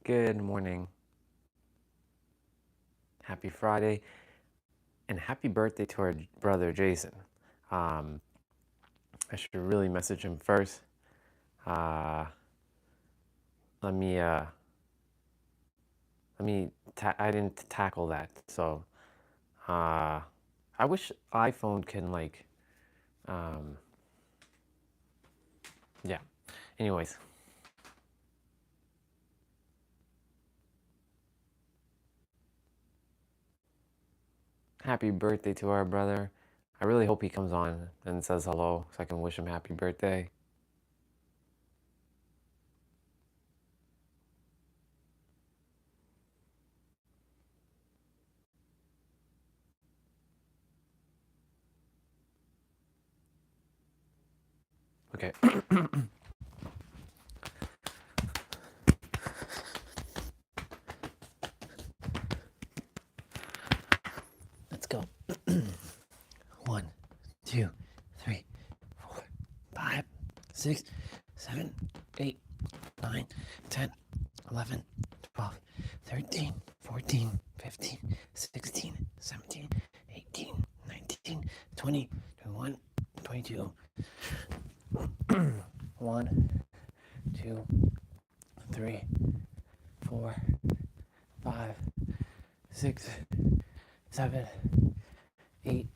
Good morning. Happy Friday. And happy birthday to our brother Jason. I should really message him first. Uh, let me, I didn't tackle that. So, I wish iPhone can yeah. Anyways, happy birthday to our brother. I really hope he comes on and says hello so I can wish him happy birthday. Okay. Let's go. 1, 2, 3, 4, 5, 6, 7, 8, 9, 10, 11, 12, 13, 14, 15, 16, 17, 18, 19, 20, 21, 22. 1, 2, 3, 4, 5, 6, 7, 8,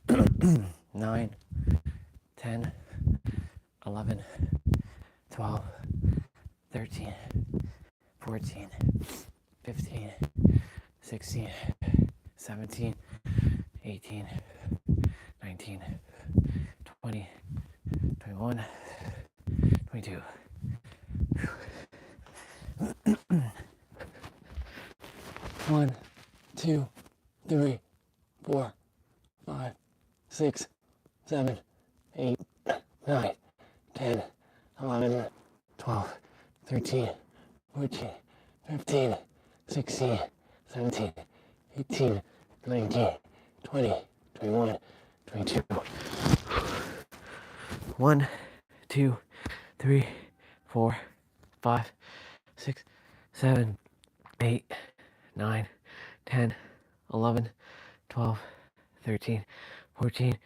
9, 10, 11, 12, 13, 14, 15, 16, 17, 18, 19, 20, 21, 22. 1, 2, 3, 4, 5, 6, 7, 8, 9, 10, 11, 12, 13, 14, 15, 16, 17, 18, 19, 20, 21, 22. 1, 2, 3, 4, 5, 6, 7, 8, 9, 10, 11, 12, 13, 14,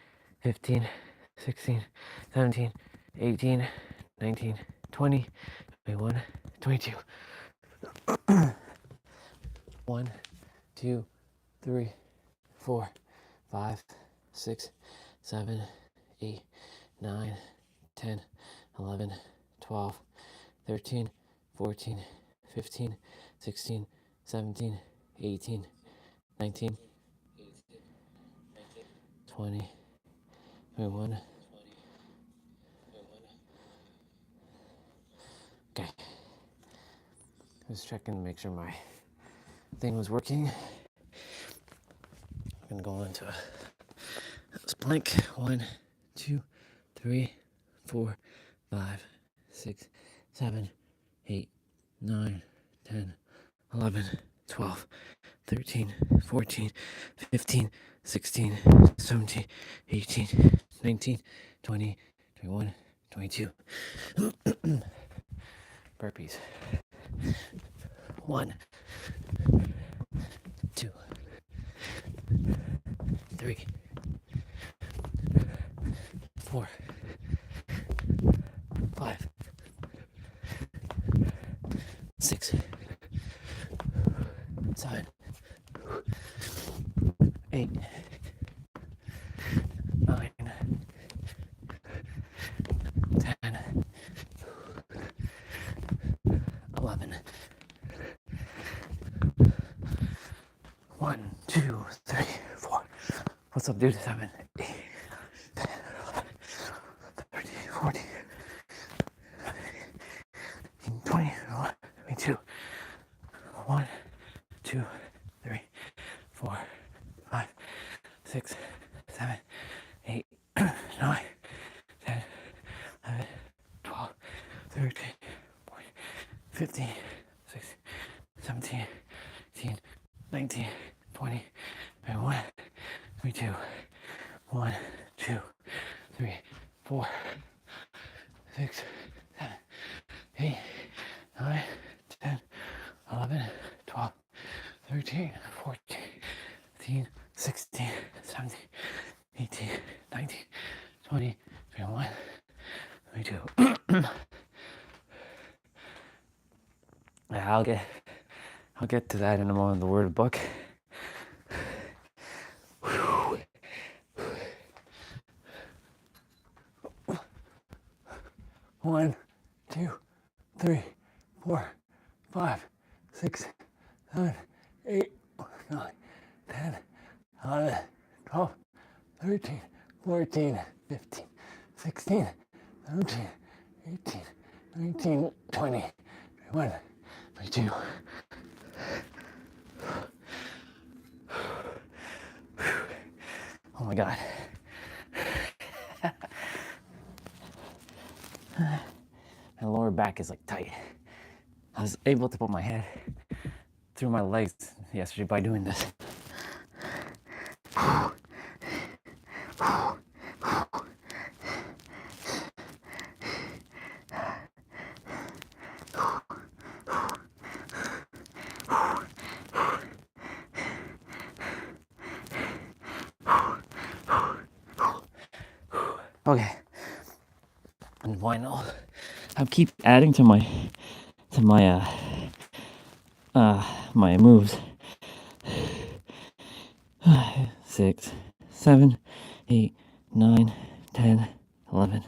15, 16, 17, 18, 19, 20, 21, 22. 1, 2, 3, 4, 5, 6, 7, 8, 9, 10, 11, 12, 13, 14, 15, 16, 17, 18, 19, 20, 21. Okay. I was checking to make sure my thing was working. I'm gonna go into this blank. 1, 2, 3, 4, 5, 6, 7, 8, 9, 10, 11, 12, 13, 14, 15, 16, 17, 18, 19, 20, 21, 22. Burpees. 1, 2, 3, 4, 5, 6, 7, 8, 9, 10, 11. 1, 2, 3, 4. What's up, dude? 7, 8, 10, 13, 14, 20, 22. 1, 2, 3, 4, 5, 6, 7, 8, 9, 10, 11, 12, 13, 14, 15, 16, 17, 18, 19, 20, 21, 22. 1, 2, 3, 4, 6, 7, 8, 9, 10, 11, 13, 14, 15, 16, 17, 18, 19, 20, 21, 22. Yeah, I'll get to that in a moment, the word book. One, 2, 3, 4, 5, 6, 7, 8, 9, 10, 11, 12, 13, 14, 15, 16, 17, 18, 19, 20, 21, 22. Oh my God. My lower back is like tight. I was able to put my head through my legs yesterday by doing this. Okay. And vinyl. I'll keep adding to my my moves. 6, 7, 8, 9, 10, 11,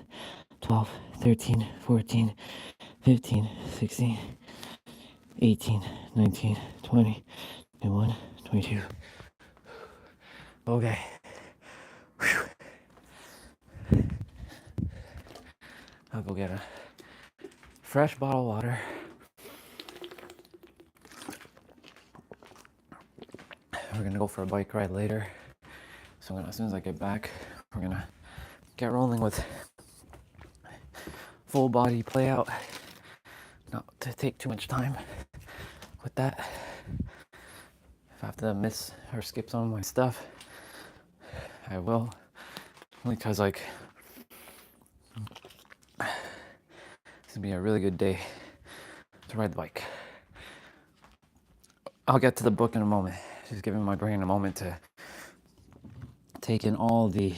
12, 13, 14, 15, 16, 18, 19, 20, 21, 22. Okay. I'll go get a fresh bottle of water. We're gonna go for a bike ride later. So as soon as I get back, we're gonna get rolling with full body play out. Not to take too much time with that. If I have to miss or skip some of my stuff, I will. Only because like it's gonna be a really good day to ride the bike. I'll get to the book in a moment. Just giving my brain a moment to take in all this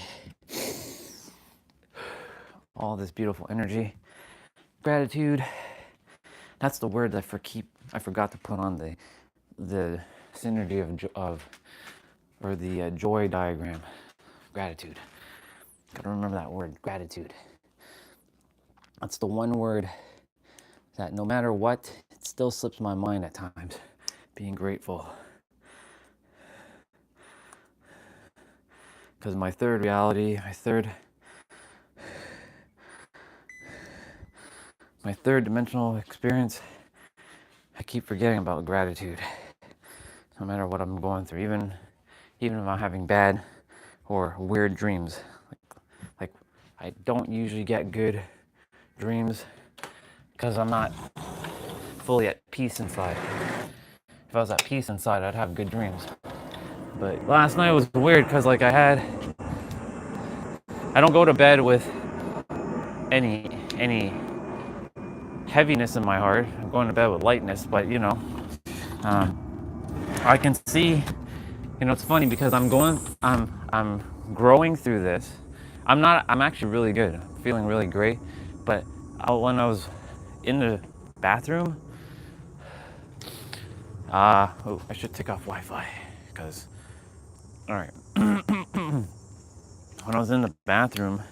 beautiful energy. Gratitude. That's the word that I forgot to put on the synergy of or the joy diagram. Gratitude. Gotta remember that word, gratitude. That's the one word that no matter what, it still slips my mind at times. Being grateful. Because my third reality, my third dimensional experience, I keep forgetting about gratitude. No matter what I'm going through, even if I'm having bad or weird dreams. Like I don't usually get good dreams because I'm not fully at peace inside. If I was at peace inside, I'd have good dreams. But last night was weird because like I don't go to bed with any heaviness in my heart. I'm going to bed with lightness, but I can see, it's funny because I'm growing through this. I'm actually really good. I'm feeling really great. But when I was in the bathroom, I should take off Wi-Fi because, all right. When I was in the bathroom,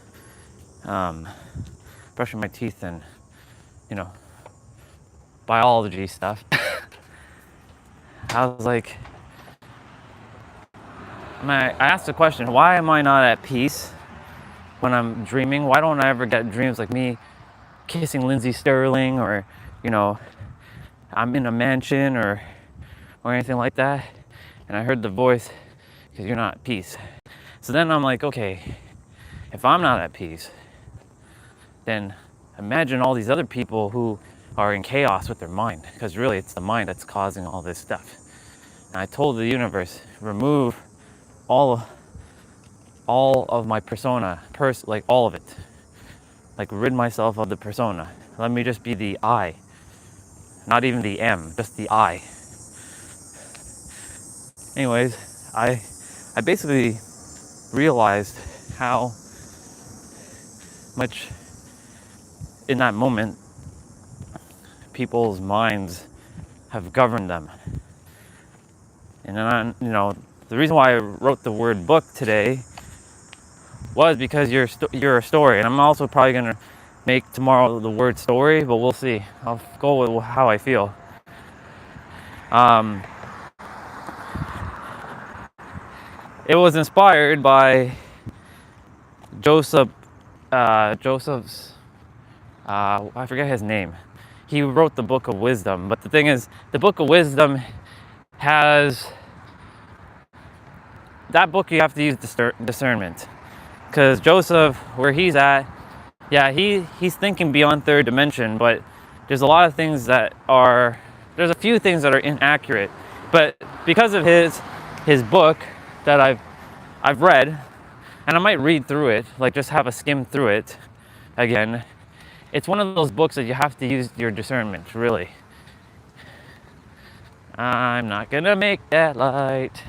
brushing my teeth and, biology stuff, I was like, I asked the question, why am I not at peace when I'm dreaming? Why don't I ever get dreams like me kissing Lindsay Sterling or, I'm in a mansion or anything like that? And I heard the voice, because you're not at peace. So then I'm like, okay, if I'm not at peace, then imagine all these other people who are in chaos with their mind, because really it's the mind that's causing all this stuff. And I told the universe, remove all of my persona, like all of it. Like rid myself of the persona. Let me just be the I. Not even the M, just the I. anyways, I basically realized how much in that moment people's minds have governed them. And then, the reason why I wrote the word book today was because you're a story. And I'm also probably going to make tomorrow the word story, but we'll see. I'll go with how I feel. It was inspired by Joseph's, I forget his name. He wrote the Book of Wisdom. But the thing is, the Book of Wisdom has, that book you have to use discernment. Because Joseph, where he's at, yeah, he's thinking beyond third dimension, but there's a lot of things there's a few things that are inaccurate. But because of his book that I've read, and I might read through it, like just have a skim through it again, it's one of those books that you have to use your discernment, really. I'm not gonna make that light.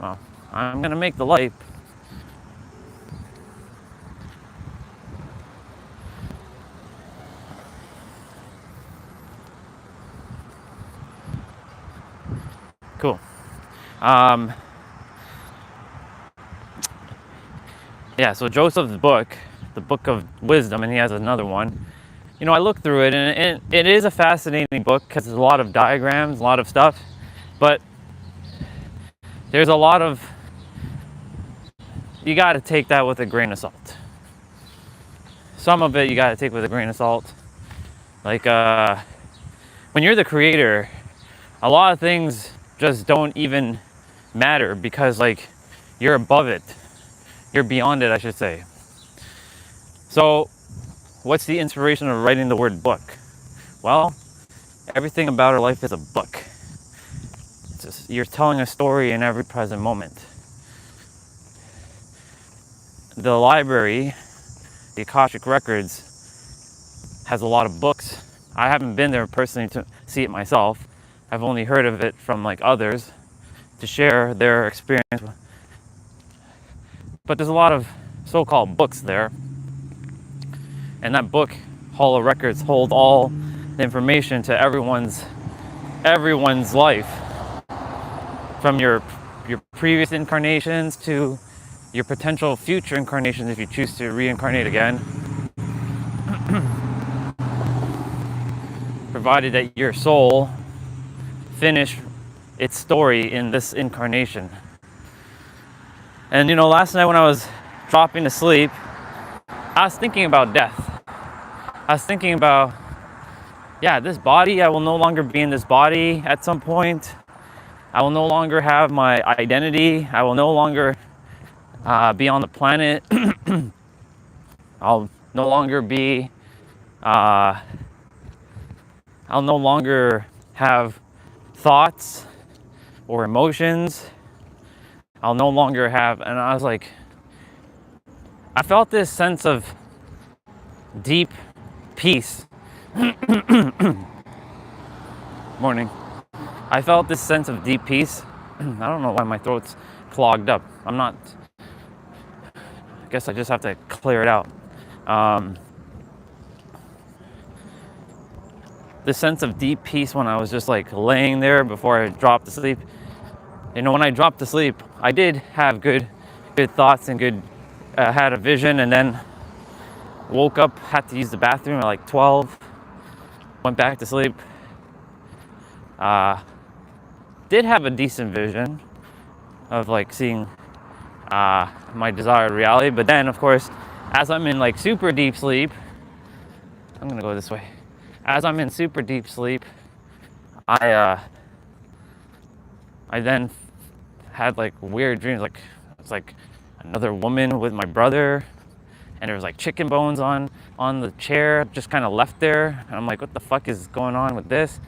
Well, I'm gonna make the light. Cool. Yeah, so Joseph's book, the Book of Wisdom, and he has another one. I looked through it, and it is a fascinating book because there's a lot of diagrams, a lot of stuff, but there's a lot of, you got to take that with a grain of salt. Some of it you got to take with a grain of salt. Like, when you're the creator, a lot of things just don't even matter because, like, you're above it. You're beyond it, I should say. So, what's the inspiration of writing the word book? Well, everything about our life is a book. You're telling a story in every present moment. The library, the Akashic Records, has a lot of books. I haven't been there personally to see it myself. I've only heard of it from like others to share their experience. But there's a lot of so-called books there. And that book, Hall of Records, hold all the information to everyone's life. From your previous incarnations to your potential future incarnations if you choose to reincarnate again. Provided that your soul finish its story in this incarnation. And last night when I was dropping to sleep, I was thinking about death. I was thinking about, this body, I will no longer be in this body at some point. I will no longer have my identity. I will no longer be on the planet. I'll no longer be, I'll no longer have thoughts or emotions. I'll no longer have, and I was like, I felt this sense of deep peace. Morning. I felt this sense of deep peace. I don't know why my throat's clogged up. I guess I just have to clear it out. This sense of deep peace when I was just like laying there before I dropped to sleep. When I dropped to sleep, I did have good thoughts and had a vision, and then woke up, had to use the bathroom at like 12, went back to sleep. Did have a decent vision of like seeing my desired reality, but then of course, as I'm in like super deep sleep, I'm gonna go this way. As I'm in super deep sleep, I then had like weird dreams, like it's like another woman with my brother, and there was like chicken bones on the chair, just kind of left there, and I'm like, what the fuck is going on with this?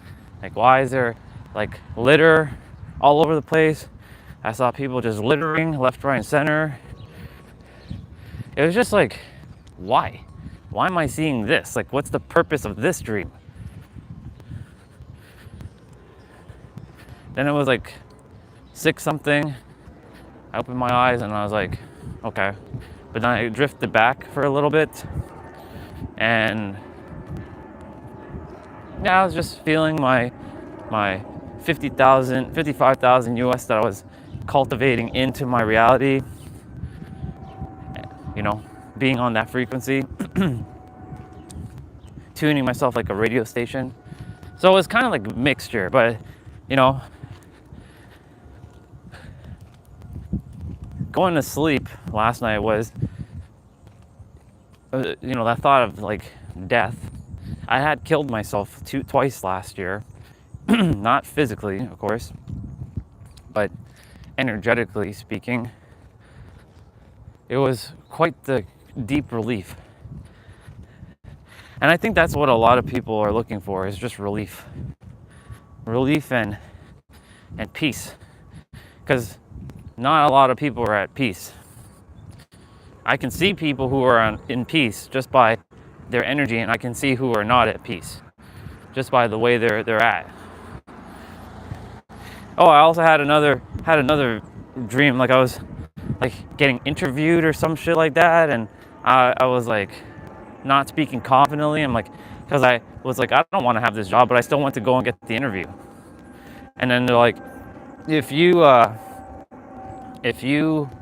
Like, why is there like litter all over the place? I saw people just littering left, right, and center. It was just like, why am I seeing this? Like, what's the purpose of this dream? Then it was like 6 something. I opened my eyes and I was like, okay. But then I drifted back for a little bit, and yeah, I was just feeling my 50,000, 55,000 US that I was cultivating into my reality, you know, being on that frequency, tuning myself like a radio station. So it was kind of like a mixture, but you know, going to sleep last night was, you know, that thought of like death. I had killed myself twice last year, not physically, of course, but energetically speaking. It was quite the deep relief. And I think that's what a lot of people are looking for, is just relief. Relief and peace. Because not a lot of people are at peace. I can see people who are in peace just by their energy, and I can see who are not at peace just by the way they're at. Oh, I also had another dream, like I was like getting interviewed or some shit like that, and I was like not speaking confidently. I'm like, because I was like, I don't want to have this job, but I still want to go and get the interview. And then they're like, if you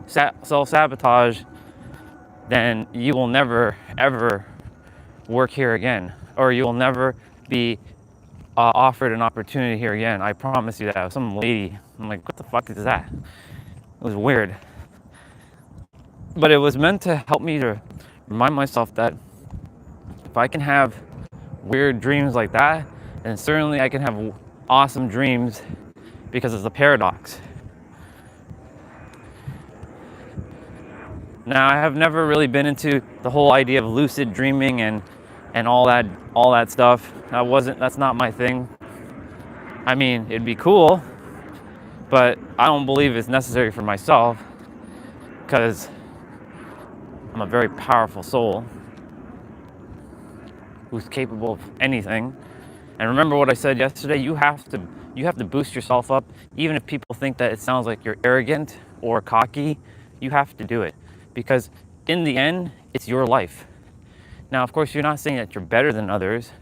self-sabotage, then you will never ever work here again, or you will never be offered an opportunity here again. I promise you that. Some lady. I'm like, what the fuck is that? It was weird. But it was meant to help me to remind myself that if I can have weird dreams like that, then certainly I can have awesome dreams, because it's a paradox. Now, I have never really been into the whole idea of lucid dreaming and all that stuff. That's not my thing. I mean, it'd be cool, but I don't believe it's necessary for myself, because I'm a very powerful soul who's capable of anything. And remember what I said yesterday, you have to boost yourself up. Even if people think that it sounds like you're arrogant or cocky, you have to do it, because in the end, it's your life. Now, of course, you're not saying that you're better than others,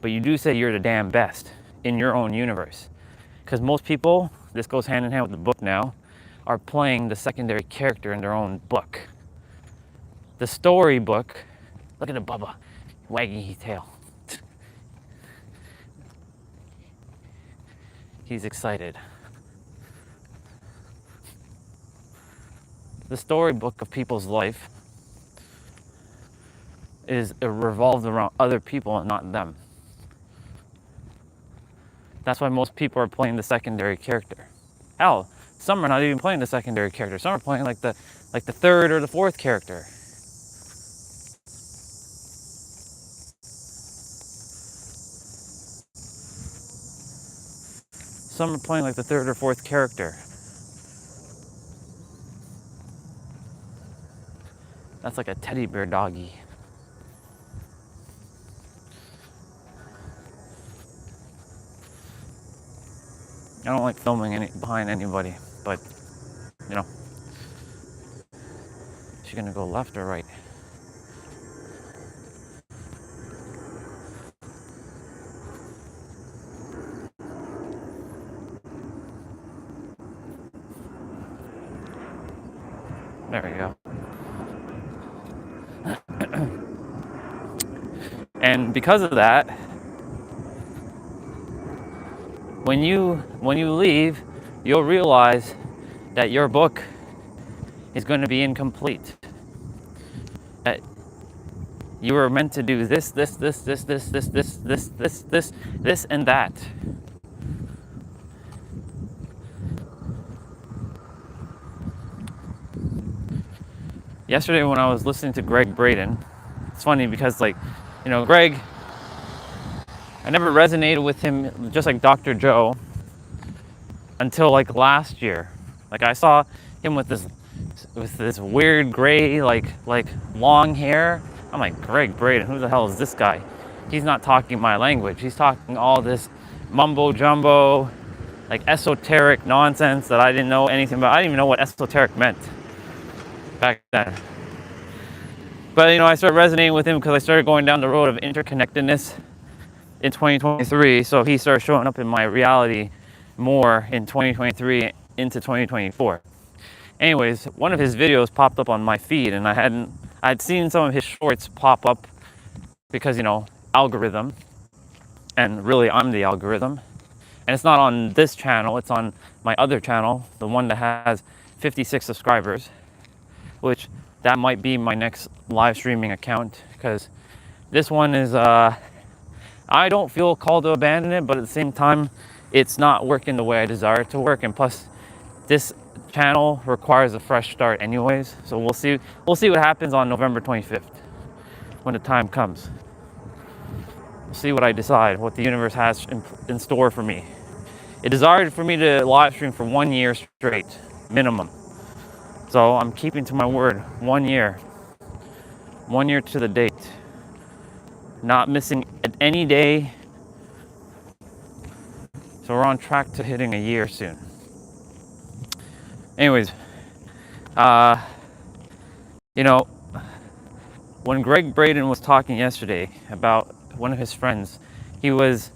but you do say you're the damn best in your own universe. Because most people, this goes hand in hand with the book now, are playing the secondary character in their own book. The story book, look at the Bubba wagging his tail. He's excited. The storybook of people's life is revolved around other people and not them. That's why most people are playing the secondary character. Hell, some are not even playing the secondary character. Some are playing like the third or the fourth character. Some are playing like the third or fourth character. That's like a teddy bear doggy. I don't like filming behind anybody, but you know, she's gonna go left or right. There we go. And because of that, when you leave, you'll realize that your book is going to be incomplete. That you were meant to do this, and that. Yesterday when I was listening to Greg Braden, it's funny because, like, you know, Greg, I never resonated with him, just like Dr. Joe, until like last year. Like, I saw him with this weird gray, like long hair. I'm like, Greg Braden, who the hell is this guy? He's not talking my language. He's talking all this mumbo jumbo, like esoteric nonsense that I didn't know anything about. I didn't even know what esoteric meant back then. But I started resonating with him because I started going down the road of interconnectedness in 2023. So he started showing up in my reality more in 2023 into 2024. Anyways, one of his videos popped up on my feed, and I'd seen some of his shorts pop up because algorithm, and really I'm the algorithm. And it's not on this channel, it's on my other channel, the one that has 56 subscribers, which that might be my next live streaming account, because this one is I don't feel called to abandon it, but at the same time it's not working the way I desire it to work. And plus, this channel requires a fresh start anyways, so we'll see what happens on November 25th when the time comes. We'll see what I decide, what the universe has in store for me. It desired for me to live stream for 1 year straight, minimum. So I'm keeping to my word, 1 year. 1 year to the date. Not missing any day. So we're on track to hitting a year soon. Anyways, when Greg Braden was talking yesterday about one of his friends, he was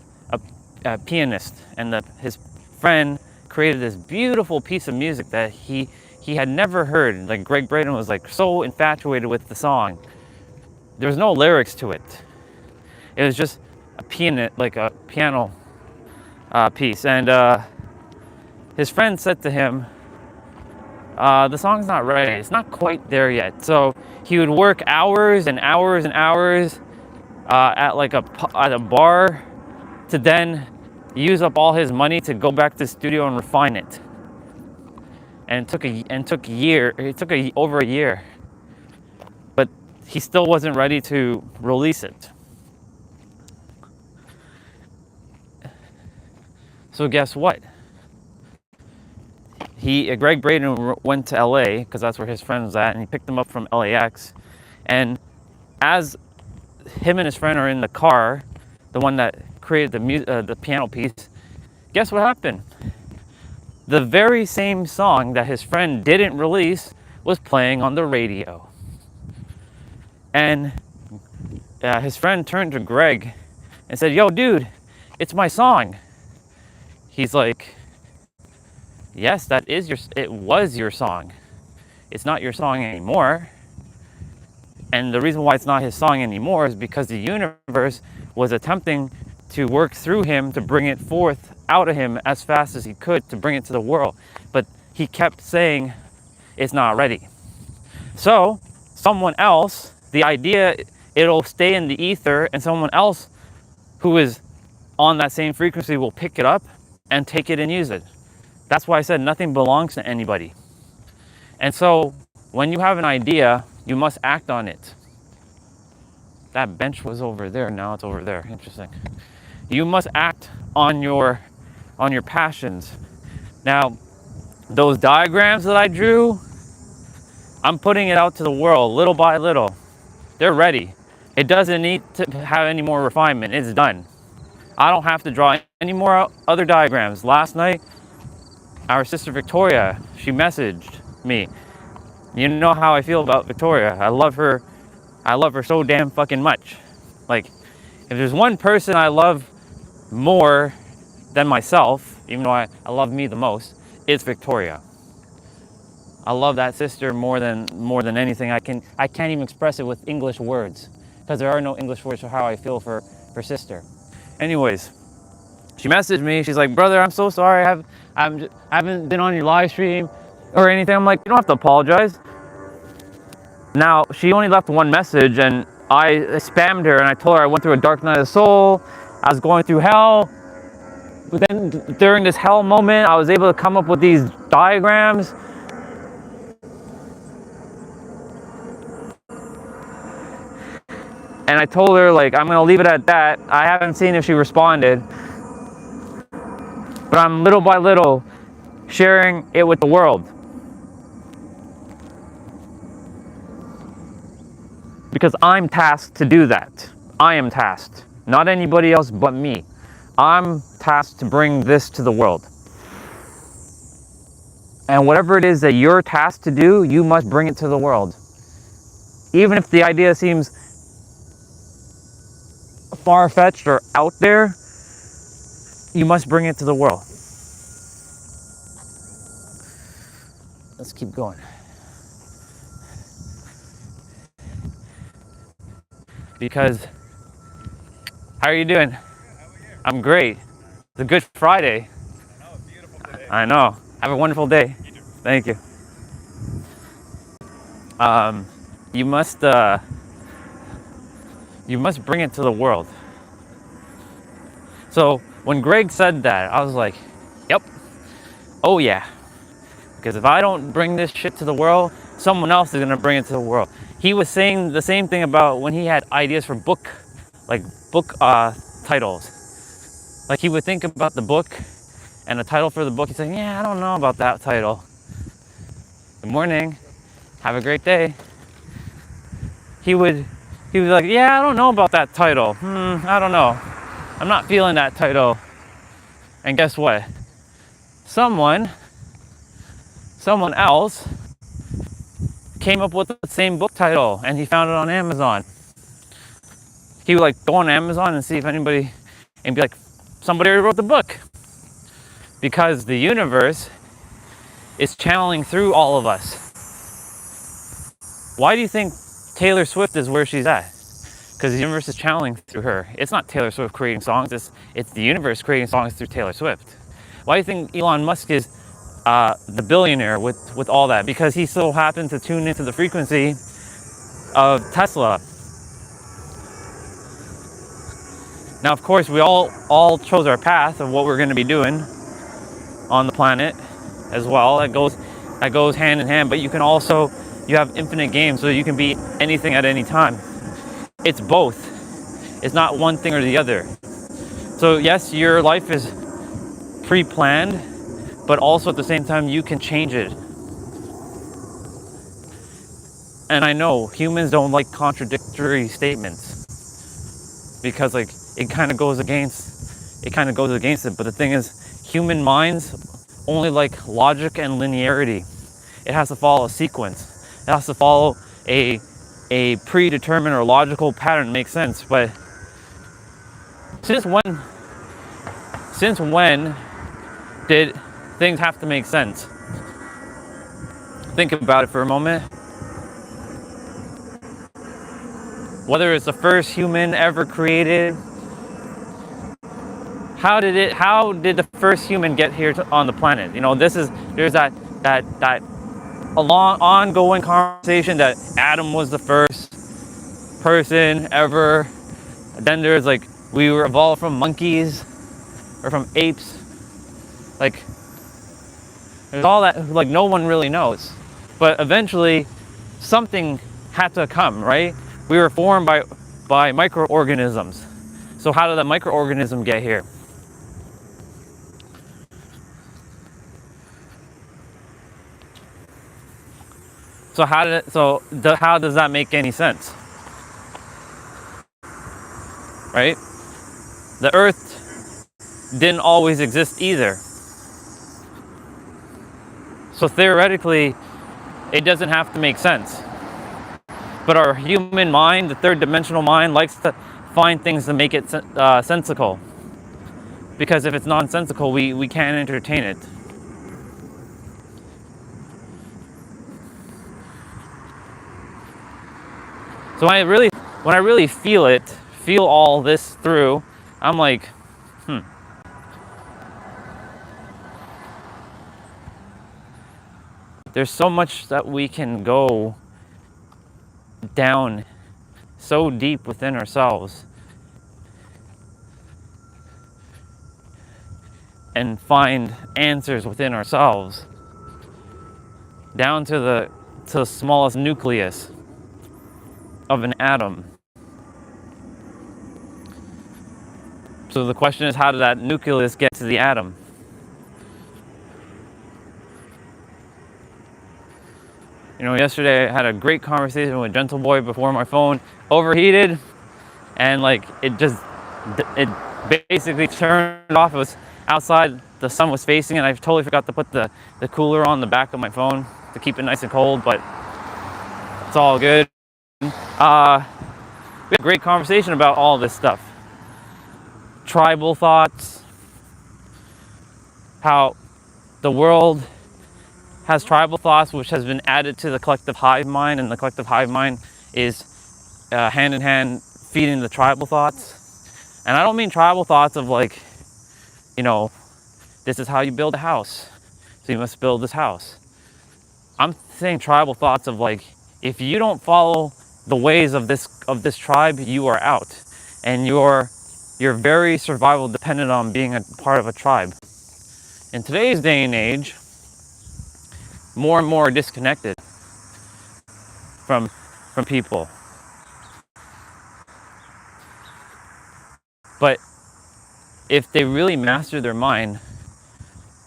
a pianist, and his friend created this beautiful piece of music that he had never heard. Like, Greg Braden was like so infatuated with the song. There was no lyrics to it. It was just a piano piece. And his friend said to him, the song's not ready. It's not quite there yet. So he would work hours and hours and hours at a bar to then use up all his money to go back to the studio and refine it. And it took over a year, but he still wasn't ready to release it. So guess what? Greg Braden went to LA because that's where his friend was at, and he picked him up from LAX. And as him and his friend are in the car, the one that created the piano piece, guess what happened? The very same song that his friend didn't release was playing on the radio. And his friend turned to Greg and said, "Yo, dude, it's my song." He's like, "Yes, it was your song. It's not your song anymore." And the reason why it's not his song anymore is because the universe was attempting to work through him to bring it forth out of him as fast as he could to bring it to the world. But he kept saying it's not ready. So someone else, the idea, it'll stay in the ether, and someone else who is on that same frequency will pick it up and take it and use it. That's why I said nothing belongs to anybody. And so when you have an idea, you must act on it. That bench was over there, now it's over there. Interesting. You must act on your passions. Now, those diagrams that I drew, I'm putting it out to the world little by little. They're ready. It doesn't need to have any more refinement. It's done. I don't have to draw any more other diagrams. Last night, our sister Victoria, she messaged me. You know how I feel about Victoria. I love her so damn fucking much. Like, if there's one person I love more than myself, even though I love me the most, it's Victoria. I love that sister more than anything. I can't even express it with English words, because there are no English words for how I feel for sister. Anyways, she messaged me. She's like, "Brother, I'm so sorry. I haven't been on your live stream or anything." I'm like, "You don't have to apologize." Now, she only left one message, and I spammed her, and I told her I went through a dark night of the soul. I was going through hell. But then during this hell moment, I was able to come up with these diagrams. And I told her, like, I'm going to leave it at that. I haven't seen if she responded. But I'm little by little sharing it with the world. Because I'm tasked to do that. I am tasked. Not anybody else but me. I'm tasked to bring this to the world. And whatever it is that you're tasked to do, you must bring it to the world. Even if the idea seems far-fetched or out there, you must bring it to the world. Let's keep going. Because, how are you doing? I'm great. It's a good Friday. Oh, beautiful day. I know. Have a wonderful day. Thank you. You must bring it to the world. So when Greg said that, I was like, yep. Oh yeah. Because if I don't bring this shit to the world, someone else is gonna bring it to the world. He was saying the same thing about when he had ideas for book titles. Like he would think about the book and the title for the book. He's like, yeah, I don't know about that title. Good morning. Have a great day. He was like, yeah, I don't know about that title. I don't know. I'm not feeling that title. And guess what? Someone else came up with the same book title, and he found it on Amazon. He would like go on Amazon and see if anybody, and be like, somebody already wrote the book. Because the universe is channeling through all of us. Why do you think Taylor Swift is where she's at? Because the universe is channeling through her. It's not Taylor Swift creating songs, it's the universe creating songs through Taylor Swift. Why do you think Elon Musk is the billionaire with all that? Because he so happened to tune into the frequency of Tesla. Now, of course, we all chose our path of what we're going to be doing on the planet as well. That goes hand in hand. But you have infinite games, so you can be anything at any time. It's both. It's not one thing or the other. So yes, your life is pre-planned, but also at the same time you can change it. And I know humans don't like contradictory statements because like it kind of goes against it. But the thing is, human minds only like logic and linearity. It has to follow a sequence. It has to follow a predetermined or logical pattern to make sense. But since when did things have to make sense? Think about it for a moment. Whether it's the first human ever created, how did the first human get here on the planet? You know, there's that a long ongoing conversation that Adam was the first person ever. Then there's like we were evolved from monkeys or from apes. Like there's all that, like no one really knows. But eventually something had to come, right? We were formed by microorganisms. So how did that microorganism get here? So how does that make any sense? Right? The earth didn't always exist either. So theoretically, it doesn't have to make sense. But our human mind, the third dimensional mind, likes to find things to make it sensical. Because if it's nonsensical, we can't entertain it. So when I really feel all this through, I'm like, There's so much that we can go down so deep within ourselves and find answers within ourselves, down to the smallest nucleus of an atom. So the question is, how did that nucleus get to the atom? You know, yesterday I had a great conversation with Gentle Boy before my phone overheated, and like it basically turned it off. It was outside, the sun was facing, and I totally forgot to put the cooler on the back of my phone to keep it nice and cold, but it's all good. We had a great conversation about all this stuff. Tribal thoughts, how the world has tribal thoughts, which has been added to the collective hive mind, and the collective hive mind is hand in hand feeding the tribal thoughts. And I don't mean tribal thoughts of like, this is how you build a house, so you must build this house. I'm saying tribal thoughts of like, if you don't follow the ways of this tribe, you are out, and you're very survival dependent on being a part of a tribe. In today's day and age, more and more are disconnected from people. But if they really master their mind,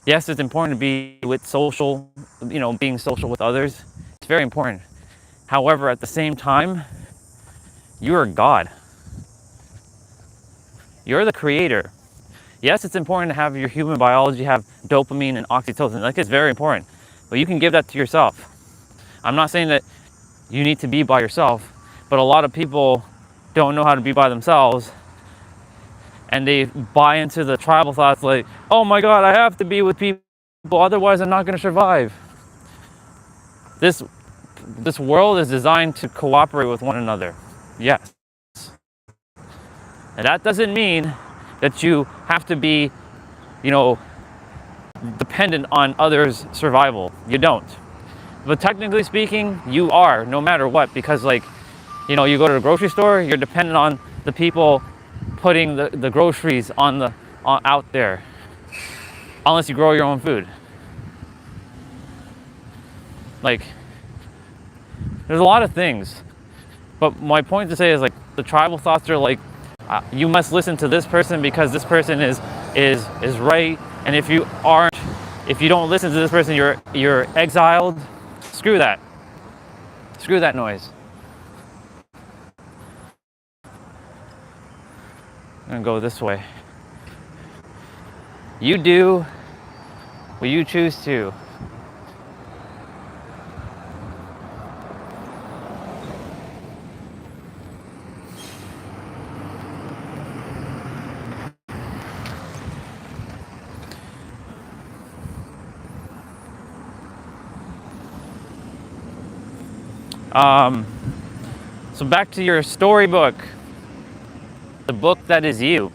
yes, it's important to be with social, being social with others. It's very important. However, at the same time, you are God. You're the creator. Yes, it's important to have your human biology have dopamine and oxytocin. Like, it's very important. But you can give that to yourself. I'm not saying that you need to be by yourself, but a lot of people don't know how to be by themselves, and they buy into the tribal thoughts like, oh my God, I have to be with people, otherwise I'm not going to survive. This world is designed to cooperate with one another. Yes. And that doesn't mean that you have to be, dependent on others' survival. You don't. But technically speaking, you are, no matter what, because you go to the grocery store, you're dependent on the people putting the groceries out there, unless you grow your own food. Like, there's a lot of things, but my point to say is, like, the tribal thoughts are like, you must listen to this person because this person is right, and if you don't listen to this person, you're exiled. Screw that noise. I'm gonna go this way. You do what you choose to. So back to your storybook, the book that is you.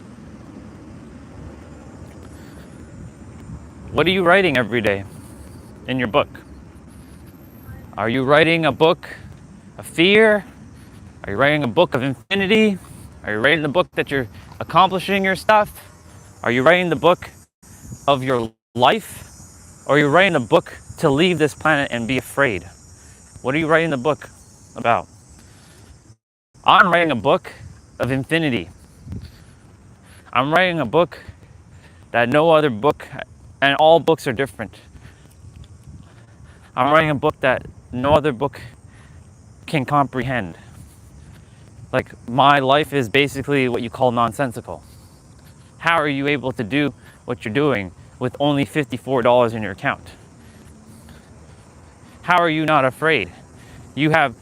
What are you writing every day in your book? Are you writing a book of fear? Are you writing a book of infinity? Are you writing the book that you're accomplishing your stuff? Are you writing the book of your life? Or are you writing a book to leave this planet and be afraid? What are you writing the book about? I'm writing a book of infinity. I'm writing a book that no other book, and all books are different. I'm writing a book that no other book can comprehend. Like, my life is basically what you call nonsensical. How are you able to do what you're doing with only $54 in your account? How are you not afraid? You have,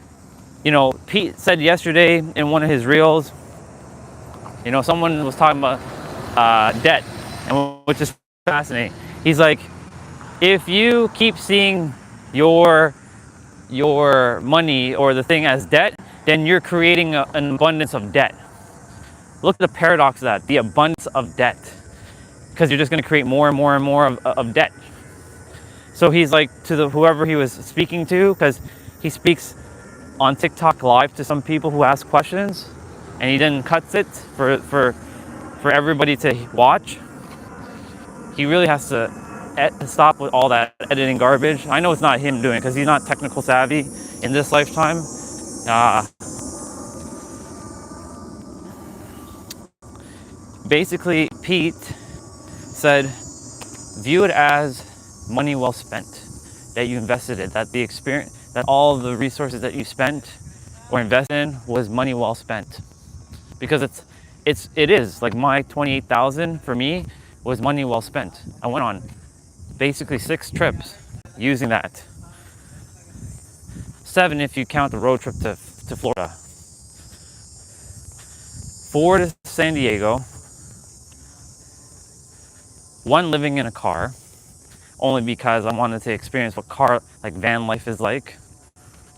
Pete said yesterday in one of his reels, someone was talking about debt, and which is fascinating. He's like, if you keep seeing your money or the thing as debt, then you're creating an abundance of debt. Look at the paradox of that, the abundance of debt, because you're just going to create more and more and more of debt. So he's like, to whoever he was speaking to, because he speaks on TikTok live to some people who ask questions, and he then cuts it for everybody to watch. He really has to stop with all that editing garbage. I know it's not him doing it because he's not technical savvy in this lifetime. Basically, Pete said, view it as money well spent, that you invested it, that the experience, that all the resources that you spent or invested in was money well spent. Because it is like my 28,000 for me was money well spent. I went on basically 6 trips using that. 7 if you count the road trip to Florida. 4 to San Diego. 1 living in a car, only because I wanted to experience what car, like van life is like,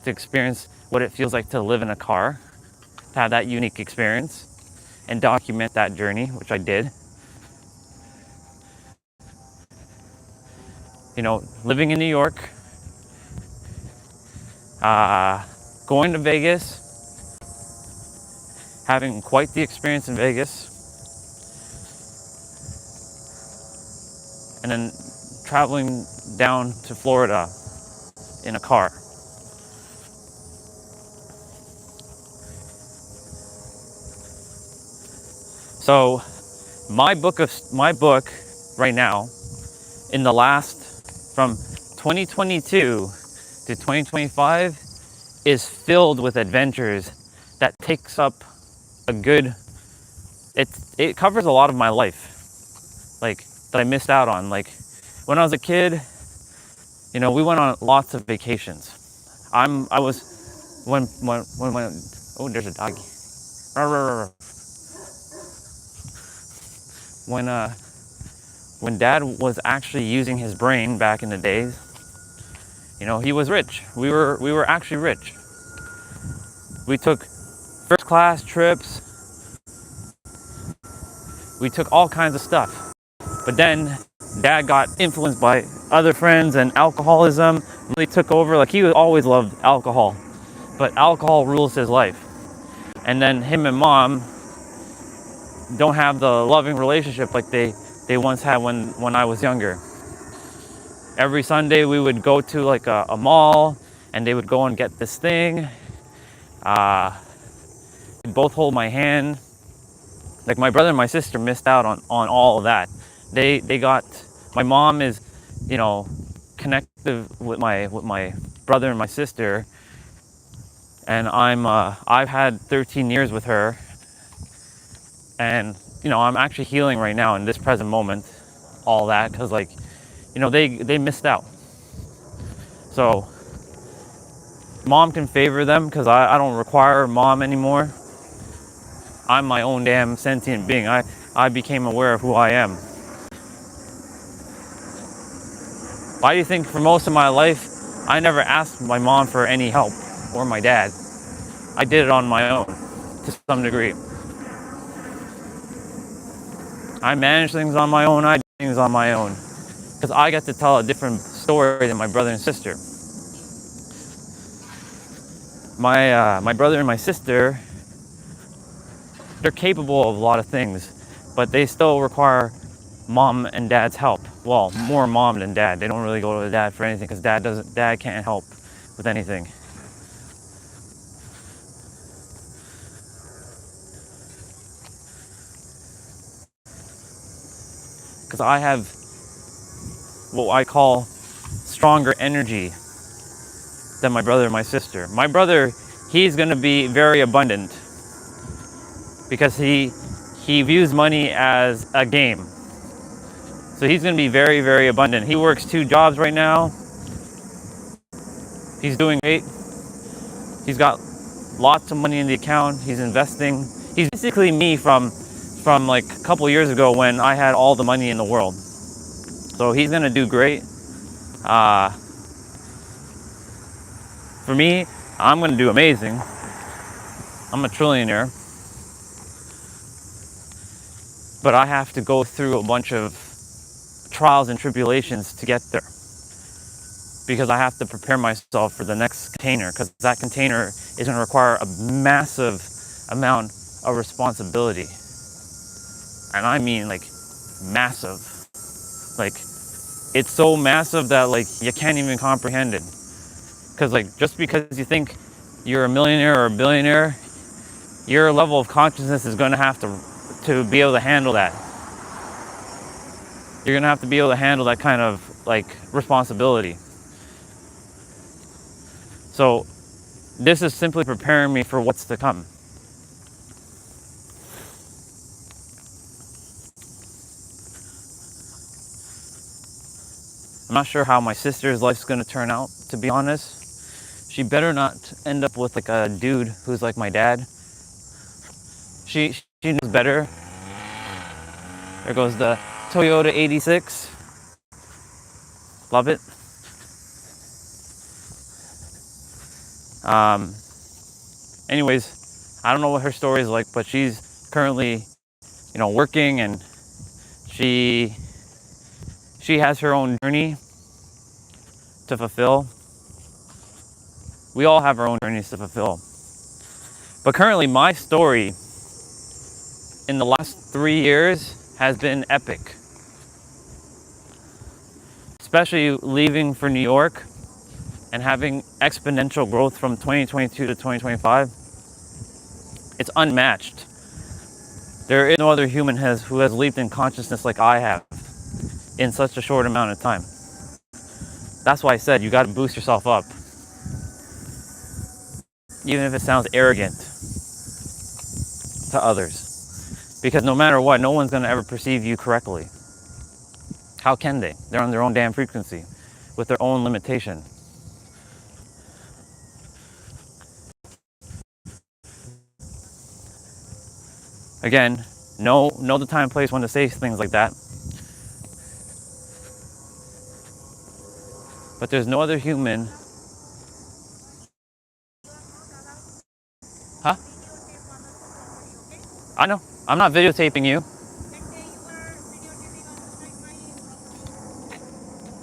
to experience what it feels like to live in a car, to have that unique experience and document that journey, which I did. You know, living in New York, going to Vegas, having quite the experience in Vegas, and then traveling down to Florida in a car. So my book right now, in the last, from 2022 to 2025, is filled with adventures that takes up a good, it covers a lot of my life, like, that I missed out on. Like, when I was a kid, you know, we went on lots of vacations. When, oh, there's a doggy. When Dad was actually using his brain back in the days, you know, he was rich. We were actually rich. We took first class trips. We took all kinds of stuff. But then Dad got influenced by other friends, and alcoholism really took over. Like, he always loved alcohol, but alcohol rules his life. And then him and Mom don't have the loving relationship like they once had when I was younger. Every Sunday we would go to like a mall, and they would go and get this thing. They both hold my hand. Like, my brother and my sister missed out on all of that. They got, my mom is, you know, connected with my brother and my sister, and I've had 13 years with her, and, you know, I'm actually healing right now in this present moment, all that, because, like, you know, they missed out. So Mom can favor them, because I don't require Mom anymore. I'm my own damn sentient being. I became aware of who I am. Why do you think for most of my life I never asked my mom for any help, or my dad? I did it on my own to some degree. I manage things on my own. I do things on my own, because I get to tell a different story than my brother and sister. My brother and my sister, they're capable of a lot of things, but they still require Mom and Dad's help. Well, more Mom than Dad. They don't really go to Dad for anything, because Dad can't help with anything. Because I have what I call stronger energy than my brother and my sister. My brother, he's going to be very abundant, because he views money as a game. So he's going to be very, very abundant. He works 2 jobs right now. He's doing great. He's got lots of money in the account. He's investing. He's basically me from like a couple years ago, when I had all the money in the world. So he's going to do great. For me, I'm going to do amazing. I'm a trillionaire. But I have to go through a bunch of trials and tribulations to get there, because I have to prepare myself for the next container, because that container is going to require a massive amount of responsibility. And I mean, like, massive. Like, it's so massive that, like, you can't even comprehend it. Because, like, just because you think you're a millionaire or a billionaire, your level of consciousness is going to have to be able to handle that. You're going to have to be able to handle that kind of, like, responsibility. So this is simply preparing me for what's to come. I'm not sure how my sister's life's gonna turn out, to be honest. She better not end up with like a dude who's like my dad. She knows better. There goes the Toyota 86. Love it. Anyways, I don't know what her story is like, but she's currently, working, and she has her own journey to fulfill. We all have our own journeys to fulfill. But currently, my story in the last 3 years has been epic. Especially leaving for New York and having exponential growth from 2022 to 2025. It's unmatched. There is no other human who has leaped in consciousness like I have in such a short amount of time. That's why I said you got to boost yourself up. Even if it sounds arrogant to others. Because no matter what, no one's going to ever perceive you correctly. How can they? They're on their own damn frequency with their own limitation. Again, know the time and place when to say things like that. But there's no other human. Huh? I know. I'm not videotaping you.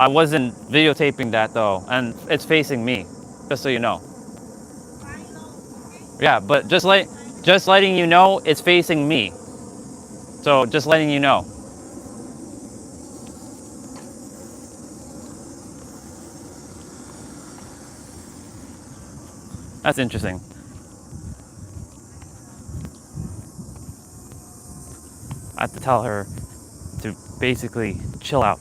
I wasn't videotaping that though, and it's facing me, just so you know. Yeah, but just letting you know it's facing me. So just letting you know. That's interesting. I have to tell her to basically chill out.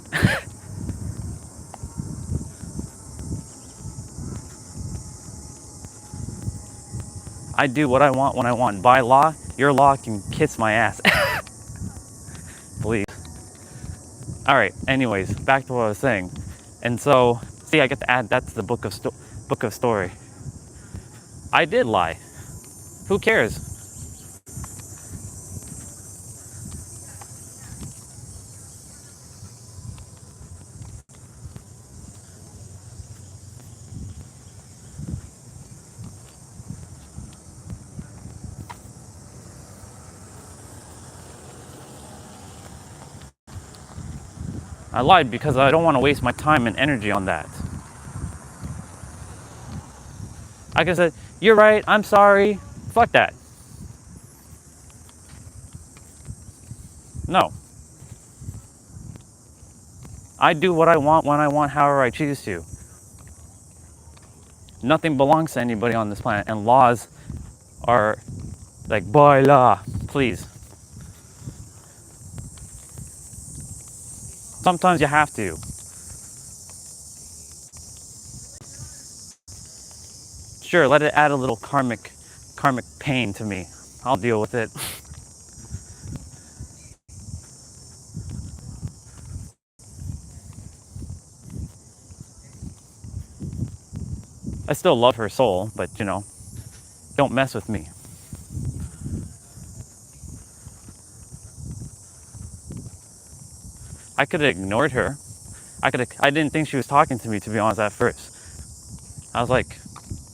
I do what I want when I want. By law, your law can kiss my ass. Please. All right. Anyways, back to what I was saying. And so, see, I get to add that to the book of story. I did lie. Who cares? I lied because I don't want to waste my time and energy on that. I could say, you're right, I'm sorry. Fuck that. No. I do what I want when I want, however I choose to. Nothing belongs to anybody on this planet, and laws are like, by law, please. Sometimes you have to. Sure, let it add a little karmic pain to me. I'll deal with it. I still love her soul, but don't mess with me. I could have ignored her. I didn't think she was talking to me, to be honest, at first. I was like,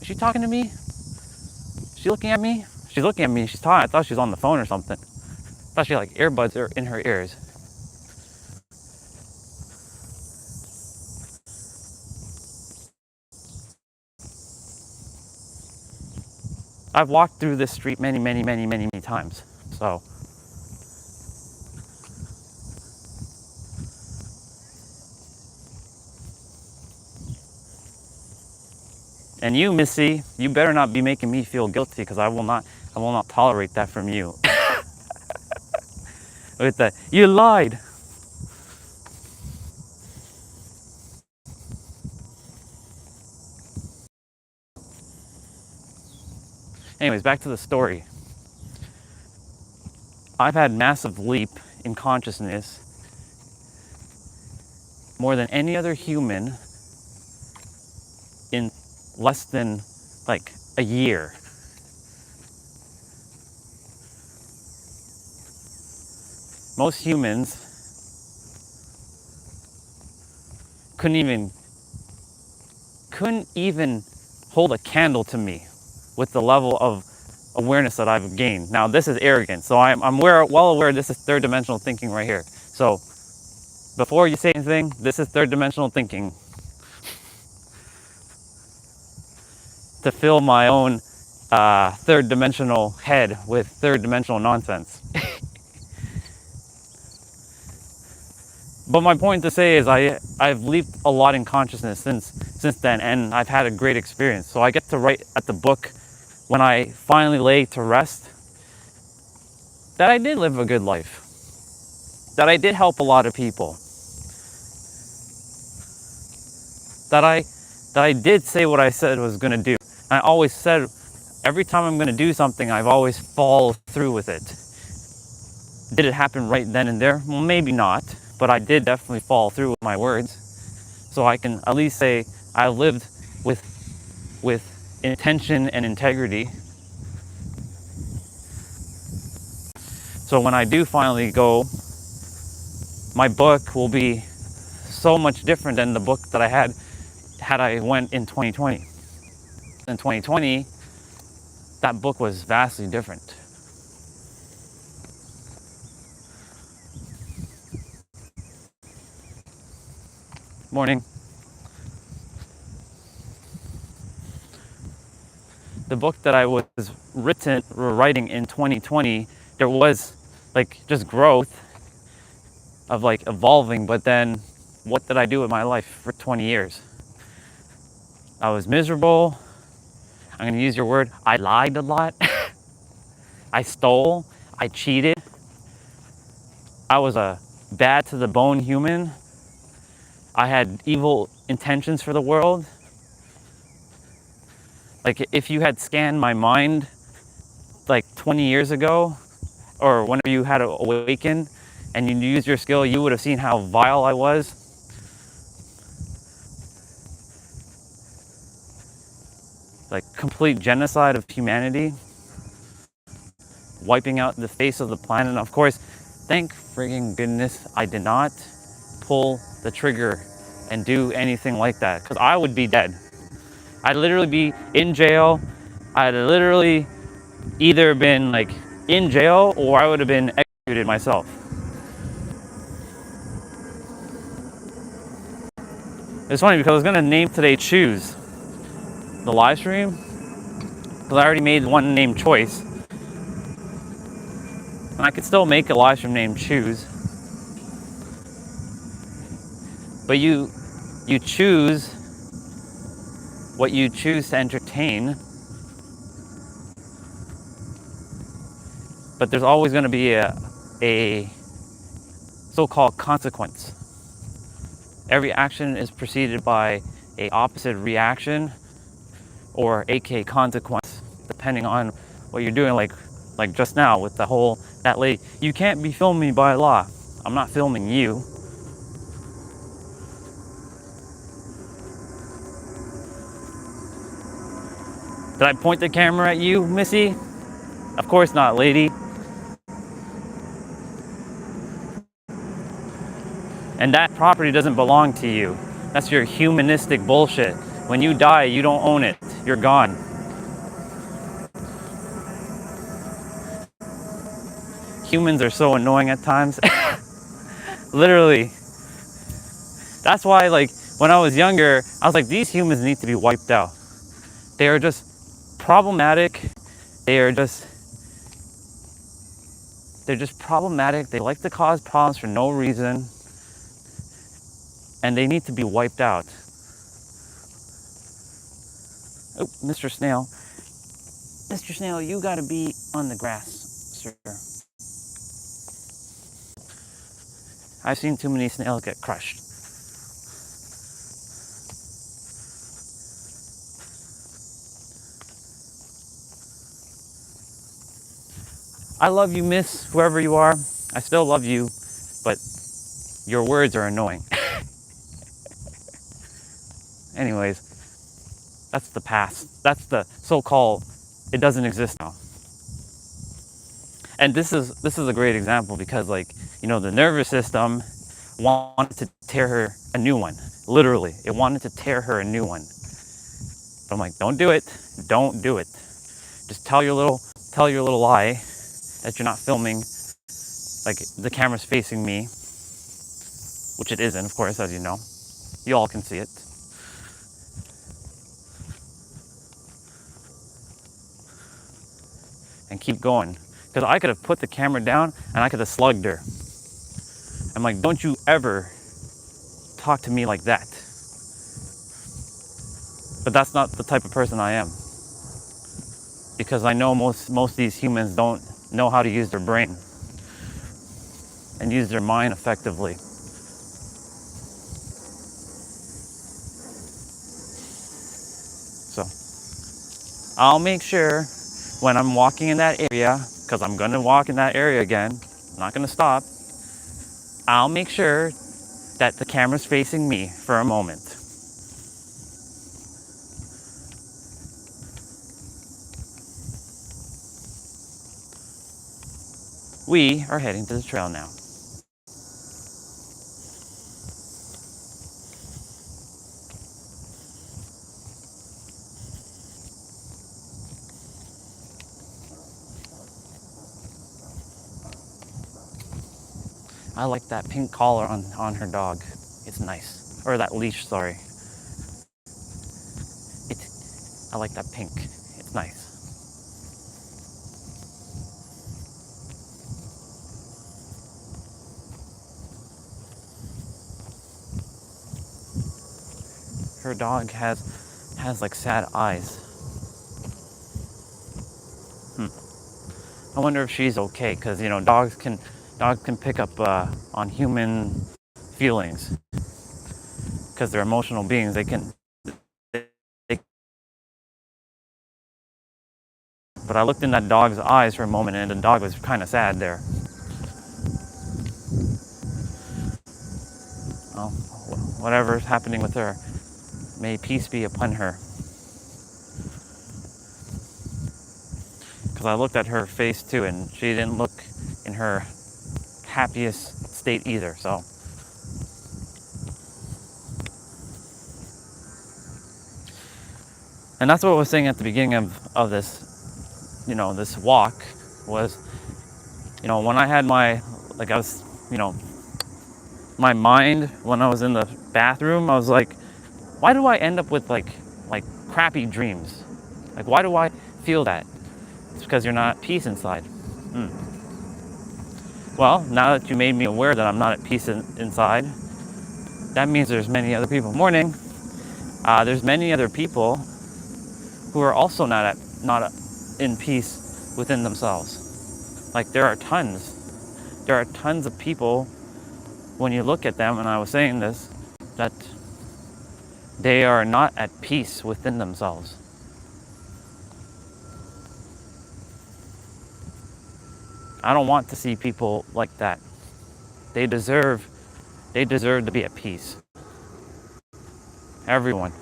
is she talking to me? Is she looking at me? She's looking at me. She's talking. I thought she was on the phone or something. I thought she had like earbuds in her ears. I've walked through this street many times. So and you, Missy, you better not be making me feel guilty, because I will not tolerate that from you. With that, you lied. Anyways, back to the story. I've had massive leap in consciousness more than any other human in less than like a year. Most humans couldn't even hold a candle to me with the level of awareness that I've gained. Now, this is arrogant, so I'm well aware this is third dimensional thinking right here. So before you say anything, this is third dimensional thinking to fill my own third dimensional head with third dimensional nonsense. But my point to say is I've leaped a lot in consciousness since then, and I've had a great experience. So I get to write at the book when I finally lay to rest that I did live a good life, that I did help a lot of people, that I did say what I said was going to do. I always said every time I'm going to do something, I've always followed through with it. Did it happen right then and there? Well, maybe not, but I did definitely follow through with my words. So I can at least say I lived with intention and integrity. So when I do finally go, my book will be so much different than the book that I had I went in 2020. In 2020, that book was vastly different. Morning. The book that I was writing in 2020, there was like just growth of like evolving, but then what did I do with my life for 20 years? I was miserable. I'm gonna use your word. I lied a lot. I stole. I cheated. I was a bad to the bone human. I had evil intentions for the world. Like if you had scanned my mind like 20 years ago, or whenever you had awakened and you used your skill, you would have seen how vile I was. Like complete genocide of humanity, wiping out the face of the planet. And of course, thank friggin' goodness I did not pull the trigger and do anything like that, because I would be dead. I'd literally be in jail. I'd literally either been like in jail or I would have been executed myself. It's funny because I was gonna name today Choose, the live stream, because I already made one name Choice. And I could still make a live stream named Choose. But you choose what you choose to entertain. But there's always going to be a so-called consequence. Every action is preceded by a opposite reaction, or aka consequence, depending on what you're doing. Like just now with that lady. You can't be filming me by law. I'm not filming you. Did I point the camera at you, Missy? Of course not, lady. And that property doesn't belong to you. That's your humanistic bullshit. When you die, you don't own it. You're gone. Humans are so annoying at times. Literally. That's why, like, when I was younger, I was like, these humans need to be wiped out. They are just problematic. They're just problematic. They like to cause problems for no reason. And they need to be wiped out. Oh, Mr. Snail. Mr. Snail, you gotta be on the grass, sir. I've seen too many snails get crushed. I love you, miss, whoever you are. I still love you, but your words are annoying. Anyways, that's the past. That's the so-called, it doesn't exist now. And this is a great example because, like, you know, the nervous system wanted to tear her a new one. Literally, it wanted to tear her a new one. But I'm like, don't do it. Don't do it. Just tell your little lie that you're not filming. Like, the camera's facing me, which it isn't, of course, as you know. You all can see it. And keep going. Because I could have put the camera down and I could have slugged her. I'm like, don't you ever talk to me like that. But that's not the type of person I am. Because I know most of these humans don't know how to use their brain and use their mind effectively. So I'll make sure when I'm walking in that area, because I'm going to walk in that area again, I'm not going to stop, I'll make sure that the camera's facing me for a moment. We are heading to the trail now. I like that pink collar on her dog. It's nice. Or that leash, sorry. I like that pink. It's nice. Her dog has like sad eyes. I wonder if she's okay, because, you know, dogs can pick up on human feelings, because they're emotional beings. They can. But I looked in that dog's eyes for a moment, and the dog was kind of sad there. Well, whatever's happening with her, may peace be upon her. Because I looked at her face too, and she didn't look in her happiest state either. So and that's what I was saying at the beginning of this, you know, this walk was, you know, when I had my, like, I was, you know, my mind, when I was in the bathroom, I was like, why do I end up with like crappy dreams? Like, why do I feel that? It's because you're not at peace inside. Well, now that you made me aware that I'm not at peace inside, that means there's many other people. Morning. There's many other people who are also not in peace within themselves. Like, there are tons. There are tons of people, when you look at them, and I was saying this, that they are not at peace within themselves. I don't want to see people like that. They deserve to be at peace. Everyone.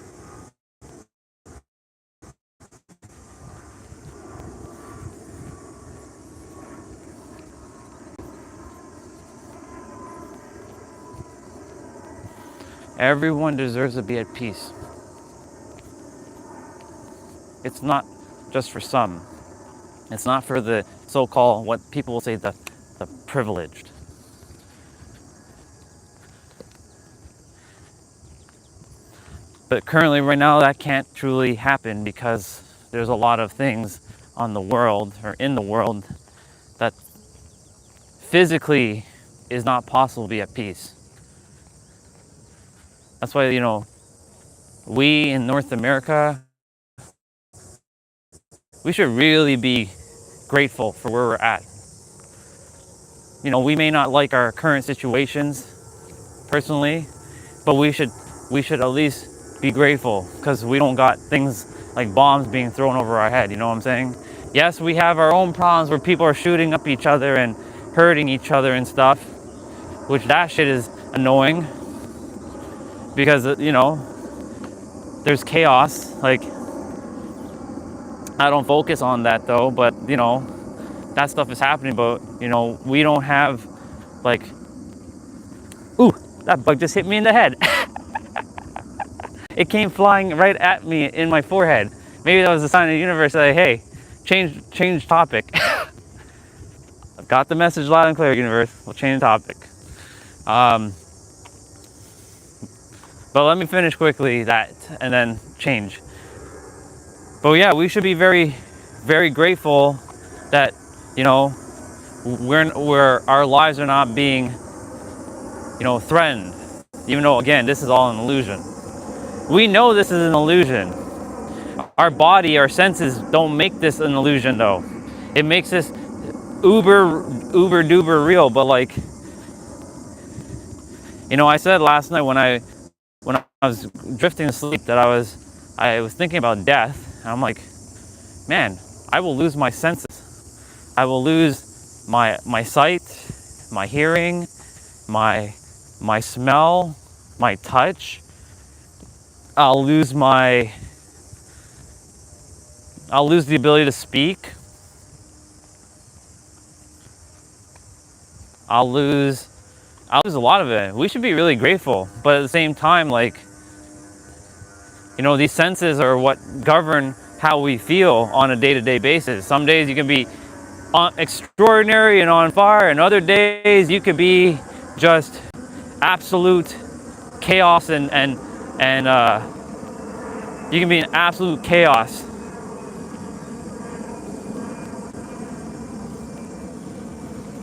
Everyone deserves to be at peace. It's not just for some. It's not for the so-called, what people will say, the privileged. But currently, right now, that can't truly happen because there's a lot of things on the world, or in the world, that physically is not possible to be at peace. That's why, you know, we in North America, we should really be grateful for where we're at. You know, we may not like our current situations personally, but we should at least be grateful because we don't got things like bombs being thrown over our head. You know what I'm saying? Yes, we have our own problems where people are shooting up each other and hurting each other and stuff, which that shit is annoying because, you know, there's chaos. Like, I don't focus on that though, but you know, that stuff is happening, but you know, we don't have like, ooh, that bug just hit me in the head. It came flying right at me in my forehead. Maybe that was a sign of the universe that, hey, change topic. I've got the message loud and clear, universe. We'll change topic. But let me finish quickly that and then change. But yeah, we should be very, very grateful that, you know, we're our lives are not being, you know, threatened. Even though, again, this is all an illusion. We know this is an illusion. Our body, our senses don't make this an illusion though. It makes this uber duper real. But like, you know, I said last night when I was drifting asleep that I was thinking about death. And I'm like, man, I will lose my senses. I will lose my sight, my hearing, my smell, my touch. I'll lose the ability to speak. I'll lose a lot of it. We should be really grateful, but at the same time, like, you know, these senses are what govern how we feel on a day-to-day basis. Some days you can be extraordinary and on fire, and other days you could be just absolute chaos and you can be in absolute chaos.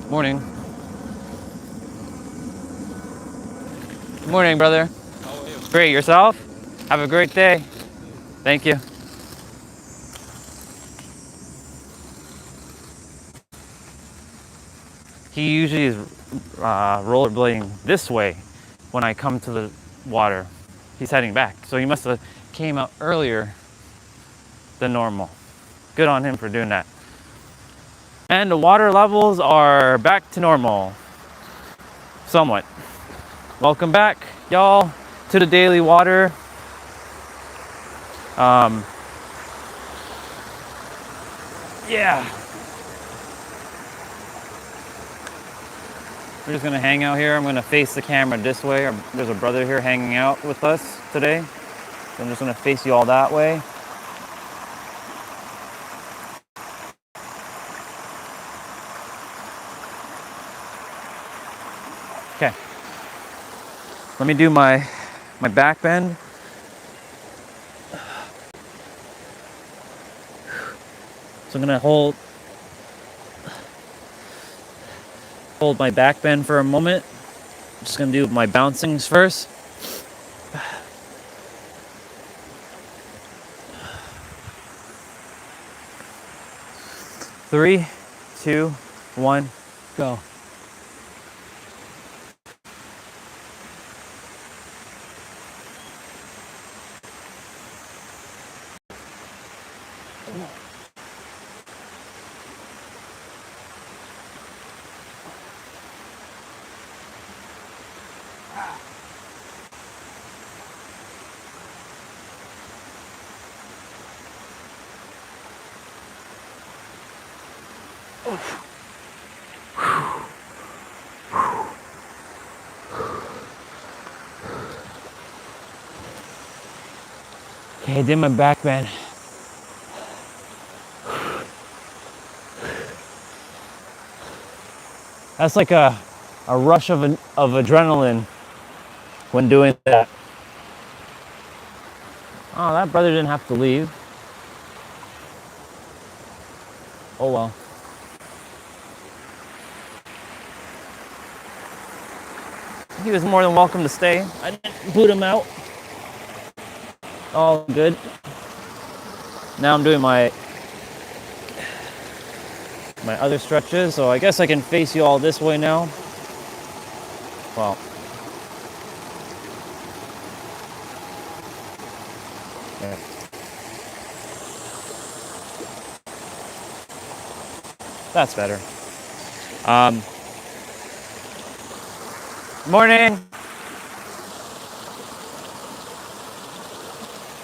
Morning. Morning, brother. How are you? Great, yourself? Have a great day. Thank you. He usually is rollerblading this way when I come to the water. He's heading back, so he must have came out earlier than normal. Good on him for doing that. And the water levels are back to normal, somewhat. Welcome back, y'all, to the daily water. Yeah. We're just gonna hang out here. I'm gonna face the camera this way. There's a brother here hanging out with us today. So I'm just gonna face you all that way. Okay. Let me do my back bend. So I'm gonna hold my back bend for a moment. I'm just gonna do my bouncings first. 3, 2, 1, go. Okay, I did my back bend. That's like a rush of adrenaline when doing that. Oh, that brother didn't have to leave. Oh well. He was more than welcome to stay. I didn't boot him out. All good. Now I'm doing my other stretches, so I guess I can face you all this way now. Well. Yeah. That's better. Morning.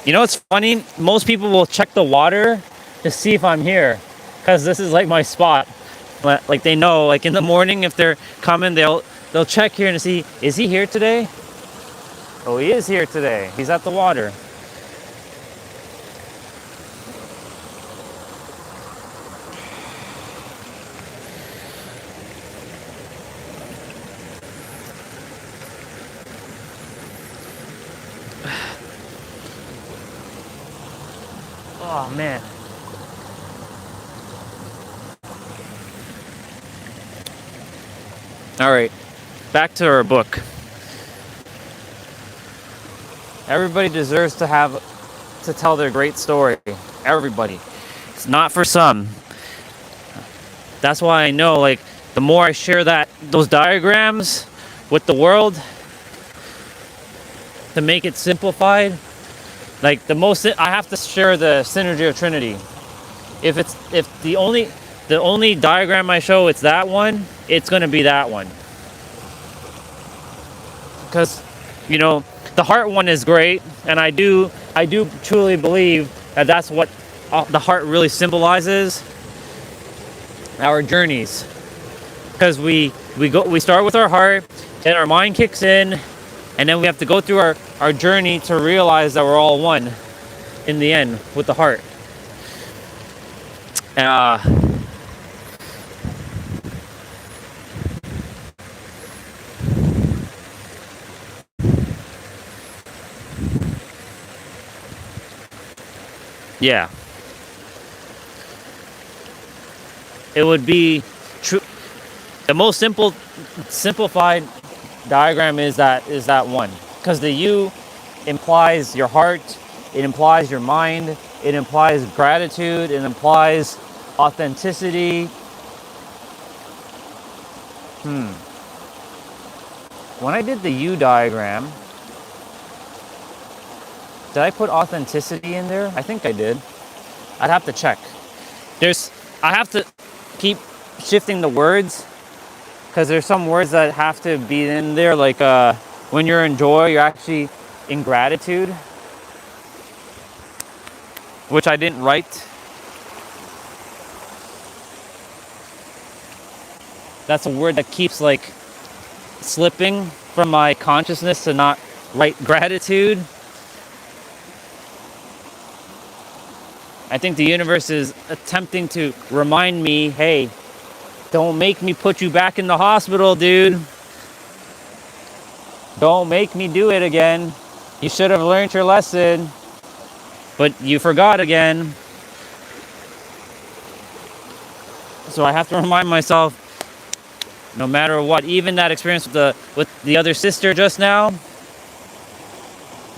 You know, it's funny. Most people will check the water to see if I'm here, because this is like my spot. Like they know, like in the morning, if they're coming, they'll check here to see, is he here today? Oh, he is here today. He's at the water. Oh man. All right, back to our book. Everybody deserves to tell their great story. Everybody. It's not for some. That's why I know, like, the more I share those diagrams with the world to make it simplified, like I have to share the synergy of Trinity. If the only diagram I show it's that one, it's gonna be that one. Because, you know, the heart one is great, and I do truly believe that that's what the heart really symbolizes, our journeys. Because we start with our heart, then our mind kicks in, and then we have to go through our journey to realize that we're all one in the end with the heart. Yeah. It would be true. The most simplified diagram is that one, because the U implies your heart, it implies your mind, it implies gratitude, it implies authenticity. When I did the U diagram, did I put authenticity in there? I think I did. I'd have to check. I have to keep shifting the words, because there's some words that have to be in there, like when you're in joy, you're actually in gratitude, which I didn't write. That's a word that keeps like slipping from my consciousness to not write gratitude. I think the universe is attempting to remind me, hey, don't make me put you back in the hospital, dude. Don't make me do it again. You should have learned your lesson, but you forgot again. So I have to remind myself, no matter what, even that experience with the other sister just now,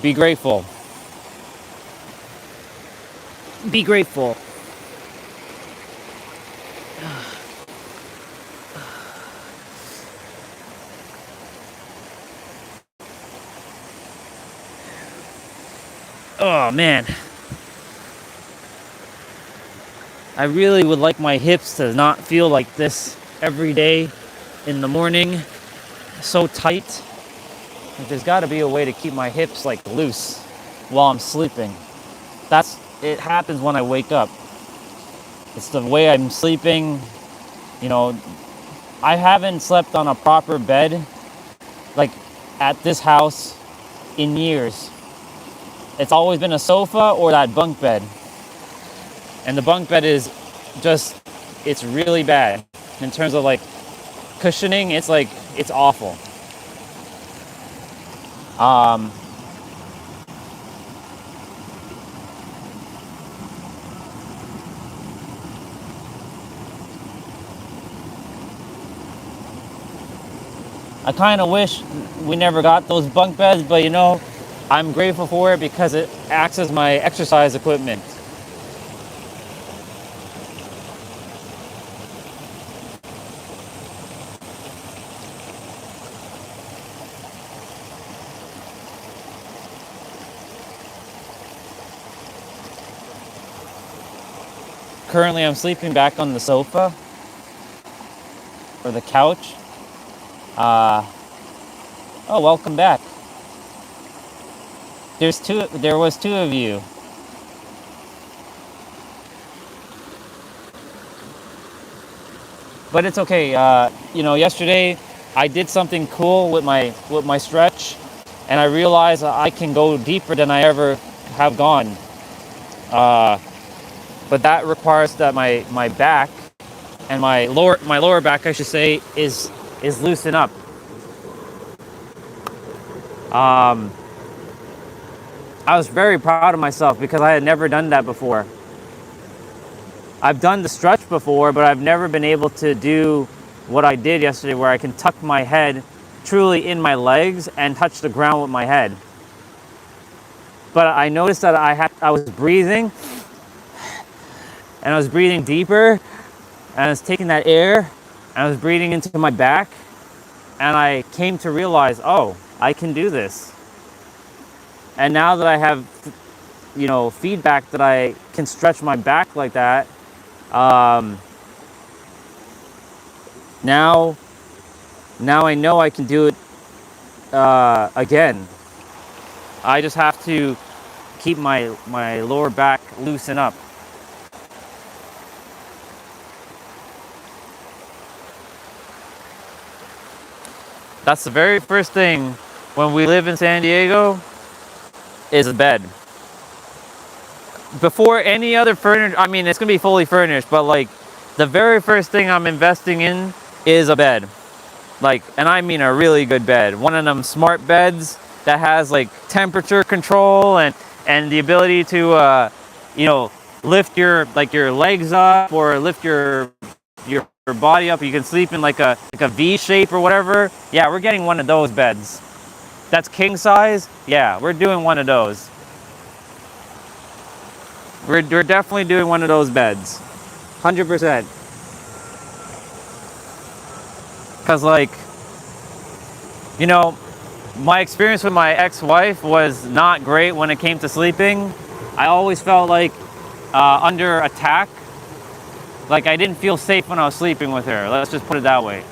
be grateful. Be grateful. Oh man. I really would like my hips to not feel like this every day in the morning. So tight. Like, there's got to be a way to keep my hips like loose while I'm sleeping. It happens when I wake up. It's the way I'm sleeping. You know, I haven't slept on a proper bed like at this house in years. It's always been a sofa or that bunk bed. And the bunk bed is it's really bad in terms of like cushioning. It's awful. I kind of wish we never got those bunk beds, but you know, I'm grateful for it because it acts as my exercise equipment. Currently, I'm sleeping back on the sofa or the couch. Oh, welcome back. There was two of you. But it's okay. Yesterday I did something cool with my stretch, and I realized I can go deeper than I ever have gone. But that requires that my back and my lower back, I should say, is loosen up. I was very proud of myself because I had never done that before. I've done the stretch before, but I've never been able to do what I did yesterday, where I can tuck my head truly in my legs and touch the ground with my head. But I noticed that I was breathing, and I was breathing deeper, and I was taking that air, and I was breathing into my back, and I came to realize, oh, I can do this. And now that I have, feedback that I can stretch my back like that, now I know I can do it again. I just have to keep my lower back loosen up. That's the very first thing when we live in San Diego, is a bed. Before any other furniture, I mean, it's gonna be fully furnished, but like the very first thing I'm investing in is a bed. Like, and I mean a really good bed. One of them smart beds that has like temperature control and the ability to lift your legs up, or lift your body up. You can sleep in like a V shape or whatever. Yeah, we're getting one of those beds. That's king size. Yeah, we're doing one of those. We're definitely doing one of those beds, 100%. Because my experience with my ex-wife was not great when it came to sleeping. I always felt like under attack. Like, I didn't feel safe when I was sleeping with her. Let's just put it that way.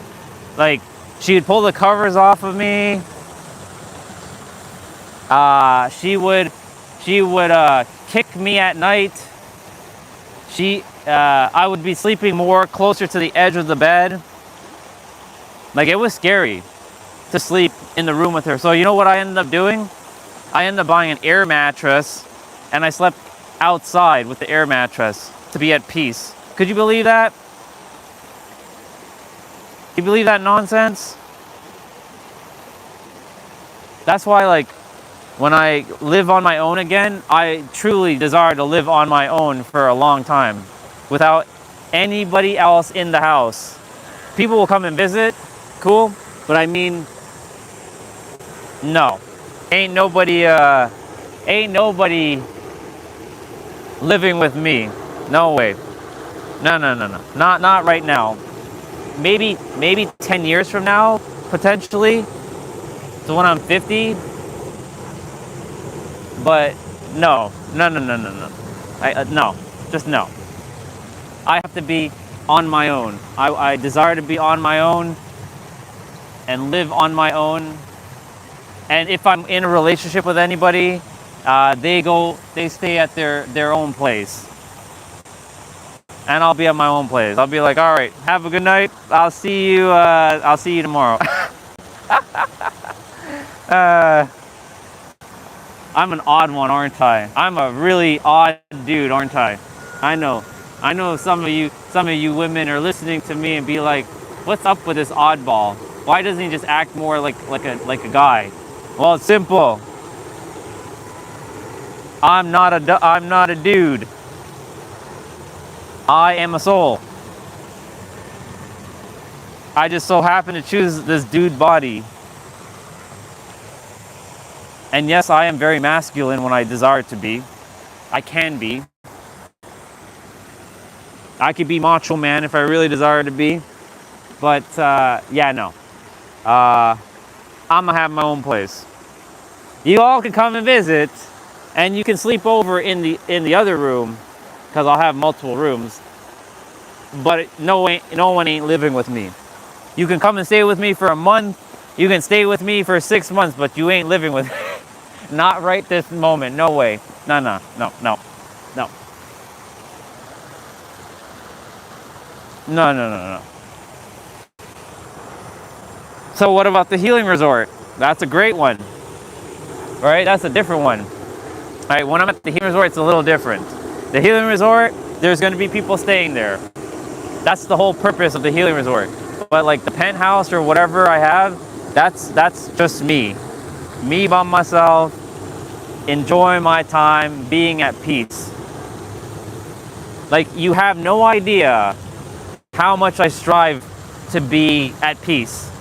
Like, she would pull the covers off of me. She would kick me at night. I would be sleeping more closer to the edge of the bed. Like, it was scary to sleep in the room with her. So you know what I ended up doing? I ended up buying an air mattress, and I slept outside with the air mattress to be at peace. Could you believe that? You believe that nonsense? That's why, when I live on my own again, I truly desire to live on my own for a long time without anybody else in the house. People will come and visit, cool, but I mean, no. Ain't nobody living with me. No way. No. Not right now. Maybe 10 years from now, potentially. So when I'm 50. But no. No, just no. I have to be on my own. I desire to be on my own and live on my own. And if I'm in a relationship with anybody, they stay at their own place. And I'll be at my own place. I'll be like, all right, have a good night. I'll see you tomorrow. I'm an odd one, aren't I? I'm a really odd dude, aren't I? I know some of you women are listening to me and be like, what's up with this oddball? Why doesn't he just act more like a guy? Well, it's simple. I'm not a dude. I am a soul. I just so happen to choose this dude body. And yes, I am very masculine when I desire to be. I can be. I could be macho man if I really desire to be. But no. I'm gonna have my own place. You all can come and visit, and you can sleep over in the other room, because I'll have multiple rooms. But no one ain't living with me. You can come and stay with me for a month. You can stay with me for 6 months, but you ain't living with me. Not right this moment. No way. No, no, no, no, no. No, no, no, no. So what about the healing resort? That's a great one, right? That's a different one. All right, when I'm at the healing resort, it's a little different. The healing resort, there's going to be people staying there. That's the whole purpose of the healing resort. But like the penthouse or whatever I have, that's just me by myself, enjoying my time, being at peace. Like, you have no idea how much I strive to be at peace.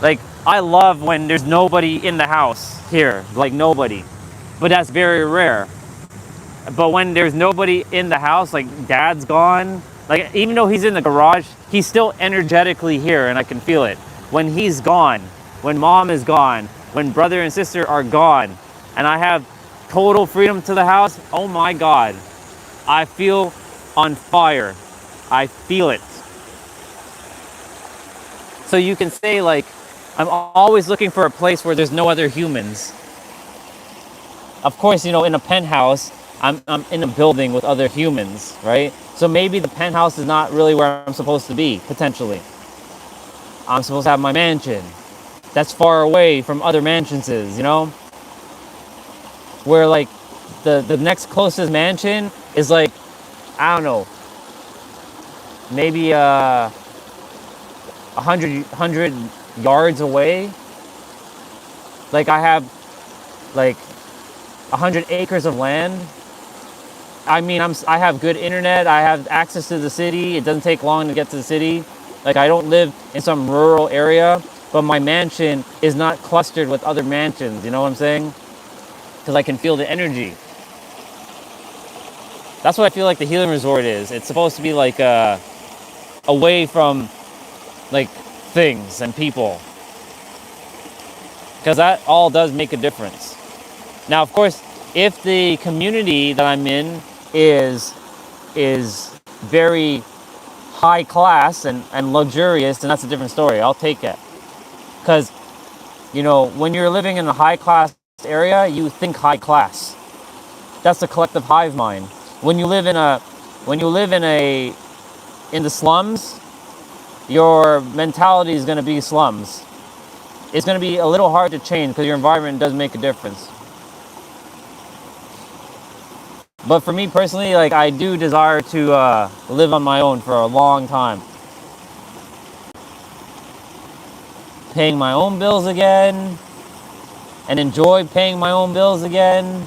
Like, I love when there's nobody in the house here, like nobody. But that's very rare. But when there's nobody in the house, like dad's gone, like even though he's in the garage, he's still energetically here and I can feel it. When he's gone, when mom is gone, when brother and sister are gone, and I have total freedom to the house, oh my God, I feel on fire. I feel it. So you can say, like, I'm always looking for a place where there's no other humans. Of course, you know, in a penthouse, I'm in a building with other humans, right? So maybe the penthouse is not really where I'm supposed to be, potentially. I'm supposed to have my mansion. That's far away from other mansions, you know? Where, like, the next closest mansion is, like, I don't know, maybe 100 yards away. Like, I have, like, 100 acres of land. I mean, I have good internet. I have access to the city. It doesn't take long to get to the city. Like, I don't live in some rural area, but my mansion is not clustered with other mansions. You know what I'm saying? Because I can feel the energy. That's what I feel like the healing resort is. It's supposed to be like away from like things and people, because that all does make a difference. Now, of course, if the community that I'm in is very high class and luxurious, then that's a different story. I'll take it. Because, you know, when you're living in a high class area, you think high class. That's the collective hive mind. When you live in the slums, your mentality is going to be slums. It's going to be a little hard to change because your environment does make a difference. But for me personally, like, I do desire to live on my own for a long time. Paying my own bills again, and enjoy paying my own bills again.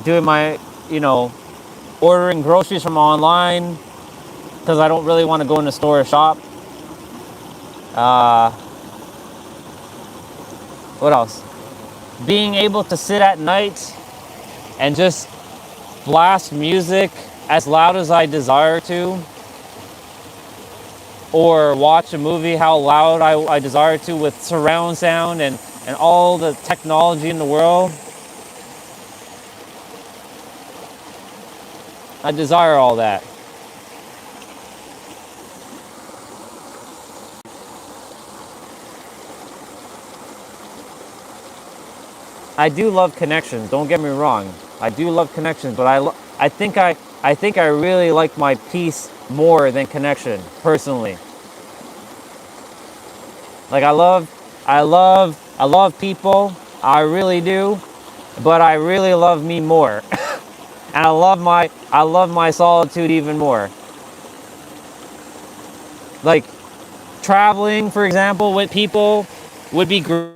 Doing my, you know, ordering groceries from online because I don't really want to go in the store or shop. What else? Being able to sit at night and just blast music as loud as I desire to, or watch a movie how loud I desire to with surround sound and all the technology in the world. I desire all that. I do love connections, don't get me wrong. I do love connections, but I think I really like my peace more than connection, personally. Like, I love people, I really do, but I really love me more. And I love my solitude even more. Like, traveling, for example, with people would be great.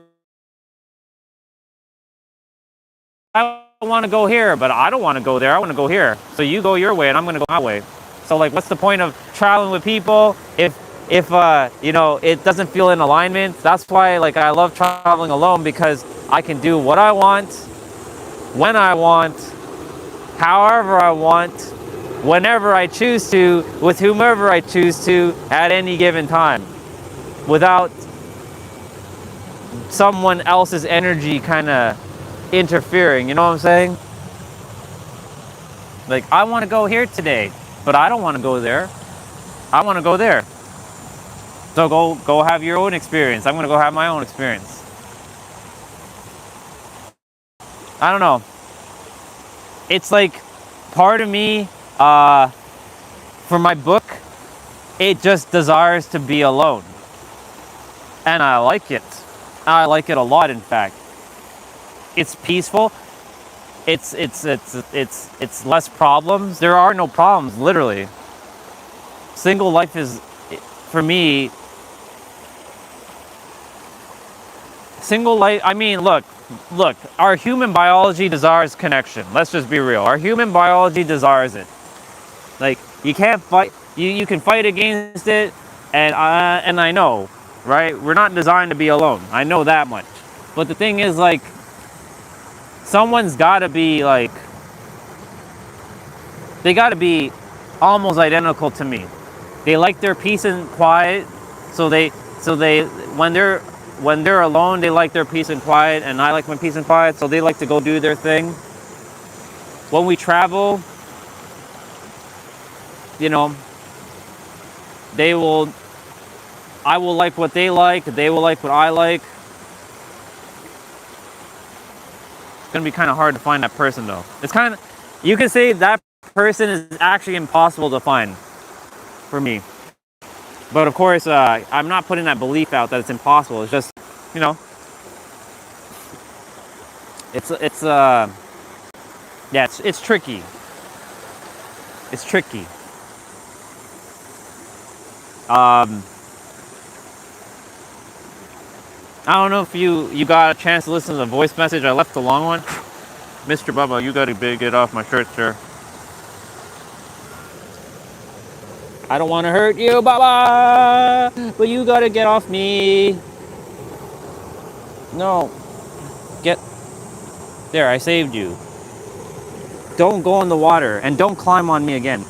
I want to go here, but I don't want to go there. I want to go here. So you go your way and I'm going to go my way. So, like, what's the point of traveling with people if you know, it doesn't feel in alignment? That's why, like, I love traveling alone, because I can do what I want, when I want, however I want, whenever I choose to, with whomever I choose to, at any given time, without someone else's energy kind of interfering. You know what I'm saying? Like, I want to go here today, but I don't want to go there. I want to go there. So go have your own experience. I'm going to go have my own experience. I don't know. It's like part of me, for my book, it just desires to be alone. And I like it. I like it a lot, in fact. It's peaceful. It's less problems. There are no problems, literally. Single life is, for me, single life, I mean, look, our human biology desires connection. Let's just be real. Our human biology desires it. Like, you can't fight, you can fight against it, and I know, right? We're not designed to be alone. I know that much. But the thing is, like, someone's gotta be, like, they gotta be almost identical to me. They like their peace and quiet, so they when they're alone, they like their peace and quiet, and I like my peace and quiet, so they like to go do their thing. When we travel, you know, I will like what they like, they will like what I like. It's gonna be kind of hard to find that person, though. It's kind of, you can say that person is actually impossible to find for me. But of course, I'm not putting that belief out that it's impossible. It's just, you know, it's tricky. It's tricky. I don't know if you got a chance to listen to the voice message. I left a long one. Mr. Bubba, you gotta get off my shirt, sir. I don't want to hurt you, Baba, but you gotta get off me. No. Get there, I saved you. Don't go in the water, and don't climb on me again.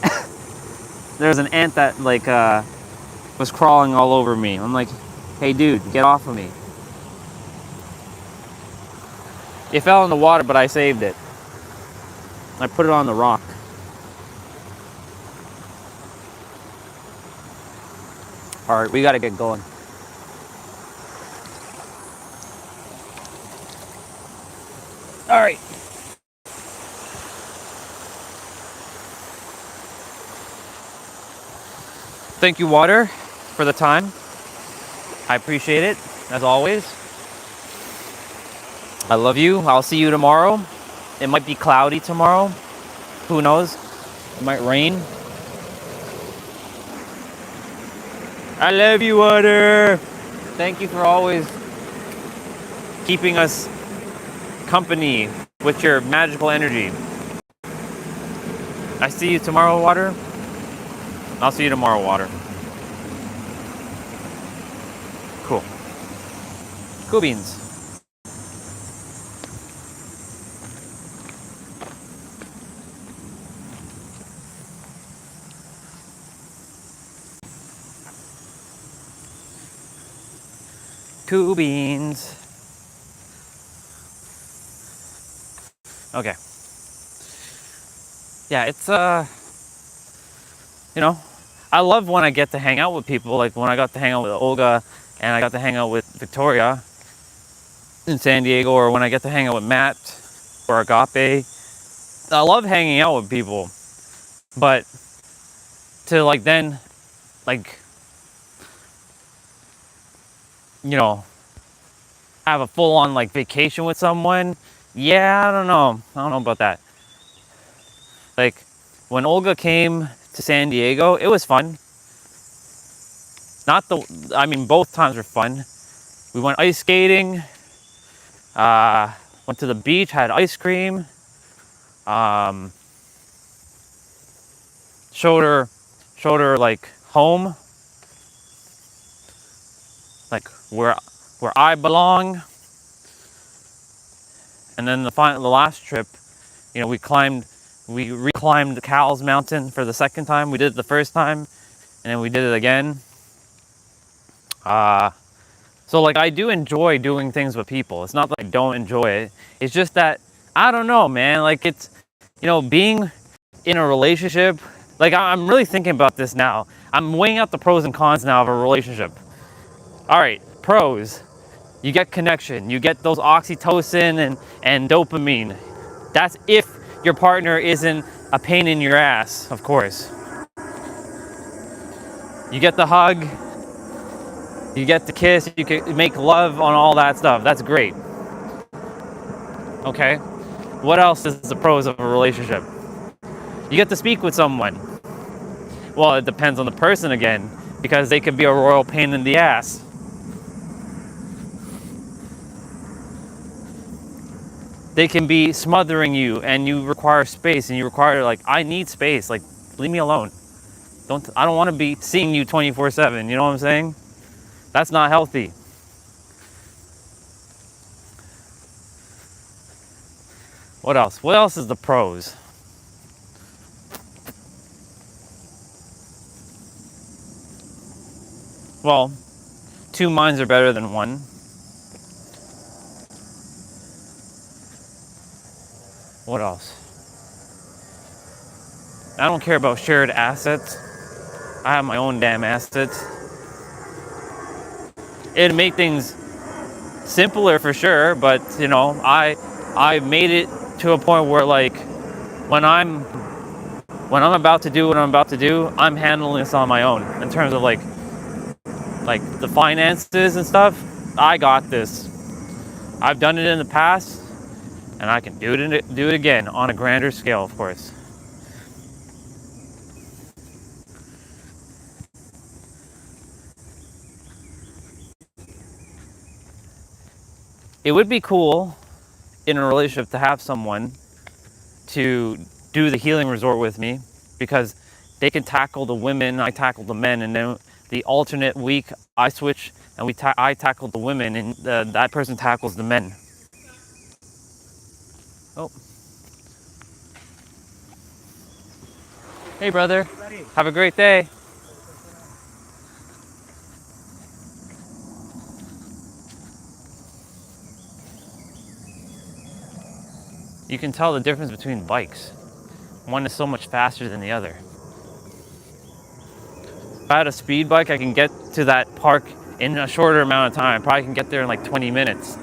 There's an ant that, like, was crawling all over me. I'm like, hey, dude, get off of me. It fell in the water, but I saved it. I put it on the rock. All right, we gotta get going. All right. Thank you, water, for the time. I appreciate it, as always. I love you. I'll see you tomorrow. It might be cloudy tomorrow. Who knows? It might rain. I love you, water. Thank you for always keeping us company with your magical energy. I see you tomorrow, water. I'll see you tomorrow, water. Cool. Cool beans. Cool beans. Okay. Yeah, it's you know, I love when I get to hang out with people, like when I got to hang out with Olga and I got to hang out with Victoria in San Diego, or when I get to hang out with Matt or Agape. I love hanging out with people, but to, like, then, like, you know, have a full-on, like, vacation with someone, yeah, I don't know about that. Like, when Olga came to San Diego, it was fun. Both times were fun. We went ice skating, went to the beach, had ice cream, showed her like home, like where I belong. And then the last trip, you know, we reclimbed Cowles Mountain for the second time. We did it the first time, and then we did it again. So, like, I do enjoy doing things with people. It's not that I don't enjoy it. It's just that, I don't know, man. Like, it's, you know, being in a relationship, like, I'm really thinking about this now. I'm weighing out the pros and cons now of a relationship. All right, pros. You get connection, you get those oxytocin and dopamine. That's if your partner isn't a pain in your ass, of course. You get the hug, you get the kiss, you can make love on all that stuff. That's great. Okay? What else is the pros of a relationship? You get to speak with someone. Well, it depends on the person again, because they could be a royal pain in the ass. They can be smothering you and you require space and you require, like, I need space. Like, leave me alone. I don't want to be seeing you 24/7. You know what I'm saying? That's not healthy. What else? What else is the pros? Well, two minds are better than one. What else? I don't care about shared assets. I have my own damn assets. It'd make things simpler for sure, but you know, I made it to a point where, like, when I'm about to do what I'm about to do, I'm handling this on my own in terms of like the finances and stuff. I got this. I've done it in the past, and I can do it again on a grander scale, of course. It would be cool in a relationship to have someone to do the healing resort with me, because they can tackle the women, I tackle the men, and then the alternate week I switch and I tackle the women, and that person tackles the men. Oh, hey brother, have a great day. You can tell the difference between bikes. One is so much faster than the other. If I had a speed bike, I can get to that park in a shorter amount of time. I probably can get there in like 20 minutes.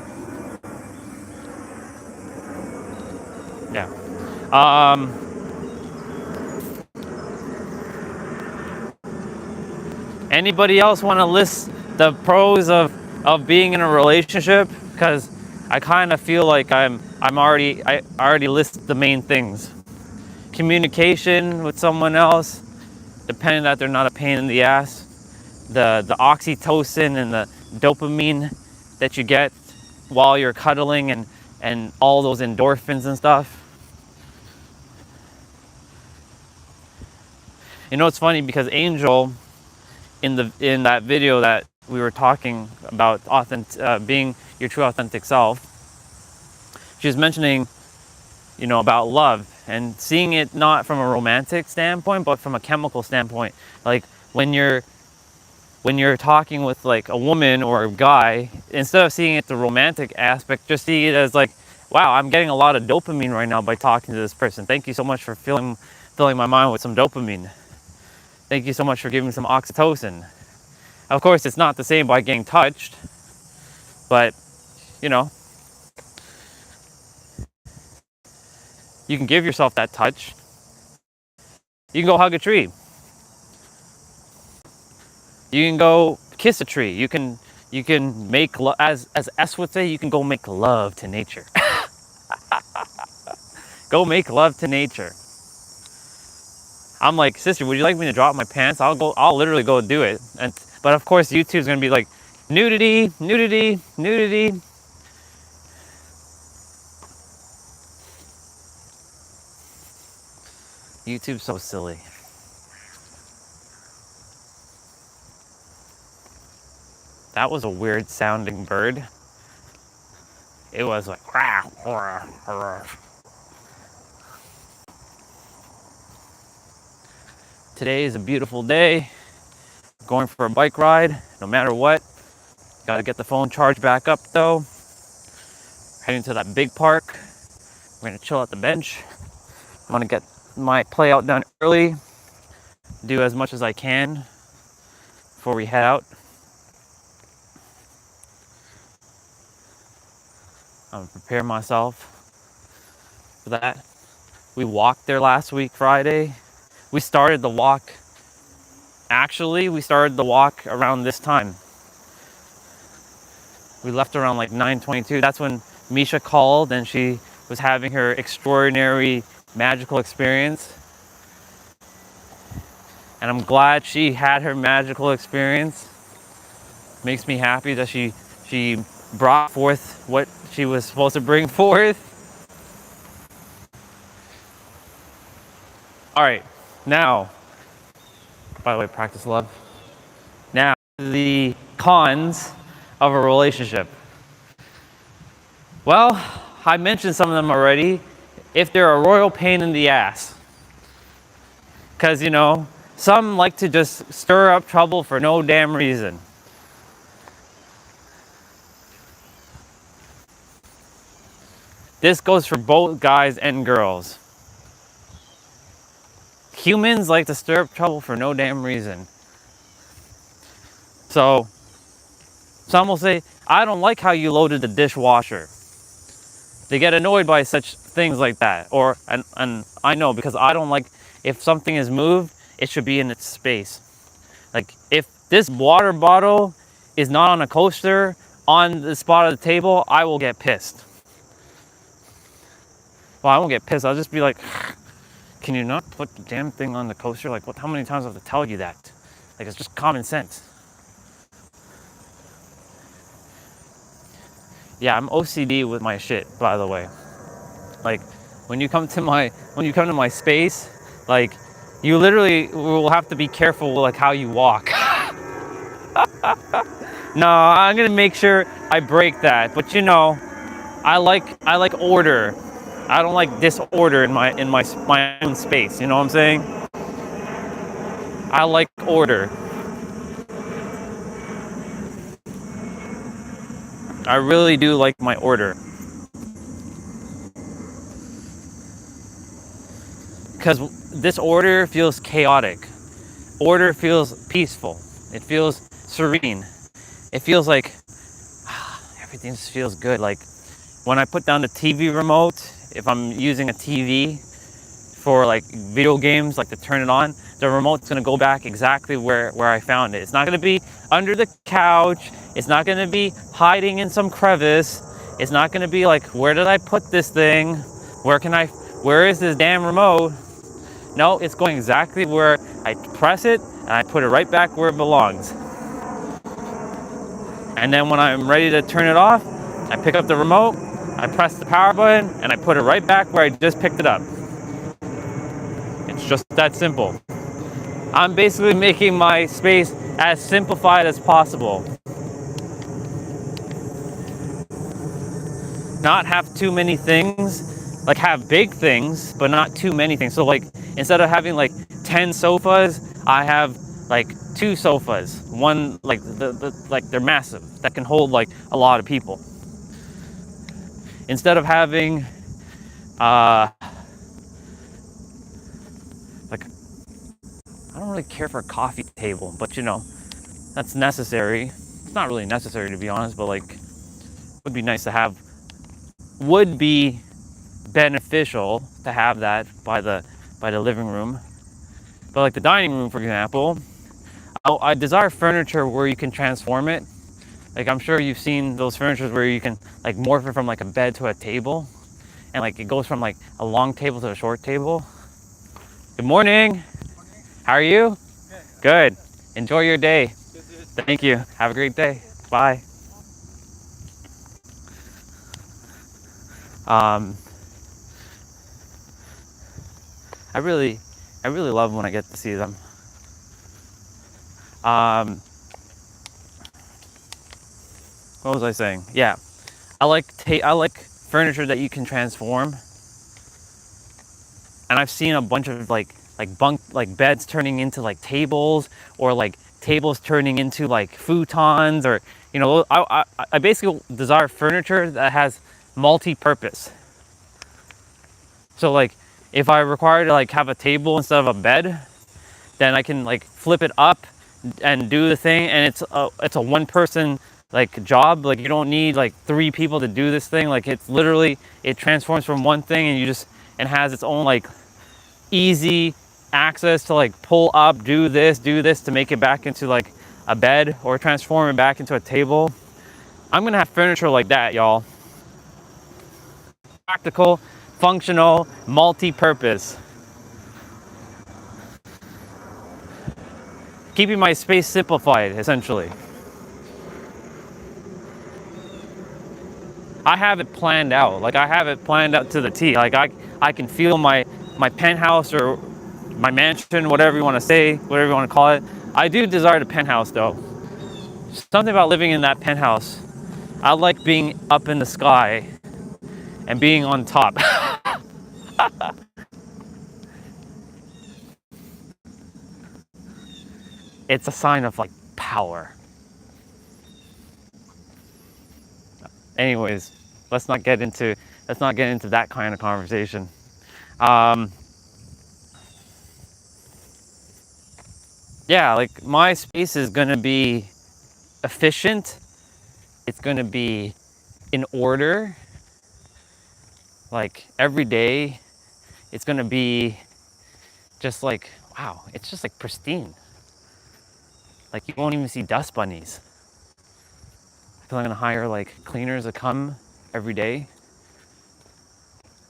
Yeah. Anybody else want to list the pros of being in a relationship? Because I kind of feel like I already listed the main things. Communication with someone else, depending that they're not a pain in the ass. The oxytocin and the dopamine that you get while you're cuddling, and all those endorphins and stuff. You know, it's funny because Angel, in that video that we were talking about being your true authentic self, she was mentioning, you know, about love and seeing it not from a romantic standpoint, but from a chemical standpoint. Like when you're talking with like a woman or a guy, instead of seeing it the romantic aspect, just see it as like, wow, I'm getting a lot of dopamine right now by talking to this person. Thank you so much for filling my mind with some dopamine. Thank you so much for giving me some oxytocin. Of course, it's not the same by getting touched, but you know, you can give yourself that touch. You can go hug a tree. You can go kiss a tree. You can make love, as S would say, you can go make love to nature. Go make love to nature. I'm like, sister, would you like me to drop my pants? I'll literally go do it. But of course, YouTube's gonna be like, nudity, nudity, nudity. YouTube's so silly. That was a weird sounding bird. It was like, rah, rah, rah. Today is a beautiful day. Going for a bike ride, no matter what. Gotta get the phone charged back up though. Heading to that big park. We're gonna chill at the bench. I'm gonna get my play out done early. Do as much as I can before we head out. I'm gonna prepare myself for that. We walked there last week, Friday. We started the walk. Actually, we started the walk around this time. We left around like 9:22. That's when Misha called and she was having her extraordinary magical experience. And I'm glad she had her magical experience. Makes me happy that she brought forth what she was supposed to bring forth. All right, now, by the way, practice love. Now, the cons of a relationship. Well, I mentioned some of them already. If they're a royal pain in the ass. Because, you know, some like to just stir up trouble for no damn reason. This goes for both guys and girls. Humans like to stir up trouble for no damn reason. So, some will say, I don't like how you loaded the dishwasher. They get annoyed by such things like that. Or, and I know, because I don't like, if something is moved, it should be in its space. Like, if this water bottle is not on a coaster on the spot of the table, I will get pissed. Well, I won't get pissed. I'll just be like, can you not put the damn thing on the coaster? Like, what? How many times do I have to tell you that? Like, it's just common sense. Yeah, I'm OCD with my shit, by the way. Like, when you come to my space, like, you literally will have to be careful, like, how you walk. No, I'm gonna make sure I break that. But you know, I like order. I don't like disorder in my own space. You know what I'm saying? I like order. I really do like my order. Because disorder feels chaotic. Order feels peaceful. It feels serene. It feels like everything just feels good. Like when I put down the TV remote, if I'm using a TV for like video games, like to turn it on, the remote's gonna go back exactly where I found it. It's not gonna be under the couch. It's not gonna be hiding in some crevice. It's not gonna be like, where did I put this thing? Where is this damn remote? No, it's going exactly where I press it and I put it right back where it belongs. And then when I'm ready to turn it off, I pick up the remote, I press the power button, and I put it right back where I just picked it up. It's just that simple. I'm basically making my space as simplified as possible. Not have too many things, like have big things, but not too many things. So like, instead of having like 10 sofas, I have like 2 sofas. One, like like they're massive, that can hold like a lot of people. Instead of having like, I don't really care for a coffee table, but you know, that's necessary. It's not really necessary, to be honest, but like, would be nice to have, would be beneficial to have that by the living room. But like the dining room, for example, I desire furniture where you can transform it. Like, I'm sure you've seen those furnitures where you can like morph it from like a bed to a table, and like it goes from like a long table to a short table. Good morning. How are you? Good. Enjoy your day. Thank you. Have a great day. Bye. I really love when I get to see them. What was I saying? Yeah, I like furniture that you can transform. And I've seen a bunch of like beds turning into like tables, or like tables turning into like futons, or you know, I basically desire furniture that has multi-purpose. So like, if I require to like have a table instead of a bed, then I can like flip it up and do the thing, and it's a one person like job. Like you don't need like 3 people to do this thing. Like it's literally, it transforms from one thing and has its own like easy access to like pull up, do this to make it back into like a bed or transform it back into a table. I'm gonna have furniture like that, y'all. Practical, functional, multi-purpose. Keeping my space simplified, essentially. I have it planned out. Like I have it planned out to the T. Like I can feel my penthouse or my mansion, whatever you want to say, whatever you want to call it. I do desire the penthouse though. Something about living in that penthouse. I like being up in the sky and being on top. It's a sign of like power. Anyways, let's not get into that kind of conversation. Yeah, like my space is gonna be efficient. It's gonna be in order. Like every day, it's gonna be just like, wow, it's just like pristine. Like you won't even see dust bunnies. I feel I'm gonna hire like cleaners to come every day.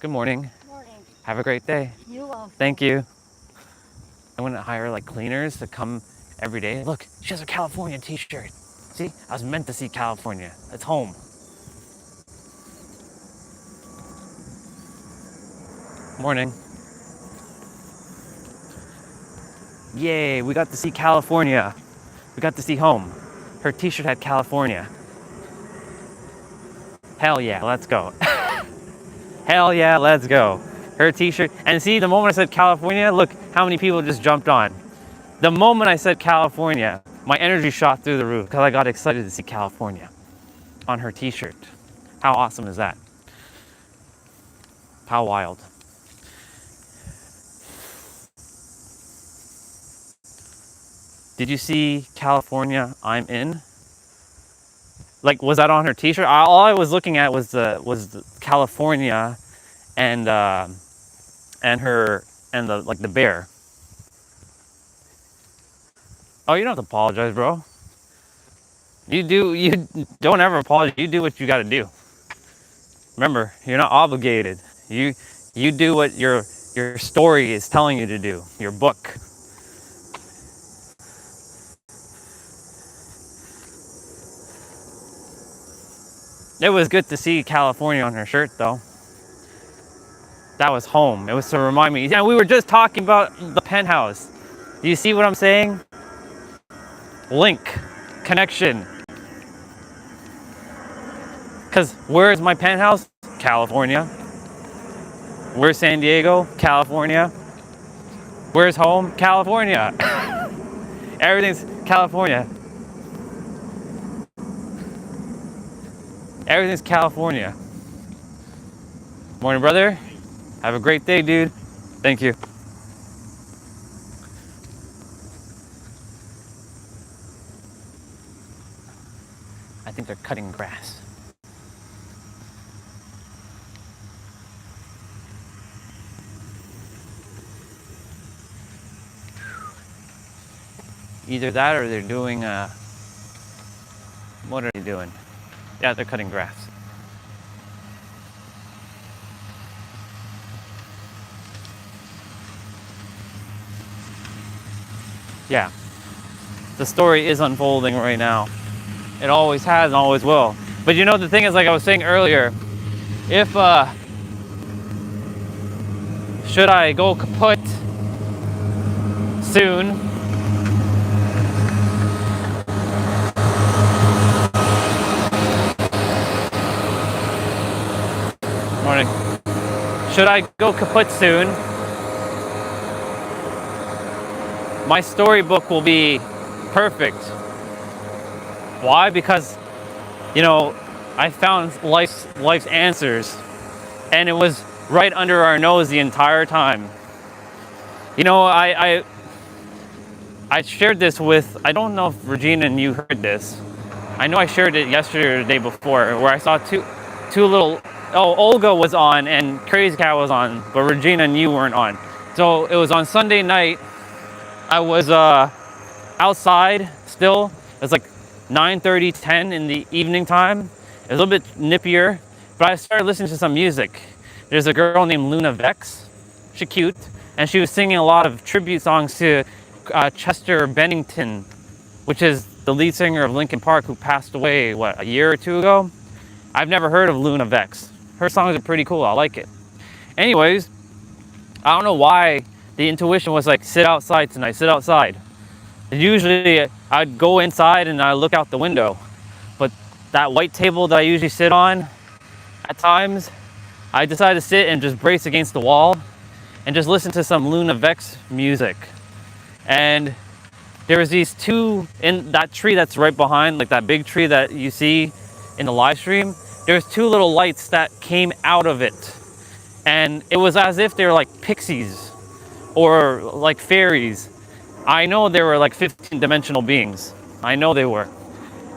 Good morning. Morning. Have a great day. You also. Thank you. I'm gonna hire like cleaners to come every day. Look, she has a California t-shirt. See, I was meant to see California. It's home. Morning. Yay, we got to see California. We got to see home. Her t-shirt had California. Hell yeah, let's go. Hell yeah, let's go. Her t-shirt. And see, the moment I said California, look how many people just jumped on. The moment I said California, my energy shot through the roof because I got excited to see California on her t-shirt. How awesome is that? How wild. Did you see California I'm in? Like, was that on her t-shirt? All I was looking at was the California and the bear. Oh, you don't have to apologize, bro. You don't ever apologize. You do what you got to do. Remember, you're not obligated. You do what your story is telling you to do. Your book. It was good to see California on her shirt, though. That was home. It was to remind me. Yeah, we were just talking about the penthouse. Do you see what I'm saying? Link, connection. Because where's my penthouse? California. Where's San Diego? California. Where's home? California. Everything's California. Everything's California. Morning, brother. Have a great day, dude. Thank you. I think they're cutting grass. Either that or they're doing what are they doing? Yeah, they're cutting grass. Yeah, the story is unfolding right now. It always has and always will. But you know, the thing is, like I was saying earlier, if should I go kaput soon? Morning. Should I go kaput soon? My storybook will be perfect. Why? Because, you know, I found life's answers, and it was right under our nose the entire time. You know, I shared this with, I don't know if Regina and you heard this, I know I shared it yesterday or the day before, where I saw two little, oh, Olga was on and Crazy Cat was on, but Regina and you weren't on. So it was on Sunday night. I was outside still. It was like 9:30, 10 in the evening time. It was a little bit nippier, but I started listening to some music. There's a girl named Luna Vex. She's cute, and she was singing a lot of tribute songs to Chester Bennington, which is the lead singer of Linkin Park, who passed away, what, a year or two ago? I've never heard of Luna Vex. Her songs are pretty cool, I like it. Anyways, I don't know why the intuition was like, sit outside tonight, sit outside. And usually I'd go inside and I look out the window, but that white table that I usually sit on, at times, I decided to sit and just brace against the wall and just listen to some Luna Vex music. And there was these two in that tree that's right behind, like that big tree that you see in the live stream. There's two little lights that came out of it. And it was as if they were like pixies or like fairies. I know they were like 15-dimensional beings. I know they were.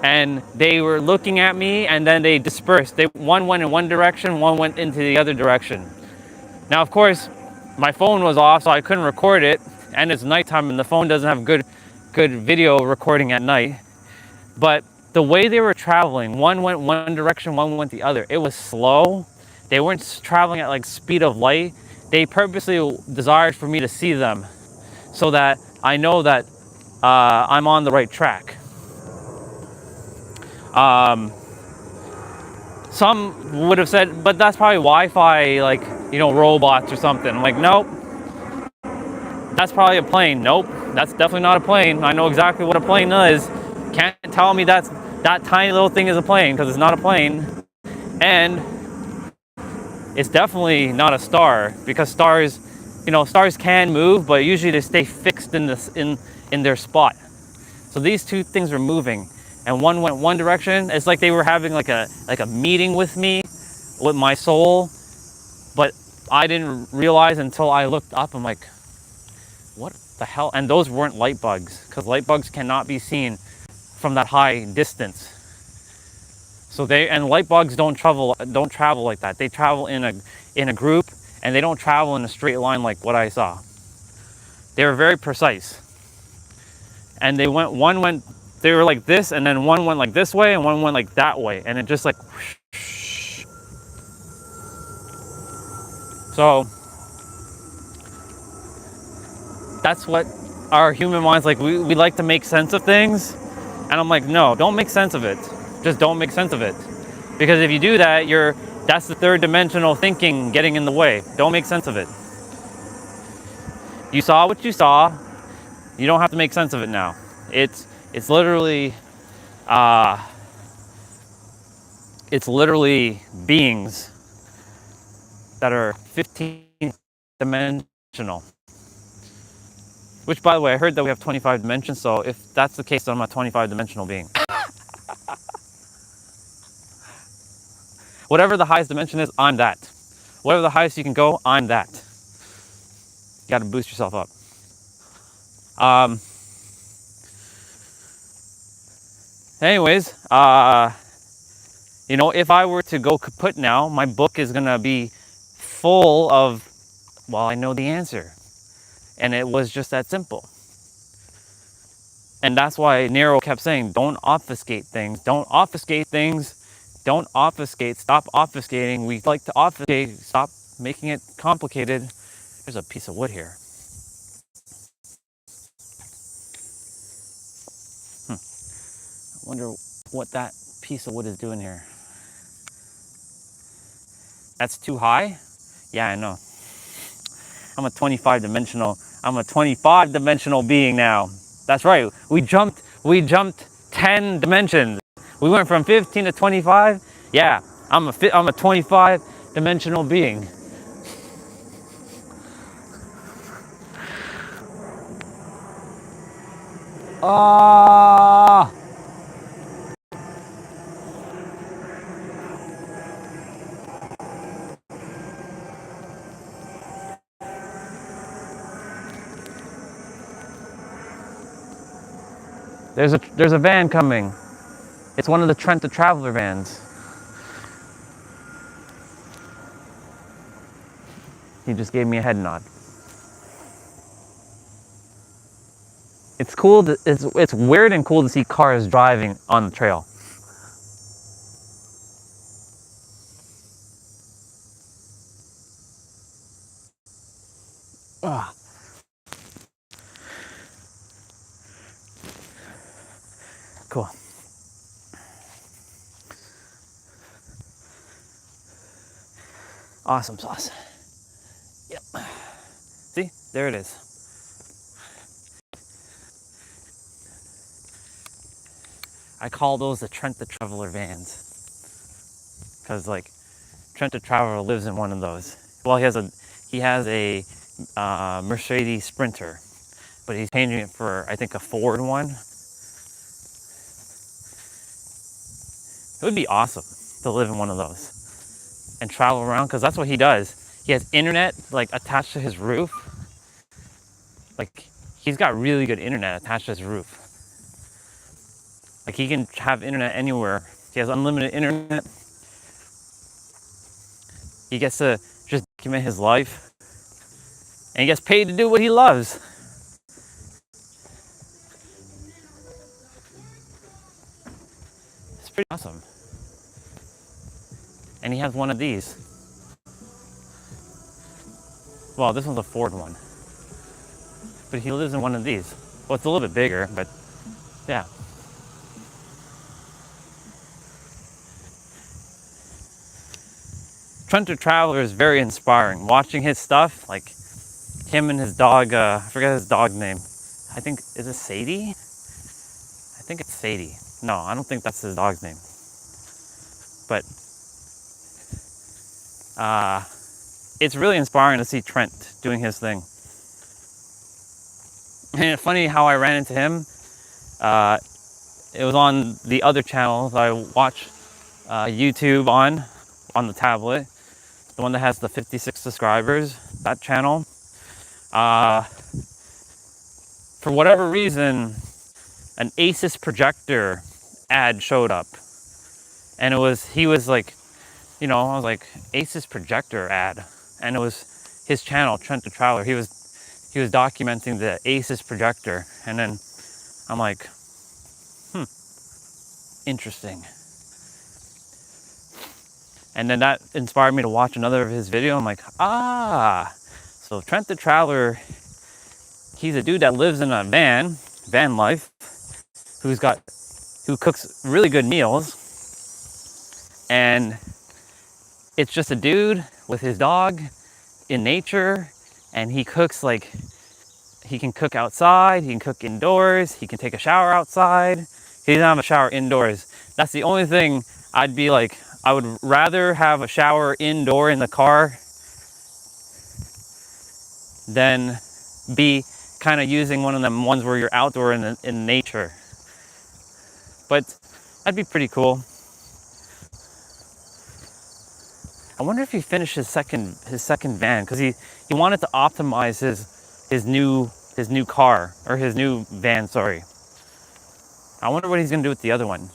And they were looking at me and then they dispersed. One went in one direction, one went into the other direction. Now, of course, my phone was off, so I couldn't record it. And it's nighttime and the phone doesn't have good video recording at night. But the way they were traveling, one went one direction, one went the other. It was slow. They weren't traveling at like speed of light. They purposely desired for me to see them so that I know that I'm on the right track. Some would have said, but that's probably Wi-Fi, like, you know, robots or something. I'm like, nope, that's probably a plane. Nope, that's definitely not a plane. I know exactly what a plane is. Can't tell me that tiny little thing is a plane, because it's not a plane. And it's definitely not a star, because stars, you know, stars can move, but usually they stay fixed in their spot. So these two things were moving, and one went one direction. It's like they were having like a meeting with me, with my soul, but I didn't realize until I looked up. I'm like, what the hell? And those weren't light bugs, because light bugs cannot be seen from that high distance. So light bugs don't travel like that. They travel in a group, and they don't travel in a straight line like what I saw. They were very precise. And they were like this, and then one went like this way, and one went like that way, and it just like whoosh. So that's what our human minds like. We like to make sense of things, and I'm like, no, don't make sense of it. Just don't make sense of it, because if you do that, that's the third dimensional thinking getting in the way. Don't make sense of it. You saw what you saw. You don't have to make sense of it now. It's literally beings that are 15-dimensional. Which, by the way, I heard that we have 25 dimensions, so if that's the case, then I'm a 25-dimensional being. Whatever the highest dimension is, I'm that. Whatever the highest you can go, I'm that. You gotta boost yourself up. Anyways, you know, if I were to go kaput now, my book is gonna be full of, well, I know the answer. And it was just that simple. And that's why Nero kept saying, don't obfuscate things, don't obfuscate things, don't obfuscate, stop obfuscating. We like to obfuscate, stop making it complicated. There's a piece of wood here. I wonder what that piece of wood is doing here. That's too high? Yeah, I know. I'm a 25-dimensional being now. That's right. We jumped 10 dimensions. We went from 15 to 25. Yeah, I'm a 25-dimensional being. Ah. There's a van coming. It's one of the Trent the Traveler vans. He just gave me a head nod. It's cool. It's weird and cool to see cars driving on the trail. Ah. Cool. Awesome sauce. Yep. See, there it is. I call those the Trent the Traveler vans. Because like, Trent the Traveler lives in one of those. Well, he has a Mercedes Sprinter, but he's changing it for, I think, a Ford one. It would be awesome to live in one of those and travel around, because that's what he does. He has internet like attached to his roof. Like, he's got really good internet attached to his roof. Like, he can have internet anywhere. He has unlimited internet. He gets to just document his life, and he gets paid to do what he loves. It's pretty awesome. And he has one of these. Well, this one's a Ford one, but he lives in one of these. Well, it's a little bit bigger, but yeah. Trent the Traveler is very inspiring. Watching his stuff, like him and his dog, I forget his dog's name. I think, is it Sadie? I think it's Sadie. No, I don't think that's his dog's name. But it's really inspiring to see Trent doing his thing. And it's funny how I ran into him. It was on the other channels I watch YouTube on the tablet. The one that has the 56 subscribers, that channel. For whatever reason, an Asus projector ad showed up. And he was like, I was like, Asus projector ad. And it was his channel, Trent the Traveler. He was documenting the Asus projector. And then I'm like, interesting. And then that inspired me to watch another of his video. I'm like, so Trent the Traveler, he's a dude that lives in a van life, who cooks really good meals. And it's just a dude with his dog in nature, and he cooks like, he can cook outside, he can cook indoors, he can take a shower outside. He doesn't have a shower indoors. That's the only thing I'd be like, I would rather have a shower indoor in the car than be kind of using one of them ones where you're outdoor in nature. But that'd be pretty cool. I wonder if he finished his second van, because he wanted to optimize his new car, or his new van, sorry. I wonder what he's gonna do with the other one.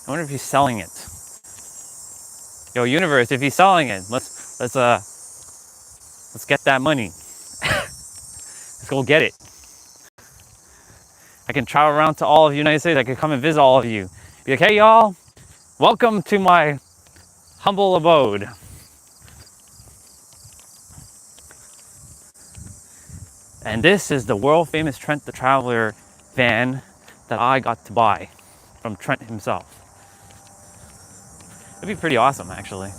I wonder if he's selling it. Yo, universe, if he's selling it, let's get that money. Let's go get it. I can travel around to all of the United States. I can come and visit all of you. Be like, hey y'all, welcome to my humble abode. And this is the world famous Trent the Traveler van that I got to buy from Trent himself. It'd be pretty awesome, actually.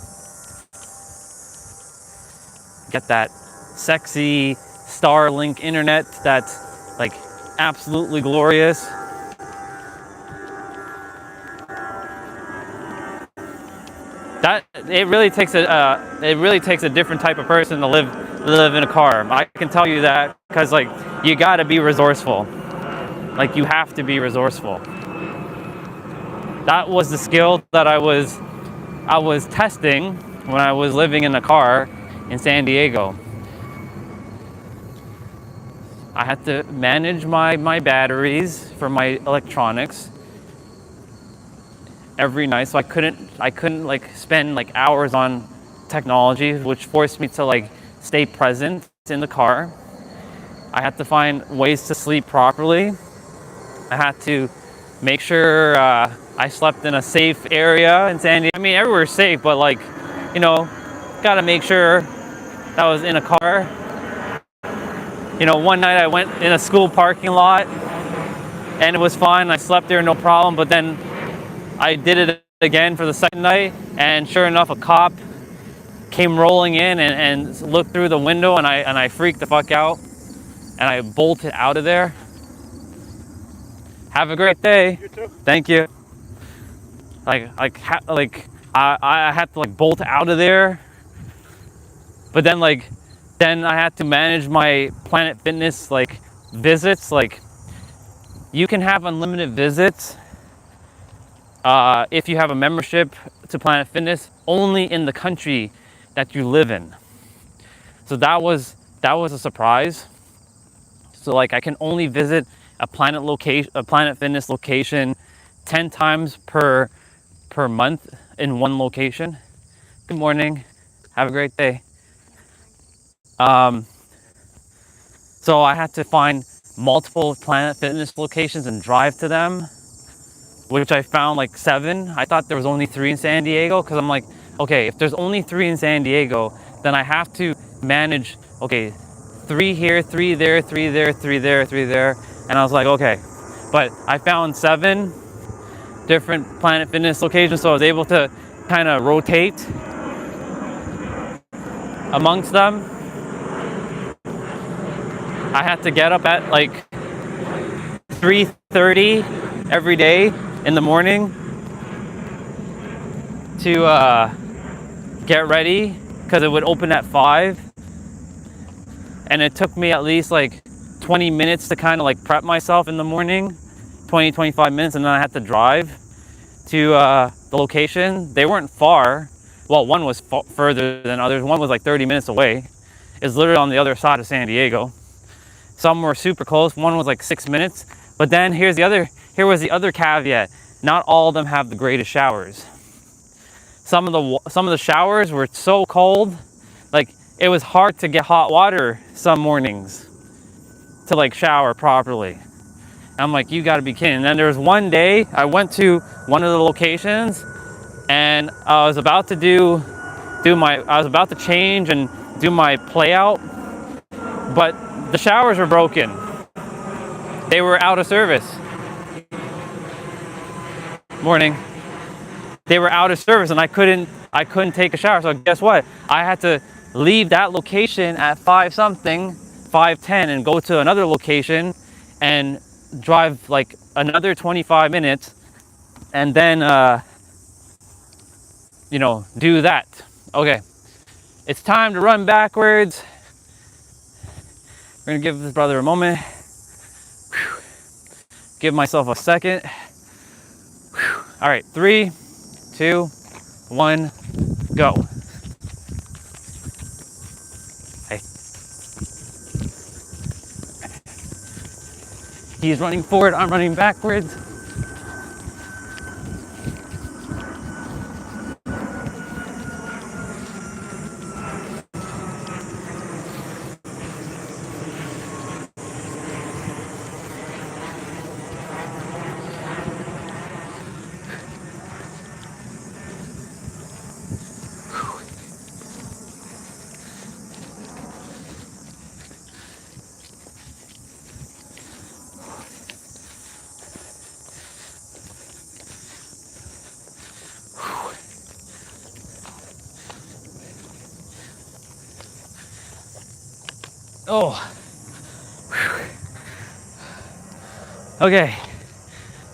Get that sexy Starlink internet that's like absolutely glorious. That it really takes a different type of person to live in a car. I can tell you that, because like, you got to be resourceful. Like, you have to be resourceful. That was the skill that I was testing when I was living in a car in San Diego. I had to manage my batteries for my electronics every night, so I couldn't like spend like hours on technology, which forced me to like stay present in the car. I had to find ways to sleep properly. I had to make sure I slept in a safe area in San Diego. I mean, everywhere's safe, but like, you know, gotta make sure that I was in a car. You know, one night I went in a school parking lot and it was fine. I slept there, no problem. But then I did it again for the second night, and sure enough, a cop came rolling in and looked through the window, and I freaked the fuck out, and I bolted out of there. Have a great day. You too. Thank you. I had to like bolt out of there, but then I had to manage my Planet Fitness like visits. Like, you can have unlimited visits if you have a membership to Planet Fitness, only in the country that you live in. So that was a surprise. So like, I can only visit a Planet Fitness location 10 times per month in one location. Good morning. Have a great day. So I had to find multiple Planet Fitness locations and drive to them, which I found like 7. I thought there was only 3 in San Diego, because I'm like, okay, if there's only 3 in San Diego, then I have to manage, okay, 3 here, 3 there, 3 there, 3 there, 3 there. And I was like, okay. But I found 7 different Planet Fitness locations, so I was able to kind of rotate amongst them. I had to get up at like 3:30 every day in the morning to get ready, because it would open at 5, and it took me at least like 20 minutes to kind of like prep myself in the morning, 25 minutes, and then I had to drive to the location. They weren't far. Well, one was further than others. One was like 30 minutes away. It's literally on the other side of San Diego. Some were super close. One was like 6 minutes. But then here was the other caveat. Not all of them have the greatest showers. Some of the showers were so cold, like it was hard to get hot water some mornings to like shower properly. I'm like, you gotta be kidding. And then there was one day I went to one of the locations, and I was about to change and do my play out, but the showers were broken. They were out of service. Morning. They were out of service, and I couldn't take a shower. So guess what? I had to leave that location at 5:10, and go to another location and drive like another 25 minutes, and then do that. Okay, it's time to run backwards. We're gonna give this brother a moment. Give myself a second. All right, 3, 2, 1, go. Hey. He's running forward, I'm running backwards. Oh. Okay.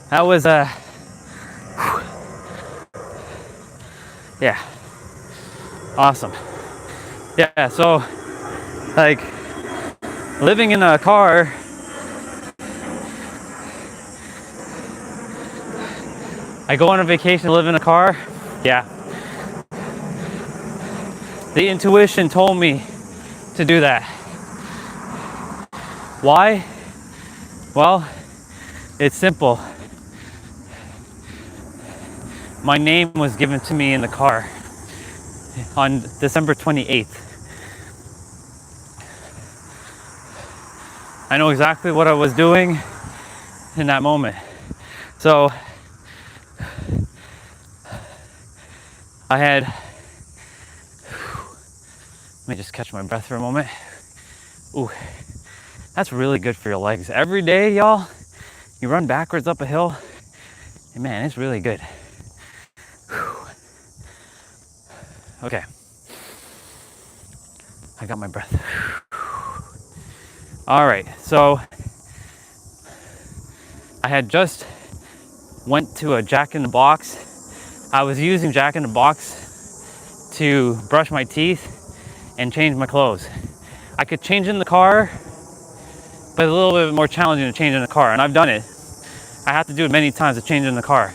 That was yeah. Awesome. Yeah, so like living in a car, I go on a vacation to live in a car. Yeah. The intuition told me to do that. Why? Well, it's simple. My name was given to me in the car on December 28th. I know exactly what I was doing in that moment. So I had, let me just catch my breath for a moment. Ooh, that's really good for your legs. Every day, y'all, you run backwards up a hill, and man, it's really good. Okay, I got my breath. All right, so I had just went to a Jack in the Box. I was using Jack in the Box to brush my teeth and change my clothes. I could change in the car, but it's a little bit more challenging to change in the car, and I've done it. I have to do it many times to change in the car.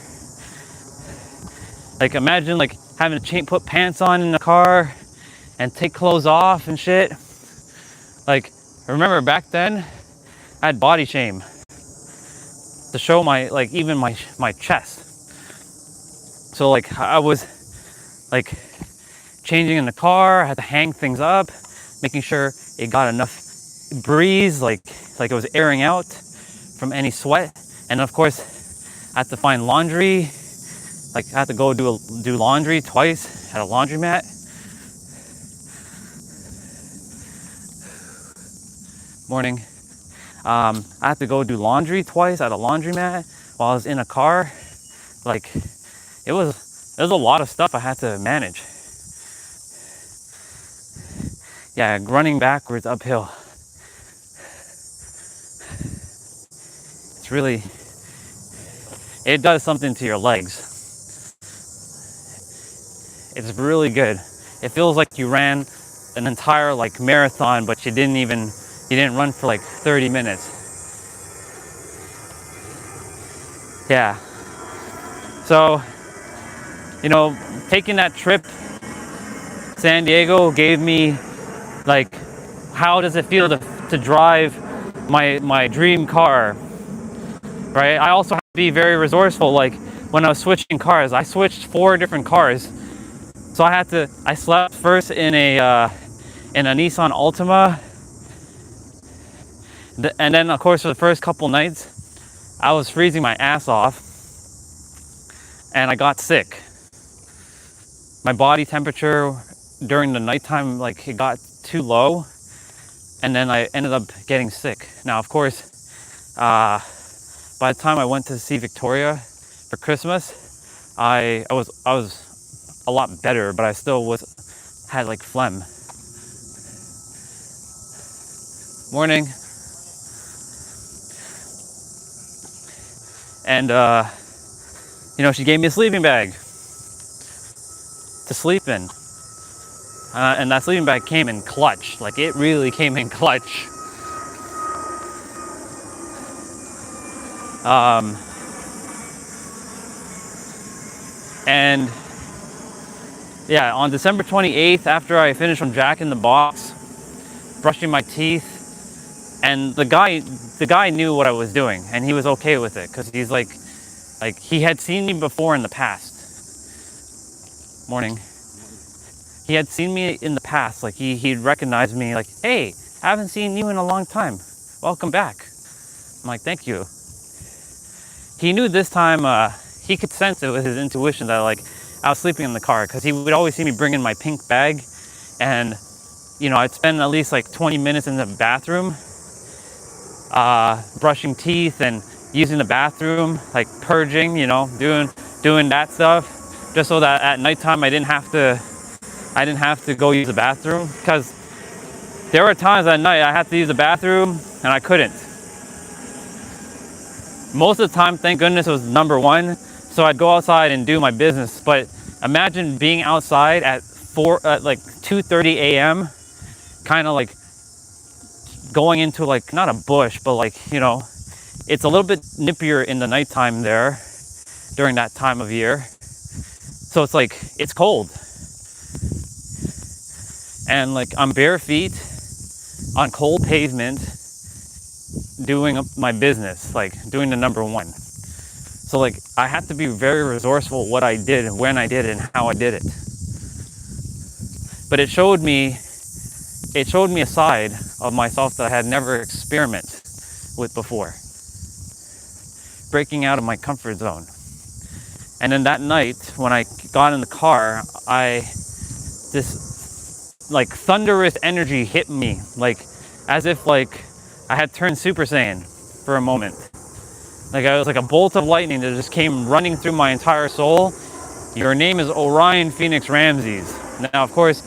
Like imagine like having to put pants on in the car and take clothes off and shit. Like remember back then, I had body shame to show my like even my chest. So like I was like changing in the car. I had to hang things up, making sure it got enough breeze, like it was airing out from any sweat. And of course, I had to find laundry. Like I had to go do laundry twice at a laundromat. Morning. I had to go do laundry twice at a laundromat while I was in a car. Like it was a lot of stuff I had to manage. Yeah, running backwards uphill. It's really, it does something to your legs. It's really good. It feels like you ran an entire like marathon, but you didn't run for like 30 minutes. Yeah. So, you know, taking that trip, San Diego gave me like, how does it feel to drive my dream car, right? I also have to be very resourceful. Like when I was switching cars, I switched 4 different cars. So I slept first in a Nissan Altima. And then of course for the first couple nights, I was freezing my ass off and I got sick. My body temperature during the nighttime, like it got too low, and then I ended up getting sick. Now, of course, by the time I went to see Victoria for Christmas, I was a lot better, but I still had like phlegm. Morning. And you know, she gave me a sleeping bag to sleep in. And that sleeping bag came in clutch. Like it really came in clutch. And yeah, on December 28th, after I finished from Jack in the Box, brushing my teeth, and the guy knew what I was doing, and he was okay with it, because he's like he had seen me before in the past. Morning. He had seen me in the past, like he'd recognized me, like, hey, I haven't seen you in a long time. Welcome back. I'm like, thank you. He knew this time, he could sense it with his intuition that like I was sleeping in the car, because he would always see me bring in my pink bag, and you know, I'd spend at least like 20 minutes in the bathroom, brushing teeth and using the bathroom, like purging, you know, doing that stuff, just so that at nighttime I didn't have to go use the bathroom, because there were times at night I had to use the bathroom and I couldn't. Most of the time, thank goodness, it was number 1, so I'd go outside and do my business. But imagine being outside at 2:30 a.m., kind of like going into like, not a bush, but like, you know, it's a little bit nippier in the nighttime there during that time of year. So it's like, it's cold. And like I'm bare feet on cold pavement doing my business, like doing the number one. So like I had to be very resourceful what I did, when I did it, and how I did it. But it showed me a side of myself that I had never experimented with before. Breaking out of my comfort zone. And then that night when I got in the car, this like thunderous energy hit me, like as if like I had turned Super Saiyan for a moment. Like I was like a bolt of lightning that just came running through my entire soul. Your name is Orion Phoenix Ramses. Now, of course,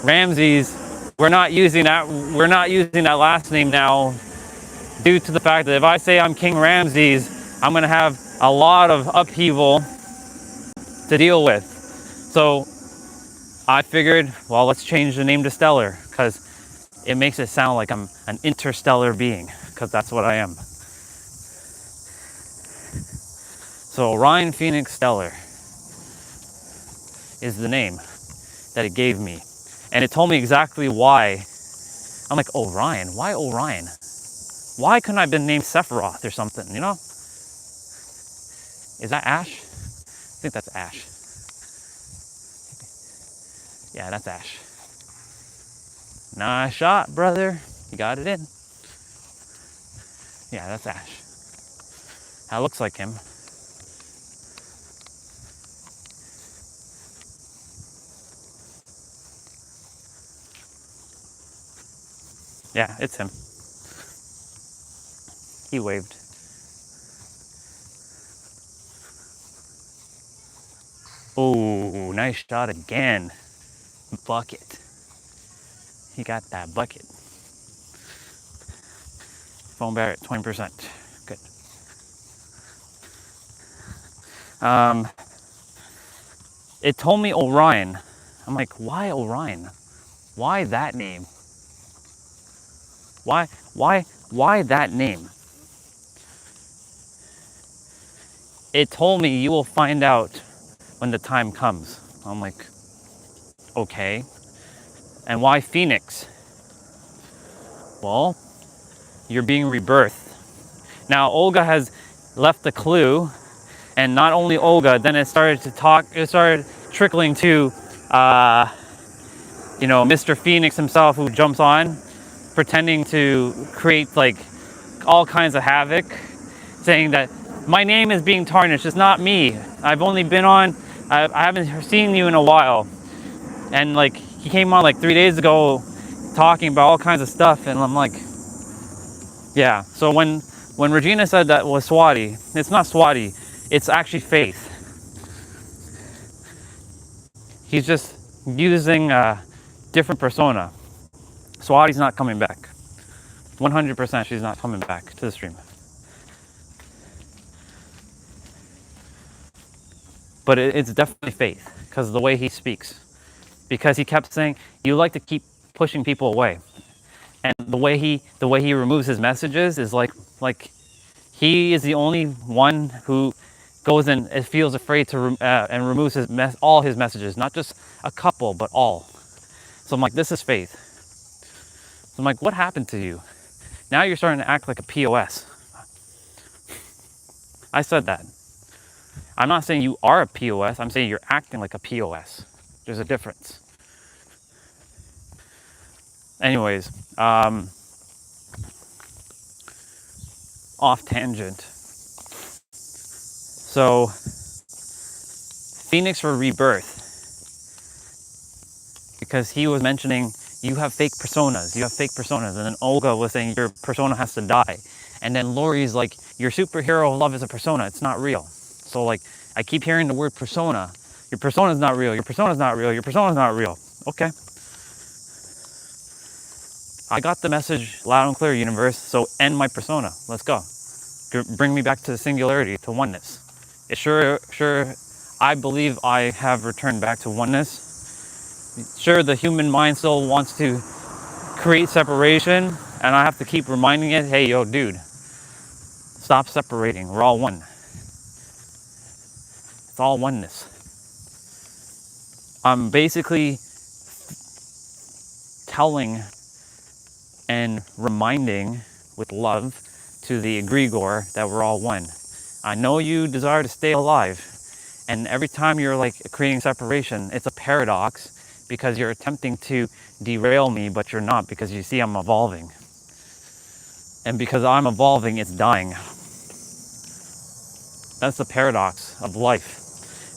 Ramses, we're not using that last name now due to the fact that if I say I'm King Ramses, I'm gonna have a lot of upheaval to deal with. So I figured, well, let's change the name to Stellar, because it makes it sound like I'm an interstellar being, because that's what I am. So Orion Phoenix Stellar is the name that it gave me. And it told me exactly why. I'm like, Orion? Why Orion? Why couldn't I have been named Sephiroth or something, you know? Is that Ash? I think that's Ash. Yeah, that's Ash. Nice shot, brother. You got it in. Yeah, that's Ash. That looks like him. Yeah, it's him. He waved. Oh, nice shot again. Bucket. He got that bucket. Phone battery at 20%. Good. It told me Orion. I'm like, why Orion? Why that name? Why that name? It told me you will find out when the time comes. I'm like, okay. And why Phoenix? Well, you're being rebirthed. Now, Olga has left a clue, and not only Olga, then it started trickling to, Mr. Phoenix himself, who jumps on, pretending to create like all kinds of havoc, saying that my name is being tarnished. It's not me. I've only been on, I haven't seen you in a while. And like, he came on like 3 days ago talking about all kinds of stuff, and I'm like, yeah. So when Regina said that was Swati, it's not Swati, it's actually Faith. He's just using a different persona. Swati's not coming back. 100% she's not coming back to the stream. But it's definitely Faith, because of the way he speaks. Because he kept saying, you like to keep pushing people away. And the way he removes his messages is like he is the only one who goes and feels afraid to and removes all his messages, not just a couple, but all. So I'm like, this is Faith. So I'm like, what happened to you? Now you're starting to act like a POS. I said that. I'm not saying you are a POS. I'm saying you're acting like a POS. There's a difference. Anyways, off tangent. So, Phoenix for rebirth. Because he was mentioning, you have fake personas. And then Olga was saying, your persona has to die. And then Lori's like, your superhero love is a persona. It's not real. So like, I keep hearing the word persona. Your persona's not real. Your persona's not real. Your persona's not real. Okay. I got the message loud and clear, universe. So end my persona. Let's go. Bring me back to the singularity, to oneness. Sure, I believe I have returned back to oneness. Sure, the human mind still wants to create separation, and I have to keep reminding it, hey, yo, dude, stop separating. We're all one. It's all oneness. I'm basically telling and reminding with love to the egregore that we're all one. I know you desire to stay alive, and every time you're like creating separation, it's a paradox because you're attempting to derail me, but you're not, because you see I'm evolving. And because I'm evolving, it's dying. That's the paradox of life.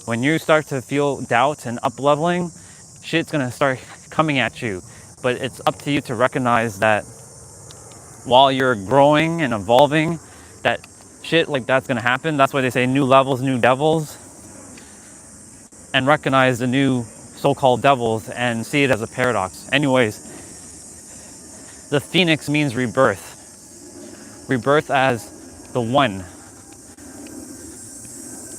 When you start to feel doubt and up-leveling, shit's gonna start coming at you. But it's up to you to recognize that while you're growing and evolving, that shit like that's gonna happen. That's why they say new levels, new devils. And recognize the new so-called devils and see it as a paradox. Anyways, the phoenix means rebirth. Rebirth as the one,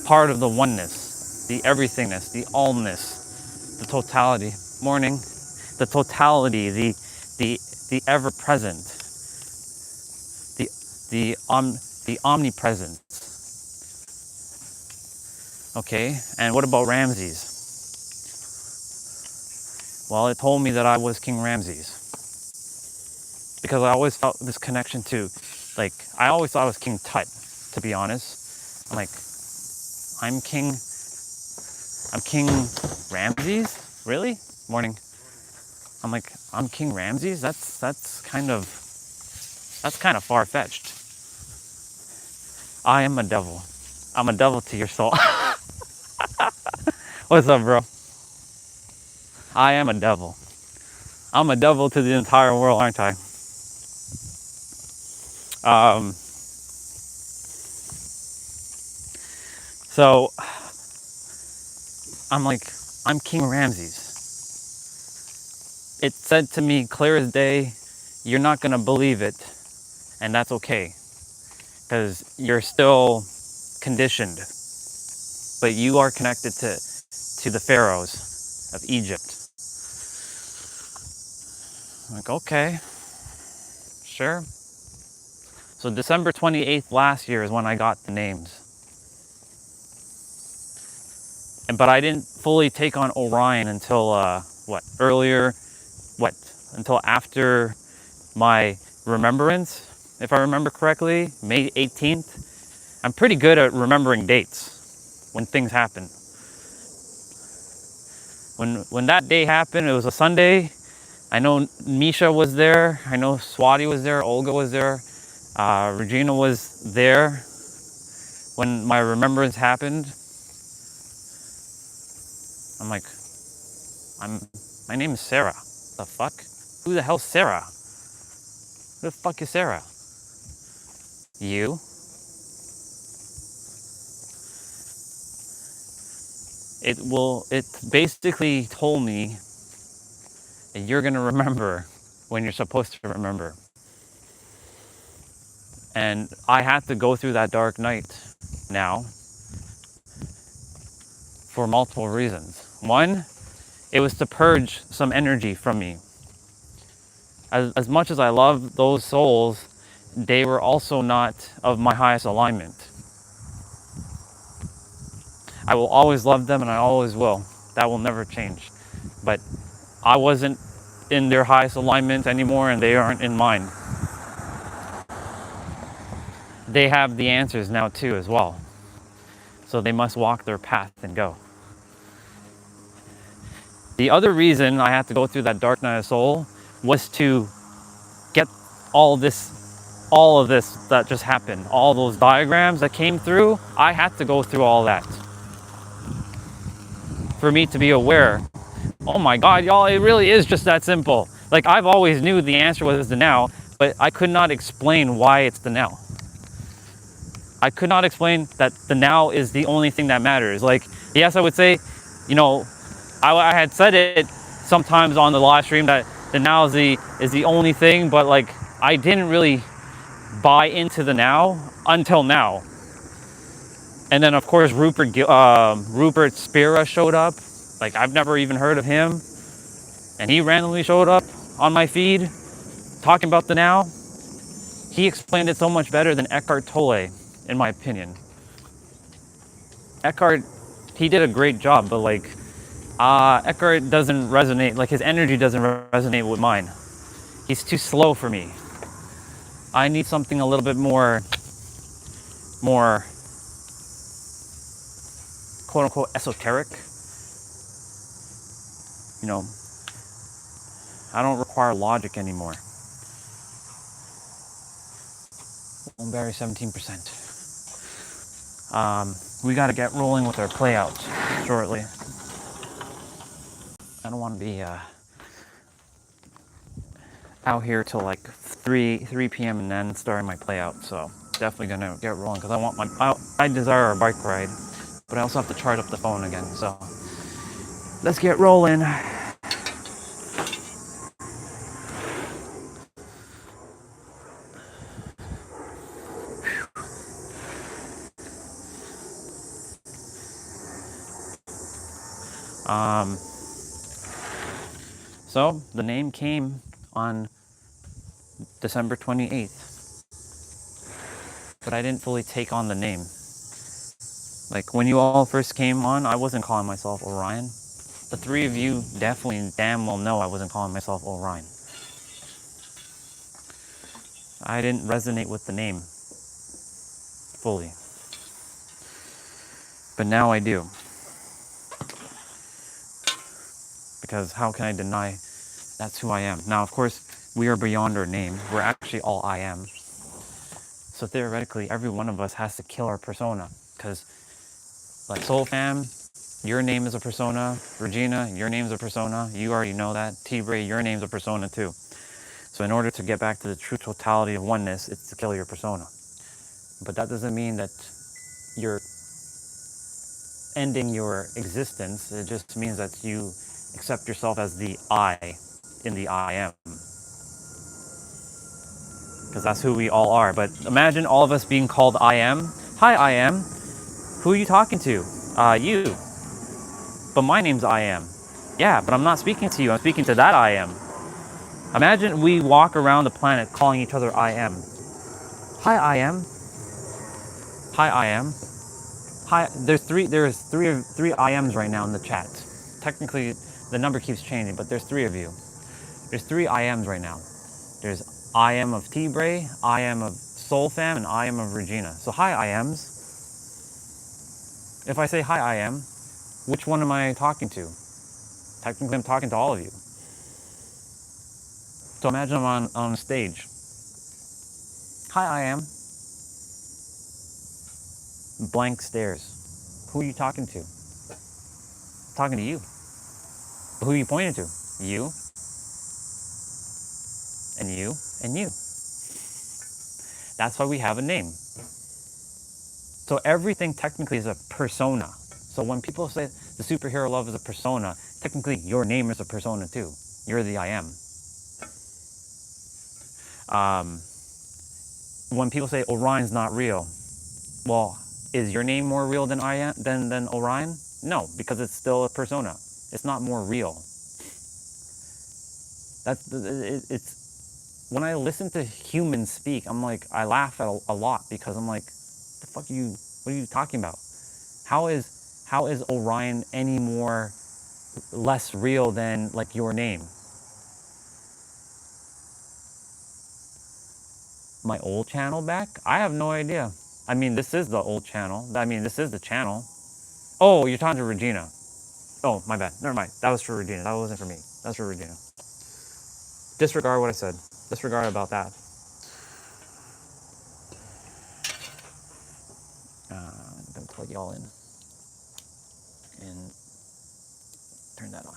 part of the oneness, the everythingness, the allness, the totality. Morning, the totality, the ever present, the omnipresence. Okay, and what about Ramses? Well, it told me that I was King Ramses because I always felt this connection to, like, I always thought I was King Tut, to be honest. I'm like, I'm King Ramses? Really? Morning. I'm like, I'm King Ramses? That's kind of far-fetched. I am a devil. I'm a devil to your soul. What's up, bro? I am a devil. I'm a devil to the entire world, aren't I? So I'm like, I'm King Ramses. It said to me clear as day, you're not gonna believe it, and that's okay, because you're still conditioned, but you are connected to the pharaohs of Egypt. I'm like, okay, sure. So December 28th last year is when I got the names. But I didn't fully take on Orion until, until after my remembrance, if I remember correctly, May 18th. I'm pretty good at remembering dates when things happen. When that day happened, it was a Sunday. I know Misha was there. I know Swati was there. Olga was there. Regina was there when my remembrance happened. I'm like, my name is Sarah. The fuck? Who the hell's Sarah? Who the fuck is Sarah? You? It basically told me that you're gonna remember when you're supposed to remember. And I had to go through that dark night now for multiple reasons. One, it was to purge some energy from me. As much as I love those souls, they were also not of my highest alignment. I will always love them, and I always will. That will never change. But I wasn't in their highest alignment anymore, and they aren't in mine. They have the answers now too as well. So they must walk their path and go. The other reason I had to go through that dark night of soul was to get all of this that just happened, all those diagrams that came through. I had to go through all that for me to be aware. Oh my God, y'all, it really is just that simple. Like, I've always knew the answer was the now, but I could not explain why it's the now. I could not explain that the now is the only thing that matters. Like, yes, I would say, you know, I had said it sometimes on the live stream that the now is the only thing, but like, I didn't really buy into the now until now. And then of course Rupert Spira showed up. Like, I've never even heard of him, and he randomly showed up on my feed talking about the now. He explained it so much better than Eckhart Tolle, in my opinion. Eckhart, he did a great job, but like, Eckhart doesn't resonate, like his energy doesn't resonate with mine. He's too slow for me. I need something a little bit more quote unquote esoteric. You know, I don't require logic anymore. Berry 17%. We got to get rolling with our playouts shortly. I don't want to be out here till like 3 p.m. and then starting my playout. So definitely gonna get rolling because I want I desire a bike ride, but I also have to charge up the phone again. So let's get rolling. So the name came on December 28th, but I didn't fully take on the name. Like when you all first came on, I wasn't calling myself Orion. The three of you definitely damn well know I wasn't calling myself Orion. I didn't resonate with the name fully, but now I do. Because how can I deny that's who I am? Now, of course, we are beyond our name. We're actually all I am. So theoretically, every one of us has to kill our persona. Because, like Soul Fam, your name is a persona. Regina, your name is a persona. You already know that. T-Bray, your name's a persona too. So in order to get back to the true totality of oneness, it's to kill your persona. But that doesn't mean that you're ending your existence. It just means that you accept yourself as the I in the I am. Because that's who we all are. But imagine all of us being called I am. Hi, I am. Who are you talking to? You. But my name's I am. Yeah, but I'm not speaking to you. I'm speaking to that I am. Imagine we walk around the planet calling each other I am. Hi, I am. Hi, I am. Hi. There's three I ams right now in the chat. Technically, the number keeps changing, but there's three of you. There's three I ams right now. There's I am of T-Bray, I am of Soul Fam, and I am of Regina. So hi, I ams. If I say hi, I am, which one am I talking to? Technically, I'm talking to all of you. So imagine I'm on stage. Hi, I am. Blank stares. Who are you talking to? I'm talking to you. Who are you pointing to? You, and you, and you. That's why we have a name. So everything technically is a persona. So when people say the superhero love is a persona, technically your name is a persona too. You're the I am. When people say Orion's not real, well, is your name more real than I am than Orion? No, because it's still a persona. It's not more real. It's when I listen to humans speak, I'm like, I laugh at a lot because I'm like, the fuck what are you talking about? How is Orion any more less real than like your name? My old channel back? I have no idea. I mean, this is the old channel. I mean, this is the channel. Oh, you're talking to Regina. Oh, my bad. Never mind. That was for Regina. That wasn't for me. That's for Regina. Disregard what I said. Disregard about that. I'm gonna plug y'all in and turn that on.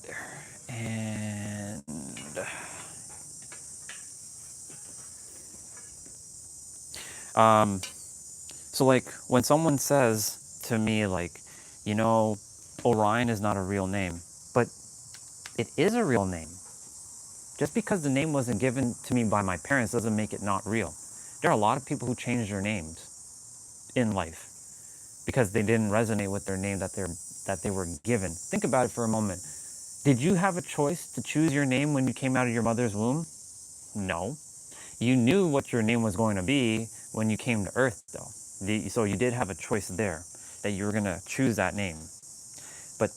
There. And so like when someone says to me like, you know, Orion is not a real name, but it is a real name. Just because the name wasn't given to me by my parents doesn't make it not real. There are a lot of people who change their names in life because they didn't resonate with their name that they were given. Think about it for a moment. Did you have a choice to choose your name when you came out of your mother's womb? No. You knew what your name was going to be when you came to Earth, though. So you did have a choice there that you were going to choose that name. But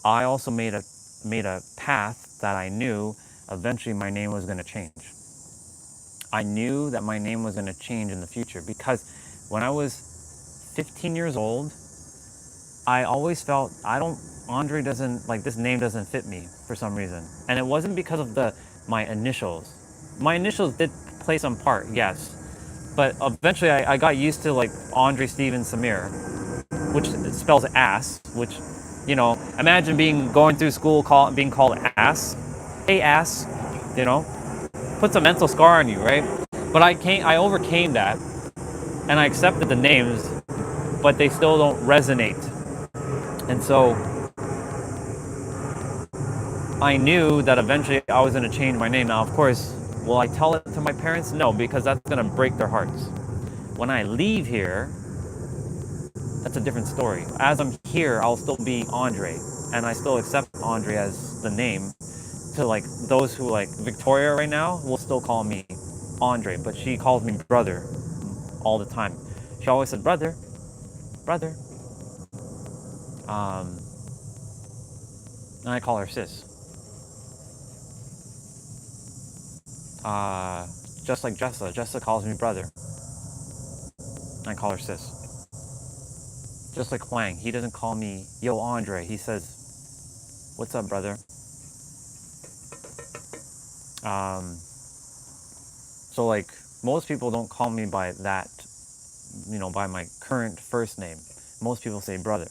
I also made a path that I knew eventually my name was going to change. I knew that my name was going to change in the future because when I was 15 years old, I always felt Andre doesn't, like, this name doesn't fit me for some reason. And it wasn't because of my initials. My initials did play some part, yes. But eventually I got used to like Andre Steven Samir, which spells ass, which, imagine going through school being called ass. Hey ass, you know, puts a mental scar on you, right? But I overcame that and I accepted the names, but they still don't resonate. And so I knew that eventually I was going to change my name. Now, of course, will I tell it to my parents? No, because that's going to break their hearts. When I leave here, that's a different story. As I'm here, I'll still be Andre, and I still accept Andre as the name. To like those who like Victoria right now will still call me Andre, but she calls me brother all the time. She always said brother, brother. Um, and I call her sis. Uh, just like Jessa. Jessa calls me brother. I call her sis. Just like Huang, he doesn't call me yo Andre. He says, "What's up, brother?" So like most people don't call me by that, by my current first name. Most people say brother.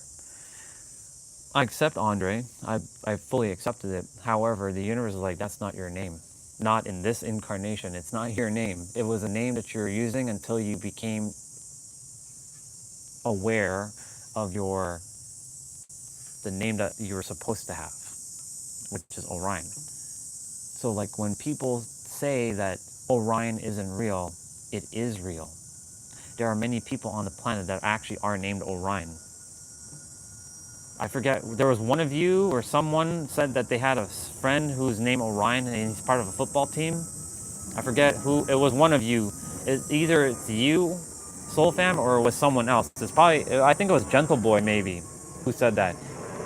I accept Andre. I fully accepted it. However, the universe is like, that's not your name. Not in this incarnation. It's not your name. It was a name that you're using until you became aware of the name that you were supposed to have, which is Orion. So like when people say that Orion isn't real, it is real. There are many people on the planet that actually are named Orion. I forget, there was one of you or someone said that they had a friend who's named Orion and he's part of a football team. I forget who, it was one of you. Either it's you, Soul Fam, or it was someone else. It's probably, I think it was Gentle Boy maybe who said that.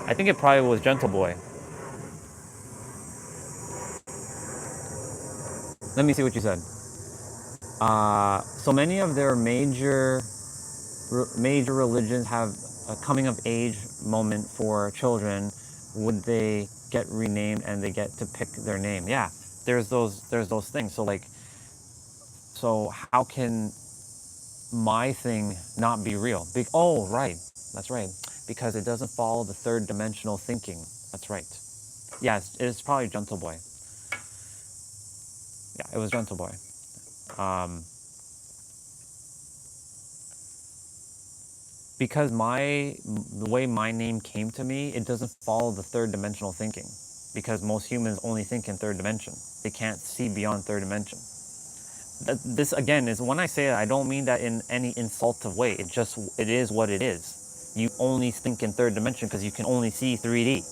I think it probably was Gentle Boy. Let me see what you said. So many of their major religions have a coming of age moment for children. Would they get renamed and they get to pick their name? Yeah, there's those things. So how can my thing not be real? Oh, right, that's right, because it doesn't follow the third dimensional thinking. That's right. Yeah, it's probably Gentle Boy. Yeah, it was Gentle Boy. Because the way my name came to me, it doesn't follow the third dimensional thinking. Because most humans only think in third dimension. They can't see beyond third dimension. This again is when I say it, I don't mean that in any insultive way. It is what it is. You only think in third dimension because you can only see 3D.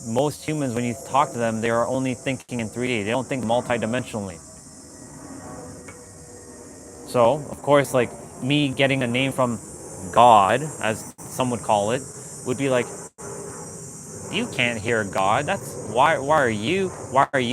Most humans, when you talk to them, they are only thinking in 3D. They don't think multidimensionally. So, of course, like me getting a name from God, as some would call it, would be like, you can't hear God. That's why are you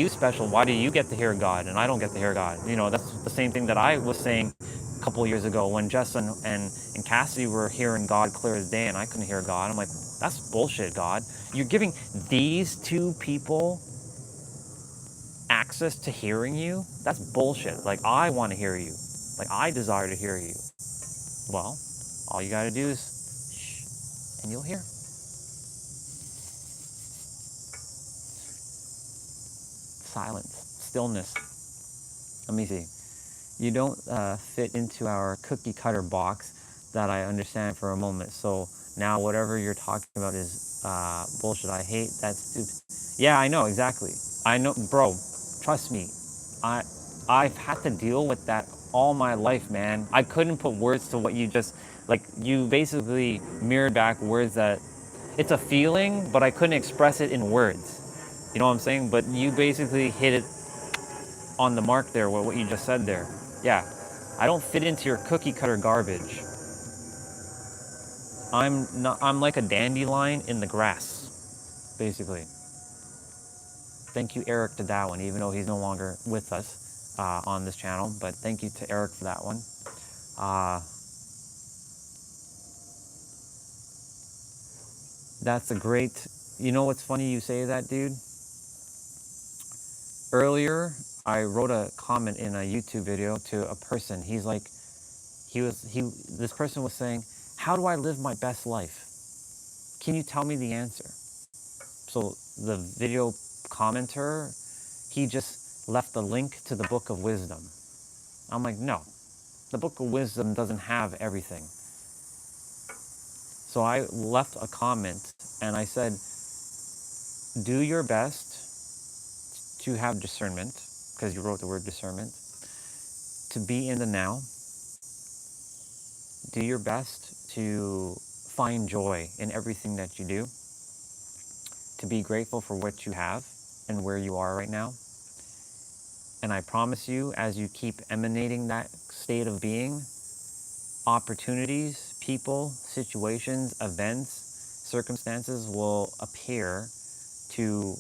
special? Why do you get to hear God and I don't get to hear God? That's the same thing that I was saying a couple of years ago when Jess and Cassidy were hearing God clear as day and I couldn't hear God. I'm like, that's bullshit, God. You're giving these two people access to hearing you? That's bullshit. Like, I want to hear you. Like, I desire to hear you. Well, all you gotta do is shh, and you'll hear. Silence, stillness. Let me see. You don't fit into our cookie cutter box that I understand for a moment. So now whatever you're talking about is bullshit. I hate that stupid. Yeah, I know, exactly. I know, bro, trust me. I've had to deal with that all my life, man. I couldn't put words to what you just, like, you basically mirrored back words that, it's a feeling, but I couldn't express it in words. You know what I'm saying? But you basically hit it on the mark there with what you just said there. Yeah, I don't fit into your cookie cutter garbage. I'm like a dandelion in the grass, basically. Thank you, Eric, to that one, even though he's no longer with us on this channel. But thank you to Eric for that one. That's a great. You know what's funny? You say that, dude. Earlier, I wrote a comment in a YouTube video to a person. He's like, this person was saying, "How do I live my best life? Can you tell me the answer?" So the video commenter, he just left the link to the Book of Wisdom. I'm like, no, the Book of Wisdom doesn't have everything. So I left a comment and I said, do your best to have discernment, because you wrote the word discernment, to be in the now. Do your best to find joy in everything that you do, to be grateful for what you have and where you are right now. And I promise you, as you keep emanating that state of being, opportunities, people, situations, events, circumstances will appear to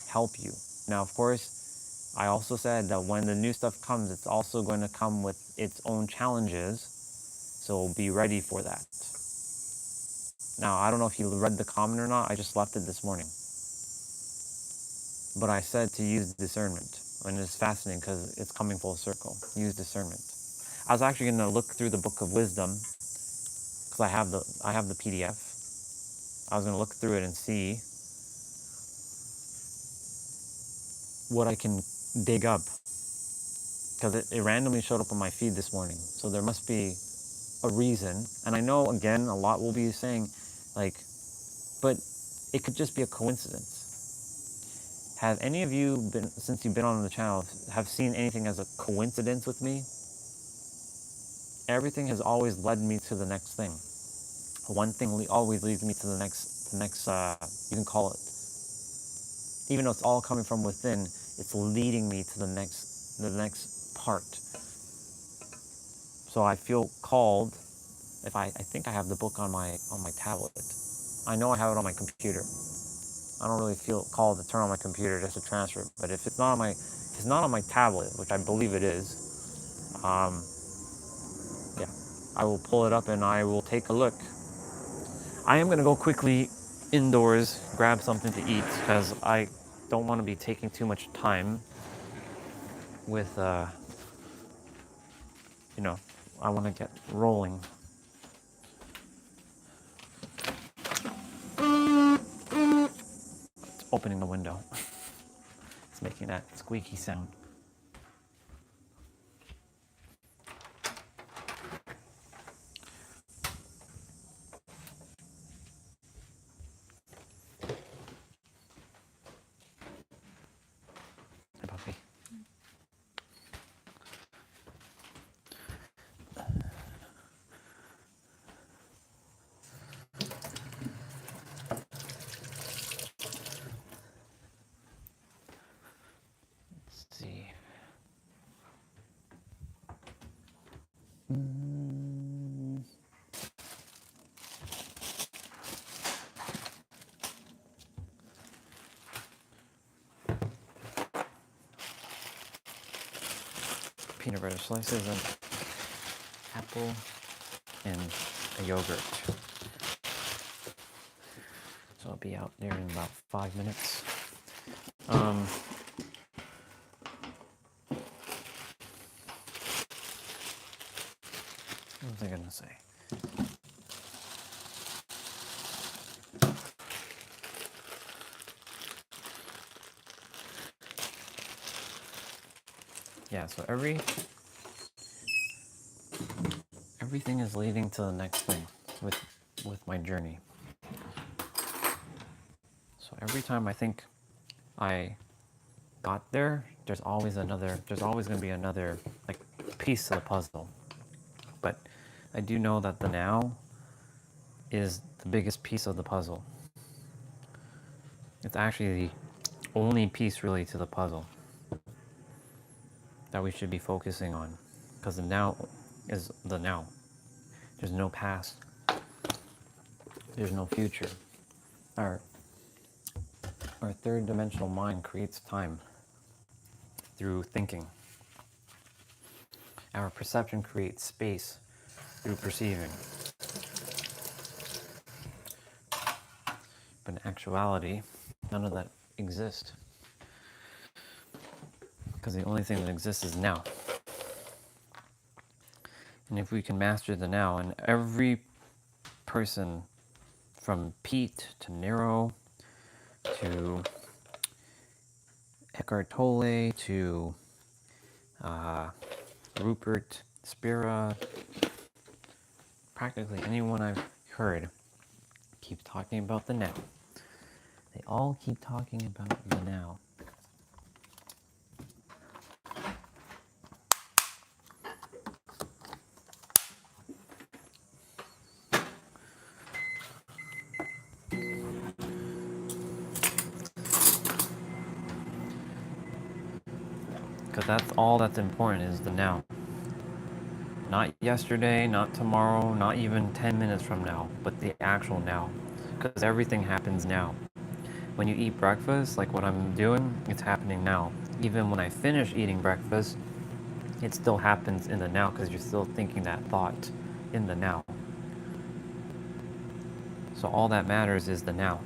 help you. Now, of course, I also said that when the new stuff comes, it's also going to come with its own challenges. So be ready for that. Now, I don't know if you read the comment or not. I just left it this morning. But I said to use discernment. And it's fascinating because it's coming full circle. Use discernment. I was actually going to look through the Book of Wisdom because I have the PDF. I was going to look through it and see what I can dig up, because it randomly showed up on my feed this morning. So there must be a reason. And I know, again, a lot will be saying, like, but it could just be a coincidence. Have any of you, since you've been on the channel, have seen anything as a coincidence with me? Everything has always led me to the next thing. One thing always leads me to the next, you can call it, even though it's all coming from within, it's leading me to the next part. So I feel called, if I think I have the book on my tablet. I know I have it on my computer. I don't really feel called to turn on my computer just to transfer it. But if it's not on my tablet, which I believe it is, yeah, I will pull it up and I will take a look. I am gonna go quickly indoors, grab something to eat, because I don't want to be taking too much time with, I want to get rolling. It's opening the window. It's making that squeaky sound. Hey, puppy. Let's see. Peanut butter slices and apple and a yogurt. So I'll be out there in about 5 minutes. What was I gonna say? Yeah, so everything is leading to the next thing with my journey. So every time I think I got there, there's always going to be another like piece to the puzzle. But I do know that the now is the biggest piece of the puzzle. It's actually the only piece really to the puzzle that we should be focusing on, because the now is the now. There's no past. There's no future. Or Our third dimensional mind creates time through thinking. Our perception creates space through perceiving. But in actuality, none of that exists. Because the only thing that exists is now. And if we can master the now, and every person from Pete to Nero to Eckhart Tolle to Rupert Spira, practically anyone I've heard keeps talking about the now. They all keep talking about the now. Because that's all that's important is the now. Not yesterday, not tomorrow, not even 10 minutes from now, but the actual now. Because everything happens now. When you eat breakfast, like what I'm doing, it's happening now. Even when I finish eating breakfast, it still happens in the now because you're still thinking that thought in the now. So all that matters is the now.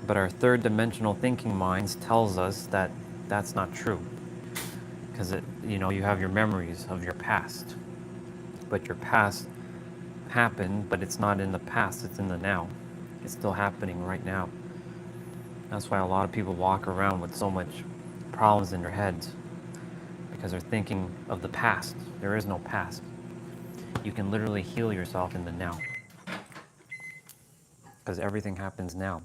But our third dimensional thinking minds tells us that that's not true. Because you have your memories of your past. But your past happened, but it's not in the past, it's in the now. It's still happening right now. That's why a lot of people walk around with so much problems in their heads. Because they're thinking of the past. There is no past. You can literally heal yourself in the now. Because everything happens now.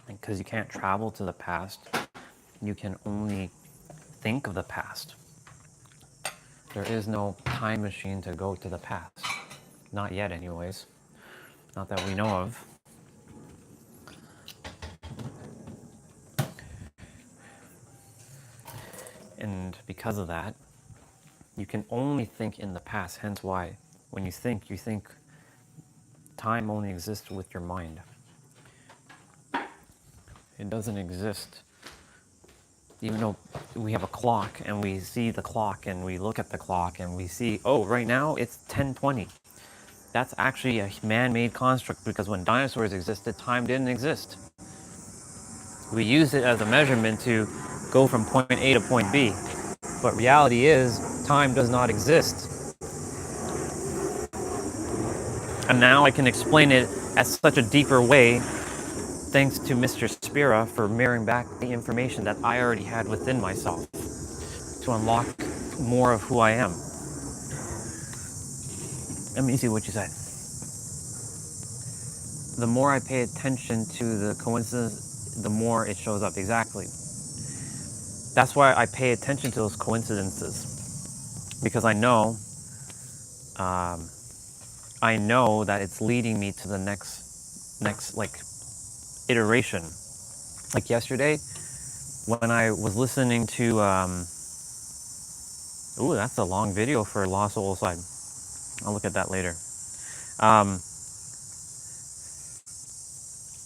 And because you can't travel to the past, you can only think of the past. There is no time machine to go to the past. Not yet, anyways. Not that we know of. And because of that, you can only think in the past. Hence why, when you think time only exists with your mind. It doesn't exist. Even though we have a clock and we see the clock and we look at the clock and we see, oh, right now it's 10:20. That's actually a man-made construct because when dinosaurs existed, time didn't exist. We use it as a measurement to go from point A to point B. But reality is, time does not exist. And now I can explain it as such a deeper way, thanks to Mr. Spira for mirroring back the information that I already had within myself to unlock more of who I am. Let me see what you said. The more I pay attention to the coincidence, the more it shows up. Exactly. That's why I pay attention to those coincidences, because I know that it's leading me to the next like iteration. Like yesterday, when I was listening to, ooh, that's a long video for Lost Soul Side. I'll look at that later. I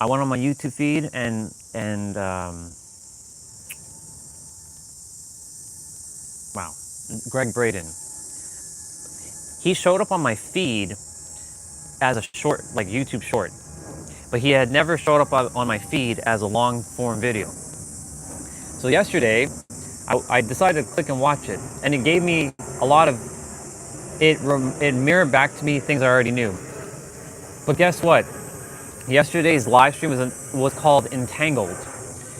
went on my YouTube feed and wow, Greg Braden. He showed up on my feed as a short, like YouTube short, but he had never showed up on my feed as a long form video. So yesterday, I decided to click and watch it, and it gave me a lot of, it mirrored back to me things I already knew. But guess what? Yesterday's live stream was called Entangled.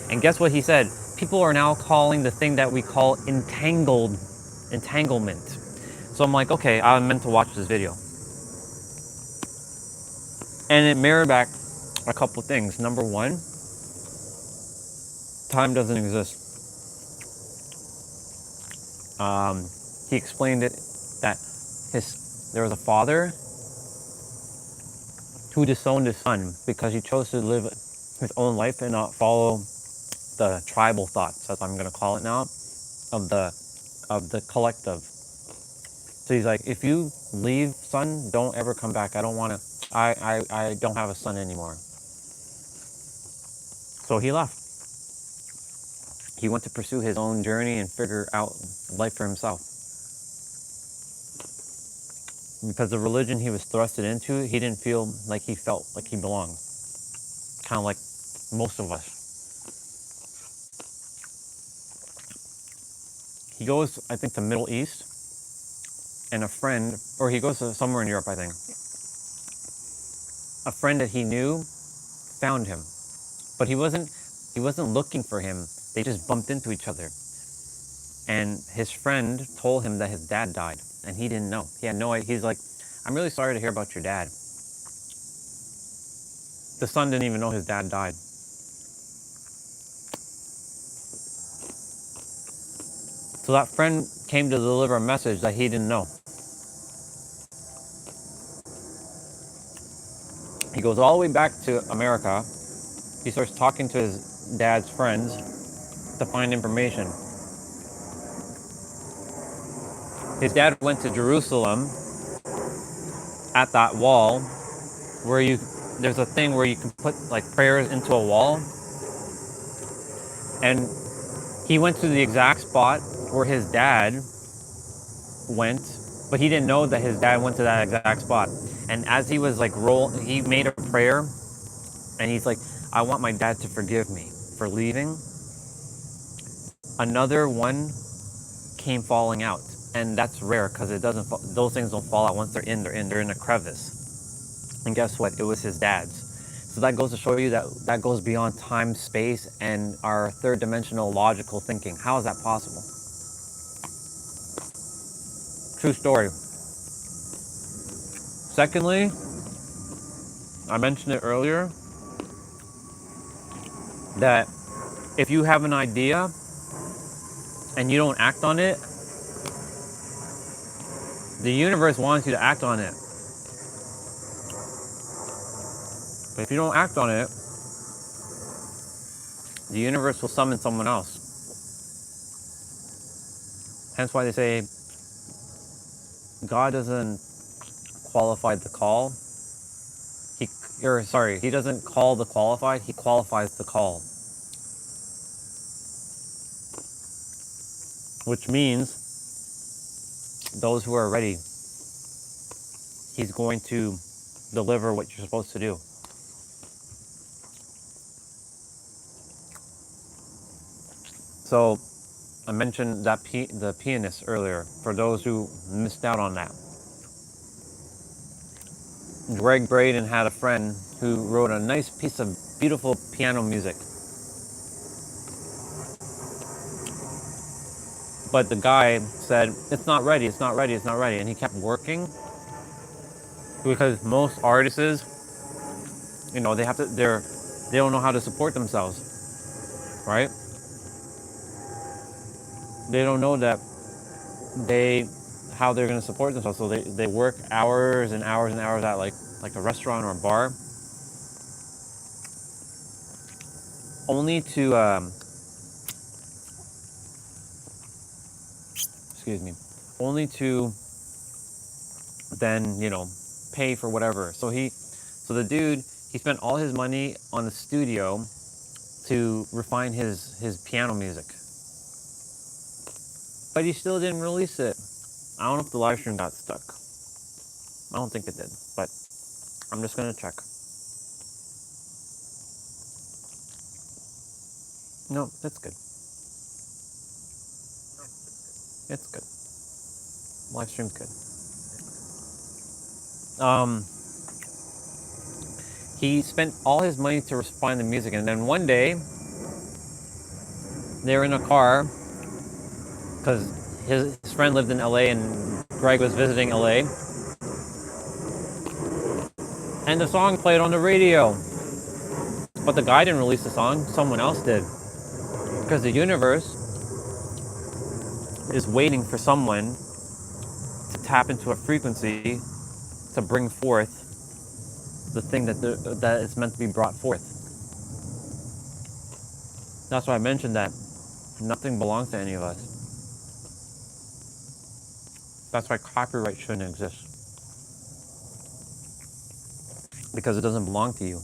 And guess what he said? People are now calling the thing that we call entanglement. So I'm like, okay, I meant to watch this video. And it mirrored back a couple things. Number one, time doesn't exist. He explained it that there was a father who disowned his son because he chose to live his own life and not follow the tribal thoughts, as I'm going to call it now, of the collective. So he's like, if you leave, son, don't ever come back. I don't want to. I don't have a son anymore. So he left. He went to pursue his own journey and figure out life for himself. Because the religion he was thrusted into, he didn't feel like he felt like he belonged. Kind of like most of us. He goes, I think, to Middle East, and a friend, or he goes to somewhere in Europe, I think. A friend that he knew found him, but he wasn't looking for him. They just bumped into each other. And his friend told him that his dad died, and he didn't know. He had no idea. He's like, I'm really sorry to hear about your dad. The son didn't even know his dad died. So that friend came to deliver a message that he didn't know. He goes all the way back to America. He starts talking to his dad's friends to find information. His dad went to Jerusalem at that wall where there's a thing where you can put like prayers into a wall. And he went to the exact spot where his dad went, but he didn't know that his dad went to that exact spot. And as he was like he made a prayer, and he's like, I want my dad to forgive me for leaving. Another one came falling out, and that's rare because those things don't fall out once they're in a crevice. And guess what? It was his dad's. So that goes to show you that goes beyond time, space, and our third dimensional logical thinking. How is that possible? True story. Secondly, I mentioned it earlier, that if you have an idea and you don't act on it, the universe wants you to act on it. But if you don't act on it, the universe will summon someone else. Hence why they say God doesn't qualify the call. He doesn't call the qualified, he qualifies the call. Which means those who are ready, he's going to deliver what you're supposed to do. So I mentioned that the pianist earlier, for those who missed out on that. Greg Braden had a friend who wrote a nice piece of beautiful piano music. But the guy said, it's not ready, it's not ready, it's not ready. And he kept working, because most artists, they don't know how to support themselves, right? They don't know how they're going to support themselves. So they work hours and hours and hours at like a restaurant or a bar, only to then pay for whatever. So the dude, he spent all his money on the studio to refine his piano music, but he still didn't release it. I don't know if the live stream got stuck. I don't think it did, but I'm just gonna check. No, that's good. It's good. Live stream's good. He spent all his money to refine the music, and then one day they were in a car because his friend lived in LA and Greg was visiting LA, and the song played on the radio. But the guy didn't release the song, someone else did. Because the universe is waiting for someone to tap into a frequency to bring forth the thing that is meant to be brought forth. That's why I mentioned that nothing belongs to any of us. That's why copyright shouldn't exist. Because it doesn't belong to you.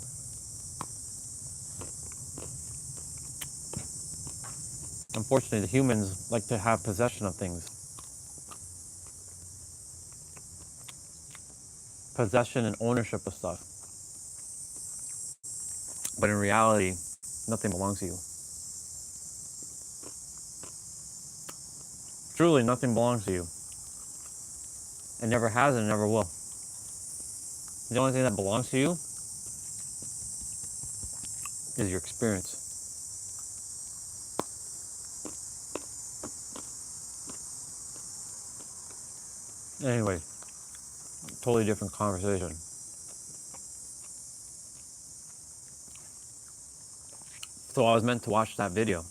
unfortunately, the humans like to have possession of things. Possession and ownership of stuff. But in reality, nothing belongs to you. Truly, nothing belongs to you. It never has and never will. The only thing that belongs to you is your experience. Anyway, totally different conversation. So I was meant to watch that video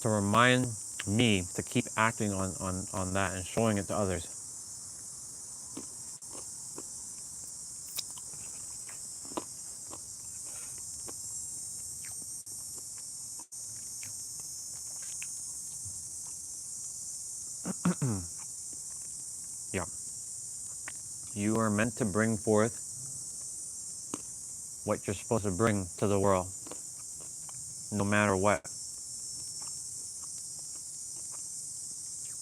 to remind me to keep acting on that and showing it to others. Yeah. You are meant to bring forth what you're supposed to bring to the world, no matter what.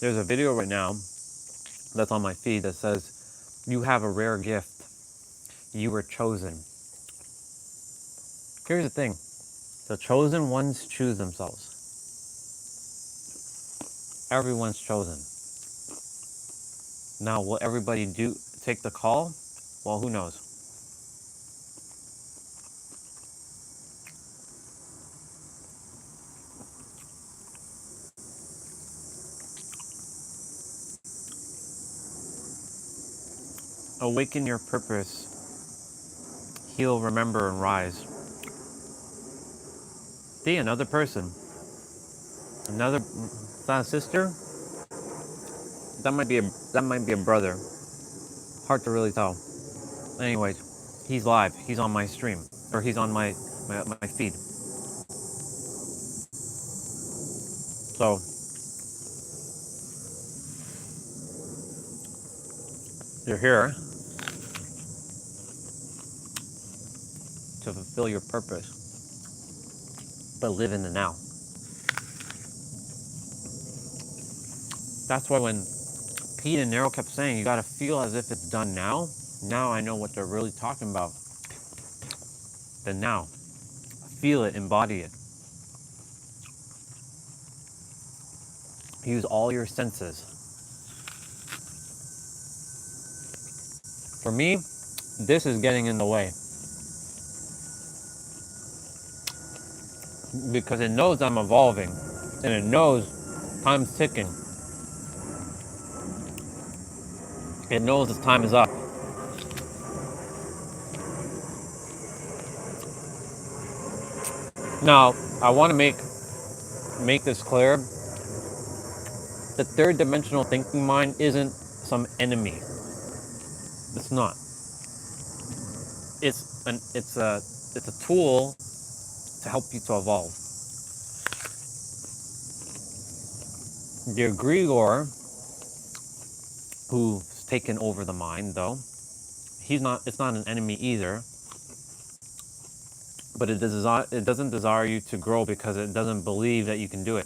There's a video right now that's on my feed that says, "You have a rare gift. You were chosen." Here's the thing. The chosen ones choose themselves. Everyone's chosen. Now, will everybody take the call? Well, who knows? Awaken your purpose. Heal, remember, and rise. See another person. Is that a sister? That might be a brother. Hard to really tell. Anyways, he's live. He's on my stream, or he's on my feed. So you're here to fulfill your purpose, but live in the now. That's why when Pete and Nero kept saying you gotta feel as if it's done now, now I know what they're really talking about. The now. Feel it, embody it. Use all your senses. For me, this is getting in the way. Because it knows I'm evolving, and it knows time's ticking. It knows its time is up. Now, I want to make this clear. The third dimensional thinking mind isn't some enemy. It's not. It's a tool to help you to evolve. The egregore, who's taken over the mind, though, it's not an enemy either. But it doesn't desire you to grow because it doesn't believe that you can do it.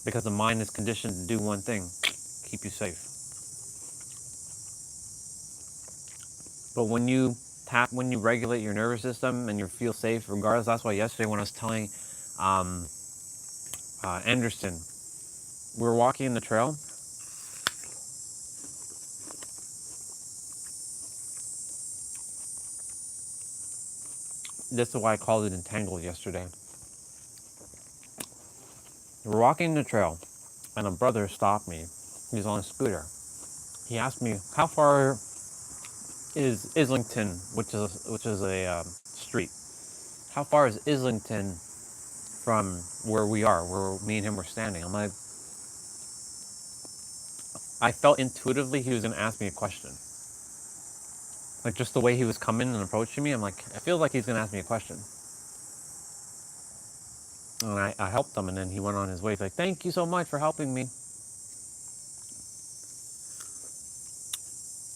Because the mind is conditioned to do one thing: keep you safe. But when you regulate your nervous system and you feel safe, regardless. That's why yesterday when I was telling Anderson, we were walking in the trail. This is why I called it entangled yesterday. We were walking in the trail, and a brother stopped me. He's on a scooter. He asked me, "How far is Islington, which is a street? How far is Islington from where we are, where me and him were standing?" I'm like, I felt intuitively he was going to ask me a question. Like just the way he was coming and approaching me, I'm like, I feel like he's going to ask me a question. And I helped him, and then he went on his way. He's like, "Thank you so much for helping me."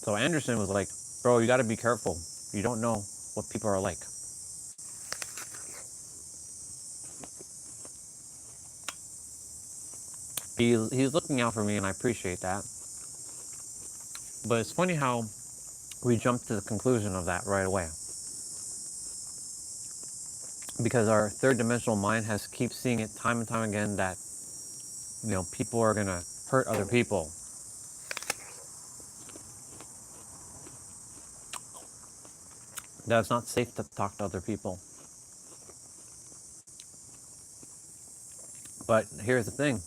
So Anderson was like, "Bro, you got to be careful. You don't know what people are like." he's looking out for me, and I appreciate that. But it's funny how we jump to the conclusion of that right away, because our third dimensional mind has keep seeing it time and time again that people are gonna hurt other people. That it's not safe to talk to other people. But here's the thing.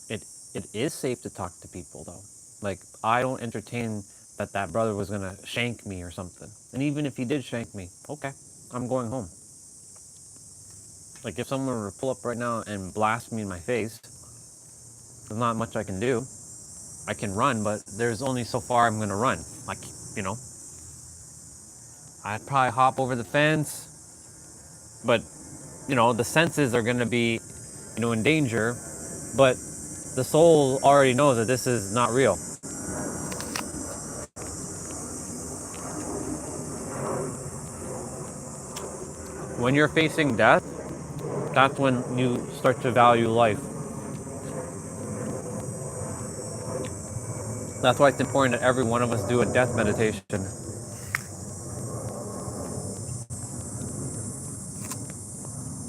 It is safe to talk to people though. Like, I don't entertain that brother was gonna shank me or something. And even if he did shank me, okay, I'm going home. Like, if someone were to pull up right now and blast me in my face, there's not much I can do. I can run, but there's only so far I'm gonna run. Like, I'd probably hop over the fence, but the senses are gonna be, in danger. But the soul already knows that this is not real. When you're facing death, that's when you start to value life. That's why it's important that every one of us do a death meditation.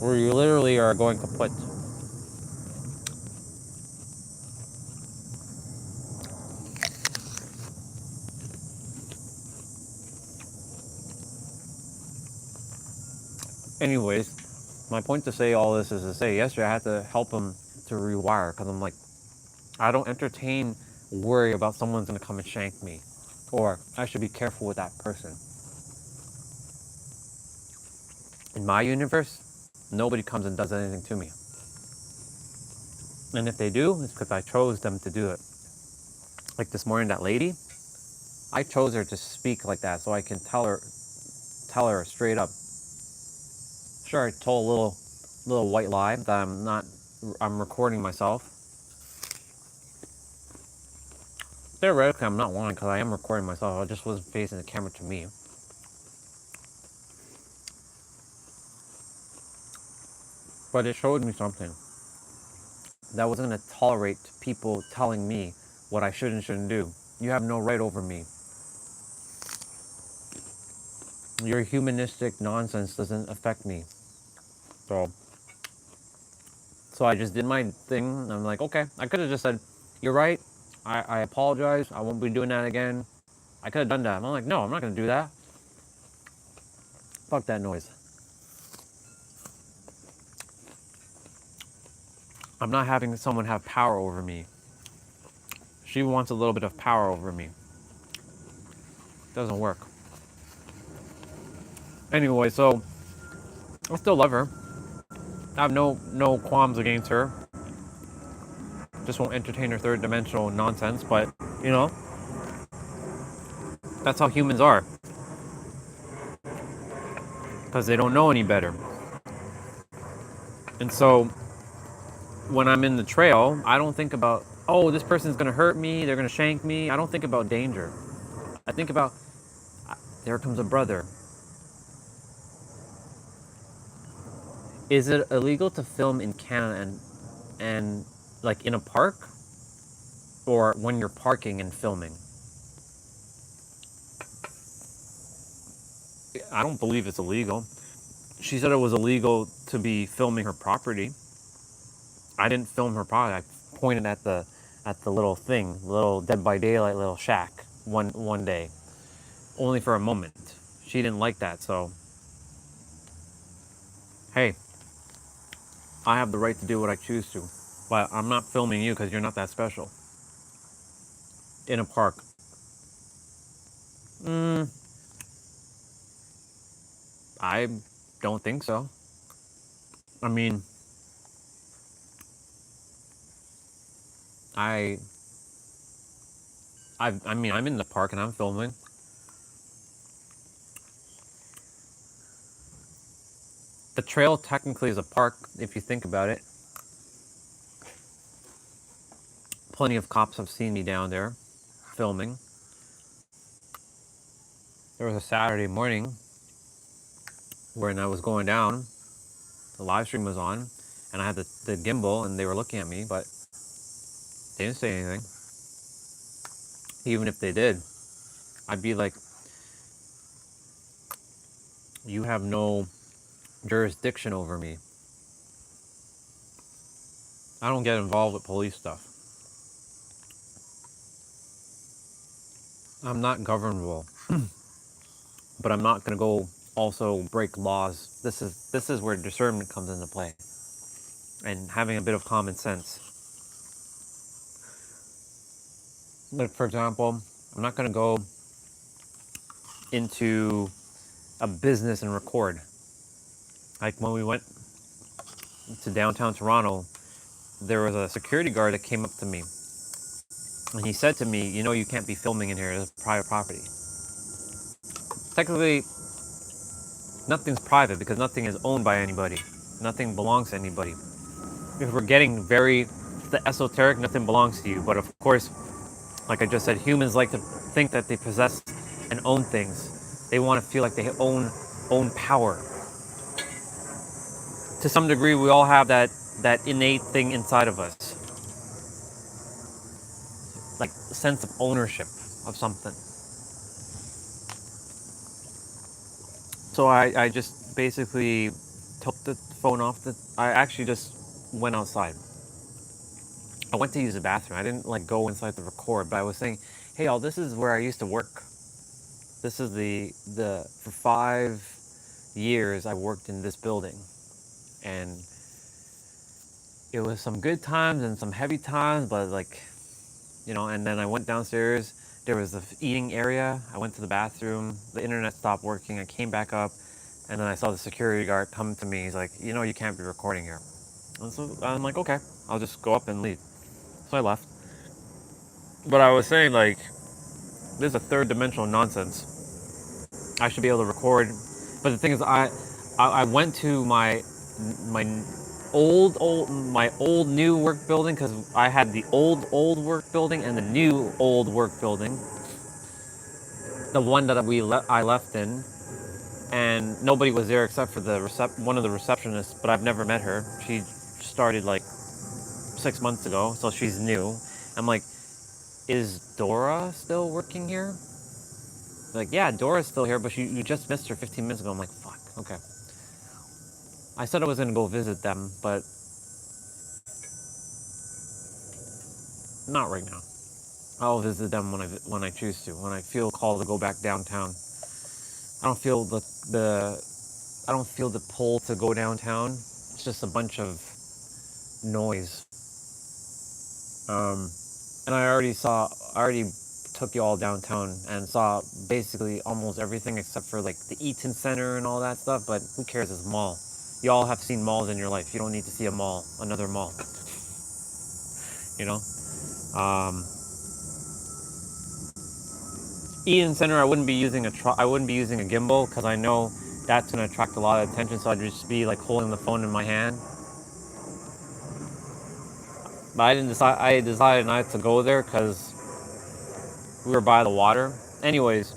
Where you literally are going to put anyways, my point to say all this is to say yesterday I had to help him to rewire, because I'm like, I don't entertain worry about someone's gonna come and shank me, or I should be careful with that person. In my universe, nobody comes and does anything to me. And if they do, it's because I chose them to do it. Like this morning, that lady, I chose her to speak like that so I can tell her straight up. Sure, I told a little white lie that I'm recording myself. Theoretically, I'm not lying because I am recording myself. I just wasn't facing the camera to me. But it showed me something. That I wasn't going to tolerate people telling me what I should and shouldn't do. You have no right over me. Your humanistic nonsense doesn't affect me. So I just did my thing. I'm like, okay. I could have just said, you're right. I apologize. I won't be doing that again. I could have done that. I'm like, no, I'm not going to do that. Fuck that noise. I'm not having someone have power over me. She wants a little bit of power over me. Doesn't work. Anyway, so I still love her. I have no qualms against her. Just won't entertain her third dimensional nonsense, but that's how humans are. Because they don't know any better. And so when I'm in the trail, I don't think about, oh, this person's gonna hurt me, they're gonna shank me. I don't think about danger. I think about, there comes a brother. Is it illegal to film in Canada and like in a park, or when you're parking and filming? I don't believe it's illegal. She said it was illegal to be filming her property. I didn't film her property. I pointed at the little thing, little Dead by Daylight little shack one day, only for a moment. She didn't like that, so hey, I have the right to do what I choose to, but I'm not filming you because you're not that special. In a park. I don't think so. I mean, I'm in the park and I'm filming. The trail technically is a park if you think about it. Plenty of cops have seen me down there filming. There was a Saturday morning when I was going down, the live stream was on, and I had the gimbal, and they were looking at me, but they didn't say anything. Even if they did, I'd be like, you have no jurisdiction over me. I don't get involved with police stuff. I'm not governable, but I'm not going to go also break laws. This is where discernment comes into play, and having a bit of common sense. Like, for example, I'm not going to go into a business and record. Like when we went to downtown Toronto, there was a security guard that came up to me, and he said to me, "You know, you can't be filming in here. It's private property." Technically, nothing's private because nothing is owned by anybody. Nothing belongs to anybody. If we're getting very the esoteric, nothing belongs to you. But of course, like I just said, humans like to think that they possess and own things. They want to feel like they own power. To some degree, we all have that innate thing inside of us, like a sense of ownership of something. So I just basically took the phone off. I actually just went outside. I went to use the bathroom. I didn't like go inside to record, but I was saying, hey, y'all, this is where I used to work. This is the for 5 years I worked in this building, and it was some good times and some heavy times, but like, you know. And then I went downstairs. There was the eating area. I went to the bathroom. The internet stopped working. I came back up, and then I saw the security guard come to me. He's like, you know, you can't be recording here. And so I'm like, okay, I'll just go up and leave. So I left. But I was saying, like, this is a third dimensional nonsense. I should be able to record. But the thing is, I went to my my old new work building, because I had the old work building and the new old work building, the one that I left in, and nobody was there except for one of the receptionists. But I've never met her. She started like 6 months ago, so she's new. I'm like, is Dora still working here? Like, yeah, Dora's still here, but you just missed her 15 minutes ago. I'm like, fuck, okay. I said I was gonna go visit them, but not right now. I'll visit them when I choose to, when I feel called to go back downtown. I don't feel I don't feel the pull to go downtown. It's just a bunch of noise. And I already took you all downtown and saw basically almost everything except for like the Eaton Center and all that stuff. But who cares? It's a mall. You all have seen malls in your life. You don't need to see another mall. You know. Eaton Center, I wouldn't be using a gimbal, because I know that's gonna attract a lot of attention. So I'd just be like holding the phone in my hand. But I decided not to go there because we were by the water. Anyways,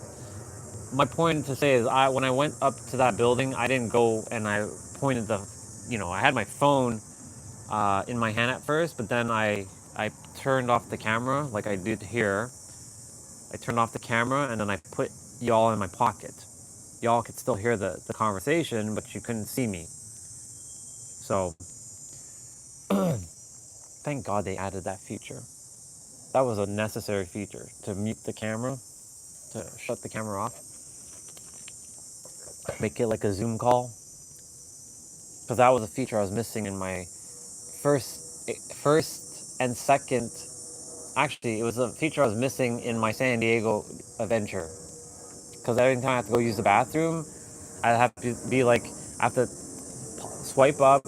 my point to say is, when I went up to that building, I didn't go and I pointed I had my phone in my hand at first, but then I turned off the camera like I did here. I turned off the camera, and then I put y'all in my pocket. Y'all could still hear the conversation, but you couldn't see me. So, thank God they added that feature. That was a necessary feature, to mute the camera, to shut the camera off. Make it like a Zoom call. Because that was a feature I was missing in my first and second. Actually, it was a feature I was missing in my San Diego adventure. Because every time I have to go use the bathroom, I have to be like, I have to swipe up,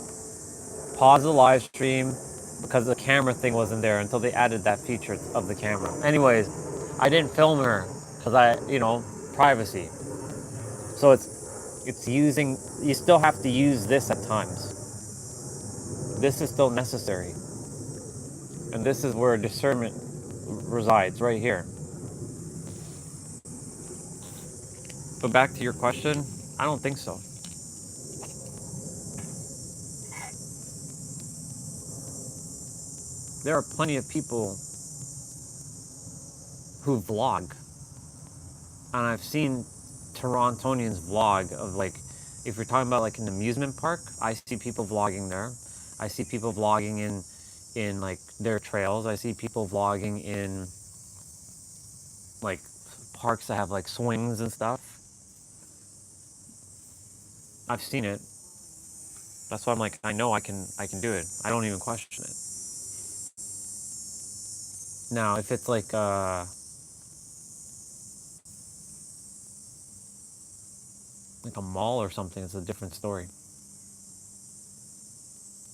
pause the live stream, because the camera thing wasn't there until they added that feature of the camera. Anyways, I didn't film her because privacy. So it's using, you still have to use this at times. This is still necessary. And this is where discernment resides, right here. But back to your question, I don't think so. there are plenty of people who vlog, and I've seen Torontonians vlog of like, if you're talking about like an amusement park, I see people vlogging there. I see people vlogging in like their trails. I see people vlogging in like parks that have like swings and stuff. I've seen it. That's why I'm like, I know I can do it. I don't even question it. Now, if it's like a mall or something, it's a different story.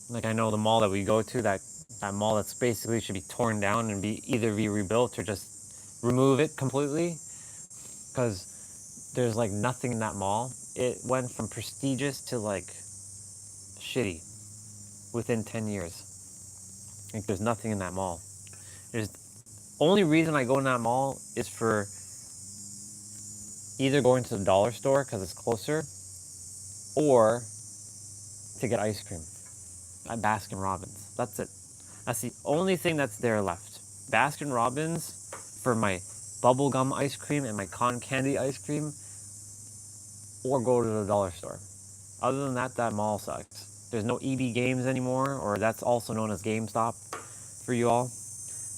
Like, I know the mall that we go to, that mall that's basically should be torn down and either be rebuilt or just remove it completely, because there's like nothing in that mall. It went from prestigious to like shitty within 10 years. Like, there's nothing in that mall. There's only reason I go in that mall is for either going to the dollar store because it's closer, or to get ice cream at Baskin Robbins. That's it. That's the only thing that's there left. Baskin Robbins for my bubblegum ice cream and my cotton candy ice cream, or go to the dollar store. Other than that, that mall sucks. There's no EB Games anymore, or that's also known as GameStop for you all.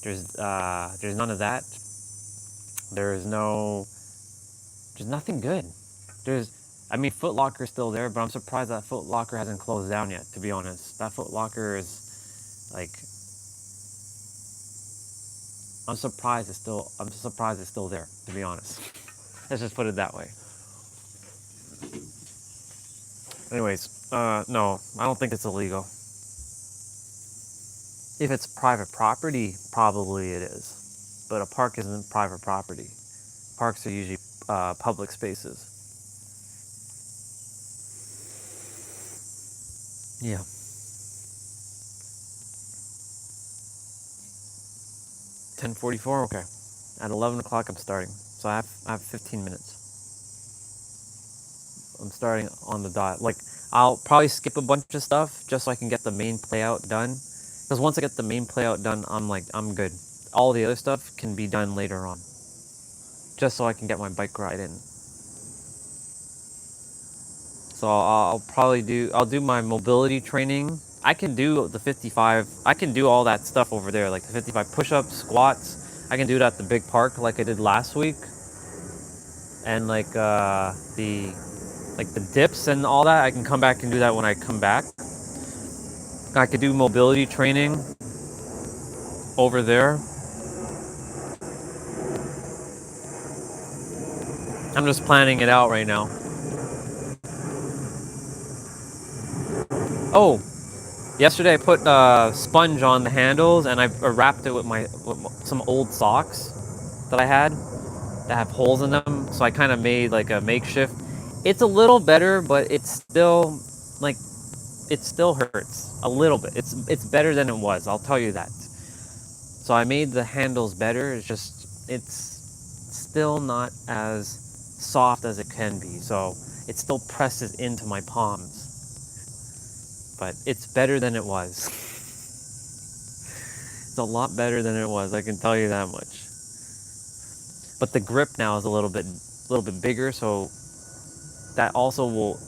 There's none of that. There's nothing good. I mean, Foot Locker's still there, but I'm surprised that Foot Locker hasn't closed down yet, to be honest. That Foot Locker is like, I'm surprised it's still there, to be honest. Let's just put it that way. Anyways, no, I don't think it's illegal. If it's private property, probably it is. But a park isn't private property. Parks are usually public spaces. Yeah. 10:44. Okay. At 11 o'clock, I'm starting. So I have 15 minutes. I'm starting on the dot. Like, I'll probably skip a bunch of stuff just so I can get the main playout done. Because once I get the main playout done, I'm good. All the other stuff can be done later on, just so I can get my bike ride in. So I'll do my mobility training. I can do the 55. I can do all that stuff over there, like the 55 push-ups, squats. I can do it at the big park like I did last week, and like the dips and all that. I can come back and do that when I come back. I could do mobility training over there. I'm just planning it out right now. Oh, yesterday I put sponge on the handles, and I wrapped it with some old socks that I had that have holes in them. So I kind of made like a makeshift. It's a little better, but it still hurts a little bit. It's better than it was, I'll tell you that. So I made the handles better. It's still not as soft as it can be. So it still presses into my palms, but it's better than it was. It's a lot better than it was, I can tell you that much. But the grip now is a little bit bigger, so that also will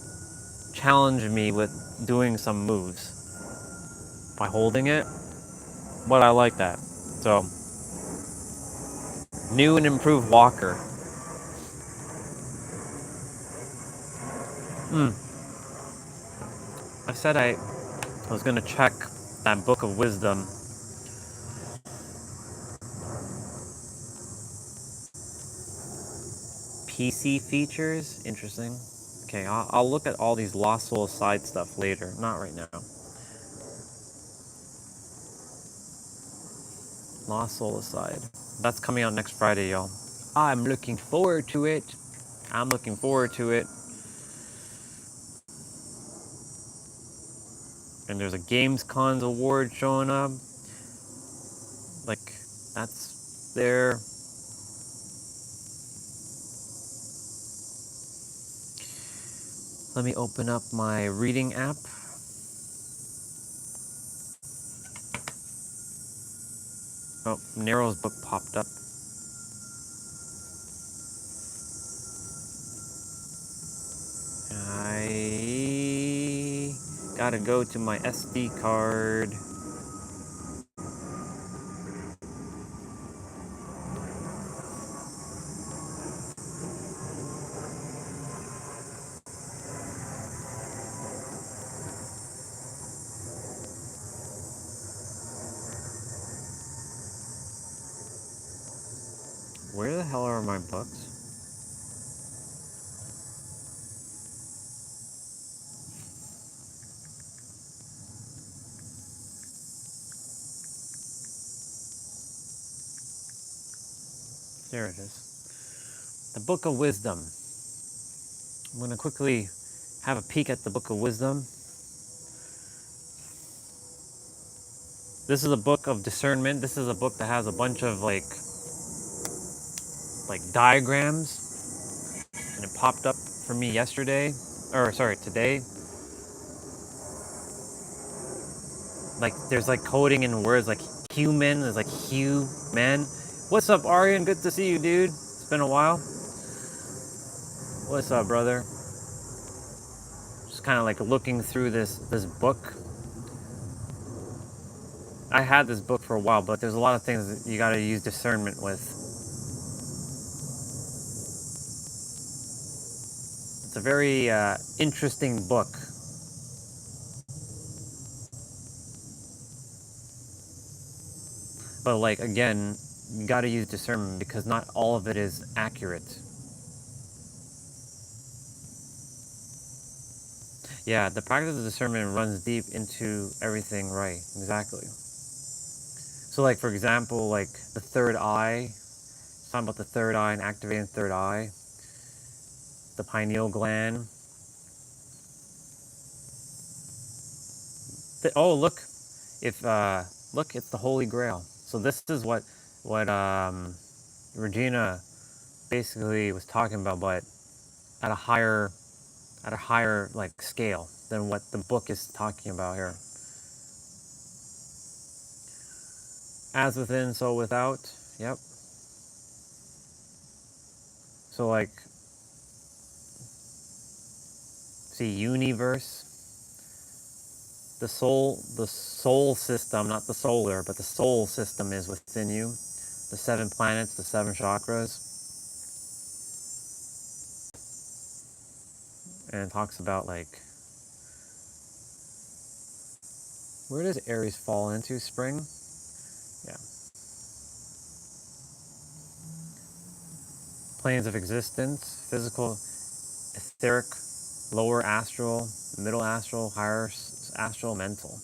challenge me with doing some moves by holding it. But I like that. So, new and improved walker. I said I was gonna check that book of wisdom. PC features, interesting. Okay, I'll look at all these Lost Soul side stuff later, not right now. Lost Soul aside. That's coming out next Friday, y'all. I'm looking forward to it. I'm looking forward to it. And there's a Gamescons award showing up. Like, that's there. Let me open up my reading app. Oh, Nero's book popped up. I gotta go to my SD card. Where the hell are my books? There it is. The Book of Wisdom. I'm going to quickly have a peek at the Book of Wisdom. This is a book of discernment. This is a book that has a bunch of like diagrams, and it popped up for me yesterday, or sorry, today. Like there's like coding in words like human, there's like human. What's up, Aryan? Good to see you, dude. It's been a while. What's up, brother? Just kind of like looking through this book. I had this book for a while, but there's a lot of things that you got to use discernment with. It's a very interesting book. But like again, you got to use discernment because not all of it is accurate. Yeah, the practice of discernment runs deep into everything, right? Exactly. So like for example, like the third eye, it's talking about the third eye and activating the third eye, the pineal gland. Oh look, if look, it's the Holy Grail. So this is what Regina basically was talking about, but at a higher like scale than what the book is talking about here. As within, so without. Yep. So like, see, universe. The soul system, not the solar, but the soul system is within you. The 7 planets, the 7 chakras. And it talks about like, where does Aries fall into? Spring? Yeah. Planes of existence, physical, etheric, lower astral, middle astral, higher astral, mental.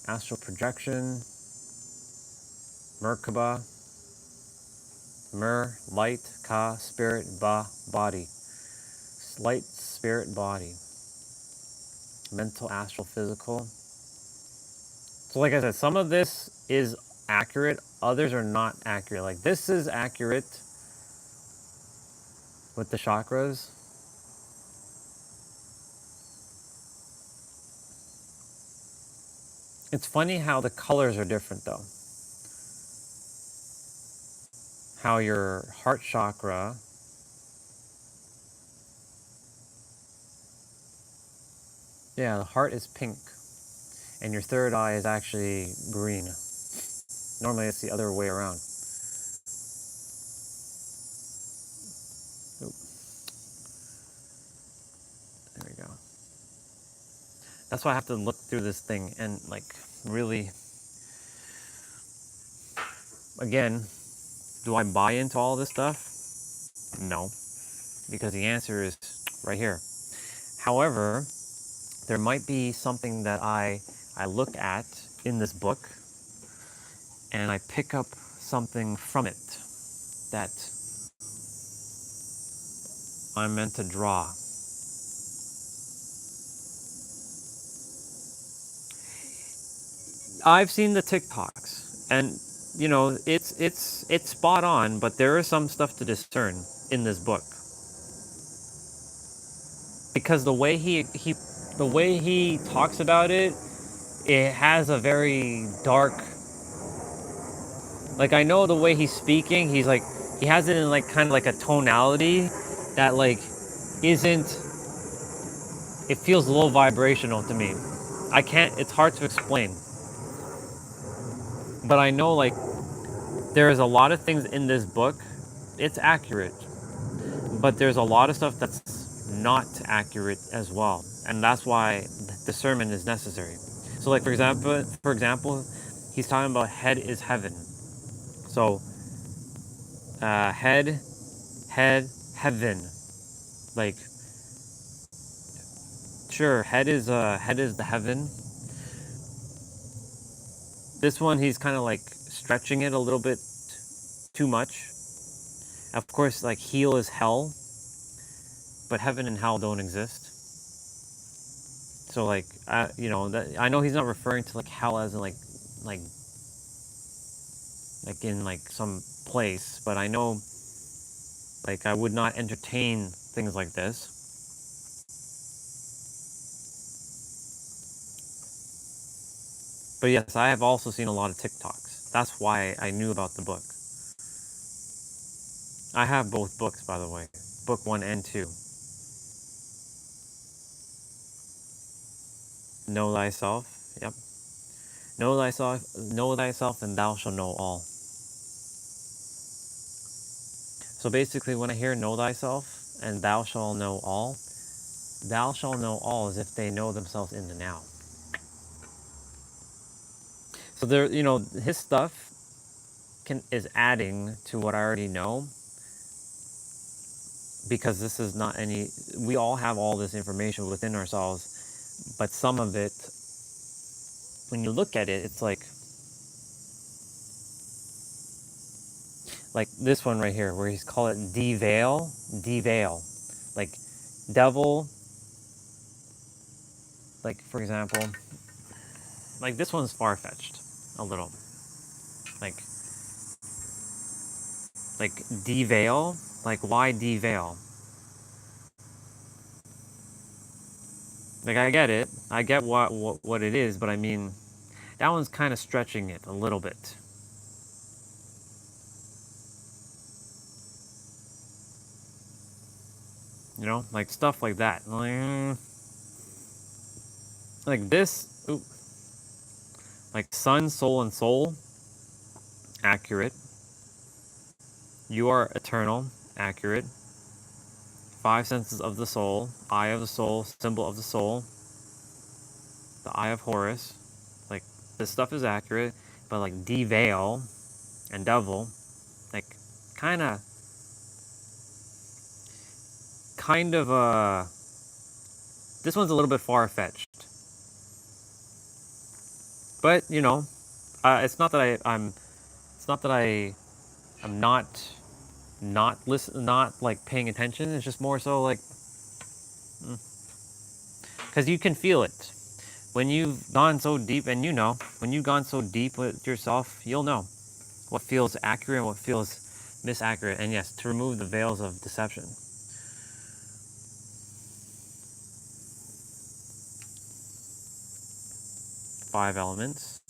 Astral projection, Merkaba, Mer, light, Ka, spirit, Ba, body. Light, spirit, body. Mental, astral, physical. So like I said, some of this is accurate, others are not accurate. Like this is accurate with the chakras. It's funny how the colors are different though. How your heart chakra, yeah, the heart is pink, and your third eye is actually green. Normally it's the other way around. Oop. There we go. That's why I have to look through this thing and like really, again, do I buy into all this stuff? No, because the answer is right here. However, there might be something that I look at in this book and I pick up something from it that I'm meant to draw. I've seen the TikToks, and you know it's spot on, but there is some stuff to discern in this book because the way he talks about it it has a very dark, like, I know the way he's speaking, he's like, he has it in like kind of like a tonality that like isn't, it feels low vibrational to me. I can't, it's hard to explain. But I know like there's a lot of things in this book, it's accurate, but there's a lot of stuff that's not accurate as well. And that's why discernment is necessary. So like, for example, he's talking about head is heaven. So head, heaven. Like, sure, head is the heaven. This one, he's kind of like stretching it a little bit too much. Of course, like, heel is hell, but heaven and hell don't exist. So like, you know, that, I know he's not referring to like hell as in like in like some place, but I know like I would not entertain things like this. But yes, I have also seen a lot of TikToks. That's why I knew about the book. I have both books, by the way, book 1 and 2. Know thyself. Yep. Know thyself, and thou shalt know all. So basically, when I hear know thyself and thou shalt know all as if they know themselves in the now. So there, you know, his stuff is adding to what I already know, because this is not any, we all have all this information within ourselves, but some of it, when you look at it, it's like this one right here, where he's called it deveil, like devil, like, for example, like this one's far-fetched a little, like deveil, like, why deveil? Like, I get it, I get what it is, but I mean, that one's kind of stretching it a little bit. You know, like stuff like that. Like this, ooh, like sun, soul, and soul, accurate. You are eternal, accurate. 5 senses of the soul, eye of the soul, symbol of the soul, the eye of Horus. Like, this stuff is accurate, but like deveil and devil, like, kind of this one's a little bit far-fetched. But you know, it's not that I'm not like paying attention. It's just more so like, because you can feel it when you've gone so deep, and you know, when you've gone so deep with yourself, you'll know what feels accurate and what feels misaccurate. And yes, to remove the veils of deception. Five elements: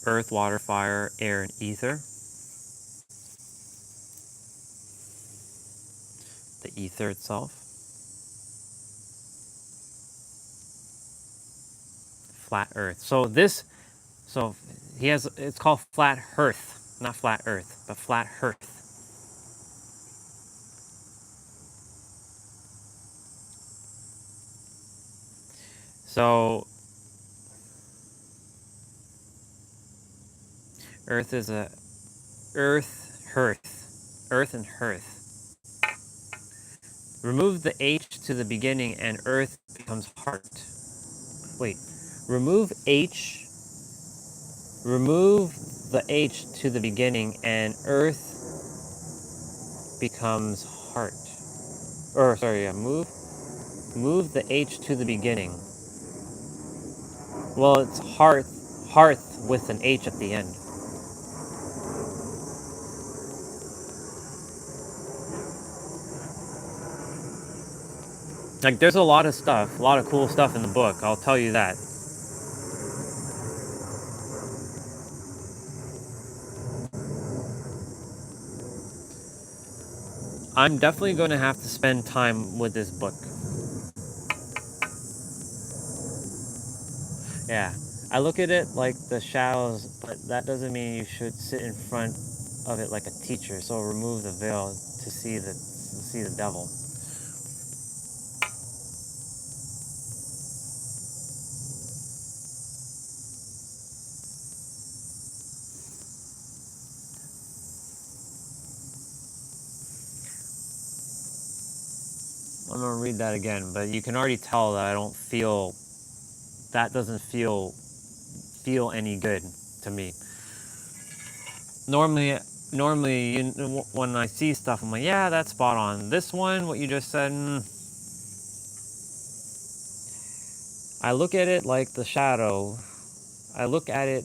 earth, water, fire, air, and ether. The ether itself. Flat earth. So he has, it's called flat hearth, not flat earth, but flat hearth. So earth is a earth and hearth. Remove the H to the beginning and earth becomes heart. Wait, remove the H to the beginning and earth becomes heart. Or sorry, yeah, move the H to the beginning. Well, it's hearth with an H at the end. Like, there's a lot of stuff, a lot of cool stuff in the book, I'll tell you that. I'm definitely going to have to spend time with this book. Yeah, I look at it like the shadows, but that doesn't mean you should sit in front of it like a teacher. So remove the veil to see the devil. I'm gonna read that again, but you can already tell that I don't feel that doesn't feel any good to me. Normally, when I see stuff, I'm like, yeah, that's spot on. This one, what you just said, I look at it like the shadow. I look at it,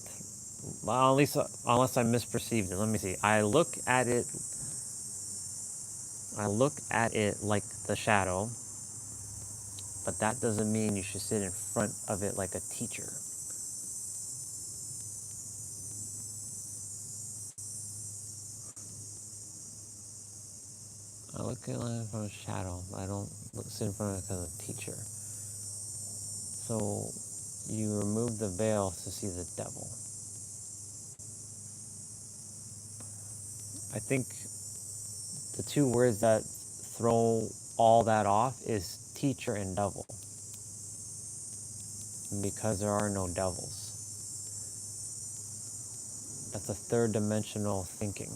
well, at least unless I misperceived it. Let me see. I look at it like the shadow, but that doesn't mean you should sit in front of it like a teacher. I look at it from a shadow. I don't sit in front of it as a teacher. So you remove the veil to see the devil. I think the two words that throw all that off is teacher and devil, because there are no devils. That's a third dimensional thinking.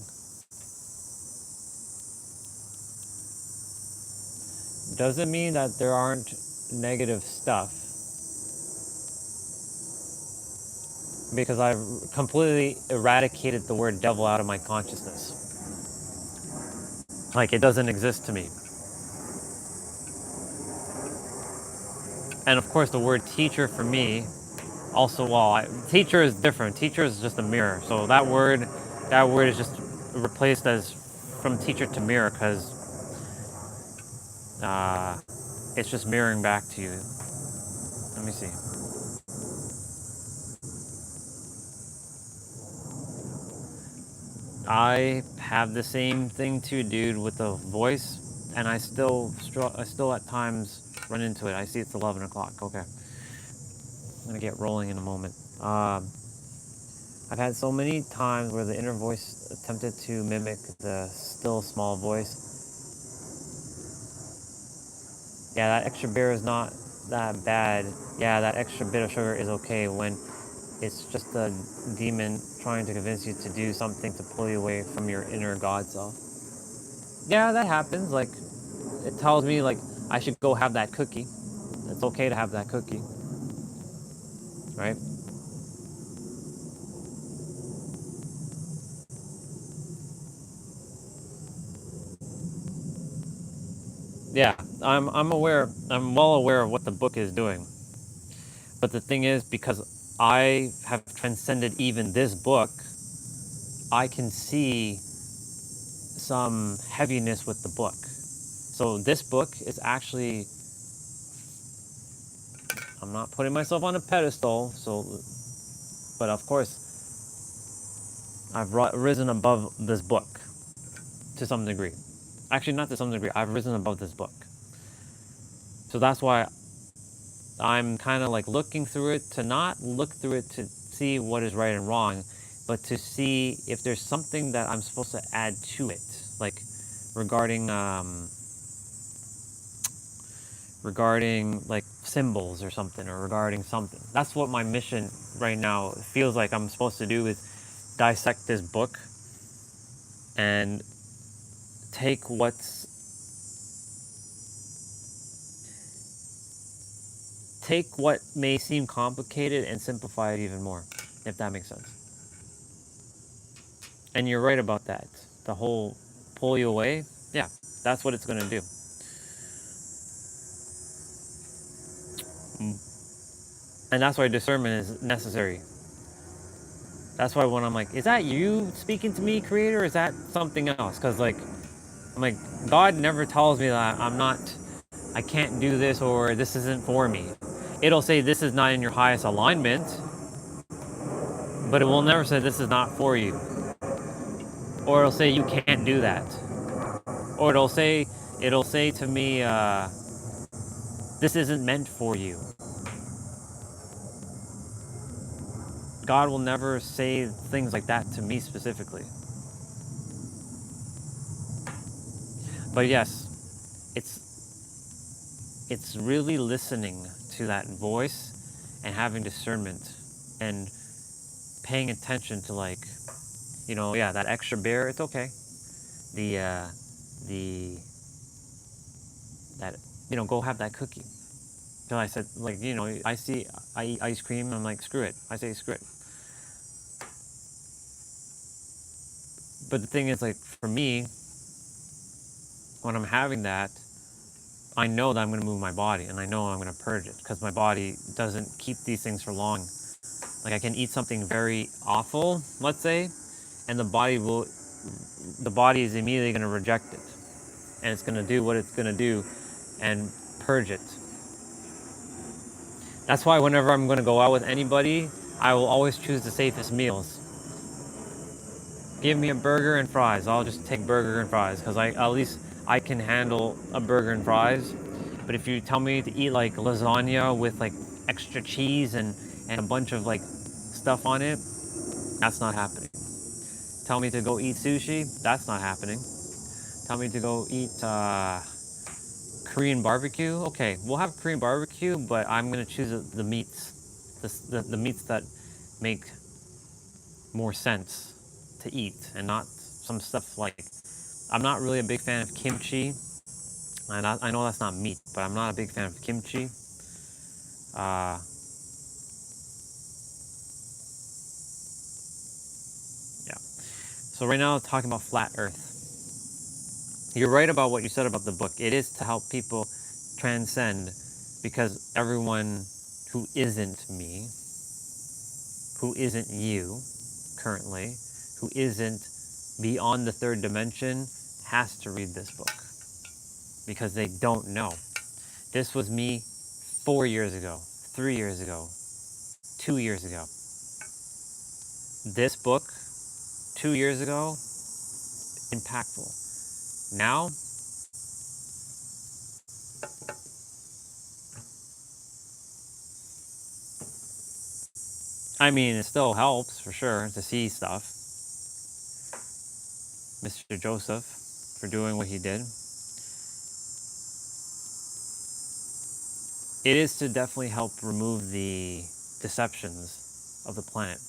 Doesn't mean that there aren't negative stuff, because I've completely eradicated the word devil out of my consciousness. Like, it doesn't exist to me. And of course, the word teacher for me also, well, teacher is different. Teacher is just a mirror. So that word is just replaced as from teacher to mirror, because it's just mirroring back to you. Let me see. I have the same thing too, dude, with the voice, and I still at times run into it. I see it's 11 o'clock. Okay, I'm gonna get rolling in a moment. I've had so many times where the inner voice attempted to mimic the still small voice. Yeah, that extra beer is not that bad. Yeah, that extra bit of sugar is okay when it's just a demon trying to convince you to do something to pull you away from your inner God self. Yeah, that happens. Like, it tells me, like, I should go have that cookie. It's okay to have that cookie, right? Yeah, I'm aware. I'm well aware of what the book is doing. But the thing is, because I have transcended even this book, I can see some heaviness with the book. So this book is actually, I'm not putting myself on a pedestal, but of course, I've risen above this book to some degree. Actually, not to some degree, I've risen above this book. So that's why I'm kind of like looking through it, to not look through it to see what is right and wrong, but to see if there's something that I'm supposed to add to it, like regarding like symbols or something, or regarding something. That's what my mission right now feels like I'm supposed to do, is dissect this book and take what may seem complicated and simplify it even more, if that makes sense. And you're right about that. The whole pull you away, yeah, that's what it's going to do. And that's why discernment is necessary. That's why when I'm like, is that you speaking to me, creator, or is that something else? Because like, I'm like, God never tells me that I can't do this, or this isn't for me. It'll say this is not in your highest alignment, but it will never say this is not for you. Or it'll say you can't do that. Or it'll say to me, this isn't meant for you. God will never say things like that to me specifically. But yes, it's really listening to that voice and having discernment and paying attention to, like, yeah, that extra beer, it's okay. The that go have that cookie. So I said, like, I eat ice cream, and I'm like, screw it. I say screw it. But the thing is, like, for me, when I'm having that, I know that I'm going to move my body, and I know I'm going to purge it, because my body doesn't keep these things for long. Like, I can eat something very awful, let's say, and the body is immediately going to reject it, and it's going to do what it's going to do and purge it. That's why whenever I'm going to go out with anybody, I will always choose the safest meals. Give me a burger and fries. I'll just take burger and fries, because at least I can handle a burger and fries. But if you tell me to eat like lasagna with like extra cheese and a bunch of like stuff on it, that's not happening. Tell me to go eat sushi, that's not happening. Tell me to go eat Korean barbecue. Okay, we'll have Korean barbecue, but I'm gonna choose the meats, the meats that make more sense to eat, and not some stuff like. I'm not really a big fan of kimchi, and I know that's not meat, but I'm not a big fan of kimchi. Yeah. So right now, talking about flat Earth. You're right about what you said about the book. It is to help people transcend, because everyone who isn't me, who isn't you currently, who isn't beyond the third dimension, has to read this book, because they don't know. This was me 4 years ago, 3 years ago, 2 years ago. This book, 2 years ago, impactful. Now, I mean, it still helps for sure to see stuff. Mr. Joseph, for doing what he did. It is to definitely help remove the deceptions of the planet.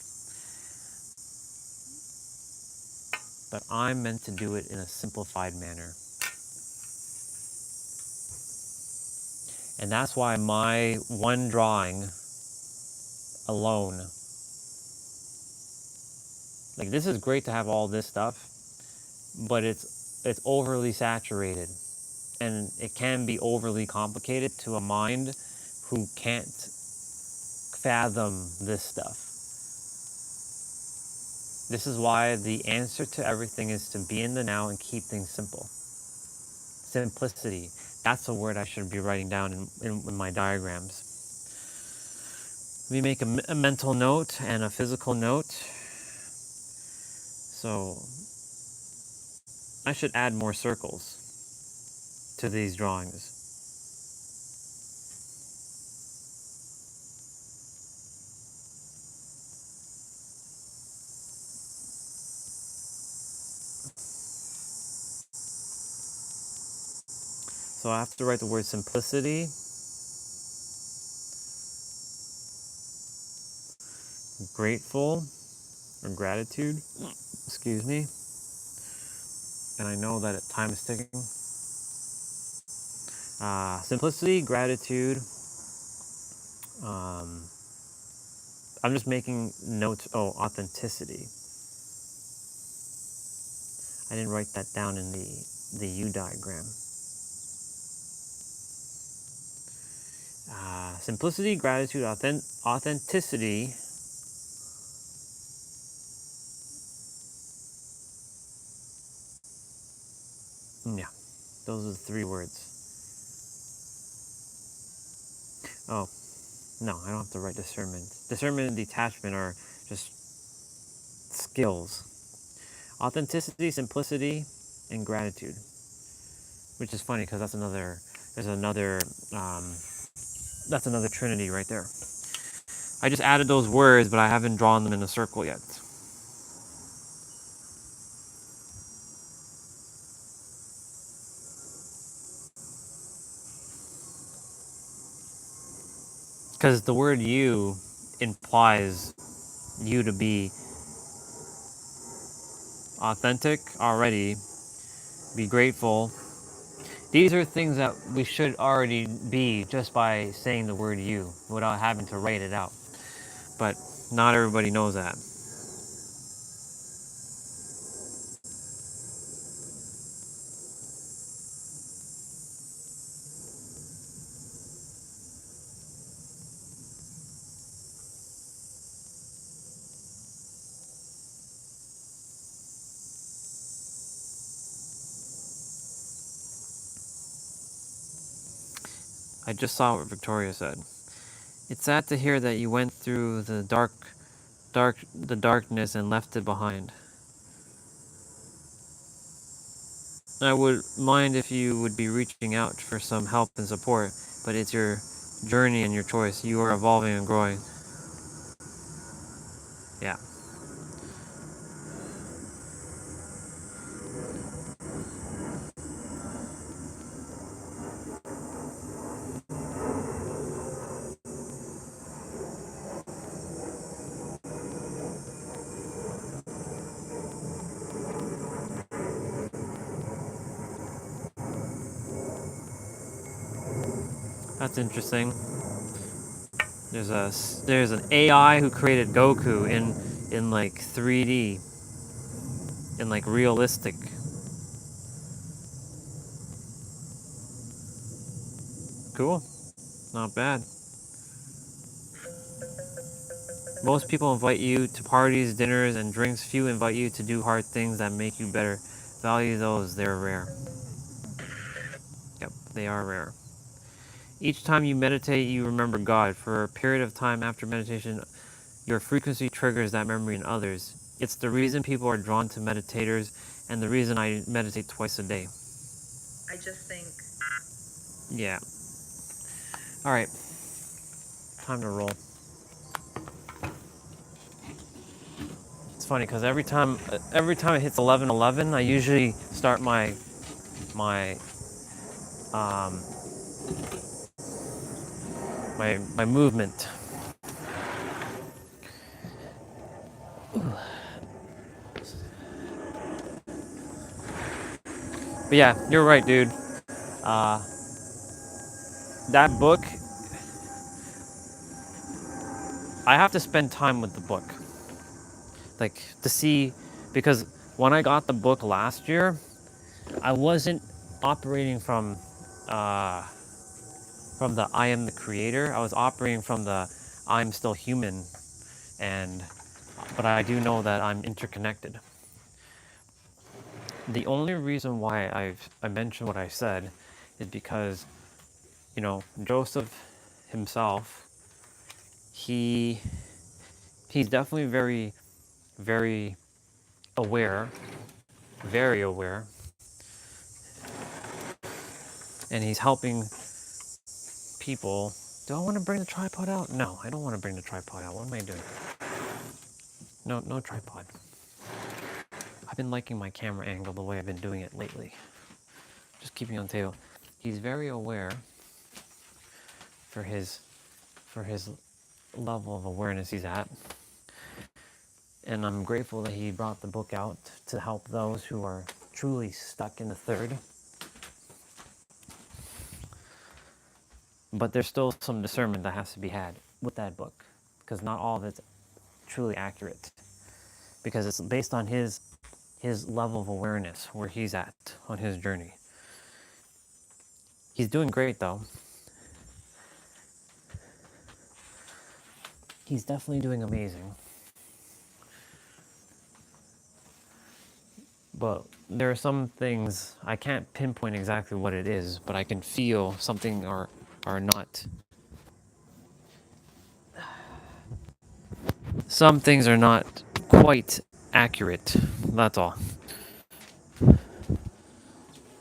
But I'm meant to do it in a simplified manner. And that's why my one drawing alone, like, this is great to have all this stuff, but it's overly saturated, and it can be overly complicated to a mind who can't fathom this stuff. This is why the answer to everything is to be in the now and keep things simple. Simplicity. That's a word I should be writing down in my diagrams. Let me make a mental note and a physical note. So I should add more circles to these drawings. So I have to write the word simplicity, grateful, or gratitude, excuse me. And I know that time is ticking. Simplicity, gratitude. I'm just making notes. Oh, authenticity. I didn't write that down in the U diagram. Simplicity, gratitude, authenticity. Yeah, those are the 3 words. Oh, no, I don't have to write discernment. Discernment and detachment are just skills. Authenticity, simplicity, and gratitude. which is funny because there's another, that's another trinity right there. I just added those words, but I haven't drawn them in a circle yet. Because the word you implies you to be authentic already, be grateful. These are things that we should already be just by saying the word you without having to write it out. But not everybody knows that. I just saw what Victoria said. It's sad to hear that you went through the darkness and left it behind. I would mind if you would be reaching out for some help and support, but it's your journey and your choice. You are evolving and growing. Yeah. That's interesting. There's an AI who created Goku in like 3D, in like realistic. Cool. Not bad. Most people invite you to parties, dinners, and drinks. Few invite you to do hard things that make you better. Value those, they're rare. Yep, they are rare. Each time you meditate, you remember God. For a period of time after meditation, your frequency triggers that memory in others. It's the reason people are drawn to meditators, and the reason I meditate twice a day. I just think. Yeah. All right. Time to roll. It's funny because every time it hits 11:11, I usually start my movement. But yeah, you're right, dude. That book, I have to spend time with the book, like to see, because when I got the book last year, I wasn't operating from the I am the creator. I was operating from the I'm still human, but I do know that I'm interconnected. The only reason why I mentioned what I said is because, Joseph himself, he's definitely very, very aware, and he's helping people. Do I want to bring the tripod out? No, I don't want to bring the tripod out. What am I doing? No tripod. I've been liking my camera angle the way I've been doing it lately. Just keeping on the table. He's very aware for his level of awareness he's at. And I'm grateful that he brought the book out to help those who are truly stuck in the third. But there's still some discernment that has to be had with that book, because not all of it's truly accurate, because it's based on his level of awareness, where he's at on his journey. He's doing great though. He's definitely doing amazing. But there are some things I can't pinpoint exactly what it is, but I can feel something are not. Some things are not quite accurate. That's all.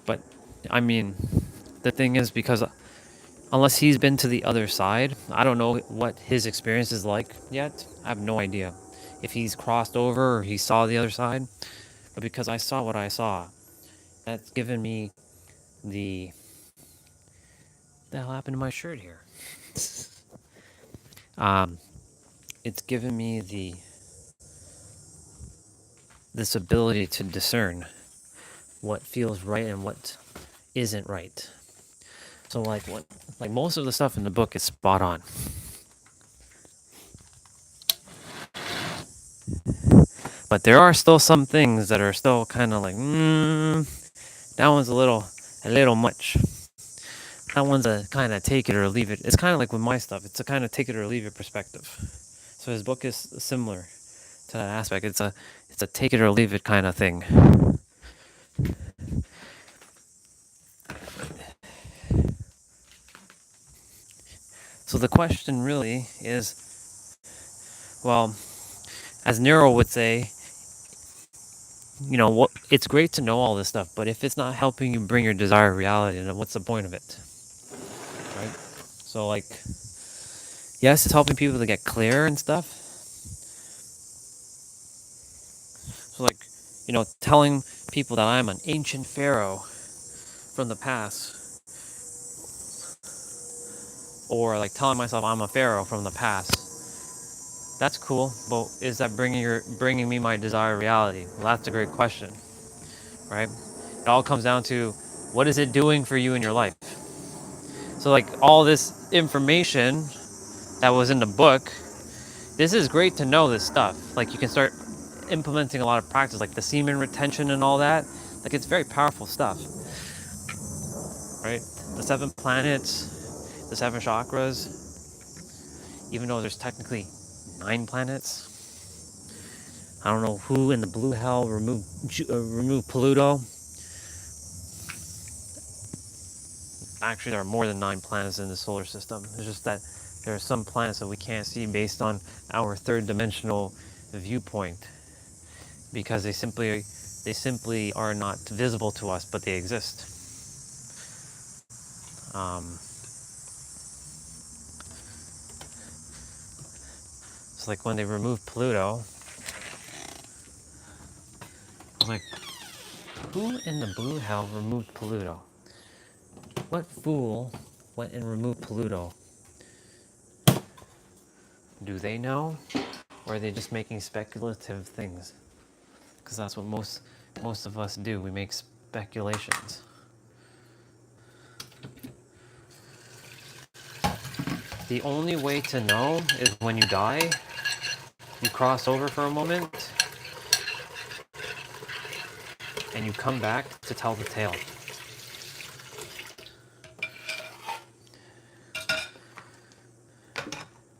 But I mean, the thing is, because unless he's been to the other side, I don't know what his experience is like yet. I have no idea if he's crossed over or he saw the other side. But because I saw what I saw, that's given me the hell happened to my shirt here? It's given me this ability to discern what feels right and what isn't right. So like most of the stuff in the book is spot on. But there are still some things that are still kind of like, that one's a little much. That one's a kind of take it or leave it. It's kind of like with my stuff. It's a kind of take it or leave it perspective. So his book is similar to that aspect. It's a take it or leave it kind of thing. So the question really is, well, as Nero would say, you know, what it's great to know all this stuff, but if it's not helping you bring your desired reality, then what's the point of it? Right? So like, yes, it's helping people to get clear and stuff. So like, you know, telling people that I'm an ancient pharaoh from the past, or like telling myself I'm a pharaoh from the past, that's cool. But is that bringing me my desired reality? Well, that's a great question, right? It all comes down to what is it doing for you in your life. So like all this information that was in the book, this is great to know this stuff. Like you can start implementing a lot of practice, like the semen retention and all that. Like it's very powerful stuff, right? The 7 planets, the 7 chakras, even though there's technically 9 planets. I don't know who in the blue hell removed Pluto. Actually, there are more than 9 planets in the solar system. It's just that there are some planets that we can't see based on our third dimensional viewpoint, because they simply are not visible to us, but they exist. It's like when they removed Pluto, I was like, who in the blue hell removed Pluto? What fool went and removed Pluto? Do they know? Or are they just making speculative things? Because that's what most of us do. We make speculations. The only way to know is when you die, you cross over for a moment, and you come back to tell the tale.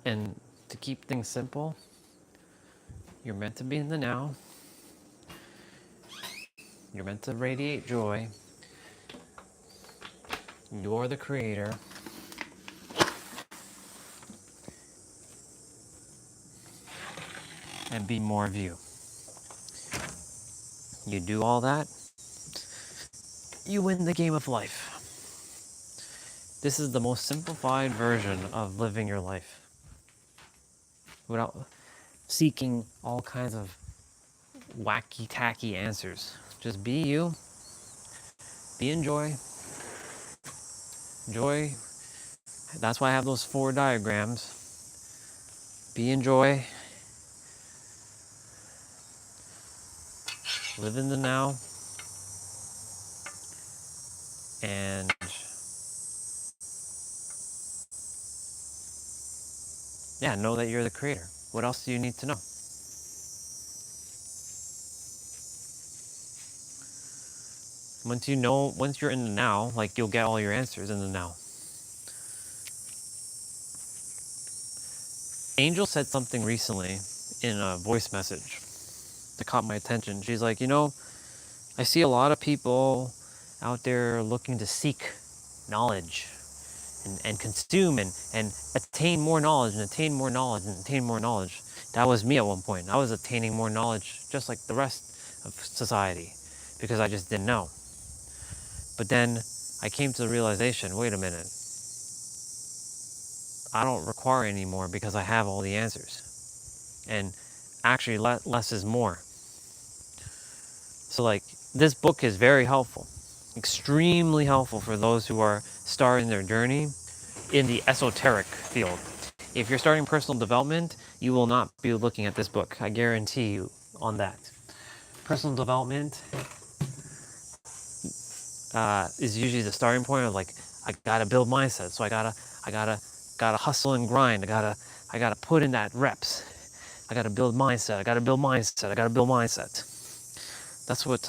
And to keep things simple, you're meant to be in the now. You're meant to radiate joy. You're the creator. And be more of you. You do all that, you win the game of life. This is the most simplified version of living your life without seeking all kinds of wacky tacky answers. Just be you, be in joy. Joy, that's why I have those 4 diagrams. Be in joy, live in the now, and yeah, know that you're the creator. What else do you need to know? Once you're in the now, like you'll get all your answers in the now. Angel said something recently in a voice message that caught my attention. She's like, you know, I see a lot of people out there looking to seek knowledge and consume and attain more knowledge and attain more knowledge and attain more knowledge. That was me at one point. I was attaining more knowledge just like the rest of society because I just didn't know. But then I came to the realization, wait a minute, I don't require anymore because I have all the answers. And actually, less is more. So, like, this book is very helpful, extremely helpful for those who are starting their journey in the esoteric field. If you're starting personal development, you will not be looking at this book. I guarantee you on that. Personal development is usually the starting point of, like, I gotta build mindset, so I gotta hustle and grind. I gotta put in that reps. I gotta build mindset. I gotta build mindset. I gotta build mindset. That's what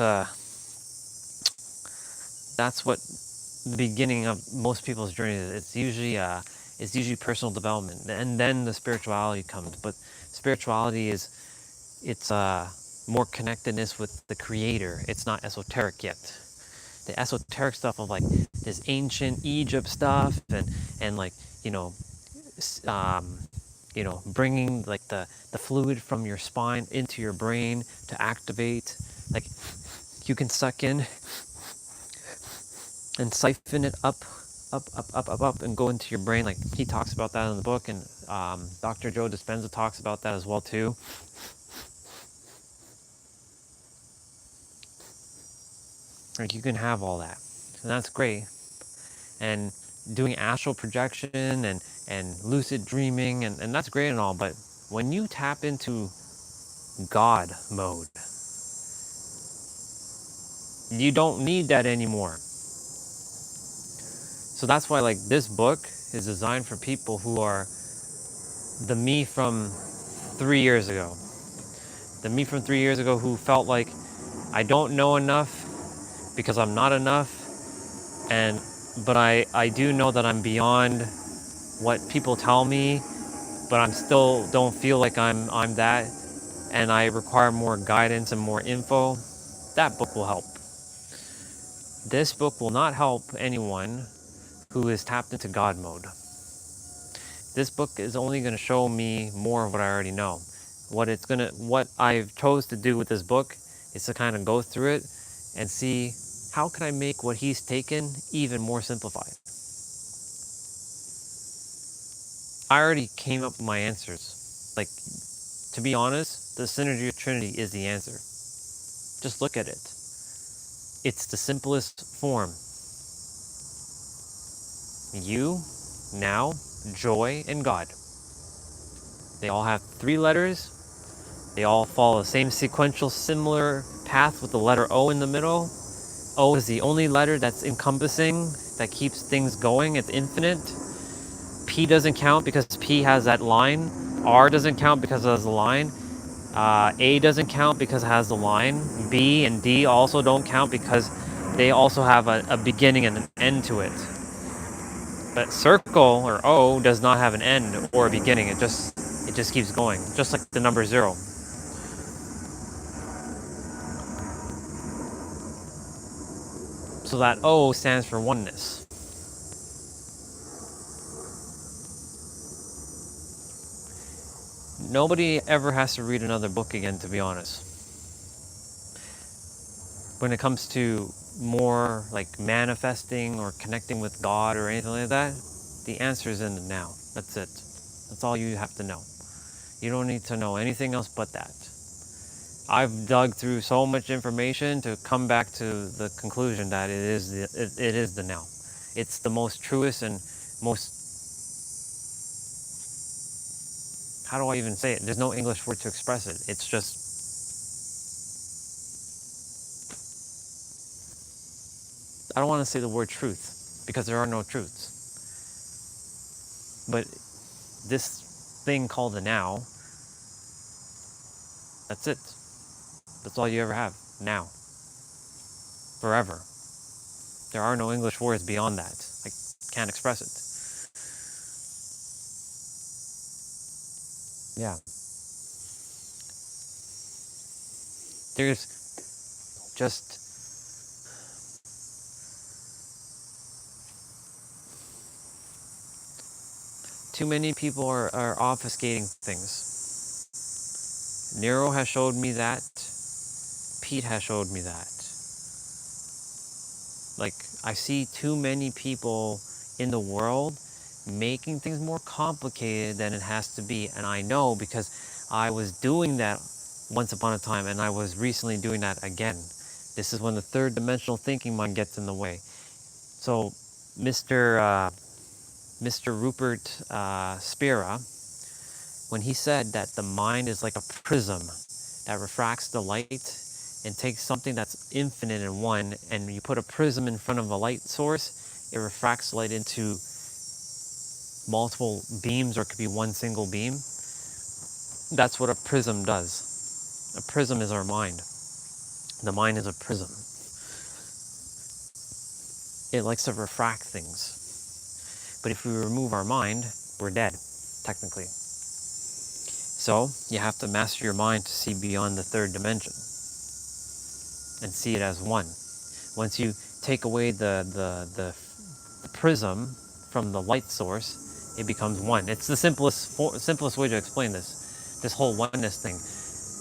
the beginning of most people's journey is. It's usually personal development, and then the spirituality comes. But spirituality it's more connectedness with the creator. It's not esoteric yet. The esoteric stuff of, like, this ancient Egypt stuff, and like, you know, um, bringing, like, the fluid from your spine into your brain to activate, like, you can suck in and siphon it up, and go into your brain. Like, he talks about that in the book, and Dr. Joe Dispenza talks about that as well too. Like, you can have all that, and that's great. And doing astral projection and lucid dreaming, and that's great and all, but when you tap into God mode, you don't need that anymore. So that's why, like, this book is designed for people who are the me from 3 years ago. The me from 3 years ago who felt like, I don't know enough because I'm not enough, and but I do know that I'm beyond what people tell me, but I'm still don't feel like I'm that, and I require more guidance and more info. That book will help. This book will not help anyone who is tapped into God mode. This book is only going to show me more of what I already know. What I've chose to do with this book is to kind of go through it and see, how can I make what he's taken even more simplified. I already came up with my answers. Like, to be honest, the synergy of Trinity is the answer. Just look at it. It's the simplest form. You, now, joy, and God. They all have 3 letters. They all follow the same sequential, similar path with the letter O in the middle. O is the only letter that's encompassing, that keeps things going. It's infinite. P doesn't count because P has that line. R doesn't count because it has the line. A doesn't count because it has the line. B and D also don't count because they also have a beginning and an end to it. But circle, or O, does not have an end or a beginning. It just keeps going, just like the number 0. So that O stands for oneness. Nobody ever has to read another book again, to be honest. When it comes to more like manifesting or connecting with God or anything like that, the answer is in the now. That's it. That's all you have to know. You don't need to know anything else but that. I've dug through so much information to come back to the conclusion that it is the now. It's the most truest and most, how do I even say it? There's no English word to express it. It's just, I don't want to say the word truth because there are no truths. But this thing called the now, that's it. That's all you ever have. Now. Forever. There are no English words beyond that. I can't express it. Yeah. There's just too many people are obfuscating things. Nero has showed me that. Pete has showed me that. Like, I see too many people in the world making things more complicated than it has to be. And I know because I was doing that once upon a time, and I was recently doing that again. This is when the third dimensional thinking mind gets in the way. So, Mr. Rupert Spira, when he said that the mind is like a prism that refracts the light and takes something that's infinite in one, and you put a prism in front of a light source, it refracts light into multiple beams, or it could be one single beam. That's what a prism does. A prism is our mind. The mind is a prism. It likes to refract things. But if we remove our mind, we're dead, technically. So you have to master your mind to see beyond the third dimension and see it as one. Once you take away the prism from the light source, it becomes one. It's the simplest way to explain this whole oneness thing.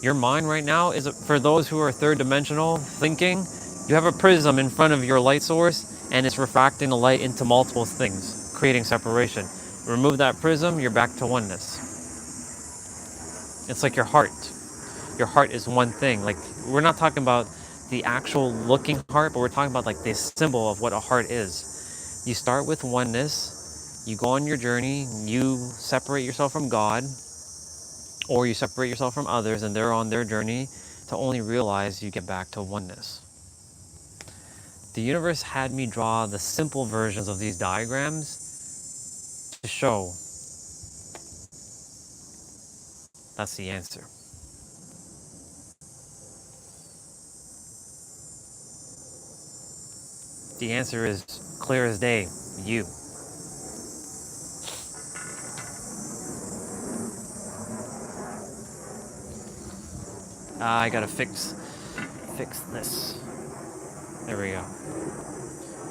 Your mind right now is, for those who are third dimensional thinking, you have a prism in front of your light source, and it's refracting the light into multiple things, creating separation. Remove that prism, you're back to oneness. It's like your heart. Your heart is one thing. Like, we're not talking about the actual looking heart, but we're talking about like this symbol of what a heart is. You start with oneness, you go on your journey, you separate yourself from God, or you separate yourself from others and they're on their journey, to only realize you get back to oneness. The universe had me draw the simple versions of these diagrams to show that's the answer. The answer is clear as day, you. I gotta fix this. There we go.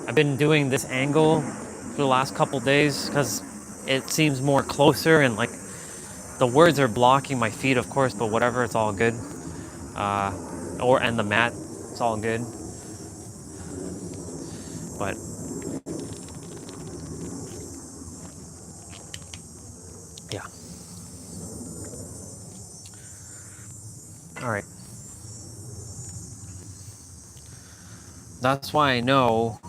I've been doing this angle for the last couple days because it seems more closer, and like the words are blocking my feet, of course, but whatever, it's all good. And the mat, it's all good. But yeah. All right. That's why I know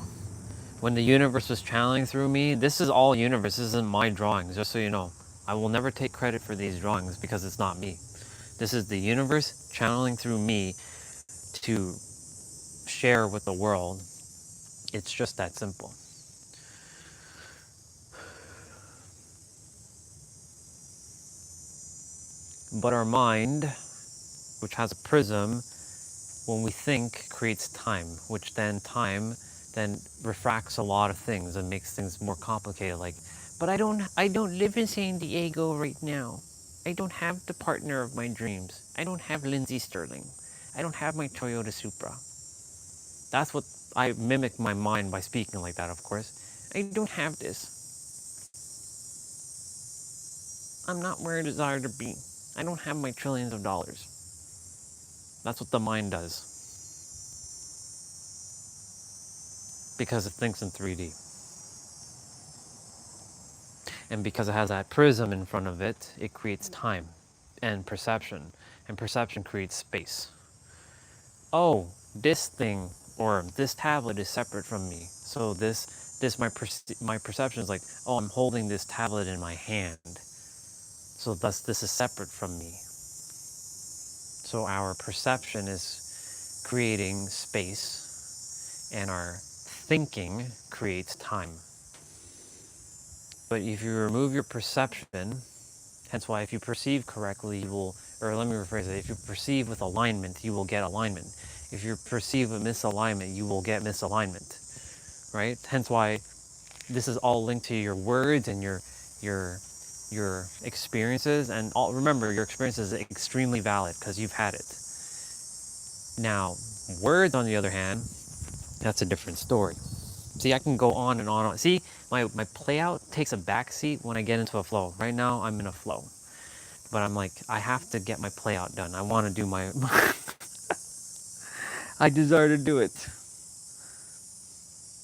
when the universe was channeling through me, this is all universe. This isn't my drawings, just so you know. I will never take credit for these drawings because it's not me. This is the universe channeling through me to share with the world. It's just that simple. But our mind, which has a prism, when we think, creates time, which then time then refracts a lot of things and makes things more complicated. Like, but I don't live in San Diego right now. I don't have the partner of my dreams. I don't have Lindsay Sterling. I don't have my Toyota Supra. That's what I mimic my mind by speaking like that, of course. I don't have this. I'm not where I desire to be. I don't have my trillions of dollars. That's what the mind does. Because it thinks in 3D. And because it has that prism in front of it, it creates time and perception. And perception creates space. Oh, this thing or this tablet is separate from me. So my perception is like, oh, I'm holding this tablet in my hand. So thus this is separate from me. So our perception is creating space, and our thinking creates time. But if you remove your perception, hence why if you perceive correctly, you will, or let me rephrase it, if you perceive with alignment, you will get alignment. If you perceive with misalignment, you will get misalignment, right? Hence why this is all linked to your words and your experiences. And remember, your experience is extremely valid because you've had it. Now, words, on the other hand, that's a different story. See, I can go on and on. See, my play out takes a backseat when I get into a flow. Right now, I'm in a flow. But I'm like, I have to get my play out done. I want to do my... I desire to do it.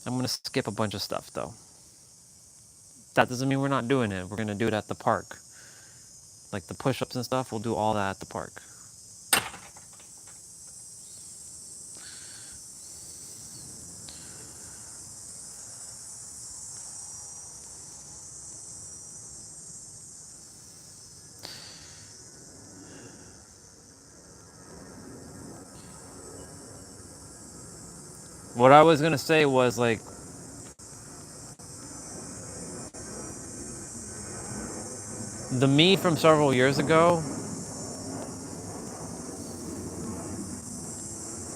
I'm going to skip a bunch of stuff though. That doesn't mean we're not doing it. We're going to do it at the park. Like the push-ups and stuff, we'll do all that at the park. What I was going to say was like, the me from several years ago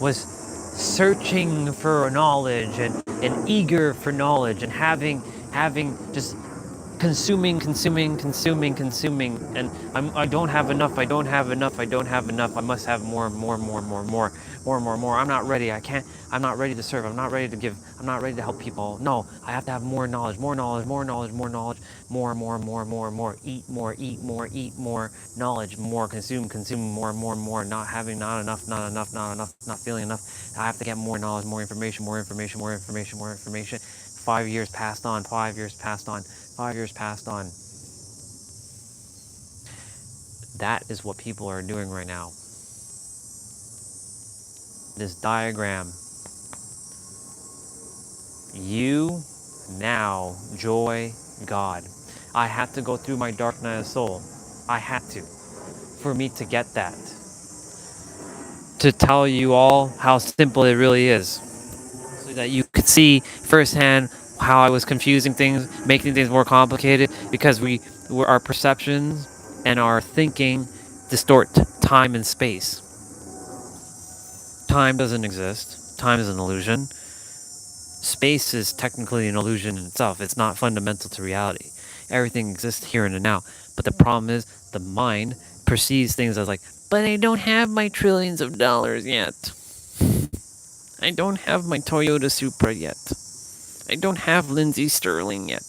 was searching for knowledge and eager for knowledge and having just consuming, and I don't have enough, I don't have enough, I don't have enough, I must have more, more. I'm not ready, I'm not ready to serve, I'm not ready to give, I'm not ready to help people. No, I have to have more knowledge, more, eat more, knowledge, more, consume more, not having, not enough, not feeling enough. I have to get more knowledge, more information. 5 years passed on, 5 years passed on, 5 years passed on. That is what people are doing right now. This diagram. You, now, joy, God. I had to go through my dark night of soul. I had to. For me to get that. To tell you all how simple it really is. So that you could see firsthand how I was confusing things, making things more complicated, because our perceptions and our thinking distort time and space. Time doesn't exist. Time is an illusion. Space is technically an illusion in itself. It's not fundamental to reality. Everything exists here and now. But the problem is the mind perceives things as like, but I don't have my trillions of dollars yet. I don't have my Toyota Supra yet. I don't have Lindsay Sterling yet.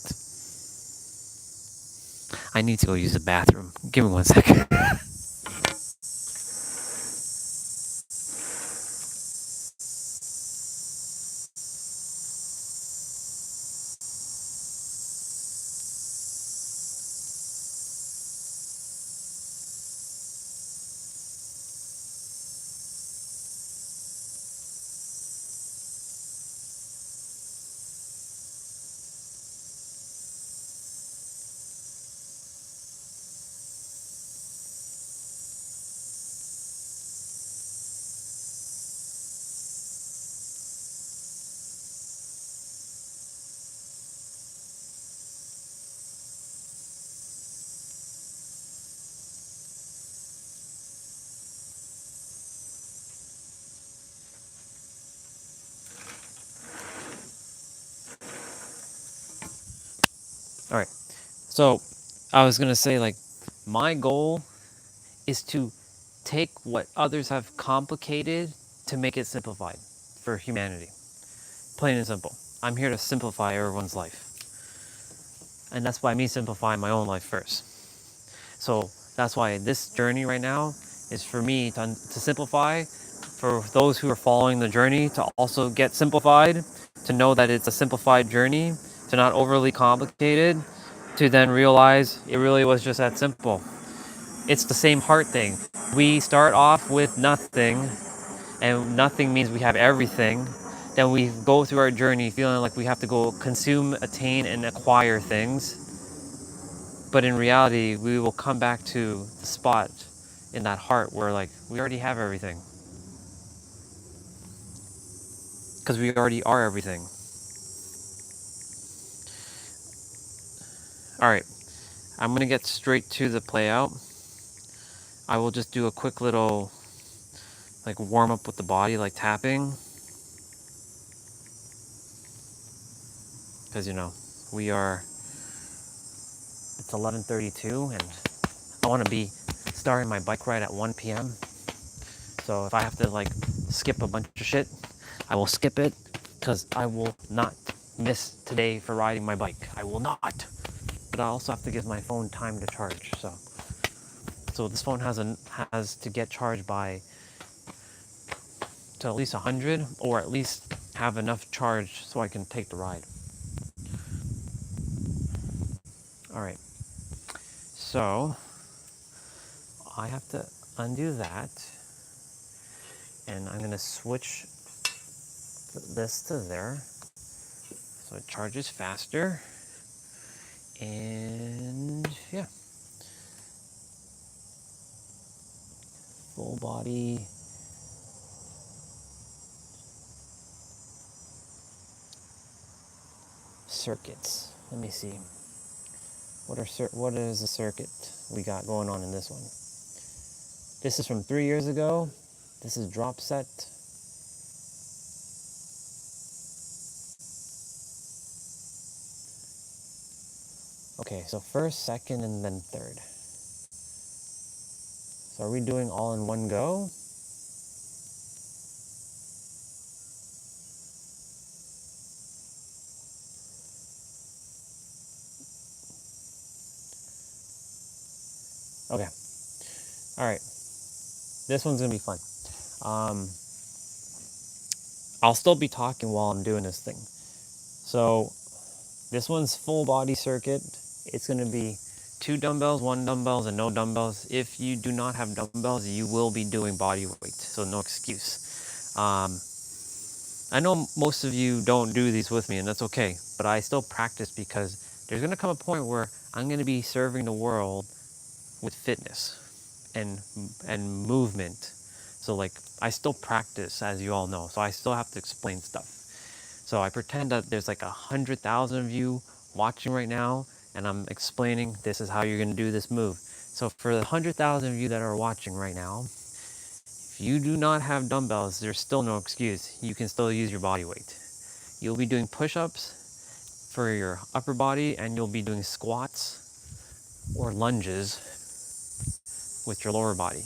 I need to go use the bathroom. Give me 1 second. All right. So I was going to say, like, my goal is to take what others have complicated to make it simplified for humanity. Plain and simple. I'm here to simplify everyone's life. And that's why me simplifying my own life first. So that's why this journey right now is for me to simplify, for those who are following the journey to also get simplified, to know that it's a simplified journey, to not overly complicated, to then realize it really was just that simple. It's the same heart thing. We start off with nothing, and nothing means we have everything. Then we go through our journey feeling like we have to go consume, attain, and acquire things. But in reality, we will come back to the spot in that heart where, like, we already have everything. Because we already are everything. All right, I'm going to get straight to the play out. I will just do a quick little, like, warm up with the body, like tapping. Because, you know, it's 11:32 and I want to be starting my bike ride at 1 p.m. So if I have to, like, skip a bunch of shit, I will skip it, because I will not miss today for riding my bike. I will not. But I also have to give my phone time to charge. So this phone has to get charged to at least 100, or at least have enough charge so I can take the ride. All right, so I have to undo that, and I'm gonna switch this to there so it charges faster. And yeah, full body circuits. Let me see. What is the circuit we got going on in this one? This is from 3 years ago. This is drop set. Okay, so first, second, and then third. So are we doing all in one go? Okay. All right. This one's gonna be fun. I'll still be talking while I'm doing this thing. So this one's full body circuit. It's gonna be 2 dumbbells, 1 dumbbells, and no dumbbells. If you do not have dumbbells, you will be doing body weight, so no excuse. I know most of you don't do these with me, and that's okay, but I still practice because there's gonna come a point where I'm gonna be serving the world with fitness and movement. So like I still practice, as you all know, so I still have to explain stuff. So I pretend that there's like 100,000 of you watching right now, and I'm explaining this is how you're gonna do this move. So for the 100,000 of you that are watching right now, if you do not have dumbbells, there's still no excuse. You can still use your body weight. You'll be doing push-ups for your upper body, and you'll be doing squats or lunges with your lower body.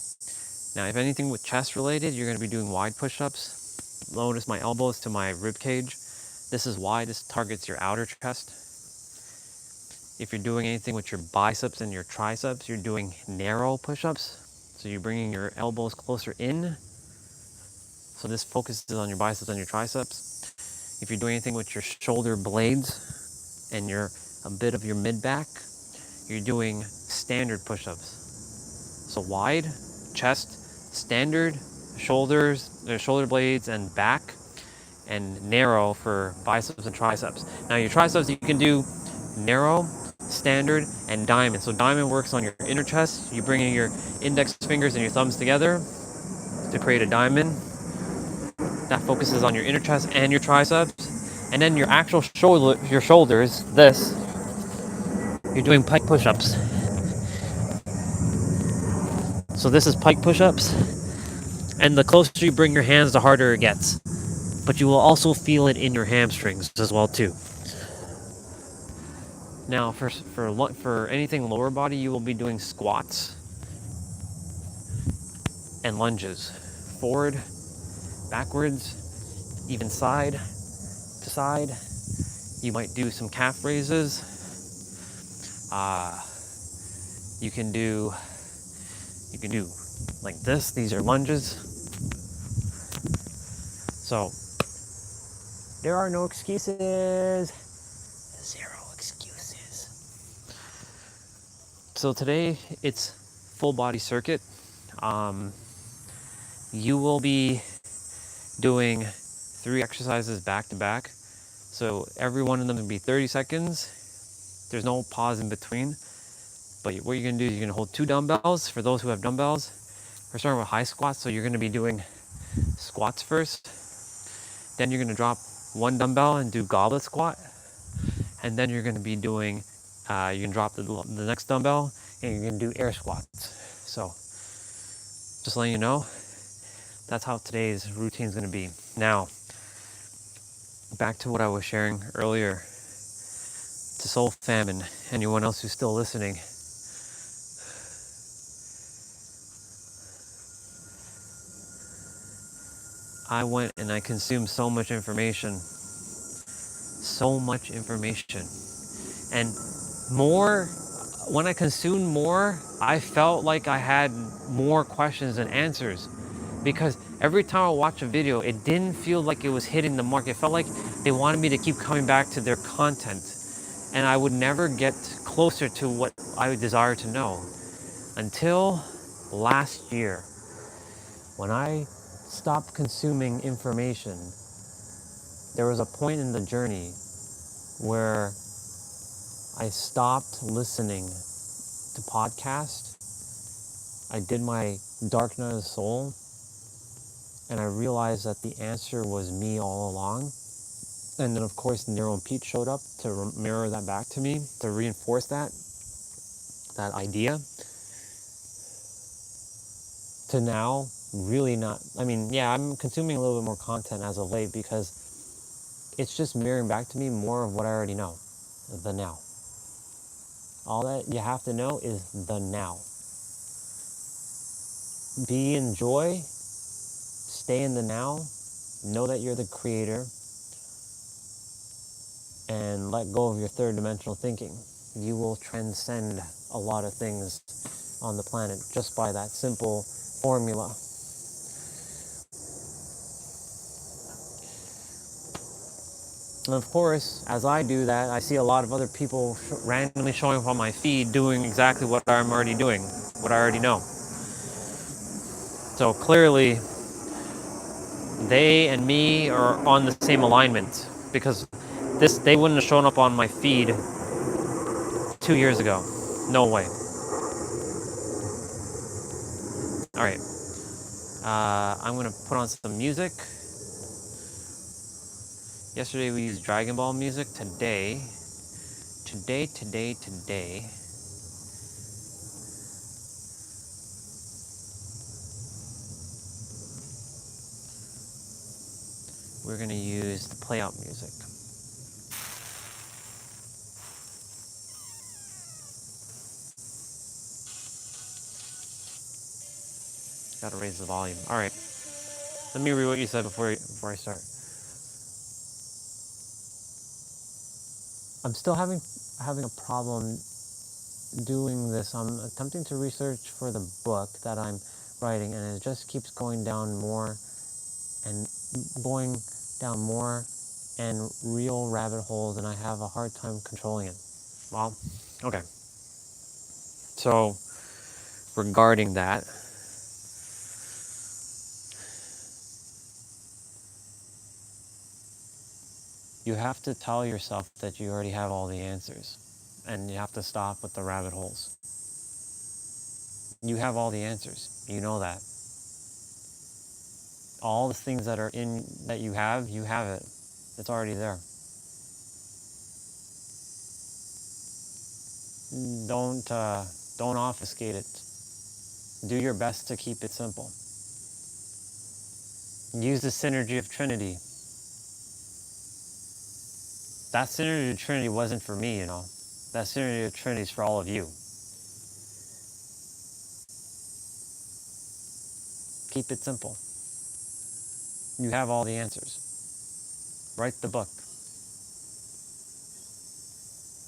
Now, if anything with chest related, you're gonna be doing wide push-ups. Notice my elbows to my rib cage. This is wide, this targets your outer chest. If you're doing anything with your biceps and your triceps, you're doing narrow push-ups. So you're bringing your elbows closer in. So this focuses on your biceps and your triceps. If you're doing anything with your shoulder blades and a bit of your mid-back, you're doing standard push-ups. So wide, chest, standard, shoulders, shoulder blades and back, and narrow for biceps and triceps. Now your triceps, you can do narrow, standard, and diamond. So diamond works on your inner chest. You bring in your index fingers and your thumbs together to create a diamond. That focuses on your inner chest and your triceps. And then your actual shoulders, this, you're doing pike push-ups. So this is pike push-ups. And the closer you bring your hands, the harder it gets. But you will also feel it in your hamstrings as well too. Now for anything lower body, you will be doing squats and lunges. Forward, backwards, even side to side. You might do some calf raises. You can do like this. These are lunges. So there are no excuses. Zero excuses. So today it's full body circuit. You will be doing 3 exercises back to back. So every one of them will be 30 seconds. There's no pause in between. But what you're gonna do is you're gonna hold 2 dumbbells. For those who have dumbbells, we're starting with high squats. So you're gonna be doing squats first. Then you're gonna drop 1 dumbbell and do goblet squat. And then you're gonna be doing, you can drop the next dumbbell and you're gonna do air squats. So just letting you know, that's how today's routine is gonna be. Now, back to what I was sharing earlier, to Soul Famine, anyone else who's still listening. I went and I consumed so much information. And when I consumed more, I felt like I had more questions than answers. because every time I watch a video, it didn't feel like it was hitting the mark. It felt like they wanted me to keep coming back to their content, and I would never get closer to what I desire to know until last year when I stopped consuming information. There was a point in the journey where I stopped listening to podcasts. I did my dark night of the soul, and I realized that the answer was me all along. And then, of course, Nero and Pete showed up to mirror that back to me, to reinforce that idea. To now, really not. I mean, yeah, I'm consuming a little bit more content as of late because it's just mirroring back to me more of what I already know, the now. All that you have to know is the now. Be in joy, stay in the now, know that you're the creator, and let go of your third dimensional thinking. You will transcend a lot of things on the planet just by that simple formula. And of course, as I do that, I see a lot of other people randomly showing up on my feed doing exactly what I'm already doing, what I already know. So clearly, they and me are on the same alignment, because they wouldn't have shown up on my feed 2 years ago. No way. All right. I'm gonna put on some music. Yesterday we used Dragon Ball music. Today, we're gonna use the play out music. Gotta raise the volume. All right. Let me read what you said before I start. I'm still having a problem doing this. I'm attempting to research for the book that I'm writing, and it just keeps going down more and real rabbit holes, and I have a hard time controlling it. Well, okay. So, regarding that, you have to tell yourself that you already have all the answers, and you have to stop with the rabbit holes. You have all the answers. You know that. All the things that are that you have it. It's already there. Don't obfuscate it. Do your best to keep it simple. Use the synergy of Trinity. That synergy of Trinity wasn't for me, That synergy of Trinity is for all of you. Keep it simple. You have all the answers. Write the book.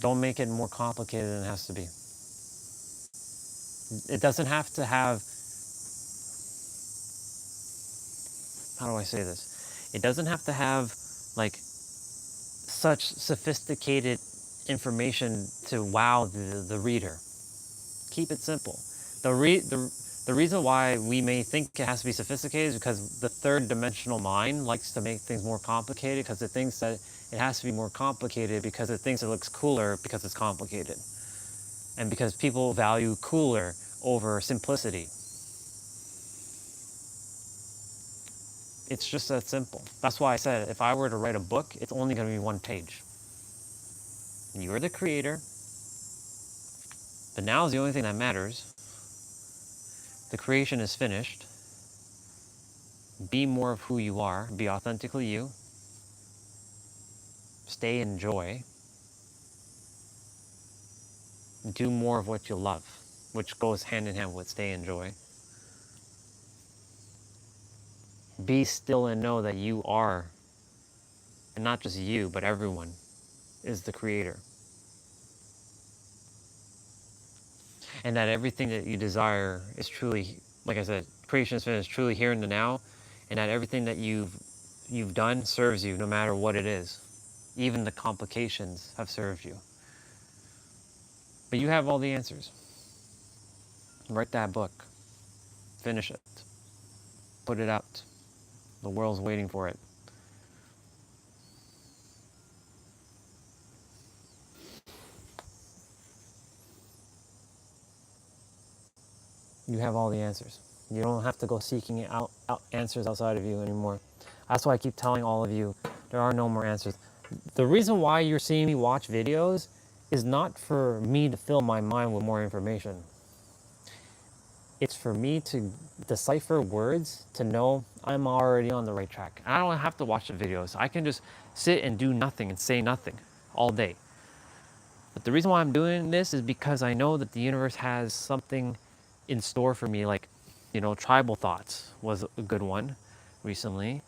Don't make it more complicated than it has to be. It doesn't have to have, how do I say this? It doesn't have to have like such sophisticated information to wow the reader. Keep it simple. The reason why we may think it has to be sophisticated is because the third dimensional mind likes to make things more complicated, because it thinks that it has to be more complicated because it thinks it looks cooler because it's complicated. And because people value cooler over simplicity. It's just that simple. That's why I said if I were to write a book, it's only going to be one page. You're the creator. But now is the only thing that matters. The creation is finished. Be more of who you are. Be authentically you. Stay in joy. Do more of what you love, which goes hand in hand with stay in joy. Be still and know that you are, and not just you, but everyone, is the creator. And that everything that you desire is truly, like I said, creation is finished, truly here in the now, and that everything that you've done serves you no matter what it is. Even the complications have served you. But you have all the answers. Write that book. Finish it. Put it out. The world's waiting for it. You have all the answers. You don't have to go seeking out answers outside of you anymore. That's why I keep telling all of you, there are no more answers. The reason why you're seeing me watch videos is not for me to fill my mind with more information. It's for me to decipher words to know I'm already on the right track. I don't have to watch the videos. I can just sit and do nothing and say nothing all day. But the reason why I'm doing this is because I know that the universe has something in store for me, like, tribal thoughts was a good one recently.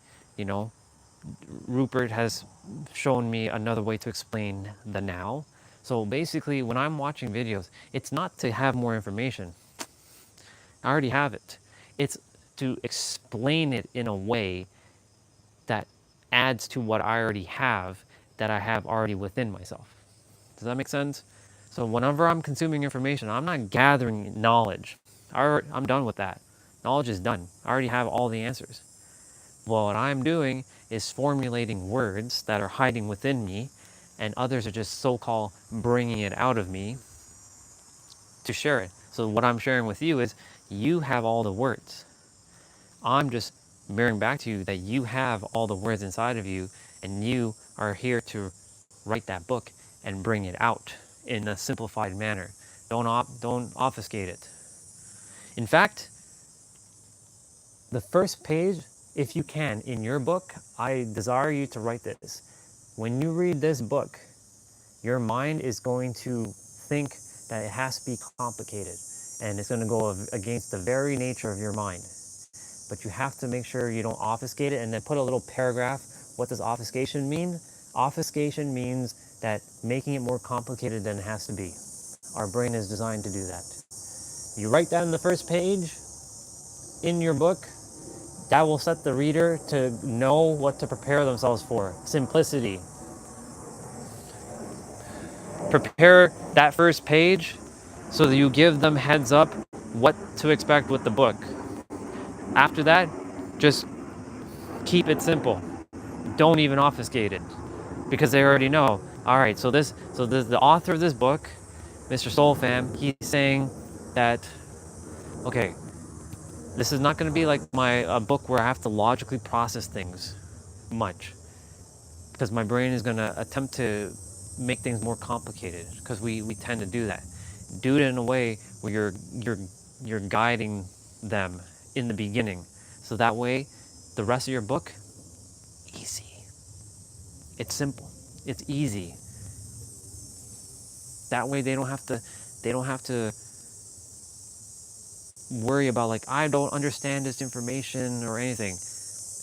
Rupert has shown me another way to explain the now. So basically, when I'm watching videos, it's not to have more information. I already have it. It's to explain it in a way that adds to what I already have, that I have already within myself. Does that make sense? So whenever I'm consuming information, I'm not gathering knowledge. I'm done with that. Knowledge is done. I already have all the answers. Well, what I'm doing is formulating words that are hiding within me, and others are just so-called bringing it out of me to share it. So what I'm sharing with you is, you have all the words. I'm just mirroring back to you that you have all the words inside of you, and you are here to write that book and bring it out in a simplified manner. Don't obfuscate it. In fact, the first page, if you can, in your book, I desire you to write this. When you read this book, your mind is going to think that it has to be complicated, and it's going to go against the very nature of your mind. But you have to make sure you don't obfuscate it, and then put a little paragraph. What does obfuscation mean? Obfuscation means that making it more complicated than it has to be. Our brain is designed to do that. You write that in the first page in your book, that will set the reader to know what to prepare themselves for. Simplicity. Prepare that first page so that you give them heads up what to expect with the book. After that, just keep it simple. Don't even obfuscate it, because they already know. All right, so the author of this book, Mr. Soulfam, he's saying that, okay, this is not going to be like a book where I have to logically process things much, because my brain is going to attempt to make things more complicated, because we tend to do that. Do it in a way where you're guiding them in the beginning, so that way the rest of your book, easy. It's simple. It's easy. That way they don't have to worry about, like, I don't understand this information or anything.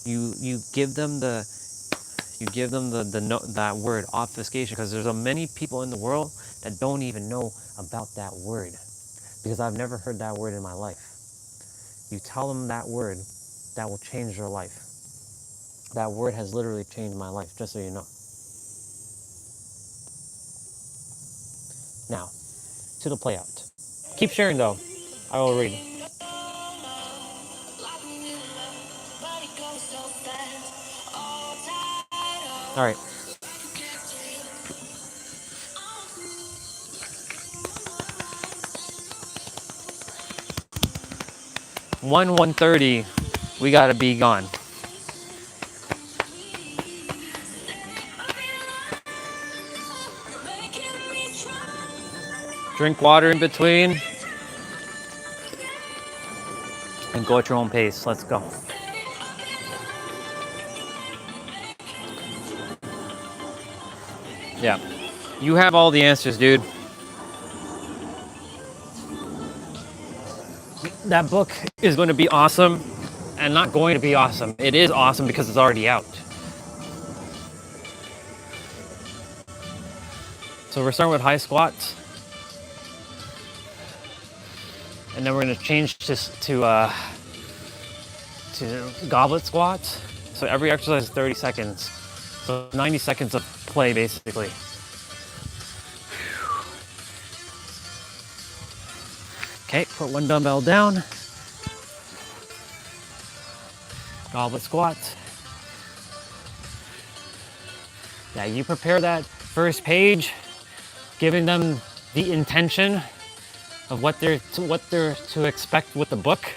You give them that word, obfuscation, because there's many people in the world that don't even know about that word, because I've never heard that word in my life. You tell them that word, that will change their life. That word has literally changed my life, just so you know. Now, to the play out. Keep sharing though. I will read. All right. 1:30, we gotta be gone. Drink water in between and go at your own pace. Let's go. Yeah. You have all the answers, dude. That book is going to be awesome, and not going to be awesome. It is awesome because it's already out. So we're starting with high squats, and then we're going to change this to goblet squats. So every exercise is 30 seconds. So 90 seconds of play basically. Okay, put one dumbbell down. Goblet squats. Yeah, you prepare that first page, giving them the intention of what they're to expect with the book.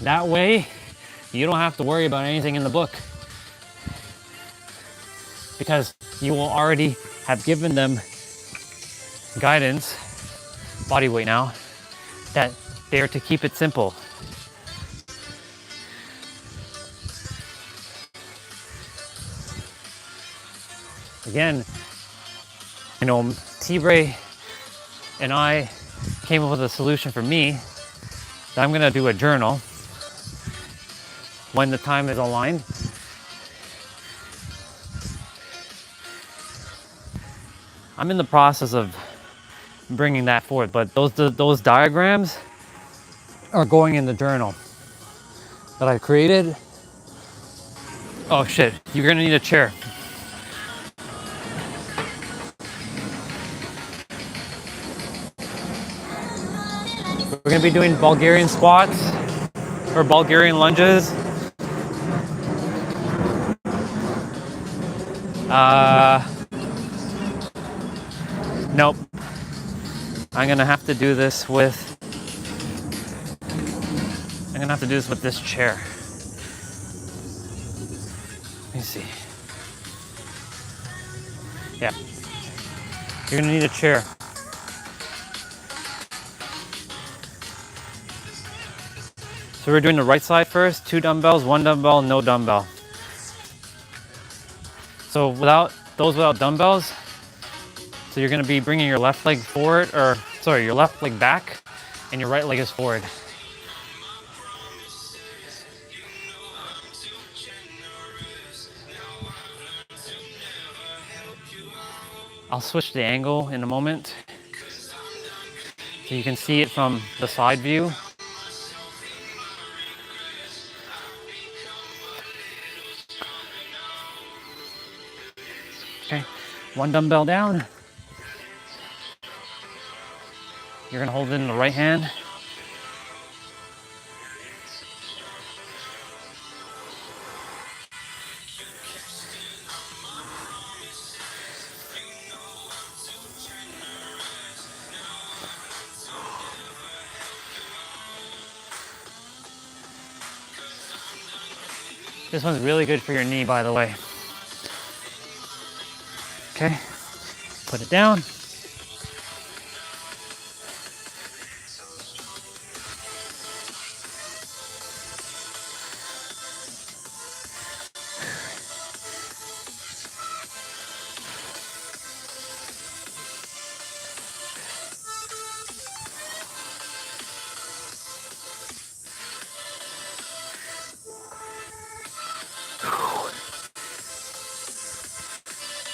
That way, you don't have to worry about anything in the book because you will already have given them guidance, body weight now, that they're to keep it simple. Again, you know, T-Bray and I came up with a solution for me that I'm gonna do a journal when the time is aligned. I'm in the process of bringing that forward, but those diagrams are going in the journal that I created. Oh shit, you're gonna need a chair. We're gonna be doing Bulgarian squats or Bulgarian lunges. Nope. I'm gonna have to do this with this chair. Let me see. Yeah. You're gonna need a chair. So we're doing the right side first, 2 dumbbells, 1 dumbbell, no dumbbell. So without dumbbells, so you're gonna be bringing your left leg forward, or sorry, your left leg back, and your right leg is forward. I'll switch the angle in a moment so you can see it from the side view. Okay, 1 dumbbell down. You're gonna hold it in the right hand. This one's really good for your knee, by the way. Okay, put it down.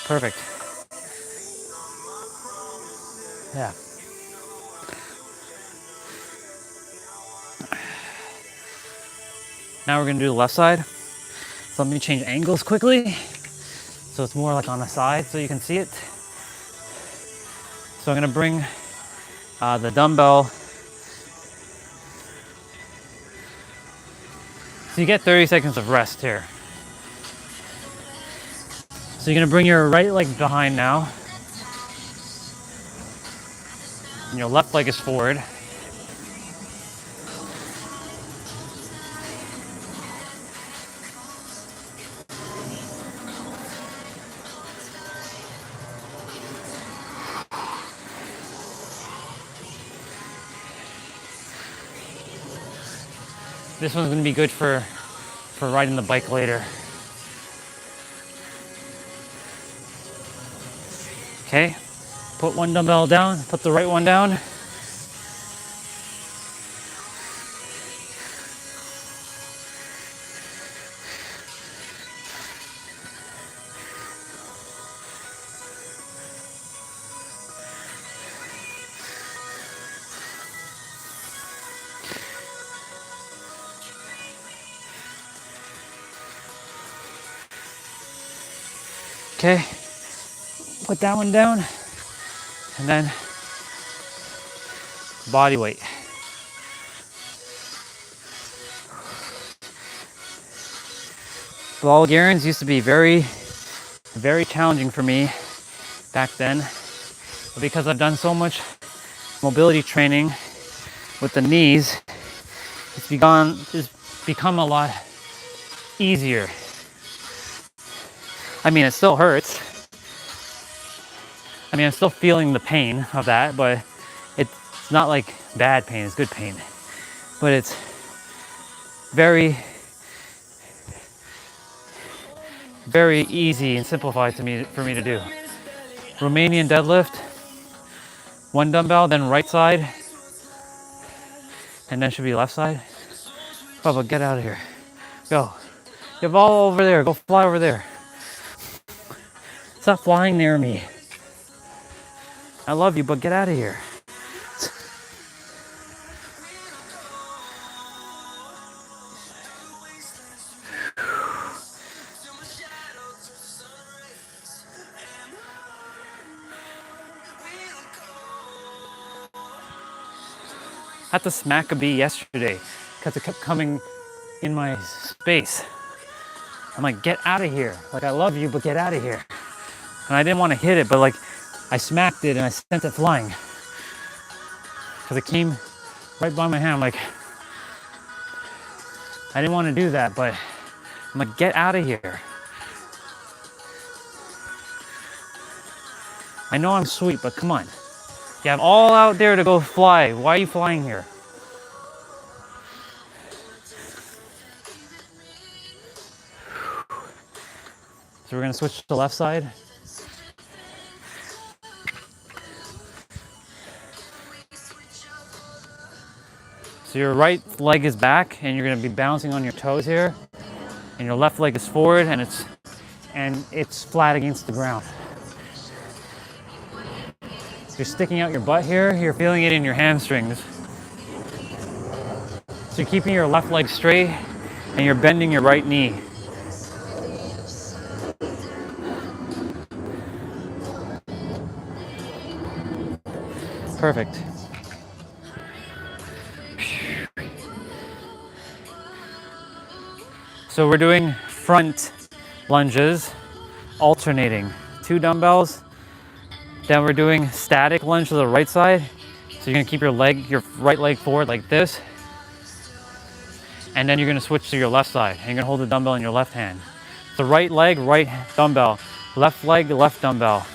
Perfect. Yeah. Now we're gonna do the left side. So let me change angles quickly. So it's more like on the side so you can see it. So I'm gonna bring the dumbbell. So you get 30 seconds of rest here. So you're gonna bring your right leg behind now. And your left leg is forward. This one's gonna be good for riding the bike later. Okay, put 1 dumbbell down, put the right one down. Okay, put that one down, and then body weight. Bulgarians used to be very, very challenging for me back then, but because I've done so much mobility training with the knees, it's become a lot easier. I mean, it still hurts. I mean, I'm still feeling the pain of that, but it's not like bad pain, it's good pain. But it's very, very easy and simplified for me to do. Romanian deadlift, one dumbbell, then right side, and then should be left side. Bubba, get out of here. Go. You have all over there. Go fly over there. Stop flying near me. I love you, but get out of here. I had to smack a bee yesterday because it kept coming in my space. I'm like, get out of here. Like, I love you, but get out of here. And I didn't want to hit it, but like, I smacked it and I sent it flying. Because it came right by my hand. I'm like, I didn't want to do that, but I'm like, get out of here. I know I'm sweet, but come on. You have all out there to go fly. Why are you flying here? So we're gonna switch to the left side. So your right leg is back and you're gonna be bouncing on your toes here. And your left leg is forward and it's flat against the ground. You're sticking out your butt here, you're feeling it in your hamstrings. So you're keeping your left leg straight and you're bending your right knee. Perfect. So we're doing front lunges, alternating. 2 dumbbells. Then we're doing static lunge to the right side. So you're gonna keep your right leg forward like this. And then you're gonna switch to your left side. And you're gonna hold the dumbbell in your left hand. So right leg, right dumbbell. Left leg, left dumbbell.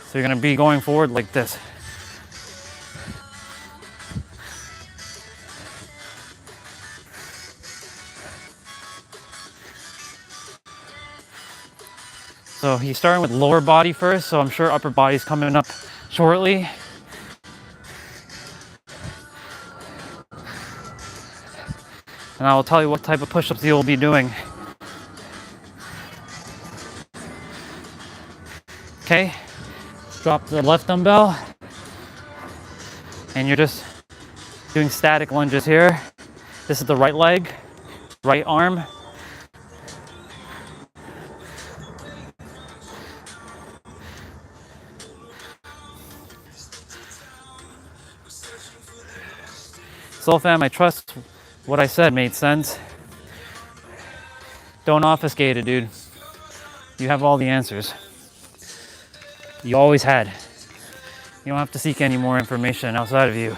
So you're gonna be going forward like this. So he's starting with lower body first, so I'm sure upper body's coming up shortly. And I will tell you what type of push-ups you'll be doing. Okay, drop the left dumbbell. And you're just doing static lunges here. This is the right leg, right arm. Soul fam, I trust what I said made sense. Don't obfuscate it, dude. You have all the answers. You always had. You don't have to seek any more information outside of you.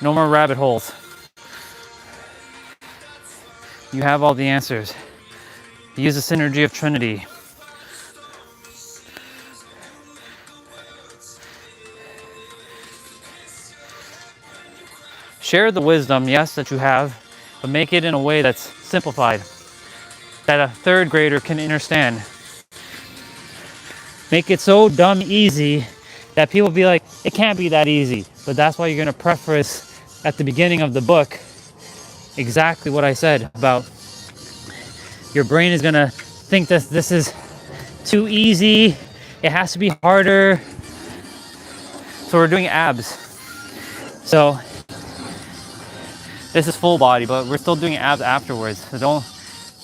No more rabbit holes. You have all the answers. Use the synergy of Trinity. Share the wisdom, yes, that you have, but make it in a way that's simplified, that a third grader can understand. Make it so dumb easy that people be like, it can't be that easy. But that's why you're going to preface at the beginning of the book exactly what I said about your brain is going to think that this is too easy. It has to be harder. So we're doing abs. So this is full body, but we're still doing abs afterwards. So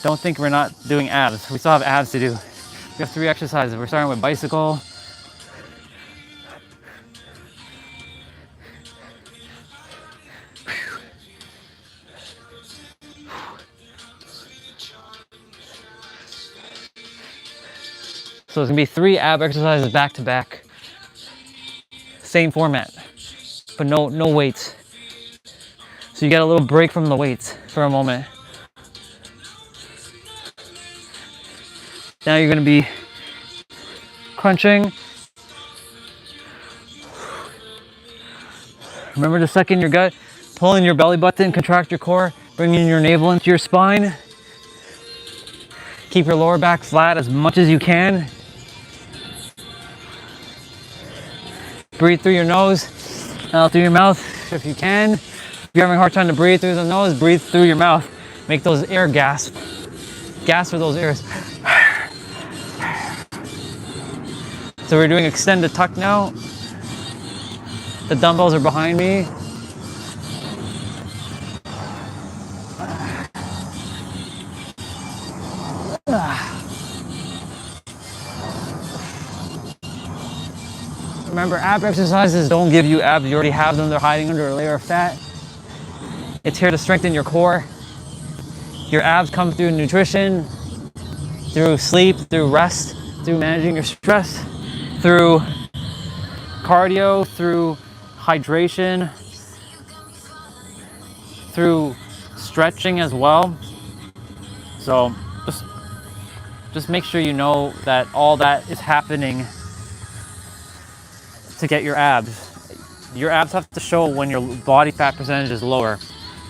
don't think we're not doing abs. We still have abs to do. We have 3 exercises. We're starting with bicycle. So it's gonna be 3 ab exercises back to back. Same format, but no weights. So you get a little break from the weights for a moment. Now you're gonna be crunching. Remember to suck in your gut, pull in your belly button, contract your core, bringing your navel into your spine. Keep your lower back flat as much as you can. Breathe through your nose, out through your mouth if you can. If you're having a hard time to breathe through the nose, breathe through your mouth. Make those air gasps. Gasp for those airs. So we're doing extended tuck now. The dumbbells are behind me. Remember, ab exercises don't give you abs. You already have them. They're hiding under a layer of fat. It's here to strengthen your core. Your abs come through nutrition, through sleep, through rest, through managing your stress, through cardio, through hydration, through stretching as well. So just make sure you know that all that is happening to get your abs. Your abs have to show when your body fat percentage is lower,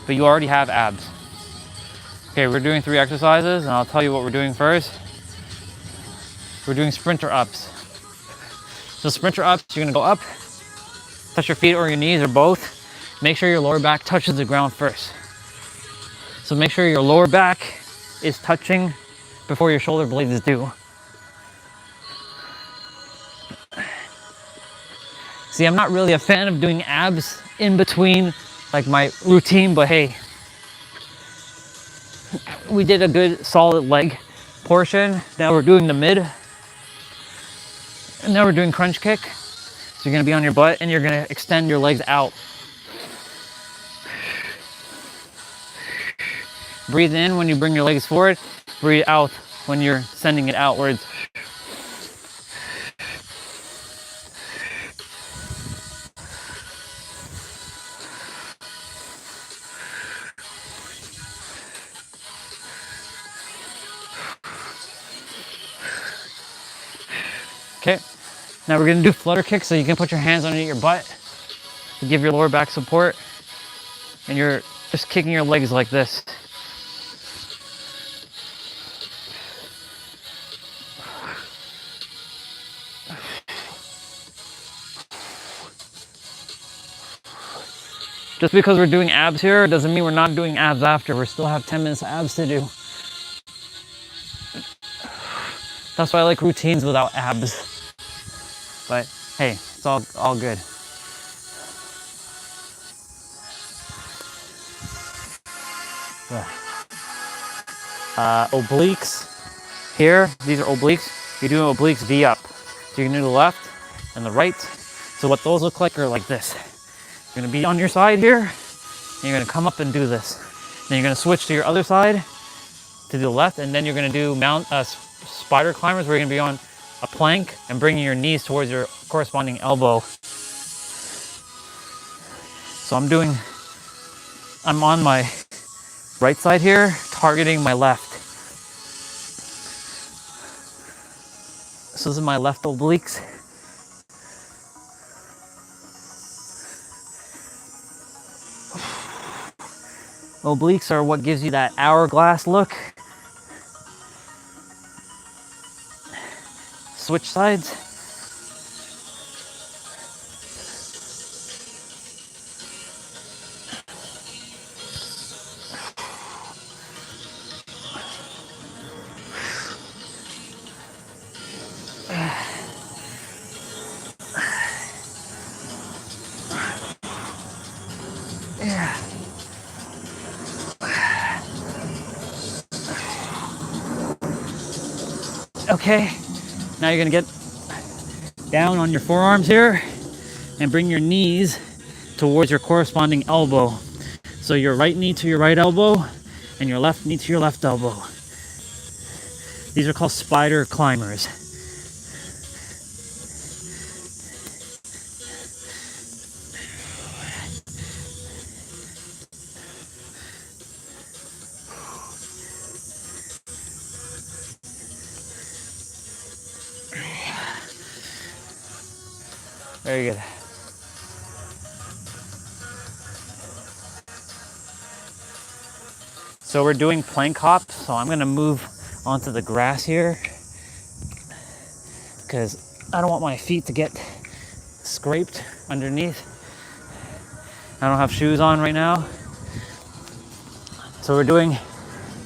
but you already have abs. Okay, we're doing 3 exercises, and I'll tell you what we're doing first. We're doing sprinter ups. So sprinter ups, you're gonna go up, touch your feet or your knees or both. Make sure your lower back touches the ground first. So make sure your lower back is touching before your shoulder blades do. See, I'm not really a fan of doing abs in between like my routine, but hey, we did a good solid leg portion. Now we're doing the mid. And now we're doing crunch kick. So you're gonna be on your butt and you're gonna extend your legs out. Breathe in when you bring your legs forward. Breathe out when you're sending it outwards. Okay, now we're gonna do flutter kicks, so you can put your hands underneath your butt to give your lower back support. And you're just kicking your legs like this. Just because we're doing abs here doesn't mean we're not doing abs after. We still have 10 minutes of abs to do. That's why I like routines without abs. But hey, it's all good. Obliques here, these are obliques. You're doing obliques V up. So you can do the left and the right. So what those look like are like this. You're gonna be on your side here, and you're gonna come up and do this. Then you're gonna switch to your other side to the left, and then you're gonna do spider climbers, where you're gonna be on a plank and bringing your knees towards your corresponding elbow. So I'm on my right side here, targeting my left. So this is my left obliques. Obliques are what gives you that hourglass look. Switch sides. Yeah. Okay, now you're gonna get down on your forearms here and bring your knees towards your corresponding elbow. So your right knee to your right elbow and your left knee to your left elbow. These are called spider climbers. Very good. So we're doing plank hops, so I'm gonna move onto the grass here because I don't want my feet to get scraped underneath. I don't have shoes on right now. So we're doing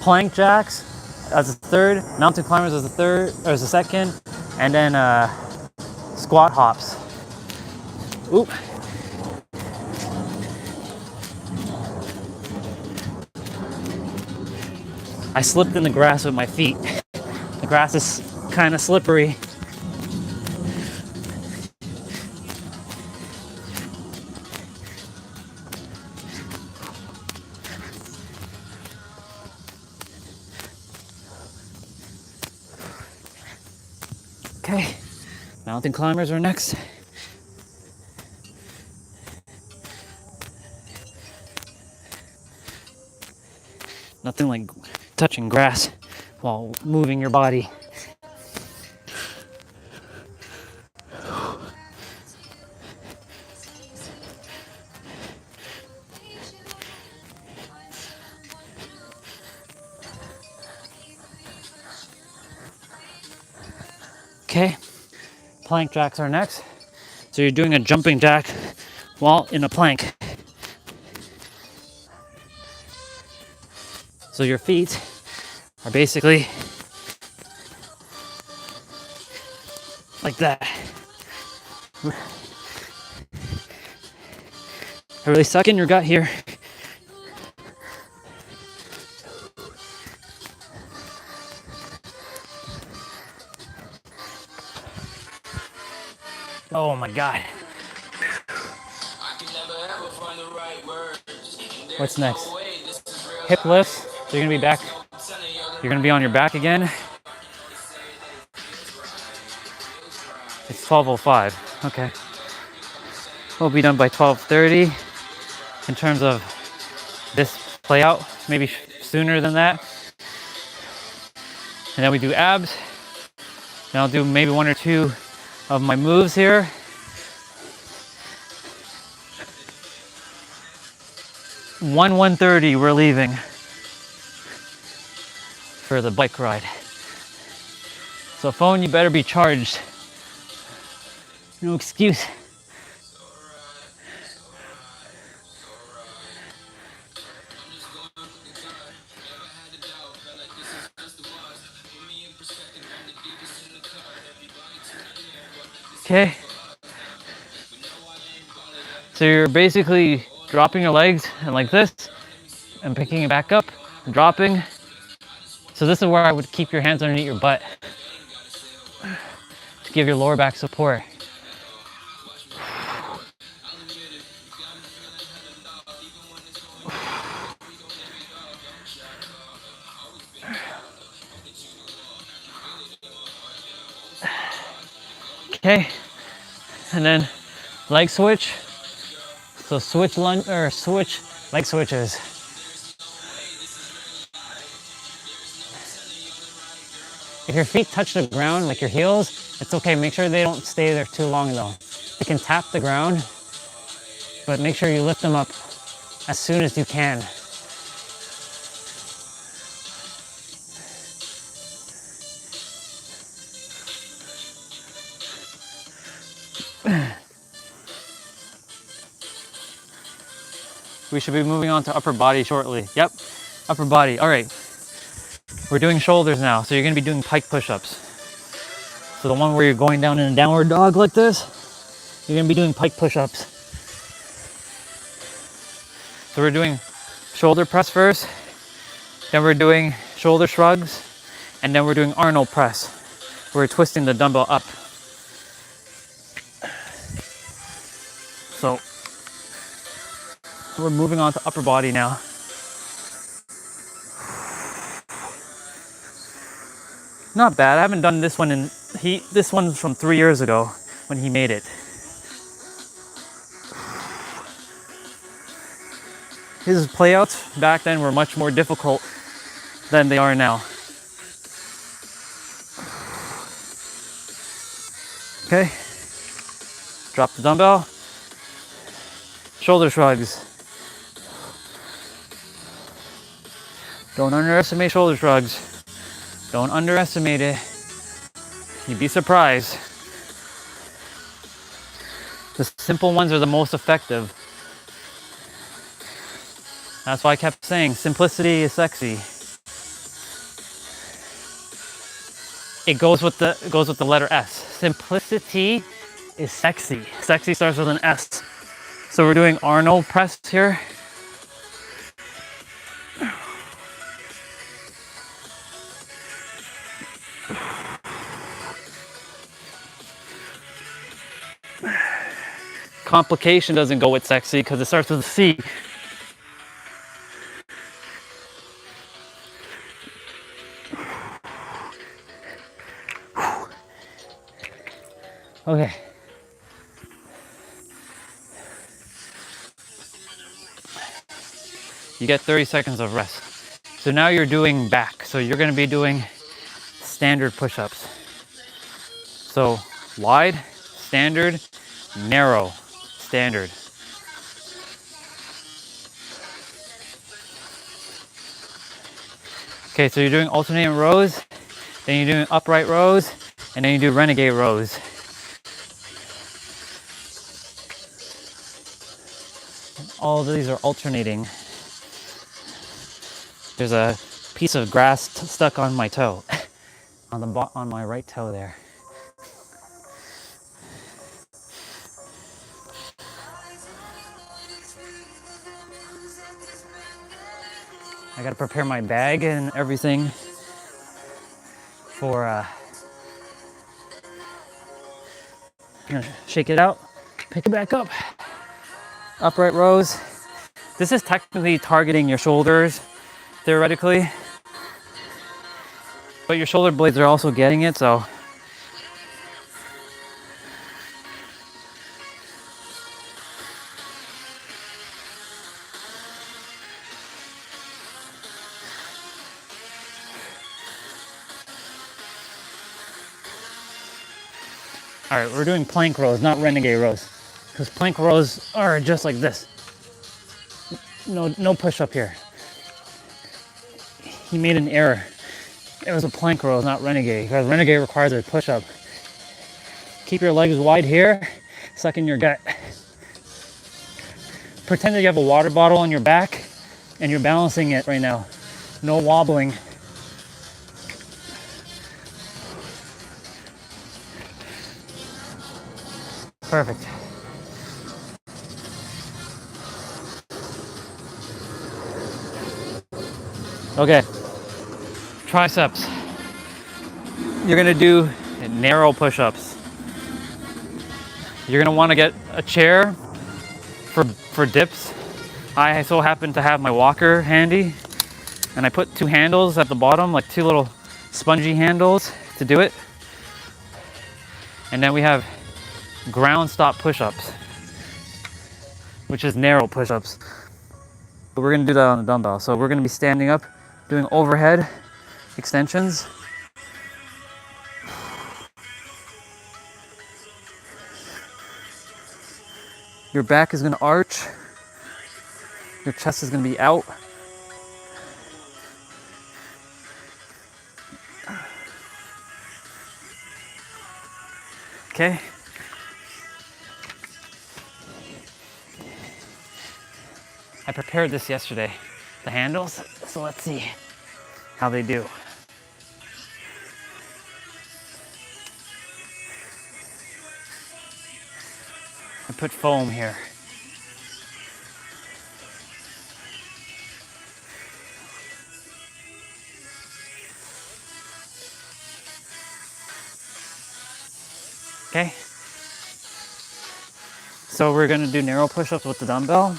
plank jacks as a third, mountain climbers as a third, or as a second, and then squat hops. Oop. I slipped in the grass with my feet. The grass is kind of slippery. Okay, mountain climbers are next. Nothing like touching grass while moving your body. Okay, plank jacks are next. So you're doing a jumping jack while in a plank. So your feet are basically like that. Really suck in your gut here. Oh my God. What's next? Hip lifts. So you're gonna be back. You're gonna be on your back again. It's 12:05. Okay. We'll be done by 12:30 in terms of this play out, maybe sooner than that. And then we do abs. Then I'll do maybe one or two of my moves here. One 1:30, we're leaving for the bike ride. So phone, you better be charged. No excuse. Okay. So you're basically dropping your legs and like this and picking it back up, dropping. So this is where I would keep your hands underneath your butt to give your lower back support. Okay, and then leg switch. So switch lunge or switch leg switches. If your feet touch the ground, like your heels, it's okay. Make sure they don't stay there too long though. You can tap the ground, but make sure you lift them up as soon as you can. We should be moving on to upper body shortly. Yep, upper body. All right, we're doing shoulders now. So you're gonna be doing pike push-ups. So the one where you're going down in a downward dog like this, you're gonna be doing pike push-ups. So we're doing shoulder press first, then we're doing shoulder shrugs, and then we're doing Arnold press. we're twisting the dumbbell up. So we're moving on to upper body now. Not bad. I haven't done this one this one's from 3 years ago when he made it. His playouts back then were much more difficult than they are now. Okay. Drop the dumbbell. Shoulder shrugs. Don't underestimate shoulder shrugs. Don't underestimate it. You'd be surprised. The simple ones are the most effective. That's why I kept saying simplicity is sexy. It goes with the letter S. Simplicity is sexy. Sexy starts with an S. So we're doing Arnold press here. Complication doesn't go with sexy because it starts with a C. Okay. You get 30 seconds of rest. So now you're doing back. So you're going to be doing standard push-ups. So wide, standard, narrow, standard. Okay, so you're doing alternating rows, then you're doing upright rows, and then you do renegade rows. All of these are alternating. There's a piece of grass stuck on my toe, on my right toe there. I gotta prepare my bag and everything for, I'm gonna shake it out, pick it back up. Upright rows. This is technically targeting your shoulders, theoretically. But your shoulder blades are also getting it, so. All right, we're doing plank rows, not renegade rows. Because plank rows are just like this. No push up here. He made an error. It was a plank row, not renegade, because renegade requires a push up. Keep your legs wide here, suck in your gut. Pretend that you have a water bottle on your back and you're balancing it right now. No wobbling. Perfect. Okay, triceps. You're gonna do narrow push-ups. You're gonna wanna get a chair for dips. I so happen to have my walker handy, and I put 2 handles at the bottom, like 2 little spongy handles to do it. And then we have ground stop push-ups, which is narrow push-ups. But we're gonna do that on the dumbbell. So we're gonna be standing up, doing overhead extensions. Your back is gonna arch. Your chest is gonna be out. Okay. I prepared this yesterday, the handles, so let's see how they do. I put foam here. Okay? So we're gonna do narrow push-ups with the dumbbell.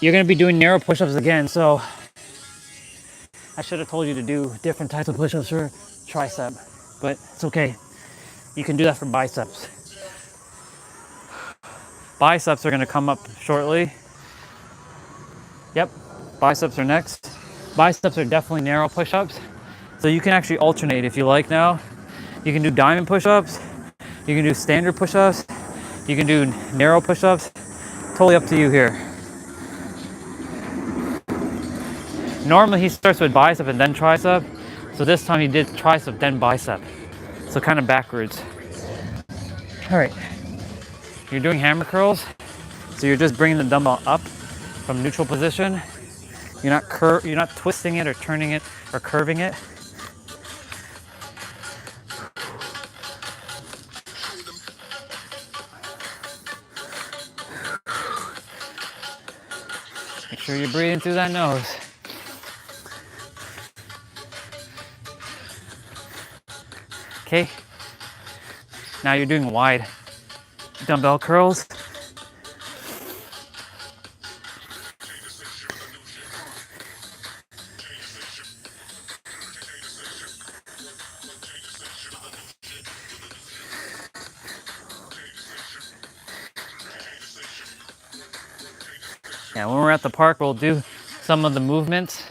You're gonna be doing narrow push-ups again, so I should have told you to do different types of push-ups for tricep, but it's okay. You can do that for biceps. Biceps are gonna come up shortly. Yep, biceps are next. Biceps are definitely narrow push-ups. So you can actually alternate if you like now. You can do diamond push-ups, you can do standard push-ups, you can do narrow push-ups. Totally up to you here. Normally he starts with bicep and then tricep. So this time he did tricep, then bicep. So kind of backwards. All right, you're doing hammer curls. So you're just bringing the dumbbell up from neutral position. You're not twisting it or turning it or curving it. Make sure you're breathing through that nose. Okay. Now you're doing wide dumbbell curls. Yeah, when we're at the park, we'll do some of the movements.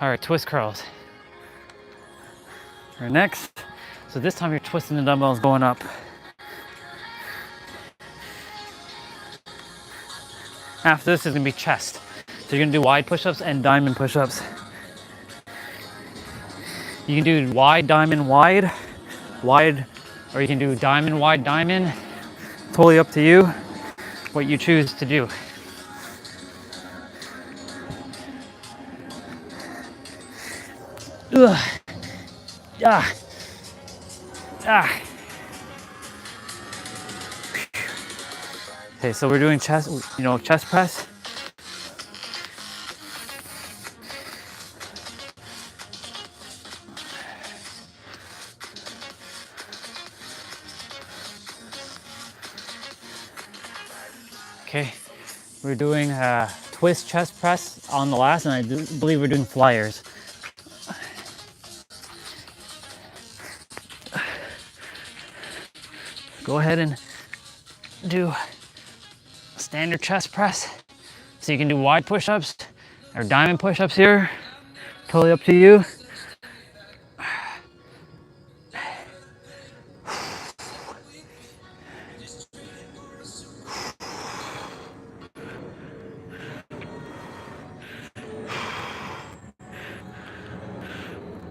All right, twist curls. Right, next. So this time you're twisting the dumbbells going up. After this is gonna be chest. So you're gonna do wide push-ups and diamond push-ups. You can do wide, diamond, wide, or you can do diamond, wide, diamond. Totally up to you, what you choose to do. Ugh. Ah. Ah. Okay, so we're doing chest, chest press. Okay, we're doing a twist chest press on the last, and I believe we're doing flyers. Go ahead and do a standard chest press. So you can do wide push-ups or diamond push-ups here. Totally up to you.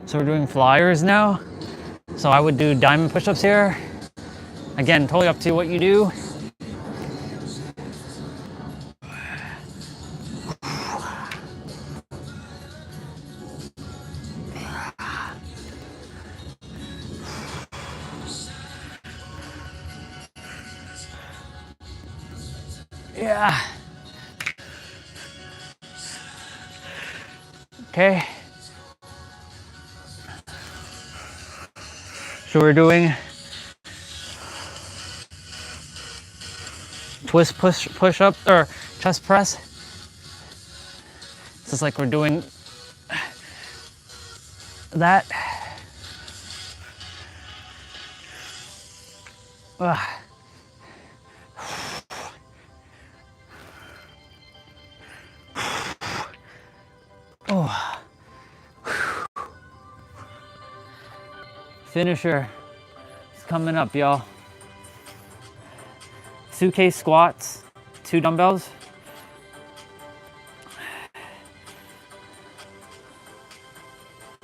So we're doing flyers now. So I would do diamond push-ups here. Again, totally up to what you do. Yeah. Okay. So we're doing twist push up or chest press. So it's like we're doing that. Oh. Finisher is coming up, y'all. Suitcase squats, 2 dumbbells.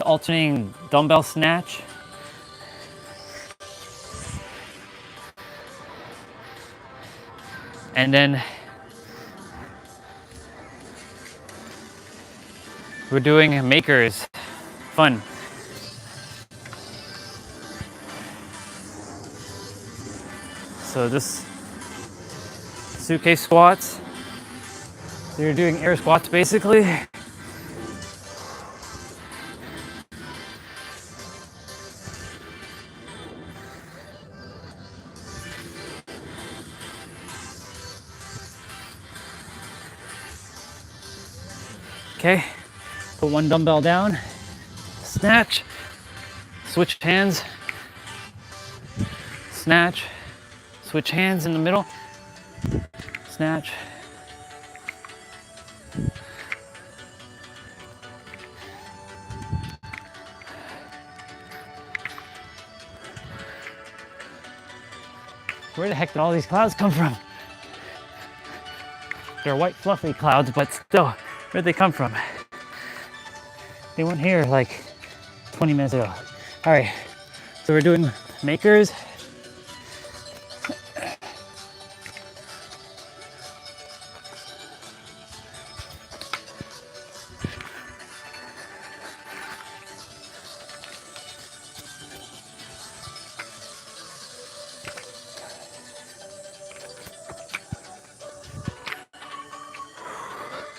Alternating dumbbell snatch. And then We're doing makers. Fun. So this suitcase squats. So you're doing air squats basically. Okay, put one dumbbell down, snatch, switch hands, snatch, switch hands in the middle, snatch. Where the heck did all these clouds come from? They're white fluffy clouds, but still, where'd they come from? They weren't here like 20 minutes ago. All right, so we're doing makers.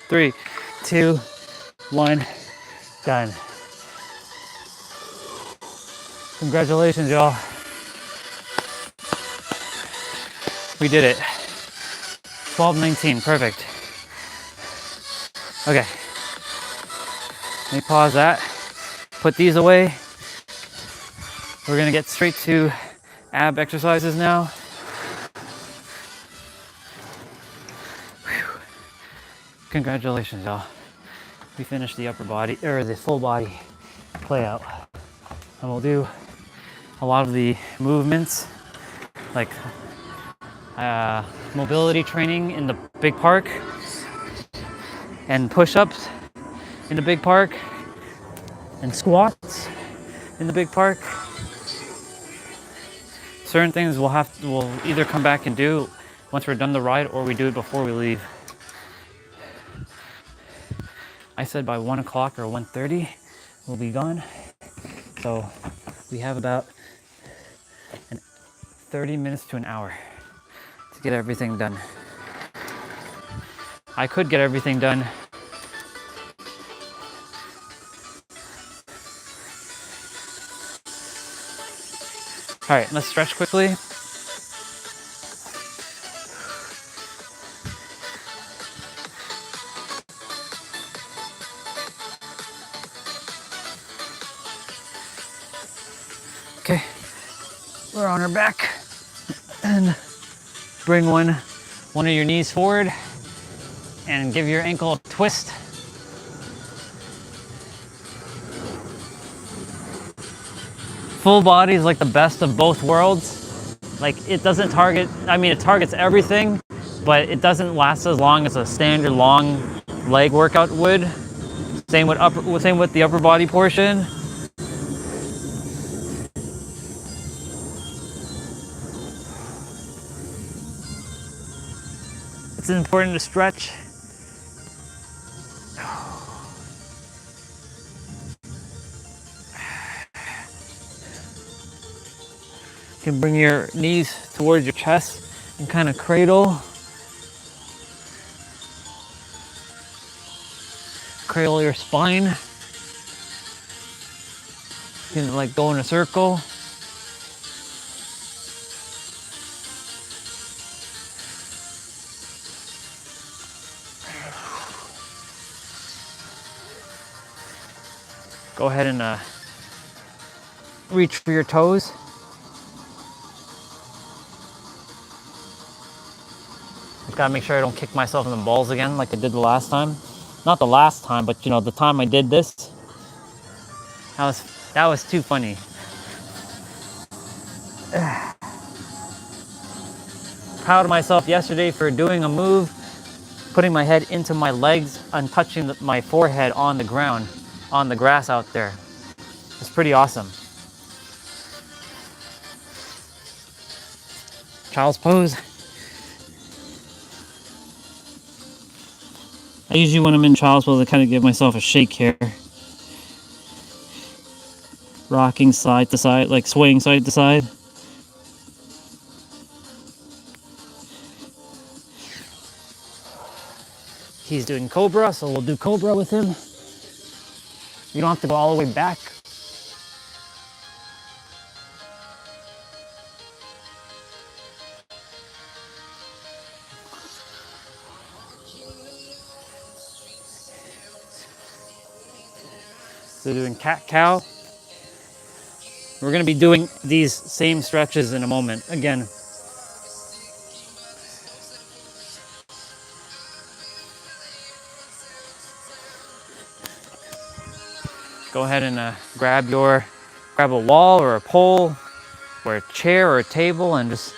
Three, two, one, done. Congratulations, y'all. We did it. 12:19, perfect. Okay. Let me pause that. Put these away. We're gonna get straight to ab exercises now. Whew. Congratulations, y'all. We finished the upper body, or the full body play out. And we'll do a lot of the movements, like mobility training in the big park, and push-ups in the big park, and squats in the big park. Certain things we'll either come back and do once we're done the ride, or we do it before we leave. I said by 1 o'clock or 1:30 we'll be gone. So we have about 30 minutes to an hour to get everything done. I could get everything done all right, let's stretch quickly. Okay, we're on our back, and bring one of your knees forward and give your ankle a twist. Full body is like the best of both worlds. Like it doesn't target, I mean it targets everything, but it doesn't last as long as a standard long leg workout would. Same with the upper body portion. It's important to stretch. You can bring your knees towards your chest and kind of cradle. Cradle your spine. You can like go in a circle. Go ahead and reach for your toes. Just gotta make sure I don't kick myself in the balls again like I did the last time. Not the last time, but you know, the time I did this, that was too funny. Proud of myself yesterday for doing a move, putting my head into my legs and touching my forehead on the ground, on the grass out there. It's pretty awesome. Child's pose. I usually, when I'm in child's pose, I kind of give myself a shake here. Rocking side to side, like swaying side to side. He's doing Cobra, so we'll do Cobra with him. You don't have to go all the way back. So doing cat-cow. We're gonna be doing these same stretches in a moment. Again, go ahead and grab a wall or a pole or a chair or a table and just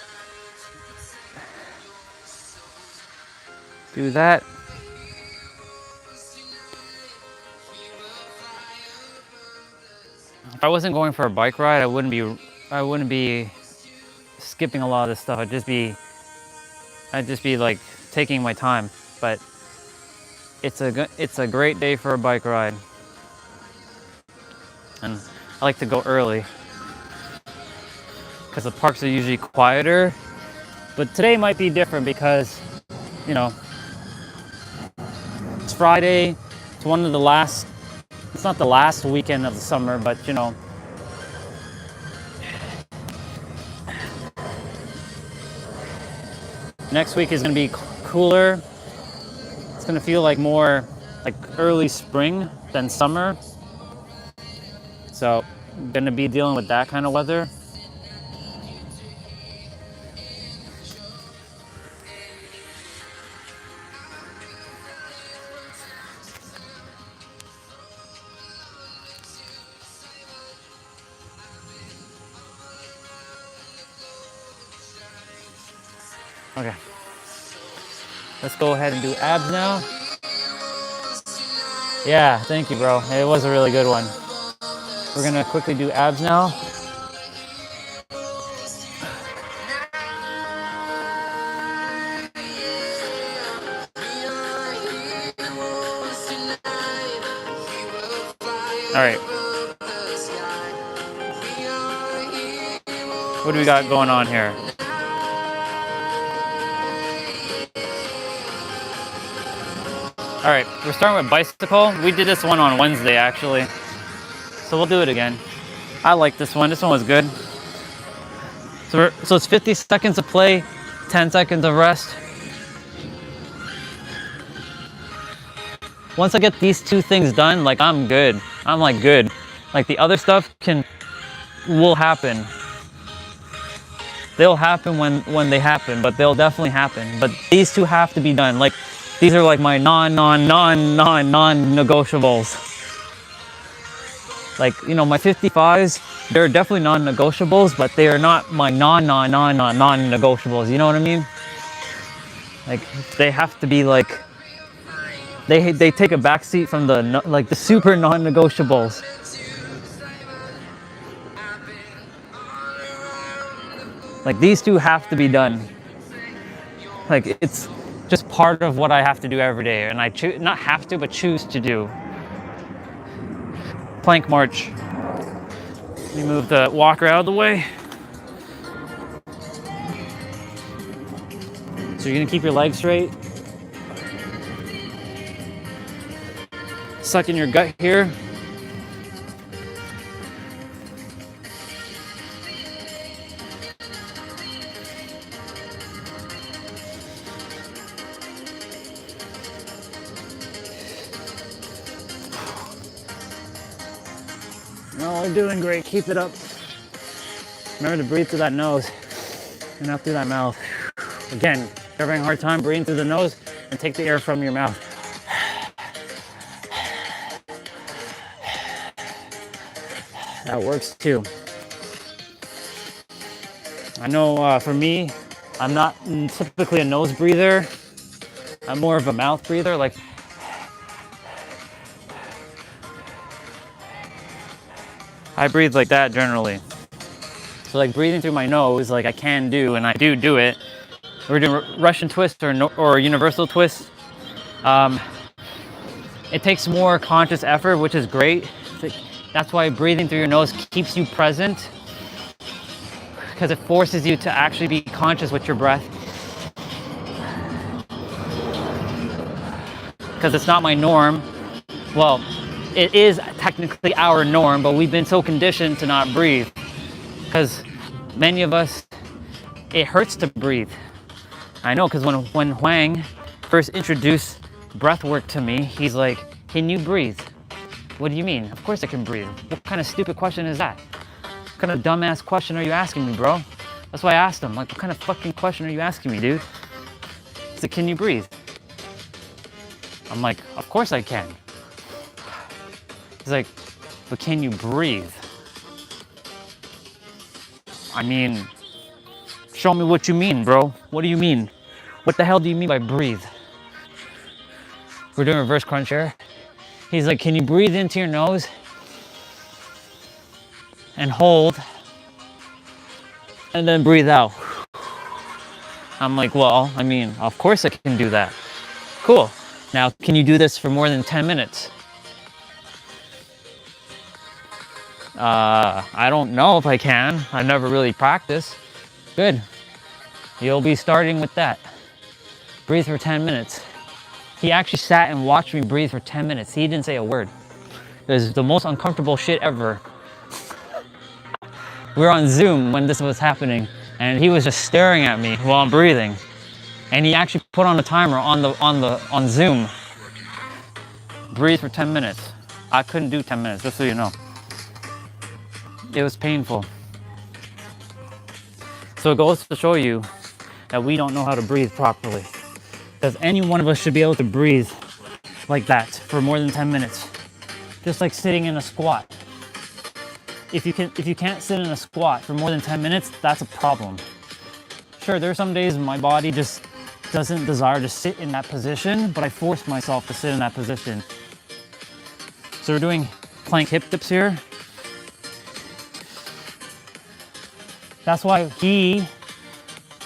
do that. If I wasn't going for a bike ride, I wouldn't be skipping a lot of this stuff. I'd just be like taking my time. But it's a great day for a bike ride. And I like to go early because the parks are usually quieter. But today might be different because, you know, it's Friday. It's one of the last, it's not the last weekend of the summer, but you know, next week is going to be cooler. It's going to feel like more like early spring than summer. So I'm going to be dealing with that kind of weather. Okay. Let's go ahead and do abs now. Yeah, thank you, bro. It was a really good one. We're gonna quickly do abs now. All right. What do we got going on here? All right, we're starting with bicycle. We did this one on Wednesday, actually. So we'll do it again. I like this one. This one was good. So it's 50 seconds of play, 10 seconds of rest. Once I get these two things done, like I'm good. I'm like good. Like the other stuff will happen. They'll happen when they happen, but they'll definitely happen. But these two have to be done. Like these are like my non-negotiables. Like, you know, my 55s, they're definitely non-negotiables, but they are not my non-negotiables. You know what I mean? Like they have to be like, they take a backseat from the super non-negotiables. Like these two have to be done. Like it's just part of what I have to do every day, and I not have to, but choose to do. Plank march. Let me move the walker out of the way. So you're gonna keep your legs straight. Suck in your gut here. No, we're doing great. Keep it up. Remember to breathe through that nose and out through that mouth. Again, if you're having a hard time breathing through the nose, and take the air from your mouth. That works too. I know for me, I'm not typically a nose breather. I'm more of a mouth breather. Like, I breathe like that generally. So like breathing through my nose, like I can do, and I do it. We're doing Russian twist or universal twist. It takes more conscious effort, which is great. That's why breathing through your nose keeps you present, because it forces you to actually be conscious with your breath. Because it's not my norm. Well, it is technically our norm, but we've been so conditioned to not breathe. Because many of us, it hurts to breathe. I know, because when Huang first introduced breath work to me, he's like, can you breathe? What do you mean? Of course I can breathe. What kind of stupid question is that? What kind of dumbass question are you asking me, bro? That's why I asked him, like, what kind of fucking question are you asking me, dude? He's like, can you breathe? I'm like, of course I can. He's like, but can you breathe? I mean, show me what you mean, bro. What do you mean? What the hell do you mean by breathe? We're doing reverse crunch here. He's like, can you breathe into your nose and hold and then breathe out? I'm like, well, I mean, of course I can do that. Cool. Now, can you do this for more than 10 minutes? I don't know if I can. I've never really practiced. Good. You'll be starting with that. Breathe for 10 minutes. He actually sat and watched me breathe for 10 minutes. He didn't say a word. It was the most uncomfortable shit ever. We were on Zoom when this was happening, and he was just staring at me while I'm breathing. And he actually put on a timer on Zoom. Breathe for 10 minutes. I couldn't do 10 minutes, just so you know. It was painful. So it goes to show you that we don't know how to breathe properly. Because any one of us should be able to breathe like that for more than 10 minutes. Just like sitting in a squat. If you can't sit in a squat for more than 10 minutes, that's a problem. Sure, there are some days my body just doesn't desire to sit in that position, but I force myself to sit in that position. So we're doing plank hip dips here. That's why he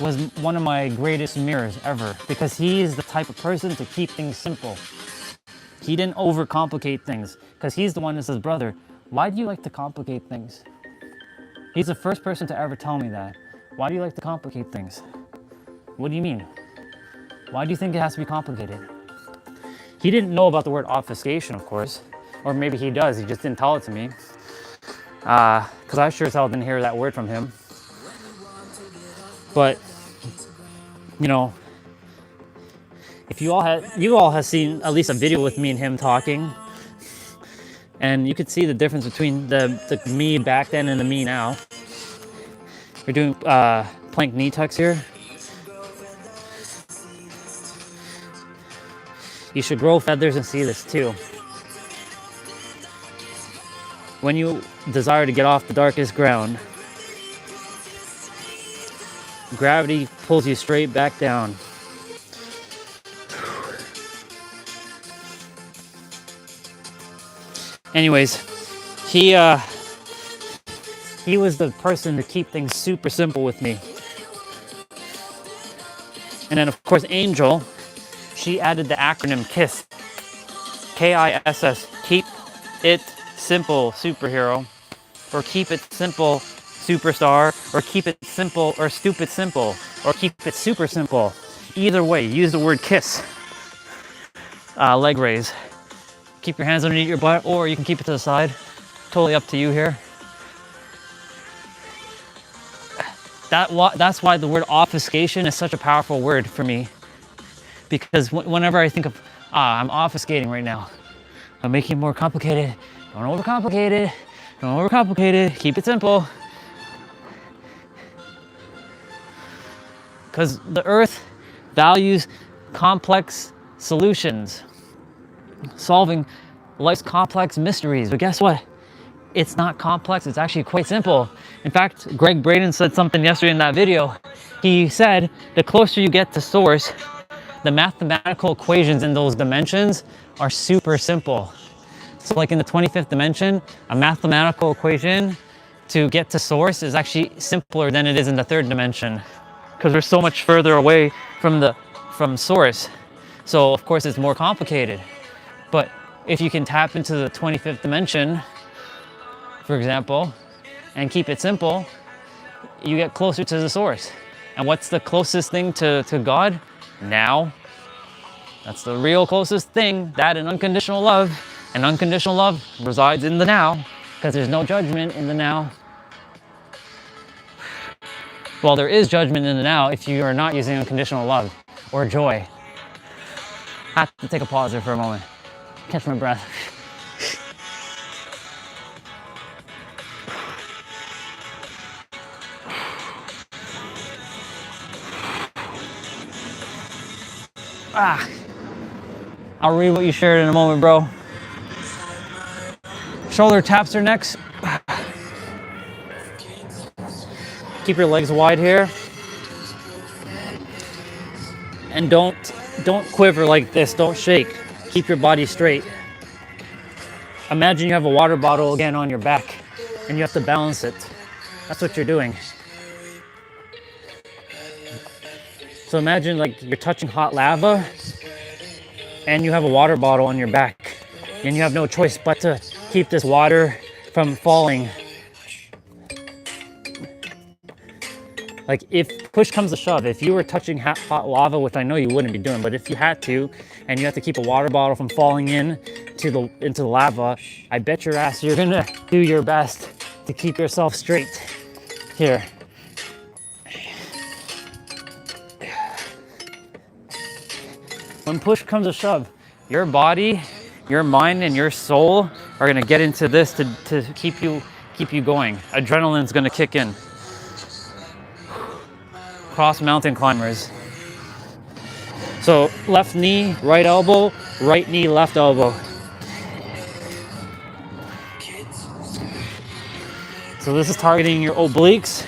was one of my greatest mirrors ever, because he is the type of person to keep things simple. He didn't overcomplicate things, because he's the one that says, brother, why do you like to complicate things? He's the first person to ever tell me that. Why do you like to complicate things? What do you mean? Why do you think it has to be complicated? He didn't know about the word obfuscation, of course. Or maybe he does, he just didn't tell it to me. Because I sure as hell didn't hear that word from him. But, you know, if you all have seen at least a video with me and him talking, and you could see the difference between the me back then and the me now. We're doing plank knee tucks here. You should grow feathers and see this too. When you desire to get off the darkest ground, gravity pulls you straight back down. Anyways, he was the person to keep things super simple with me. And then of course Angel, she added the acronym KISS. K-I-S-S, keep it simple, superhero. Or keep it simple, superstar. Or keep it simple, or stupid simple. Or keep it super simple. Either way, use the word KISS. Leg raise. Keep your hands underneath your butt, or you can keep it to the side. Totally up to you here. That's why the word obfuscation is such a powerful word for me. Because whenever I think of, I'm obfuscating right now. I'm making it more complicated. Don't overcomplicate it. Don't overcomplicate it. Keep it simple. Because the earth values complex solutions. Solving life's complex mysteries. But guess what? It's not complex. It's actually quite simple. In fact, Greg Braden said something yesterday in that video. He said the closer you get to source, the mathematical equations in those dimensions are super simple. So like in the 25th dimension, a mathematical equation to get to source is actually simpler than it is in the third dimension, because we're so much further away from source. So of course it's more complicated. But if you can tap into the 25th dimension, for example, and keep it simple, you get closer to the source. And what's the closest thing to God? Now. That's the real closest thing, that and unconditional love. And unconditional love resides in the now, because there's no judgment in the now. Well, there is judgment in the now if you are not using unconditional love or joy. I have to take a pause there for a moment. Catch my breath. I'll read what you shared in a moment, bro. Shoulder taps are next. Keep your legs wide here. And don't quiver like this, don't shake. Keep your body straight. Imagine you have a water bottle again on your back and you have to balance it. That's what you're doing. So imagine like you're touching hot lava and you have a water bottle on your back and you have no choice but to keep this water from falling. Like if push comes to shove, if you were touching hot lava, which I know you wouldn't be doing, but if you had to, and you have to keep a water bottle from falling into the lava, I bet your ass you're gonna do your best to keep yourself straight. Here. When push comes to shove, your body, your mind, and your soul are gonna get into this to keep you going. Adrenaline's gonna kick in. Cross mountain climbers. So left knee, right elbow, right knee, left elbow. So this is targeting your obliques,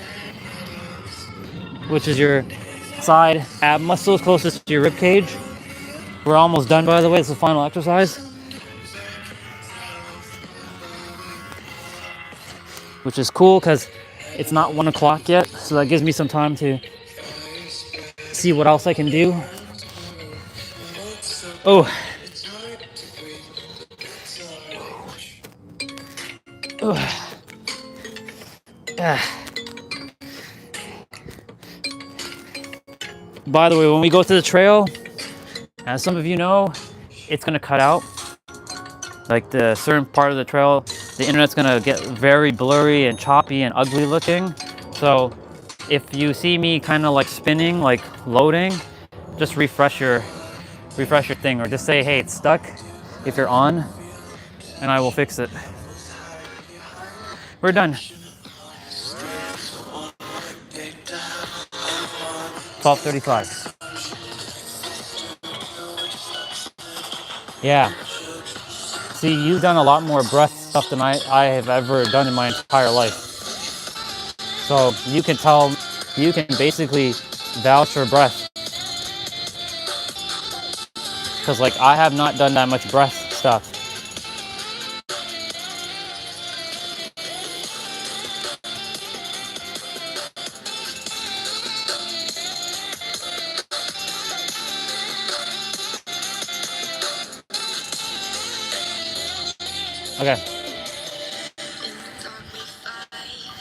which is your side ab muscles closest to your rib cage. We're almost done, by the way. It's the final exercise, which is cool because it's not 1 o'clock yet, so that gives me some time to see what else I can do. Oh. By the way, when we go to the trail, as some of you know, it's gonna cut out. Like the certain part of the trail, the internet's gonna get very blurry and choppy and ugly looking. So if you see me kind of like spinning, like loading, just refresh your thing, or just say, hey, it's stuck if you're on, and I will fix it. We're done. 12:35. Yeah. See, you've done a lot more breath stuff than I have ever done in my entire life. So you can basically vouch for breath. Because like I have not done that much breath stuff. Okay.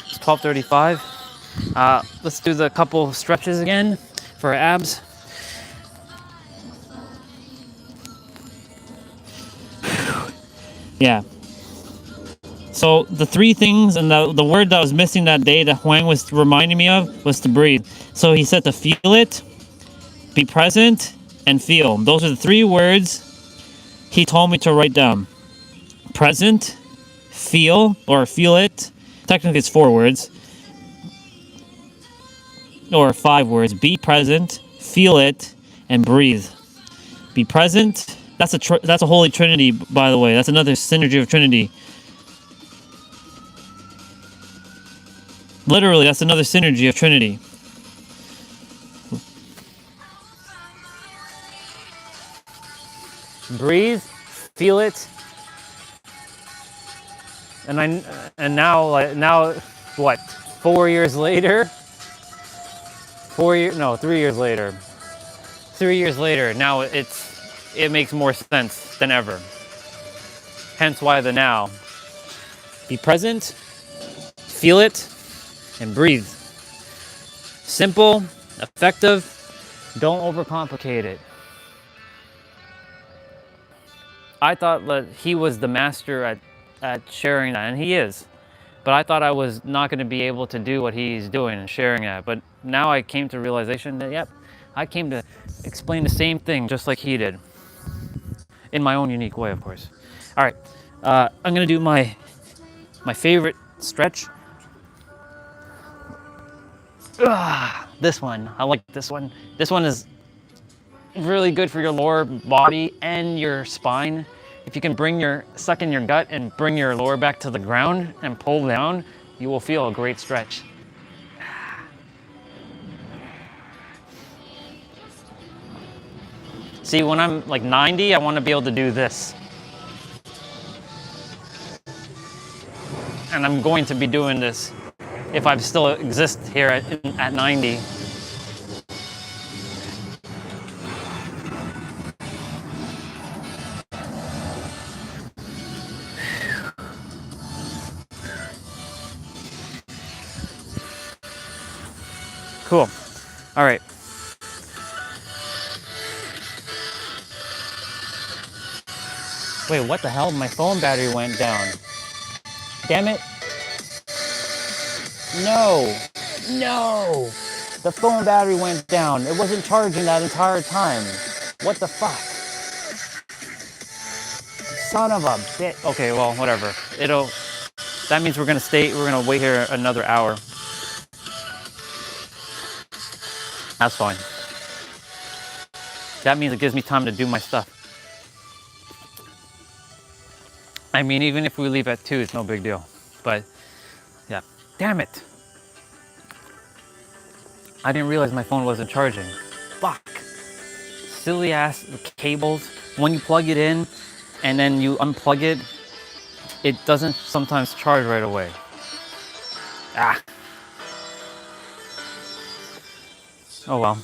It's 12:35. Let's do the couple stretches again for our abs. Yeah. So the three things, and the word that was missing that day that Huang was reminding me of was to breathe. So he said to feel it, be present, and feel. Those are the three words he told me to write down. Present, feel, or feel it. Technically it's 4 words. Or 5 words. Be present, feel it, and breathe. Be present. That's a holy trinity, by the way. That's another synergy of Trinity. Literally, that's another synergy of Trinity. Breathe, feel it, and now what? 4 years later. 3 years later. 3 years later, now it makes more sense than ever. Hence why the now. Be present, feel it, and breathe. Simple, effective, don't overcomplicate it. I thought that he was the master at sharing that, and he is. But I thought I was not going to be able to do what he's doing and sharing that. But now I came to realization that, yep, I came to explain the same thing just like he did. In my own unique way, of course. All right, I'm going to do my favorite stretch. This one, I like this one. This one is really good for your lower body and your spine. If you can suck in your gut and bring your lower back to the ground and pull down, you will feel a great stretch. See, when I'm like 90, I want to be able to do this. And I'm going to be doing this if I still exist here at 90. Cool. All right. Wait, what the hell? My phone battery went down. Damn it. No. No. The phone battery went down. It wasn't charging that entire time. What the fuck? Son of a bitch. Okay, well, whatever. That means we're gonna wait here another hour. That's fine. That means it gives me time to do my stuff. I mean, even if we leave at 2, it's no big deal. But, yeah. Damn it. I didn't realize my phone wasn't charging. Fuck. Silly ass cables. When you plug it in and then you unplug it, it doesn't sometimes charge right away. Ah. Oh well.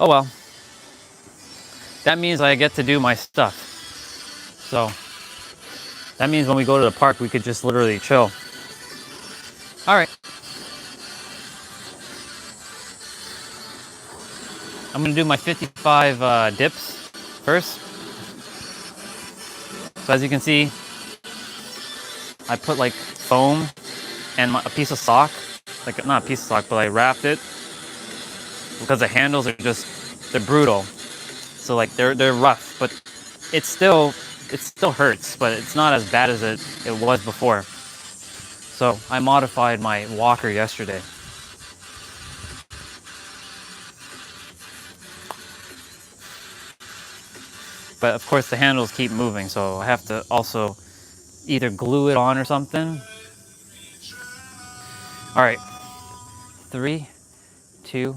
Oh well. That means I get to do my stuff. So, that means when we go to the park, we could just literally chill. All right. I'm gonna do my 55 dips first. So as you can see, I put like foam and a piece of sock, like not a piece of sock, but I wrapped it because the handles are they're brutal. So like they're rough, but it still hurts, but it's not as bad as it was before. So I modified my walker yesterday. But of course the handles keep moving, so I have to also either glue it on or something. All right, 3, 2,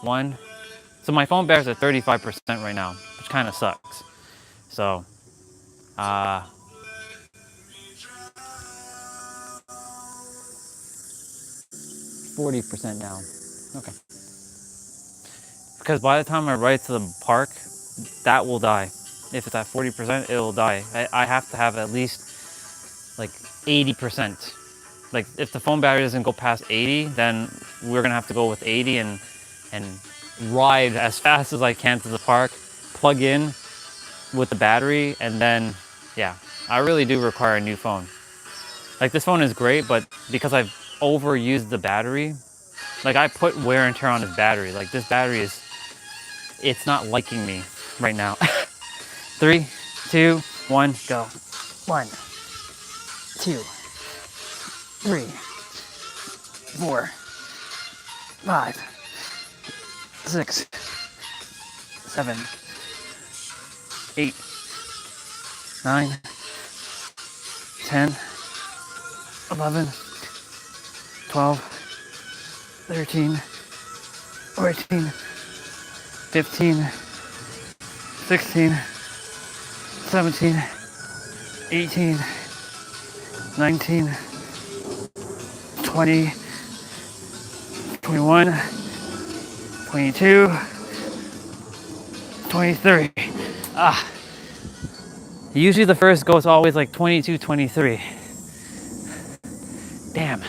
1. So my phone battery's at 35% right now, which kind of sucks. So, 40% now. Okay. Because by the time I ride to the park, that will die. If it's at 40%, it'll die. I have to have at least like 80%. Like if the phone battery doesn't go past 80, then we're gonna have to go with 80 and ride as fast as I can to the park, plug in with the battery, and then yeah, I really do require a new phone. Like this phone is great, but because I've overused the battery, like I put wear and tear on this battery. Like this battery it's not liking me right now. 3, 2, 1, go. 1, 2, 3, 4, 5, 6, 7, 8, 9, 10, 11, 12, 13, 14, 15, 16, 17, 18, 19, 20, 21, 22, 23. Usually the first go is always like 22, 23. Damn.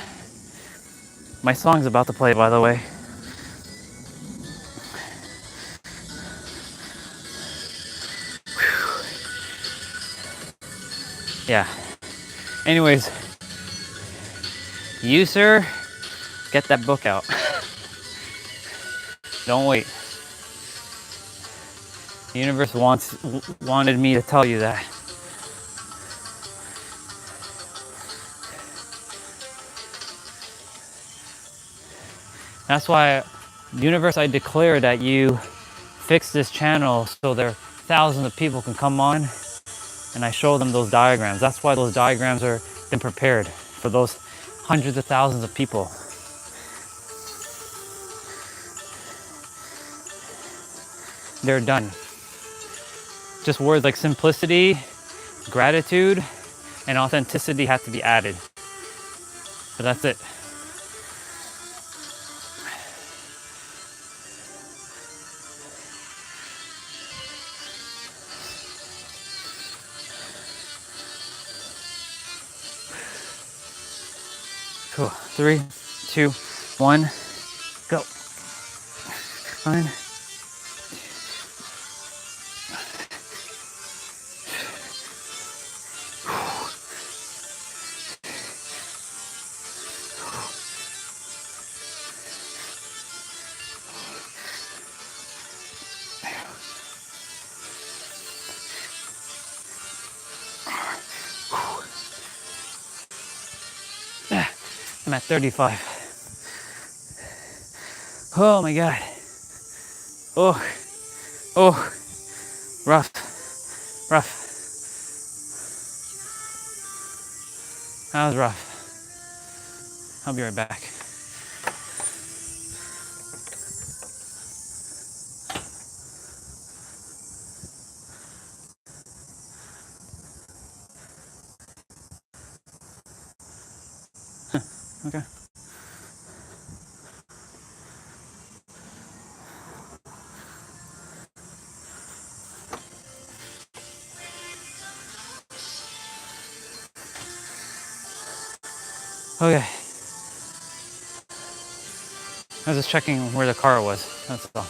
My song's about to play, by the way. Yeah. Anyways, you, sir, get that book out. Don't wait. The universe wanted me to tell you that. That's why, universe, I declare that you fix this channel so there thousands of people can come on and I show them those diagrams. That's why those diagrams are been prepared for those hundreds of thousands of people. They're done. Just words like simplicity, gratitude, and authenticity have to be added. But that's it. Cool. 3, 2, 1, go. Fine. I'm at 35. Oh my God. Oh, oh, rough, rough. That was rough. I'll be right back. Okay. Okay. I was just checking where the car was. That's all.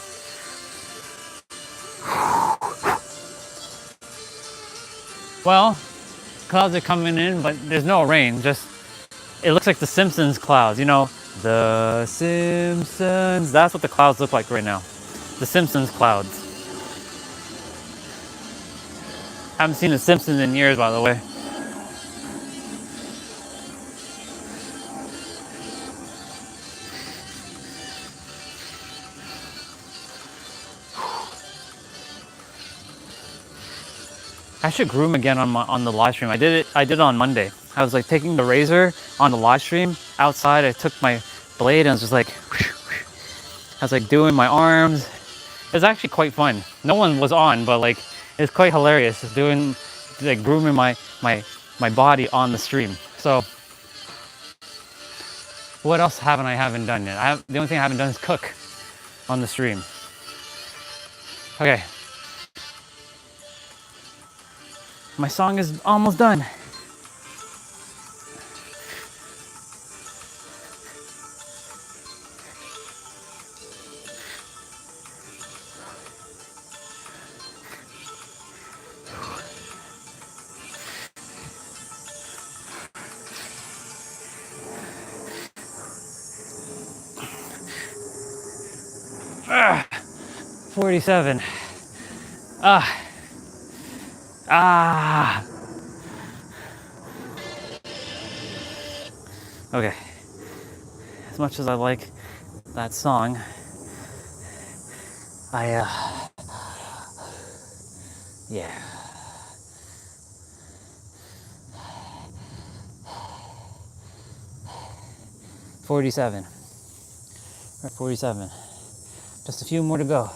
Well, clouds are coming in, but there's no rain. Just, it looks like the Simpsons clouds. You know, the Simpsons. That's what the clouds look like right now. The Simpsons clouds. Haven't seen the Simpsons in years, by the way. I should groom again on the live stream. I did it on Monday. I was like taking the razor on the live stream outside. I took my blade and I was just like, I was like doing my arms. It was actually quite fun. No one was on, but like it's quite hilarious just doing, like grooming my body on the stream. So what else haven't done yet? The only thing I haven't done is cook on the stream. Okay. My song is almost done. Ah, 47. Okay. As much as I like that song, yeah. $47. We're at 47. Just a few more to go.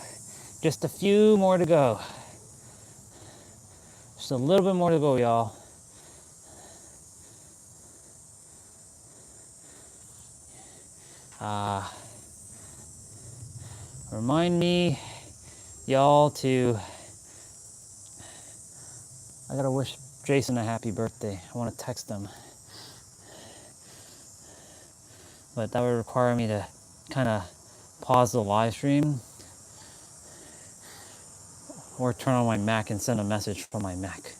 Just a few more to go. Just a little bit more to go, y'all. Remind me, y'all, to I gotta wish Jason a happy birthday. I want to text him, but that would require me to kind of pause the live stream or turn on my Mac and send a message from my Mac.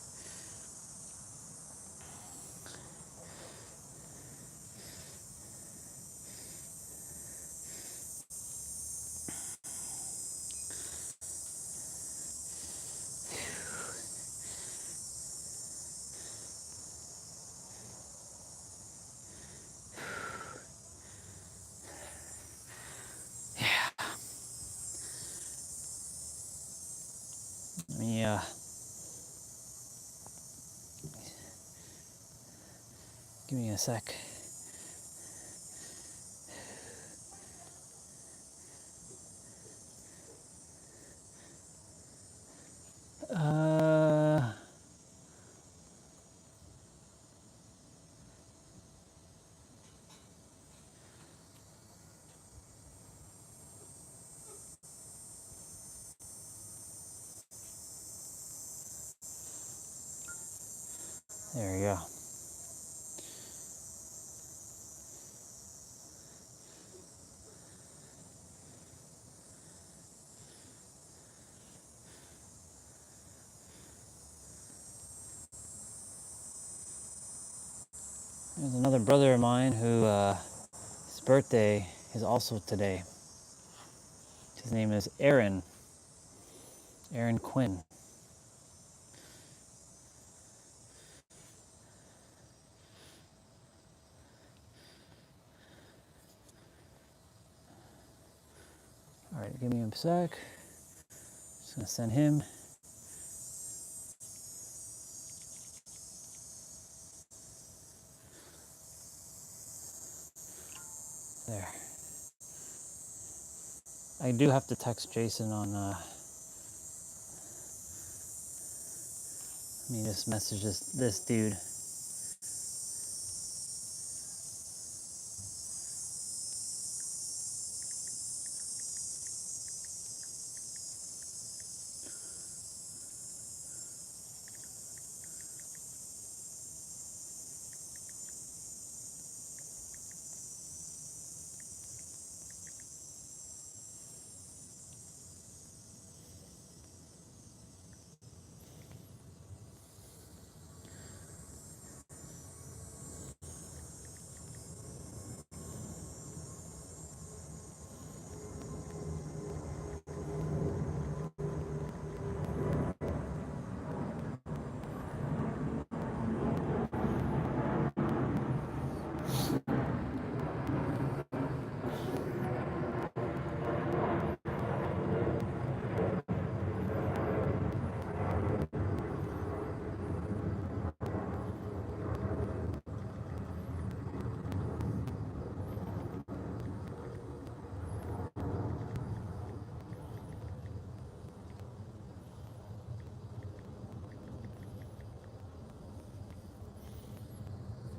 Let me, give me a sec. There we go. There's another brother of mine who his birthday is also today. His name is Aaron Quinn. All right, give me a sec. Just gonna send him. There. I do have to text Jason on, let me just message this dude.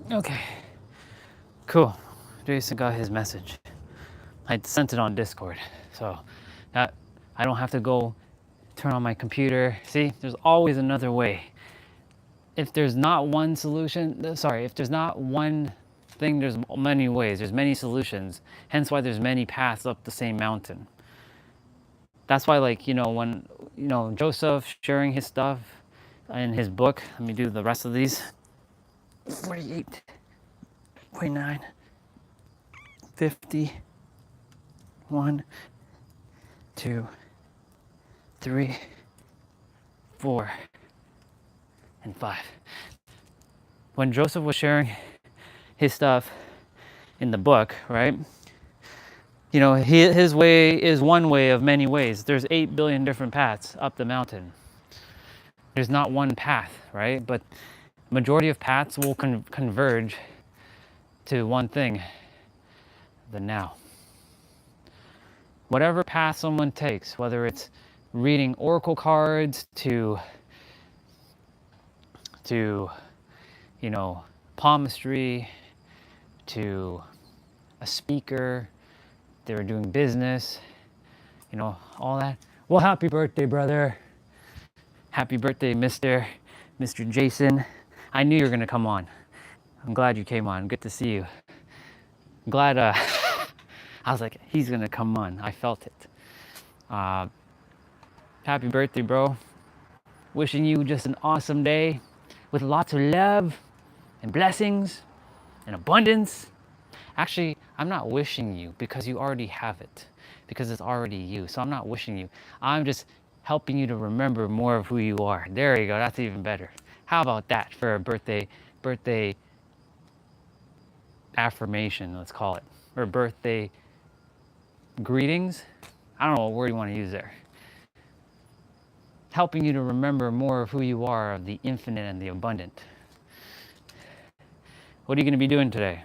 Okay, cool. Jason got his message. I sent it on Discord, so that I don't have to go turn on my computer. See, there's always another way. If there's not one solution, if there's not one thing, there's many ways, there's many solutions. Hence why there's many paths up the same mountain. That's why, like, when, Joseph sharing his stuff in his book, let me do the rest of these. 48, 49, 50, 1, 2, 3, 4, and 5. When Joseph was sharing his stuff in the book, right? His way is one way of many ways. There's 8 billion different paths up the mountain. There's not one path, right? But majority of paths will converge to one thing, the now. Whatever path someone takes, whether it's reading oracle cards to palmistry, to a speaker, they were doing business, all that. Well, happy birthday, brother. Happy birthday, Mr. Mr. Jason, I knew you were gonna come on. I'm glad you came on. Good to see you. I'm glad, I was like, he's gonna come on. I felt it. Happy birthday, bro. Wishing you just an awesome day with lots of love and blessings and abundance. Actually, I'm not wishing you because you already have it, because it's already you. So I'm not wishing you. I'm just helping you to remember more of who you are. There you go. That's even better. How about that for a birthday affirmation, let's call it, or birthday greetings? I don't know what word you want to use there. Helping you to remember more of who you are, of the infinite and the abundant. What are you going to be doing today?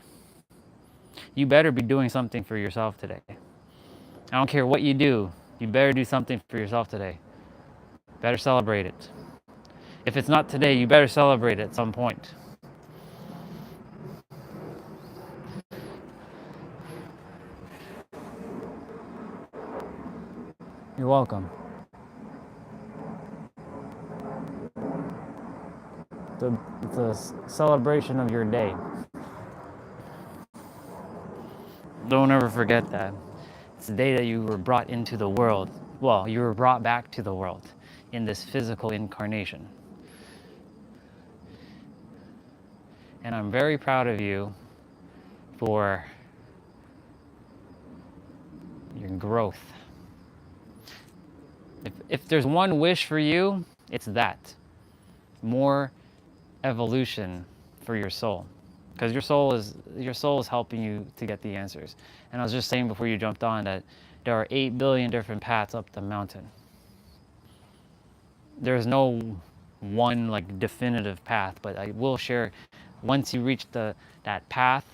You better be doing something for yourself today. I don't care what you do, you better do something for yourself today. Better celebrate it. If it's not today, you better celebrate it at some point. You're welcome. It's a celebration of your day. Don't ever forget that. It's the day that you were brought into the world. Well, you were brought back to the world in this physical incarnation. And I'm very proud of you for your growth. If there's one wish for you, it's that. More evolution for your soul. Because your soul is helping you to get the answers. And I was just saying before you jumped on that there are 8 billion different paths up the mountain. There's no one like definitive path, but I will share, once you reach that path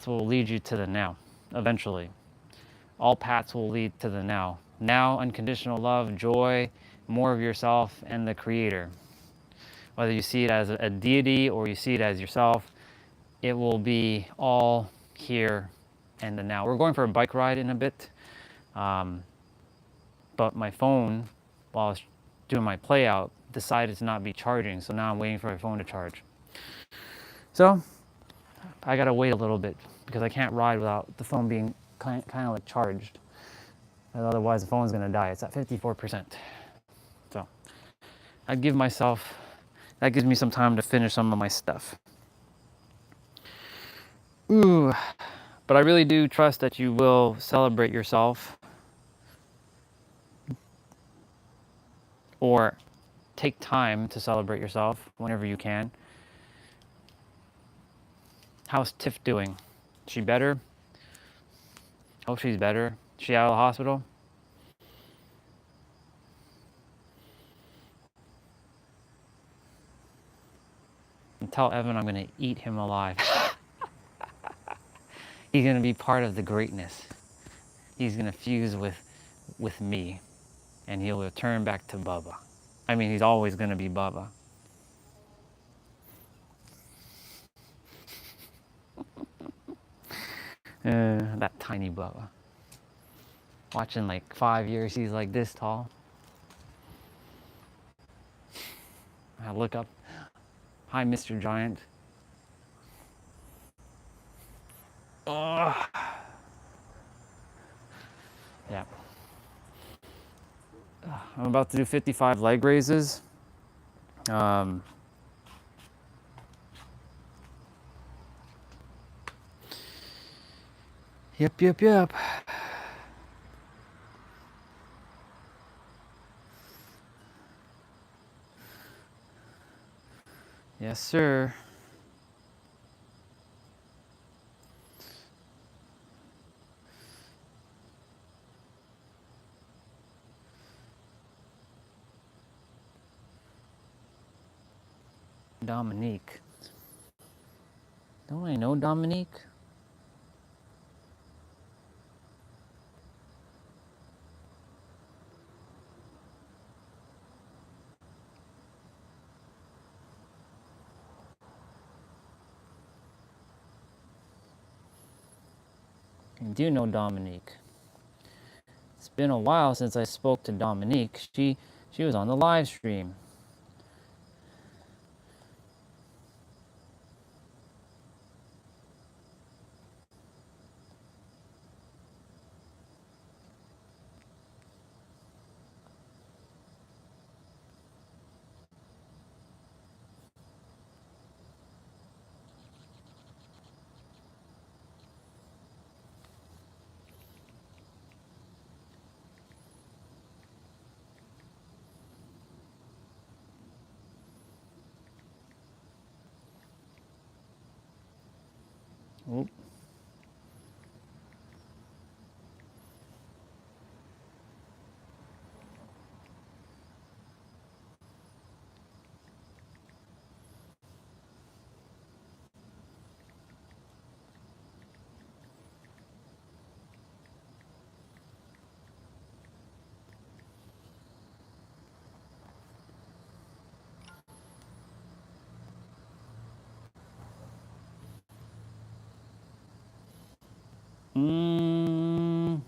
will lead you to the now, eventually. All paths will lead to the now. Now, unconditional love, joy, more of yourself and the creator. Whether you see it as a deity or you see it as yourself, it will be all here and the now. We're going for a bike ride in a bit, but my phone, while I was doing my play out, decided to not be charging, so now I'm waiting for my phone to charge. So I gotta wait a little bit because I can't ride without the phone being kind of like charged. Otherwise the phone's gonna die. It's at 54%. So that gives me some time to finish some of my stuff. Ooh, but I really do trust that you will celebrate yourself or take time to celebrate yourself whenever you can. How's Tiff doing? Is she better? Hope she's better. Is she out of the hospital? And tell Evan I'm gonna eat him alive. He's gonna be part of the greatness. He's gonna fuse with me, and he'll return back to Bubba. I mean, he's always gonna be Bubba. That tiny Bubba. Watching like 5 years, he's like this tall. I look up. Hi, Mr. Giant. Oh. Yeah. I'm about to do 55 leg raises. Yep. Yes, sir. Dominique. Don't I know Dominique? I do know Dominique. It's been a while since I spoke to Dominique. She was on the live stream. Oop. Mm.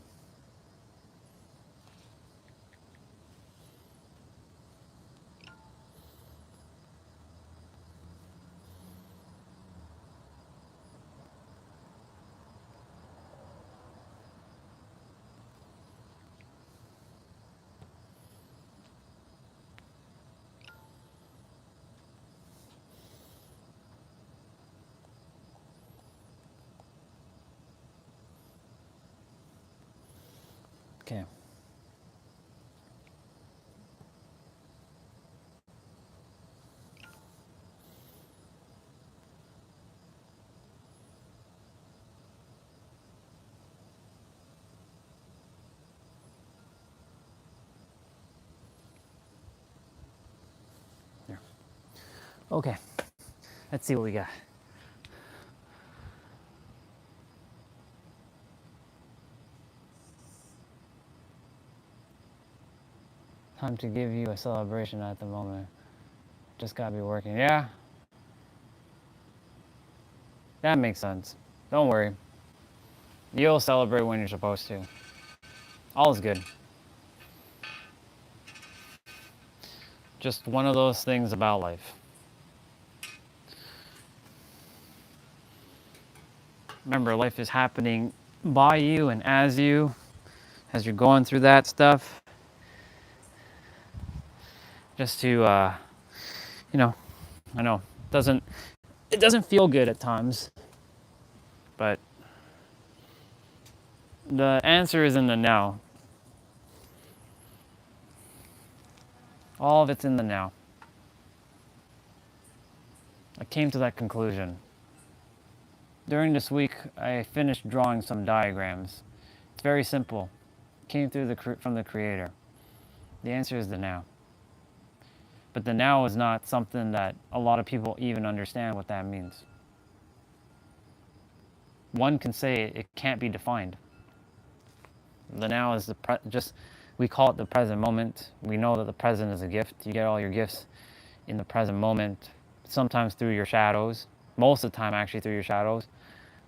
Okay. There. Okay. Let's see what we got. Time to give you a celebration at the moment. Just gotta be working. Yeah, that makes sense. Don't worry. You'll celebrate when you're supposed to. All is good. Just one of those things about life. Remember, life is happening by you and as you're going through that stuff. Just to, you know, I know it doesn't feel good at times, but the answer is in the now. All of it's in the now. I came to that conclusion. During this week, I finished drawing some diagrams. It's very simple. It came from the Creator. The answer is the now. But the now is not something that a lot of people even understand what that means. One can say it can't be defined. The now is we call it the present moment. We know that the present is a gift. You get all your gifts in the present moment, sometimes through your shadows, most of the time actually through your shadows,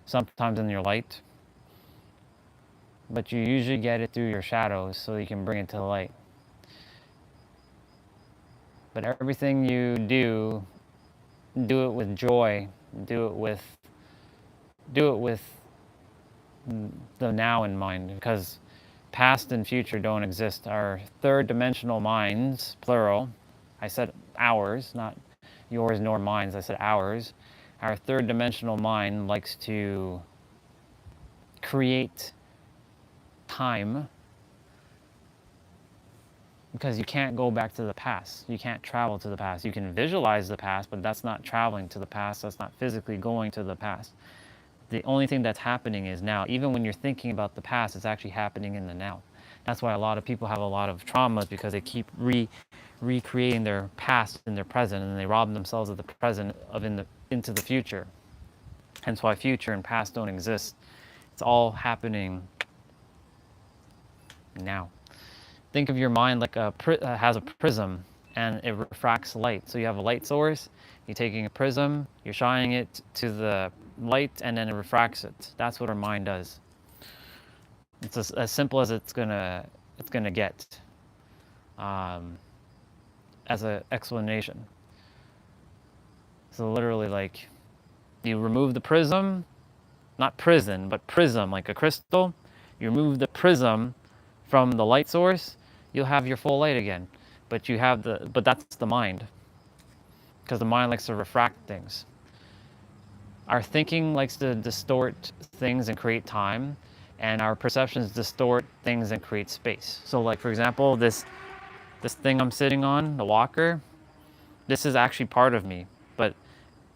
sometimes in your light. But you usually get it through your shadows so you can bring it to the light. But everything you do it with joy, do it with the now in mind, because past and future don't exist. Our third dimensional minds, plural, I said ours, not yours nor mine, I said ours. Our third dimensional mind likes to create time, because you can't go back to the past. You can't travel to the past. You can visualize the past, but that's not traveling to the past. That's not physically going to the past. The only thing that's happening is now. Even when you're thinking about the past, it's actually happening in the now. That's why a lot of people have a lot of traumas, because they keep recreating their past in their present, and they rob themselves of the present into the future. Hence why future and past don't exist. It's all happening now. Think of your mind like has a prism, and it refracts light. So you have a light source, you're taking a prism, you're shining it to the light, and then it refracts it. That's what our mind does. It's as simple as it's gonna get, as an explanation. So literally, like, you remove the prism, not prison, but prism, like a crystal. You remove the prism from the light source, you'll have your full light again. But that's the mind, because the mind likes to refract things. Our thinking likes to distort things and create time, and our perceptions distort things and create space. So, like, for example, this thing I'm sitting on, the walker, this is actually part of me, but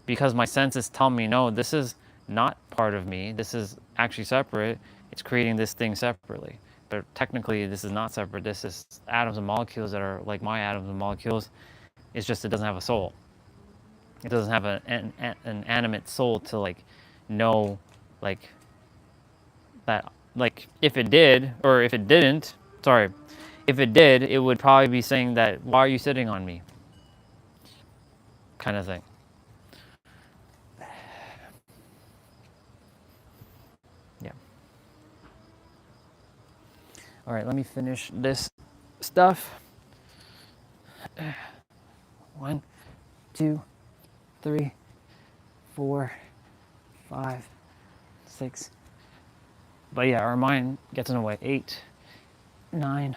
because my senses tell me no, this is not part of me. This is actually separate. It's creating this thing separately. But technically, this is not separate. This is atoms and molecules that are like my atoms and molecules. It's just it doesn't have a soul. It doesn't have an animate soul to like know like that. Like if it did, or if it didn't, sorry, if it did, it would probably be saying that, why are you sitting on me? Kind of thing. Yeah. All right, let me finish this stuff. 1, 2, 3, 4, 5, 6. But yeah, our mind gets in the way. 8, 9,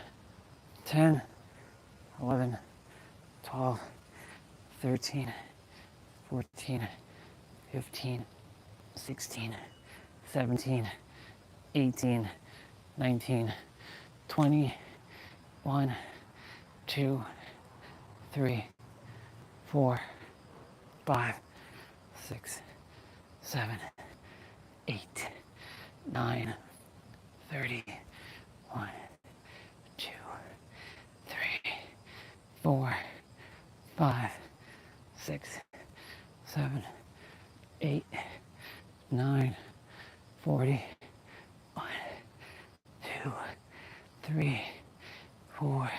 10, 11, 12, 13, 14, 15, 16, 17, 18, 19, 20, 1, 2, 3, 4, 5, 6, 7, 8, 9, 30, 1, 2, 3, 4, 5, 6, 7, 8, 9, 40, 1, 2, 3, 4,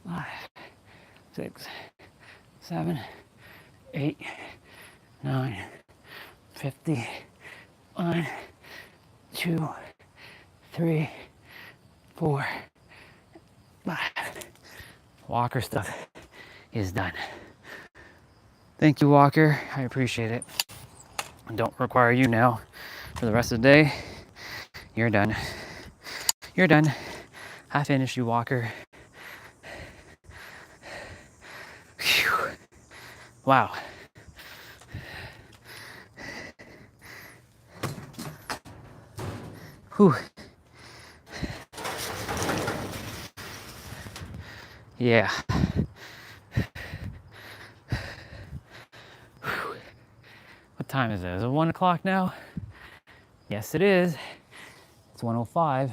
5, 6, 7, 8, 9, 50, 1, 2, 3, 4, 5. Walker stuff is done. Thank you, Walker. I appreciate it. I don't require you now for the rest of the day. You're done. You're done. I finished you, Walker. Whew. Wow. Whew. Yeah. Whew. What time is it? Is it 1 o'clock now? Yes, it is. It's 1:05.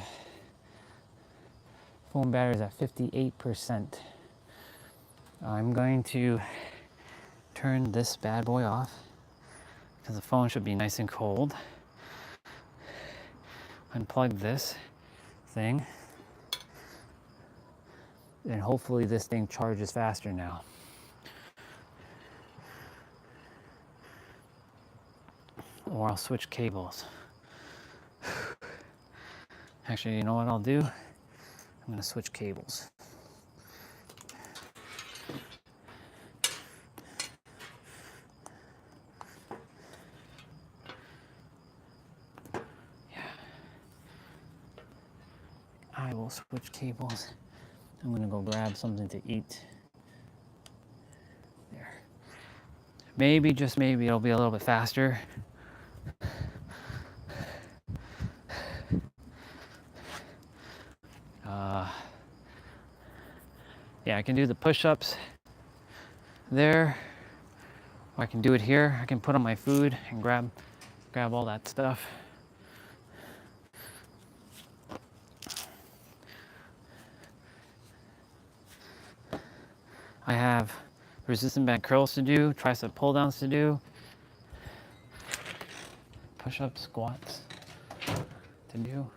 Phone battery is at 58%. I'm going to turn this bad boy off because the phone should be nice and cold. Unplug this thing. And hopefully this thing charges faster now. Or I'll switch cables. Actually, you know what I'll do? I'm gonna switch cables. Yeah. I will switch cables. I'm gonna go grab something to eat. There. Maybe, just maybe, it'll be a little bit faster. Yeah, I can do the push-ups there. Or I can do it here. I can put on my food and grab all that stuff. I have resistant band curls to do, tricep pull downs to do, push-ups, squats to do.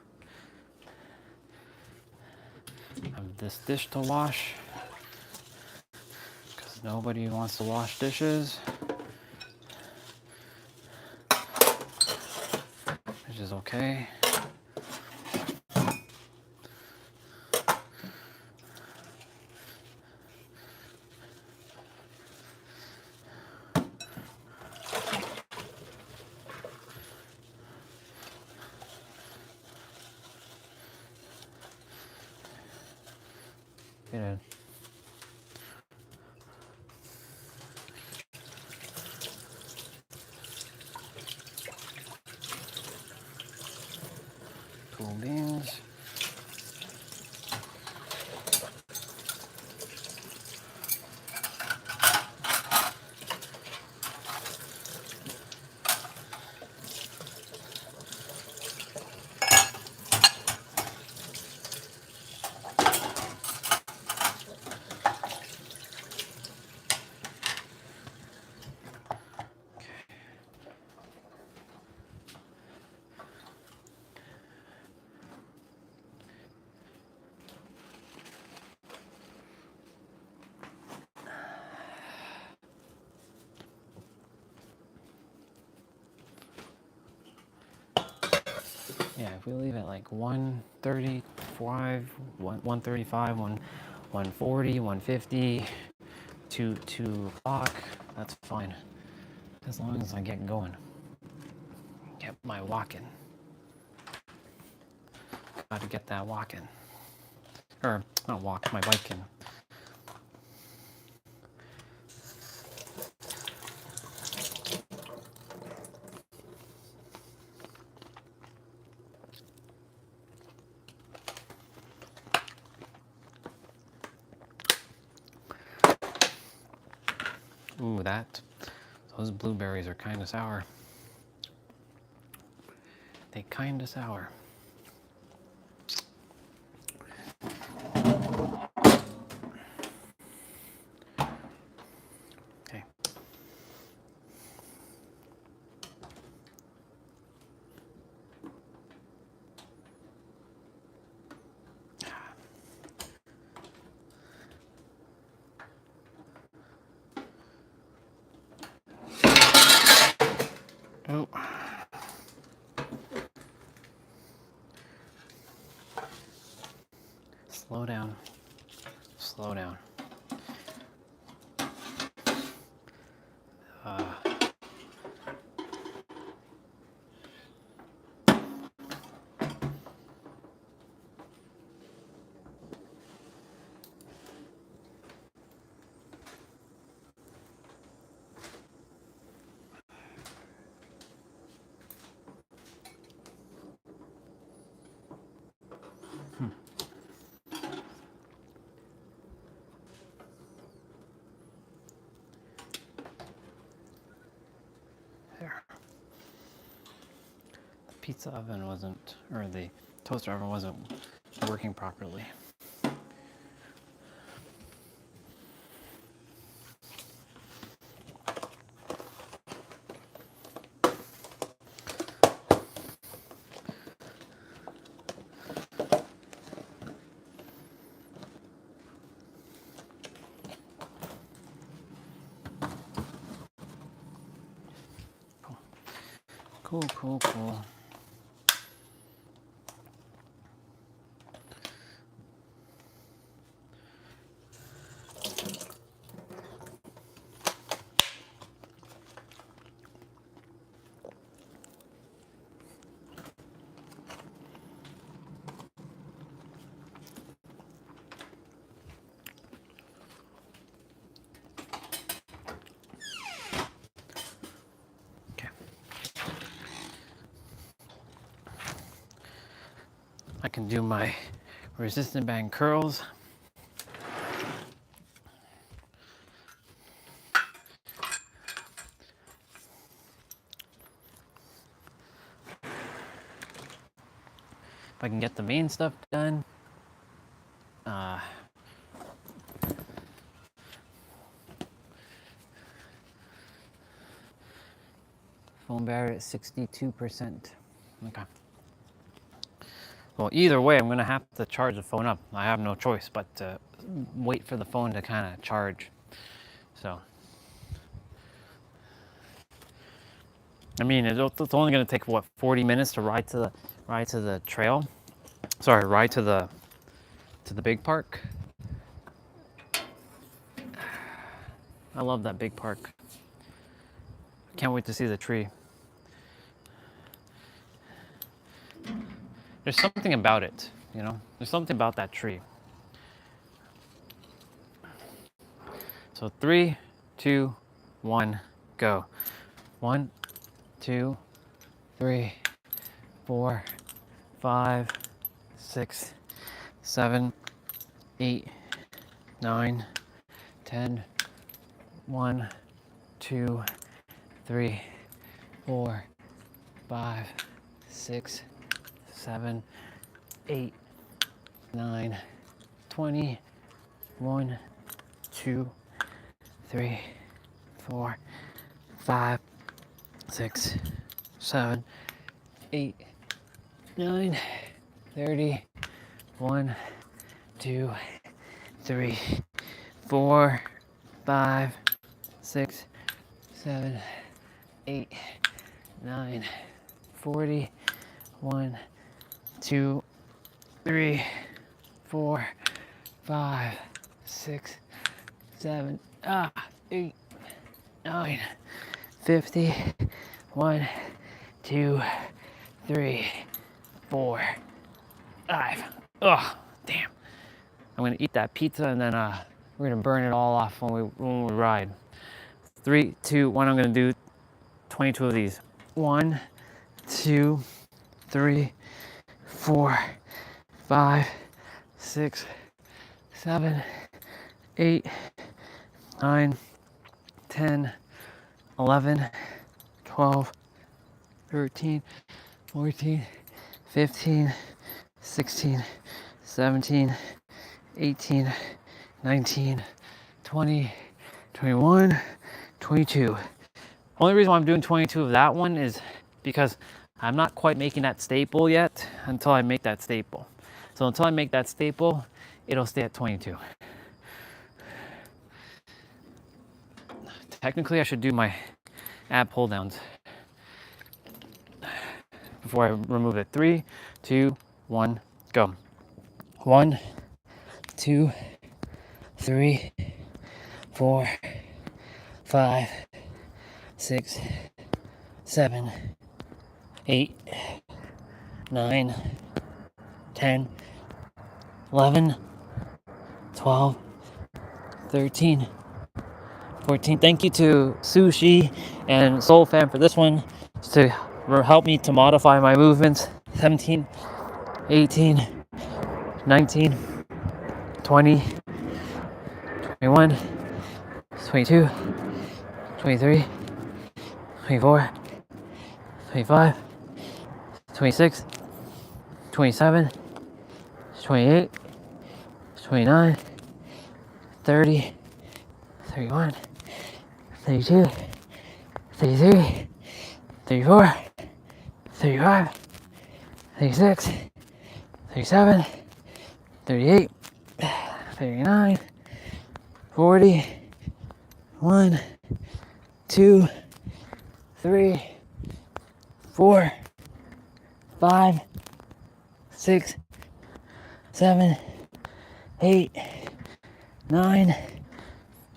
I have this dish to wash because nobody wants to wash dishes, which is okay. Good. Cool beans. yeah, if we leave at like 135, 135, 140, 150, 2 o'clock, that's fine. As long as I get going. Get my walking. Got to get that walking. Or, not walk, my biking. Ooh, those blueberries are kind of sour. They kind of sour. Okay. Oh. Slow down. Slow down. There. The pizza oven wasn't, or the toaster oven wasn't working properly. Cool, cool, cool. Okay. I can do my resistant band curls. If I can get the main stuff done, phone battery at 62%. Okay. Well, either way, I'm gonna have to charge the phone up. I have no choice but to wait for the phone to kind of charge. So, I mean, it's only gonna take what 40 minutes to ride to the trail. Sorry, ride to the big park. I love that big park. Can't wait to see the tree. There's something about it, you know? There's something about that tree. So 3, 2, 1, go. 1, 2, 3, 4, 5, 6, 7, 8, 9, 10. 1, 2, 3, 4, 5, 6, 7, 8, 9, 20. 1, 2, 3, 4, 5, 6, 7, 8, 9, 30. 1, 2, 3, 4, 5, 6, 7, 8, 9, 40. 1, 2, 3, 4, 5, 6, 7, 8, 9, 50. 1, 2, 3, 4, 5. Oh, damn. I'm gonna eat that pizza and then we're gonna burn it all off when we ride. 3, 2, 1. I'm gonna do 22 of these. 1, 2, 3, 4, 5, 6, 7, 8, 9, 10, 11, 12, 13, 14, 15, 16, 17, 18, 19, 20, 21, 22. Only reason why I'm doing 22 of that one is because I'm not quite making that staple yet until I make that staple. So until I make that staple, it'll stay at 22. Technically, I should do my ab pull downs before I remove it. 3, 2, 1, go. 1, 2, 3, 4, 5, 6, 7, 8, 9, 10, 11, 12, 13, 14. Thank you to Sushi and Soul Fam for this one to help me to modify my movements. 17, 18, 19, 20, 21, 22, 23, 24, 25, 26, 27, 28, 29, 30, 31, 32, 33, 34, 35, 36, 37, 38, 39, 40, 1, 2, 3, 4, 5, 6, 7, 8, 9,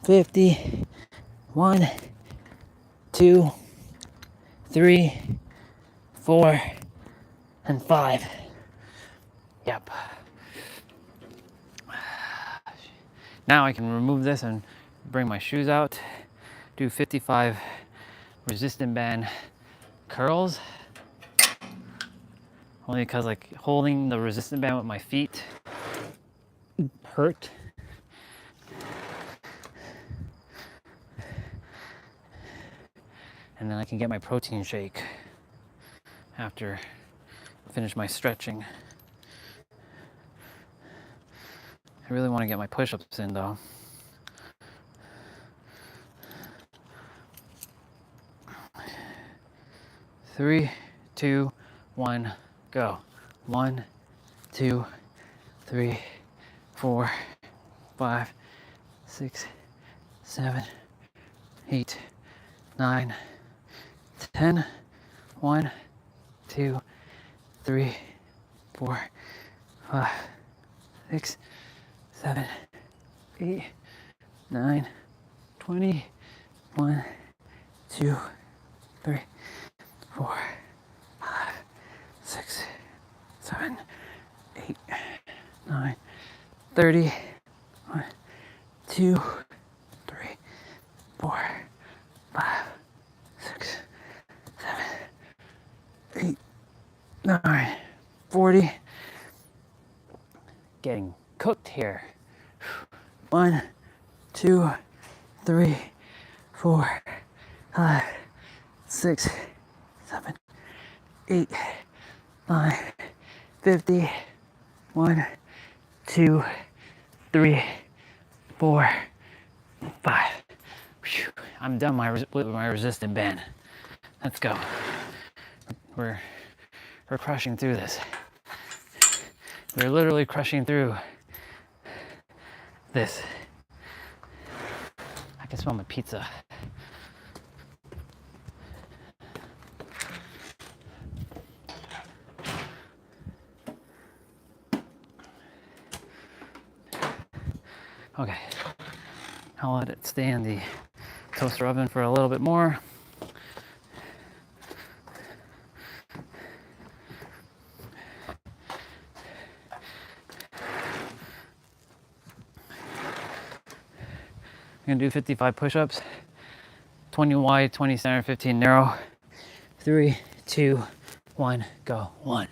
50, 1, 2, 3, 4, and 5. Yep. Now I can remove this and bring my shoes out. Do 55 resistant band curls. Only because like holding the resistant band with my feet hurt. And then I can get my protein shake after I finish my stretching. I really want to get my push-ups in though. Three, 2, 1, go. 1, 2, 3, 4, 5, 6, 7, 8, 9, 10. 1, 2, 3, 4, 5, 6, 7, 8, 9, 20. 1, 2, 3, 4, 5, 6, 7, 8, 9, 30. 1, 2, 3, 4, 5, 6, 7, 8, 9, 40. Getting cooked here. 1, 2, 3, 4, 5, 6, 7, 8, 9, 50. 1, 2, 3, 4, 5. Whew. I'm done with my resistant band. Let's go. We're crushing through this. We're literally crushing through this. I can smell my pizza. I'll let it stay in the toaster oven for a little bit more. I'm gonna do 55 push-ups, 20 wide, 20 center, 15 narrow. 3, 2, 1, go. 1,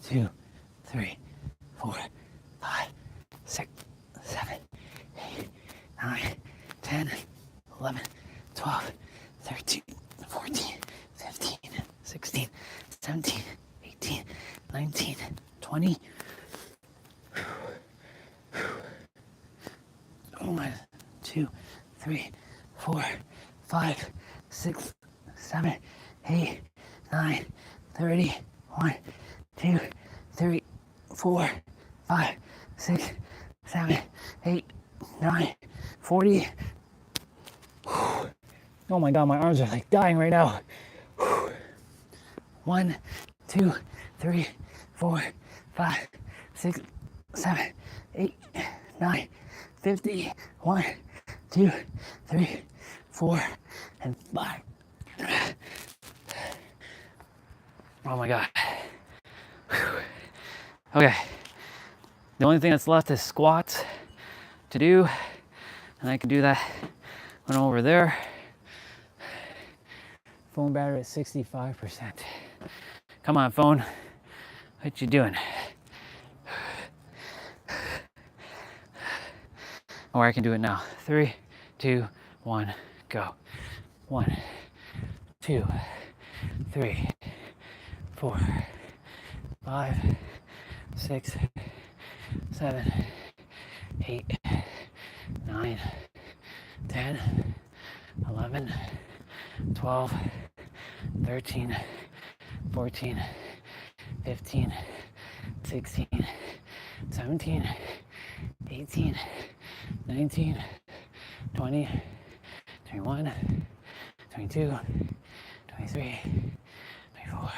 2, 3, 4, 5, 6, 7, 8, 9, 10, 11, 12, 13, 14, 15, 16, 17, 18, 19, 20. Oh my, 2, 3, 4, 5, 6, 7, 8, 9, 30, 1, 2, 3, 4, 5, 6, 7, 8, 9, 40. Oh my God, my arms are like dying right now. 1, 2, 3, 4, 5, 6, 7, 8, 9, 50. 1, 2, 3, 4, and 5. Oh my God. Okay. The only thing that's left is squats to do, and I can do that when I'm over there. Phone battery at 65%. Come on, phone. What you doing? Or I can do it now. 3, 2, 1, go. 1, 2, 3, 4, 5, 6, 7, 8, 9, 10, 11, 12, 13, 14, 15, 16, 17, 18, 19, 20, 21, 22, 23, 24,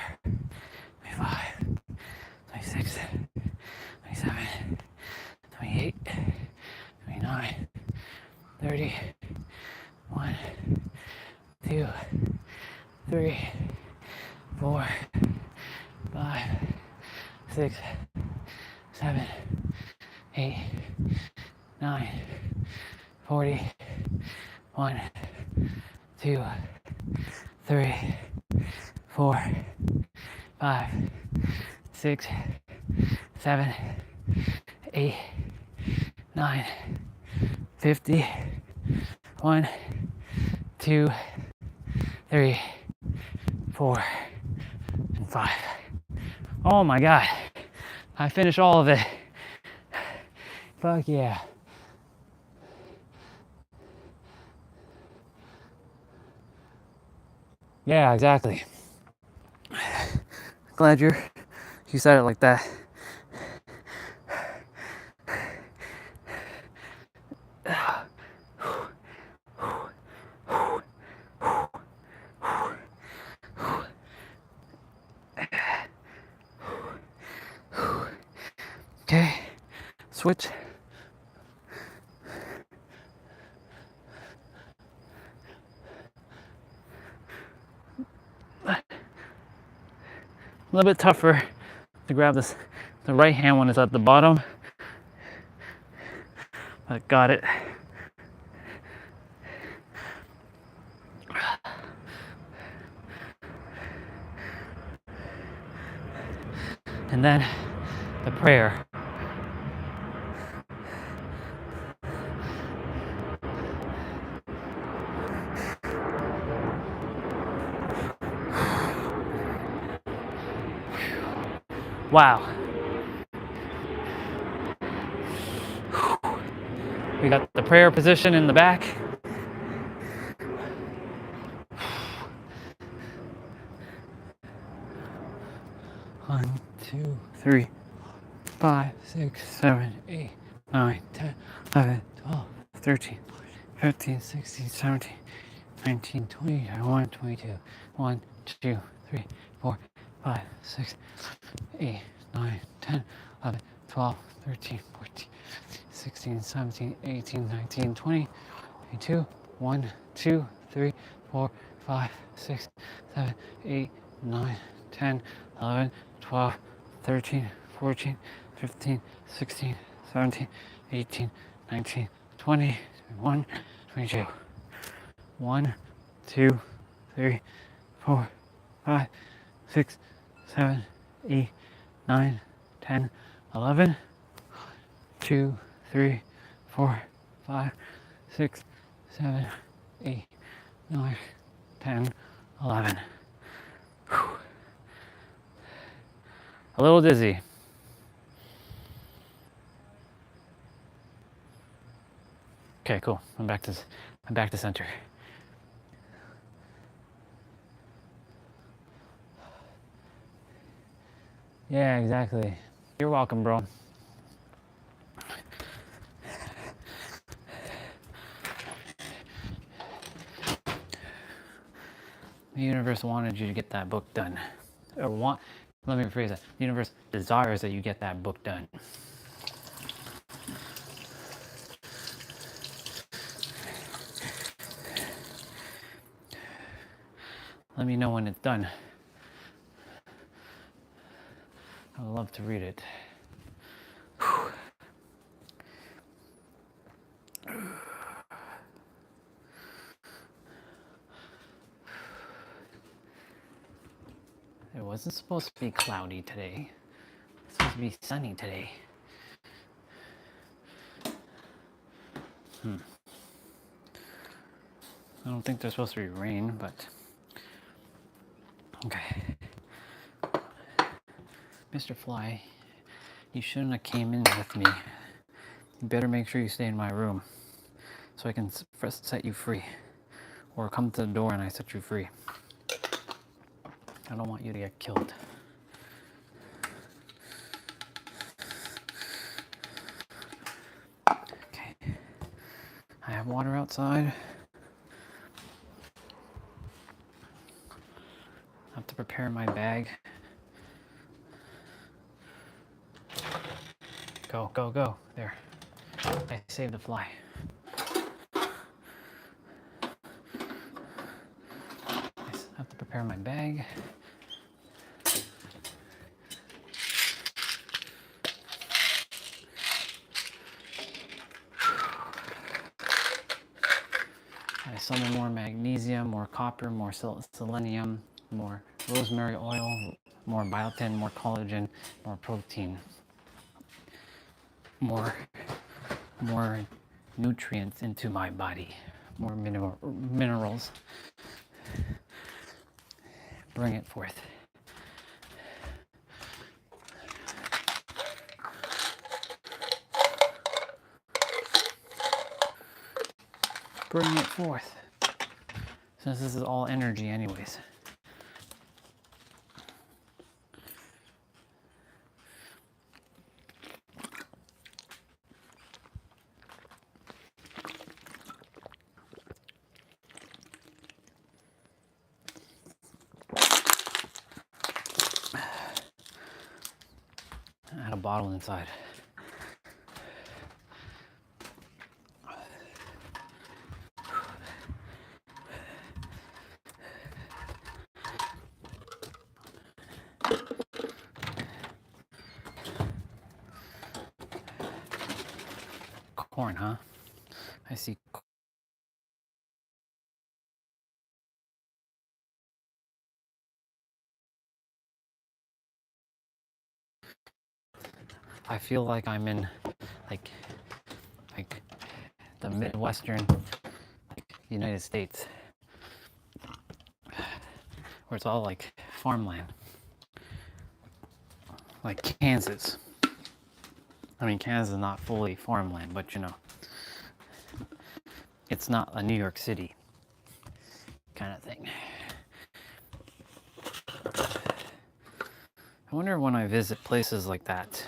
25, 26, 27, 28, 29, 30, 1, 2, 3, 4, 5, 6, 7, 8, 9, 40, 1, 2, 3, 4, 5, 6, 7, 8, 9, 50. 1, 2, 3, 4, and 5. Oh my God. I finished all of it. Fuck yeah. Yeah, exactly. Glad you said it like that. Okay, switch. A little bit tougher to grab this. The right hand one is at the bottom, but got it. And then the prayer. Wow. We got the prayer position in the back. One, 2, 3, 5, 6, 7, 8, 9, 10, 11, 12, 13, 15, 16, 17, 19, 20, 21, 22. 1, 2, 3, 4, 5, 6, 8, 9, 10, 11, 12, 13, 14, 16, 17, 18, 19, 20, 22, 1, 2, 3, 4, 5, 6, 7, 8, 9, 10, 11, 12, 13, 14, 15, 16, 17, 18, 19, 20, 21, 22. 1, 2, 3, 4, 5, 6, 7, 8, 9, 10, 11, 2, 3, 4, 5, 6, 7, 8, 9, 10, 11. Whew. A little dizzy. Okay, cool. I'm back to center. Yeah, exactly. You're welcome, bro. The universe wanted you to get that book done. Let me rephrase that. The universe desires that you get that book done. Let me know when it's done. I would love to read it. Whew. It wasn't supposed to be cloudy today. It's supposed to be sunny today. I don't think there's supposed to be rain, but okay. Mr. Fly, you shouldn't have came in with me. You better make sure you stay in my room so I can set you free. Or come to the door and I set you free. I don't want you to get killed. Okay. I have water outside. I have to prepare my bag. Go, go, go. There. I saved the fly. I have to prepare my bag. I summon more magnesium, more copper, more selenium, more rosemary oil, more biotin, more collagen, more protein, more nutrients into my body, more minerals. Bring it forth. Bring it forth. Since this is all energy anyways. I had a bottle inside. Corn, huh? I see. I feel like I'm in like the Midwestern United States, where it's all like farmland, like Kansas. I mean, Kansas is not fully farmland, but you know, it's not a New York City kind of thing. I wonder when I visit places like that,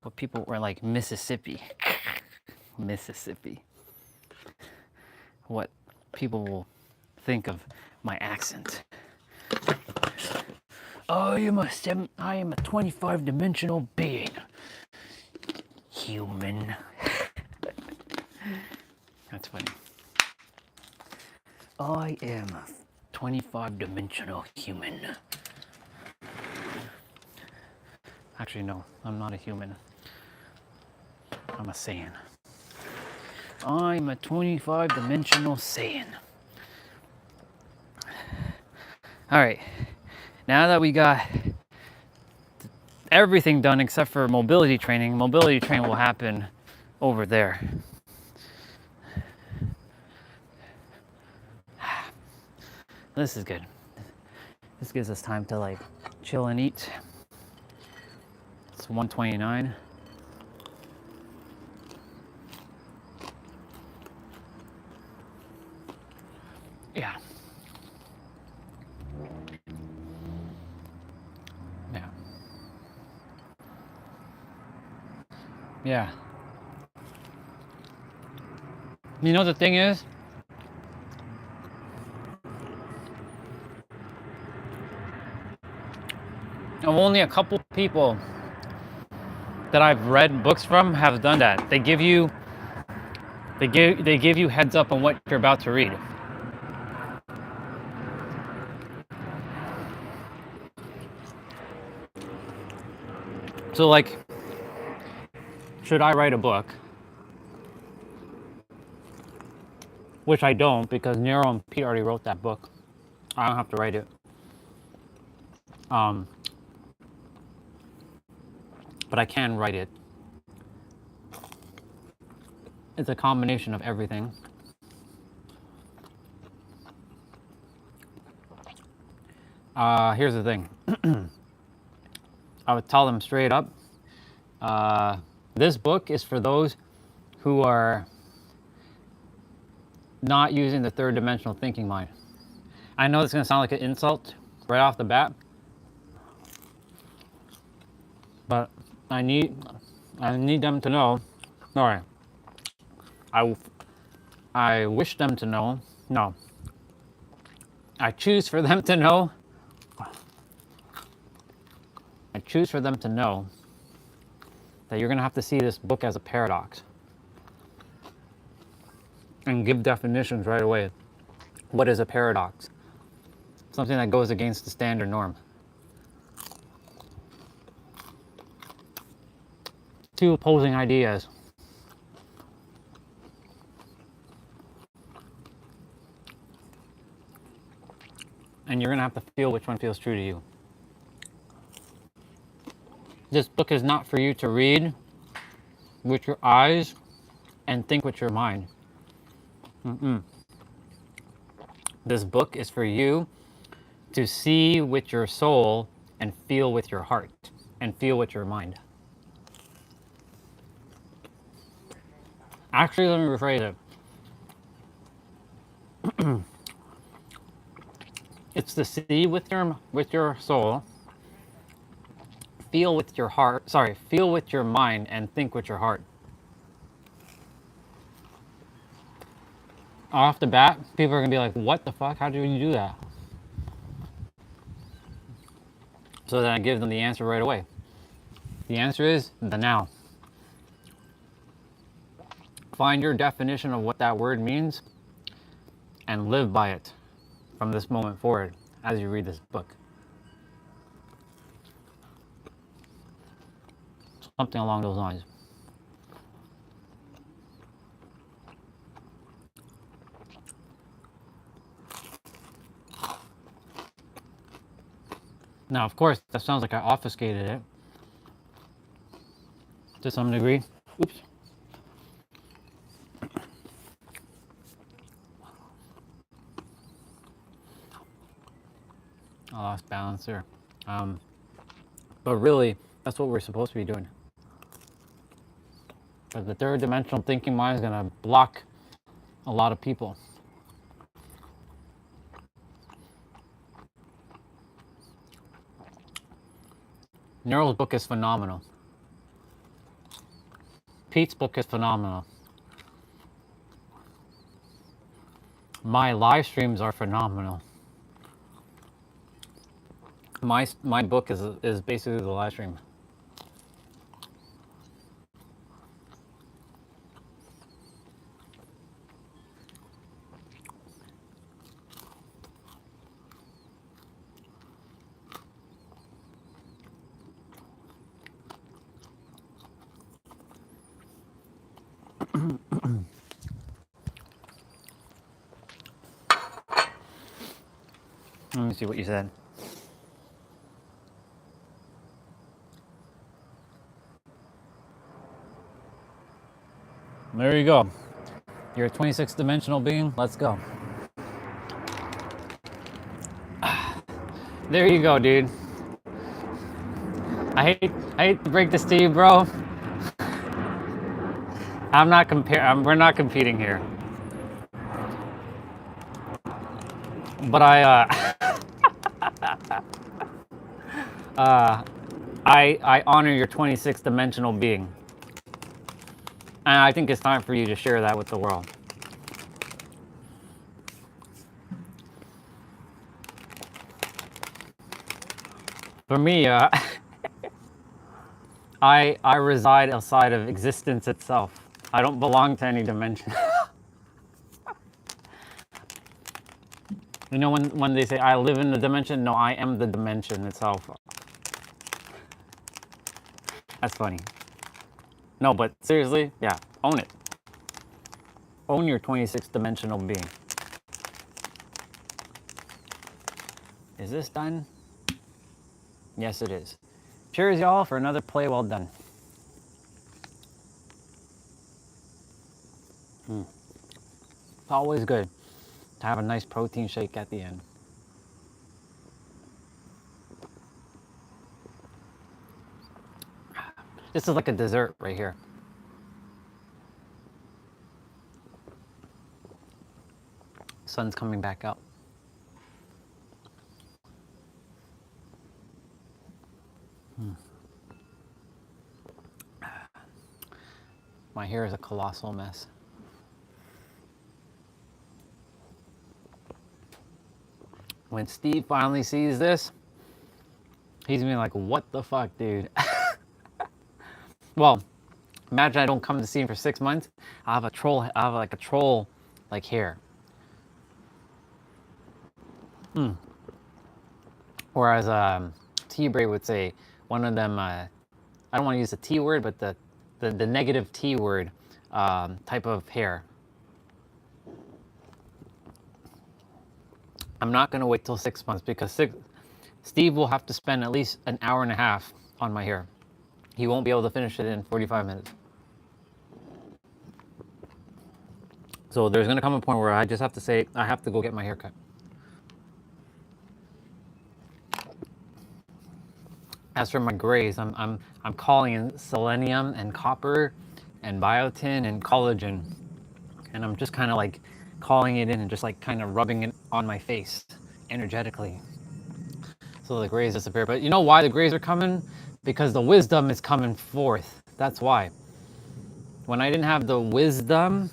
what people were like Mississippi, what people will think of my accent. I am a 25-dimensional being. Human. That's funny. I am a 25-dimensional human. Actually, no, I'm not a human. I'm a Saiyan. I'm a 25-dimensional Saiyan. All right, now that we got everything done except for mobility training will happen over there. This is good. This gives us time to like chill and eat. It's 1:29. Yeah. Yeah. Yeah. You know, the thing is, only a couple people that I've read books from have done that. They give you heads up on what you're about to read. So like, should I write a book? Which I don't, because Nero and Pete already wrote that book. I don't have to write it. But I can write it. It's a combination of everything. Here's the thing. I would tell them straight up, this book is for those who are not using the third dimensional thinking mind. I know it's going to sound like an insult right off the bat, but I need them to know. Sorry, I wish them to know. No, I choose for them to know. I choose for them to know that you're going to have to see this book as a paradox and give definitions right away. What is a paradox? Something that goes against the standard norm. Two opposing ideas. And you're going to have to feel which one feels true to you. This book is not for you to read with your eyes and think with your mind. This book is for you to see with your soul and feel with your heart and feel with your mind. Actually, let me rephrase it. It's to see with your soul, feel with your heart, feel with your mind and think with your heart. Off the bat, people are gonna be like, what the fuck? How do you do that? So then I give them the answer right away. The answer is the now. Find your definition of what that word means and live by it from this moment forward as you read this book. Something along those lines. Now, of course, that sounds like I obfuscated it to some degree. Oops. I lost balance there. But really, that's what we're supposed to be doing. But the third dimensional thinking mind is going to block a lot of people. Nero's book is phenomenal. Pete's book is phenomenal. My live streams are phenomenal. My book is basically the live stream. Let me see what you said. There you go. You're a 26-dimensional being. Let's go. There you go, dude. I hate to break this to you, bro. I'm not we're not competing here. But I honor your 26-dimensional being. And I think it's time for you to share that with the world. For me, I reside outside of existence itself. I don't belong to any dimension. You know when they say I live in the dimension? No, I am the dimension itself. That's funny. No, but seriously, yeah, own it. Own your 26-dimensional being. Is this done? Yes, it is. Cheers, y'all, for another play well done. It's always good to have a nice protein shake at the end. This is like a dessert right here. Sun's coming back out. My hair is a colossal mess. When Steve finally sees this, he's gonna be like, what the fuck, dude? Well, imagine I don't come to see him for 6 months. I have a troll like hair. Whereas T-Bray would say, one of them, I don't want to use the T word, but the negative T word type of hair. I'm not going to wait till 6 months because Steve will have to spend at least an hour and a half on my hair. He won't be able to finish it in 45 minutes. So there's going to come a point where I just have to say, I have to go get my hair cut. As for my grays, I'm calling in selenium and copper and biotin and collagen. And I'm just kind of like calling it in and just like kind of rubbing it on my face energetically. So the grays disappear. But you know why the grays are coming? Because the wisdom is coming forth. That's why. When I didn't have the wisdom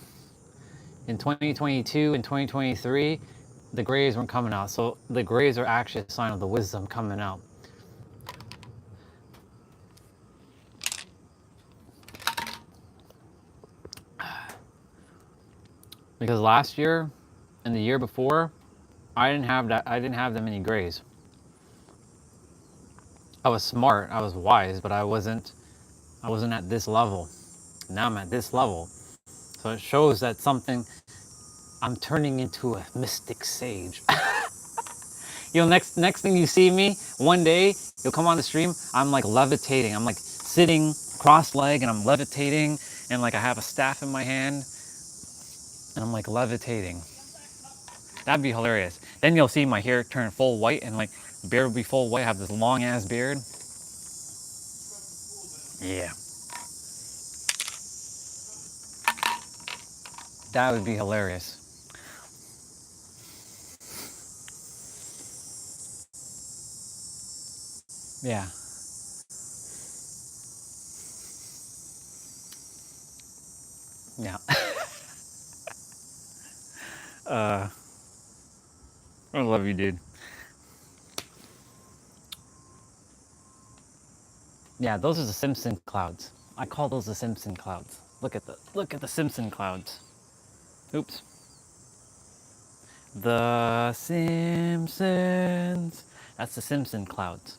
in 2022 and 2023, the grays weren't coming out. So the grays are actually a sign of the wisdom coming out. Because last year and the year before, I didn't have that many grays. I was smart, I was wise, but I wasn't at this level. Now I'm at this level. So it shows that I'm turning into a mystic sage. Next thing you see me, one day, you'll come on the stream, I'm like levitating. I'm like sitting cross-legged and I'm levitating and like I have a staff in my hand and I'm like levitating. That'd be hilarious. Then you'll see my hair turn full white and like beard will be full white, have this long ass beard. Yeah. That would be hilarious. Yeah. Yeah. I love you, dude. Yeah, those are the Simpson clouds. I call those the Simpson clouds. Look at the Simpson clouds. Oops. The Simpsons. That's the Simpson clouds.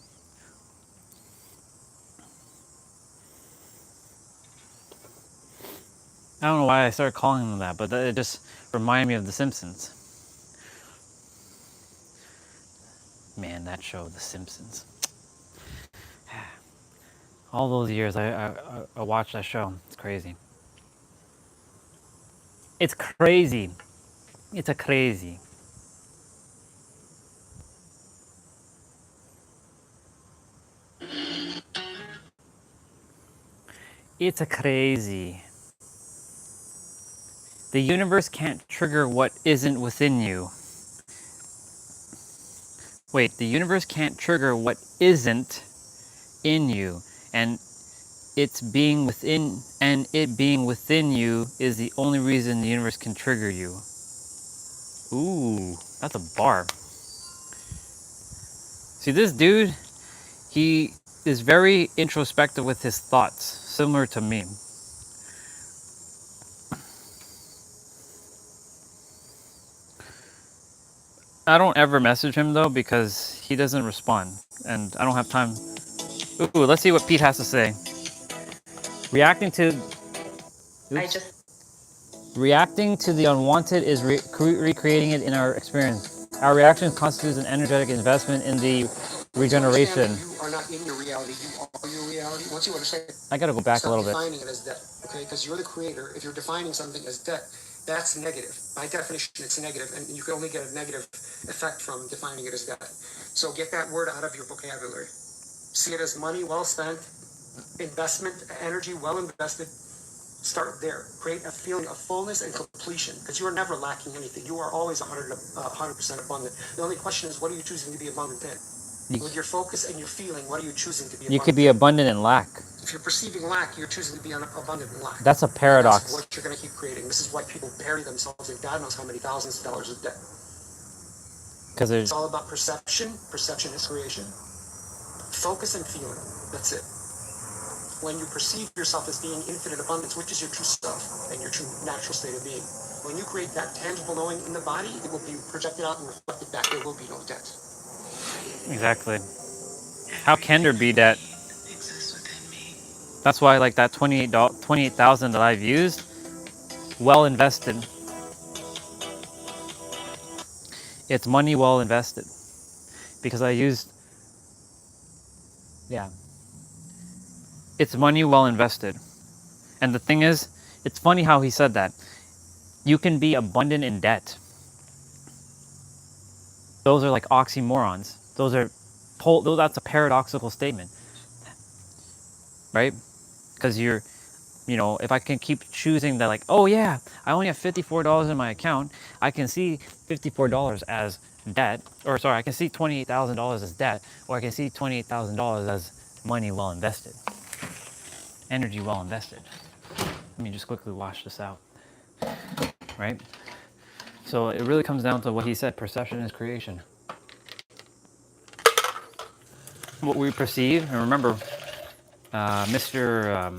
I don't know why I started calling them that, but it just reminded me of the Simpsons. Man, that show, The Simpsons. All those years I watched that show. It's crazy. It's crazy. It's a crazy. It's a crazy. The universe can't trigger what isn't within you. Wait, the universe can't trigger what isn't in you. And it being within you is the only reason the universe can trigger you. Ooh, that's a bar. See, this dude, he is very introspective with his thoughts, similar to me. I don't ever message him though because he doesn't respond and I don't have time. Ooh, let's see what Pete has to say. Reacting to Reacting to the unwanted is recreating it in our experience. Our reaction constitutes an energetic investment in the regeneration. You are not in your reality. You are your reality. Once you understand, I gotta go back a little bit. defining it as debt, okay? Because you're the creator. If you're defining something as debt, that's negative. By definition, it's negative, and you can only get a negative effect from defining it as debt. So get that word out of your vocabulary. See it as money well spent, investment, energy well invested. Start there. Create a feeling of fullness and completion, because you are never lacking anything. You are always 100% abundant. The only question is, what are you choosing to be abundant in? With your focus and your feeling, what are you choosing to be abundant in? You could be abundant in lack. If you're perceiving lack, you're choosing to be abundant in lack. That's a paradox. That's what you're going to keep creating. This is why people bury themselves in God knows how many thousands of dollars of debt. Because it's all about perception. Perception is creation. Focus and feeling. That's it. When you perceive yourself as being infinite abundance, which is your true self and your true natural state of being, when you create that tangible knowing in the body, it will be projected out and reflected back. There will be no debt. Exactly. How can there be debt? That's why, like that 28,000 that I've used, well invested. It's money well invested because I used, yeah. It's money well invested. And the thing is, it's funny how he said that. You can be abundant in debt. Those are like oxymorons. That's a paradoxical statement, right? Because if I can keep choosing that, like, oh yeah, I only have $54 in my account, I can see $54 as debt, or sorry, I can see $28,000 as debt, or I can see $28,000 as money well invested, energy well invested. Let me just quickly wash this out, right? So it really comes down to what he said, perception is creation. What we perceive, and remember, Mr.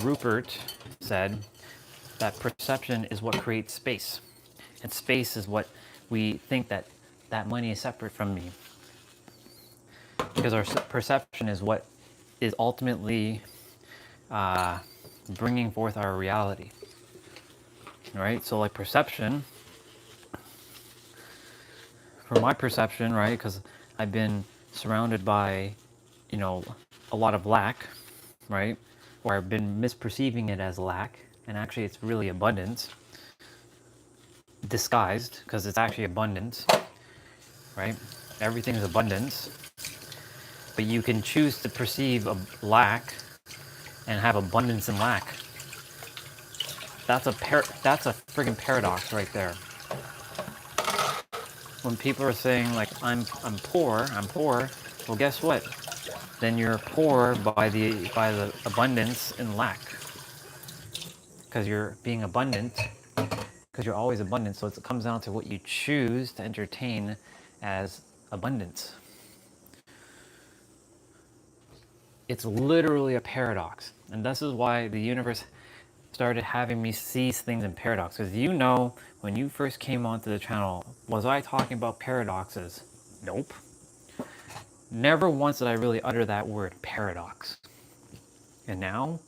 Rupert said that perception is what creates space. And space is what we think that money is separate from me. Because our perception is what is ultimately bringing forth our reality. Right? So like perception, from my perception, right, because I've been surrounded by, a lot of lack, right? Or I've been misperceiving it as lack, and actually it's really abundance, disguised, because it's actually abundance, right? Everything is abundance, but you can choose to perceive a lack and have abundance in lack. That's a friggin' paradox right there. When people are saying like I'm poor, well guess what? Then you're poor by the abundance and lack. Because you're being abundant, because you're always abundant, so it comes down to what you choose to entertain as abundance. It's literally a paradox. And this is why the universe started having me see things in paradox. Because when you first came onto the channel, was I talking about paradoxes? Nope. Never once did I really utter that word, paradox. And now,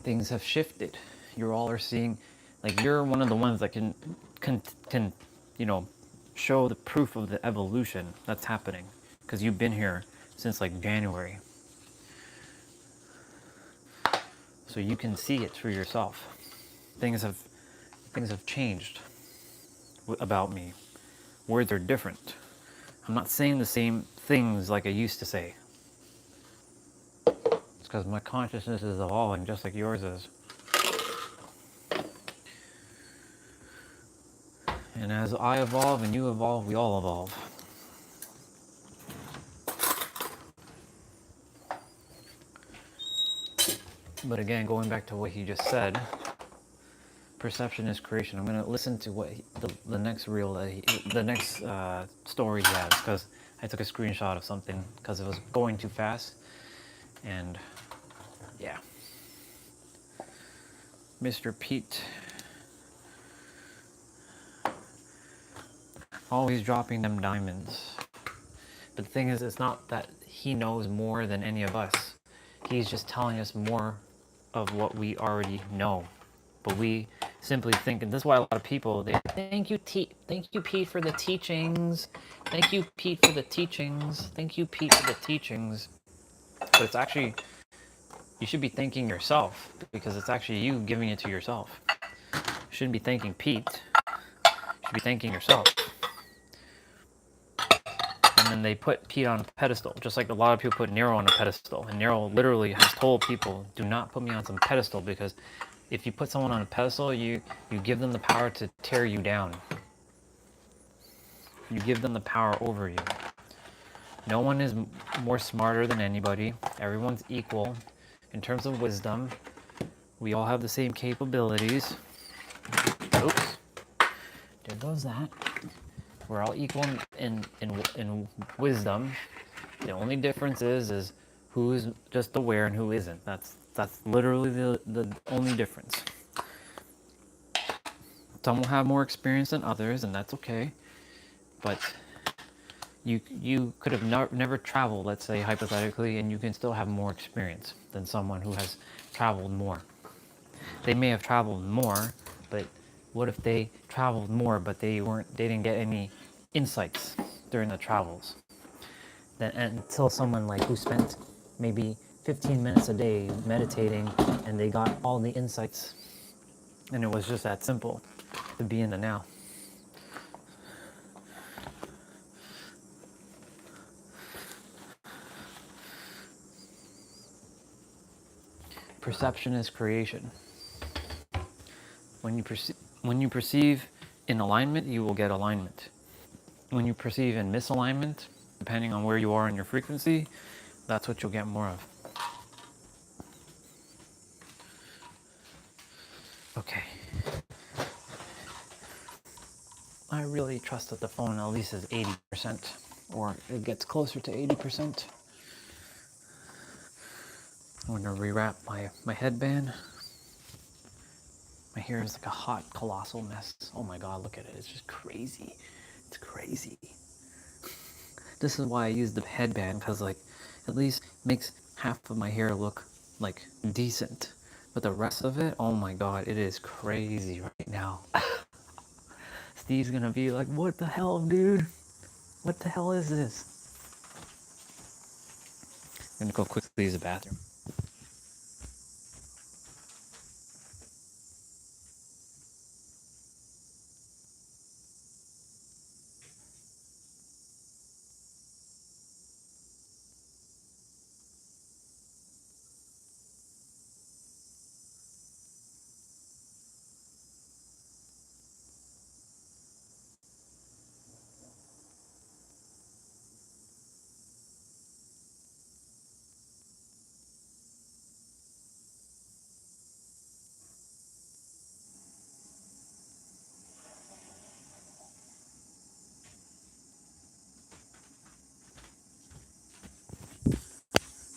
things have shifted. You all are seeing, like, you're one of the ones that can show the proof of the evolution that's happening, because you've been here since like January. So you can see it for yourself. Things have changed about me. Words are different. I'm not saying the same things like I used to say. It's because my consciousness is evolving just like yours is. And as I evolve and you evolve, we all evolve. But again, going back to what he just said, perception is creation. I'm gonna listen to what the next reel, the next story he has, because I took a screenshot of something because it was going too fast, and yeah. Mr. Pete, always dropping them diamonds. But the thing is, it's not that he knows more than any of us. He's just telling us more of what we already know. But we simply think, and this is why a lot of people, they thank you, Pete, for the teachings. Thank you, Pete, for the teachings. Thank you, Pete, for the teachings. But it's actually, you should be thanking yourself, because it's actually you giving it to yourself. You shouldn't be thanking Pete. You should be thanking yourself. And then they put Pete on a pedestal, just like a lot of people put Nero on a pedestal. And Nero literally has told people, do not put me on some pedestal, because if you put someone on a pedestal, you give them the power to tear you down. You give them the power over you. No one is more smarter than anybody. Everyone's equal in terms of wisdom. We all have the same capabilities. Oops. There goes that. We're all equal in wisdom. The only difference is who's just aware and who isn't. That's literally the only difference. Some will have more experience than others, and that's okay. But you could have never traveled, let's say hypothetically, and you can still have more experience than someone who has traveled more. They may have traveled more, but what if they traveled more but they didn't get any insights during the travels? Then until someone like who spent maybe 15 minutes a day meditating and they got all the insights, and it was just that simple to be in the now. Perception is creation. When you perceive in alignment, you will get alignment. When you perceive in misalignment, depending on where you are in your frequency, that's what you'll get more of. Okay. I really trust that the phone at least is 80%, or it gets closer to 80%. I'm gonna rewrap my headband. My hair is like a hot, colossal mess. Oh my god, look at it. It's just crazy. It's crazy. This is why I use the headband, because like at least makes half of my hair look like decent. But the rest of it, oh my god, it is crazy right now. Steve's gonna be like, what the hell, dude? What the hell is this? I'm gonna go quickly use the bathroom.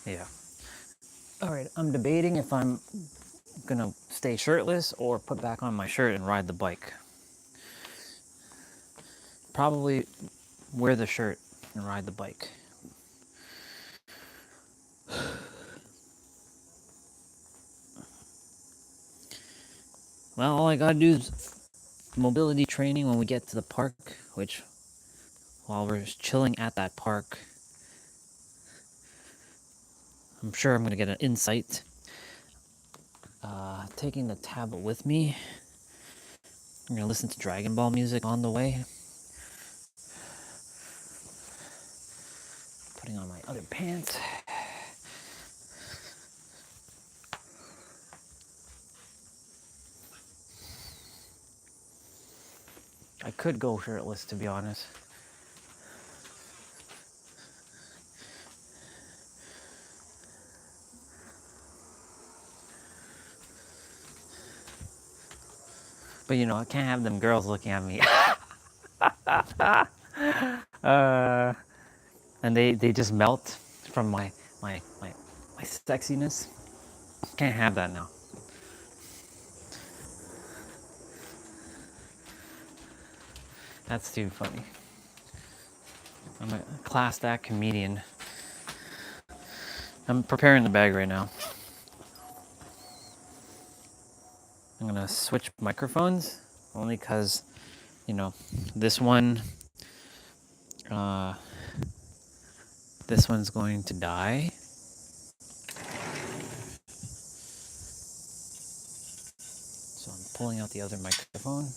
Yeah. Alright, I'm debating if I'm gonna stay shirtless or put back on my shirt and ride the bike. Probably wear the shirt and ride the bike. Well, all I gotta do is mobility training when we get to the park, which while we're chilling at that park. I'm sure I'm going to get an insight. Taking the tablet with me. I'm going to listen to Dragon Ball music on the way. Putting on my other pants. I could go shirtless, to be honest. But you know, I can't have them girls looking at me. And they just melt from my sexiness. Can't have that now. That's too funny. I'm a class act comedian. I'm preparing the bag right now. I'm gonna switch microphones only because, you know, this one's going to die. So I'm pulling out the other microphone.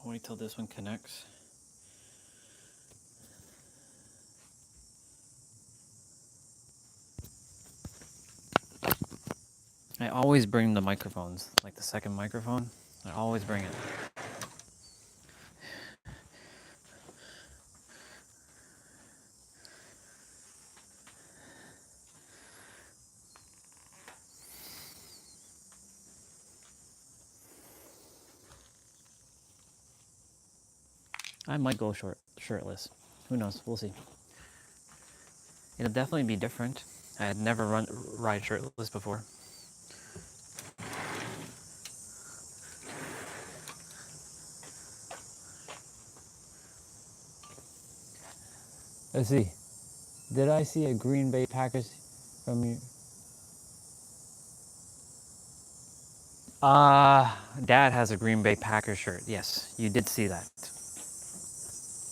Wait till this one connects. I always bring the microphones, like the second microphone. I always bring it. I might go shirtless. Who knows? We'll see. It'll definitely be different. I had never ride shirtless before. Let's see. Did I see a Green Bay Packers from you? Dad has a Green Bay Packers shirt. Yes, you did see that.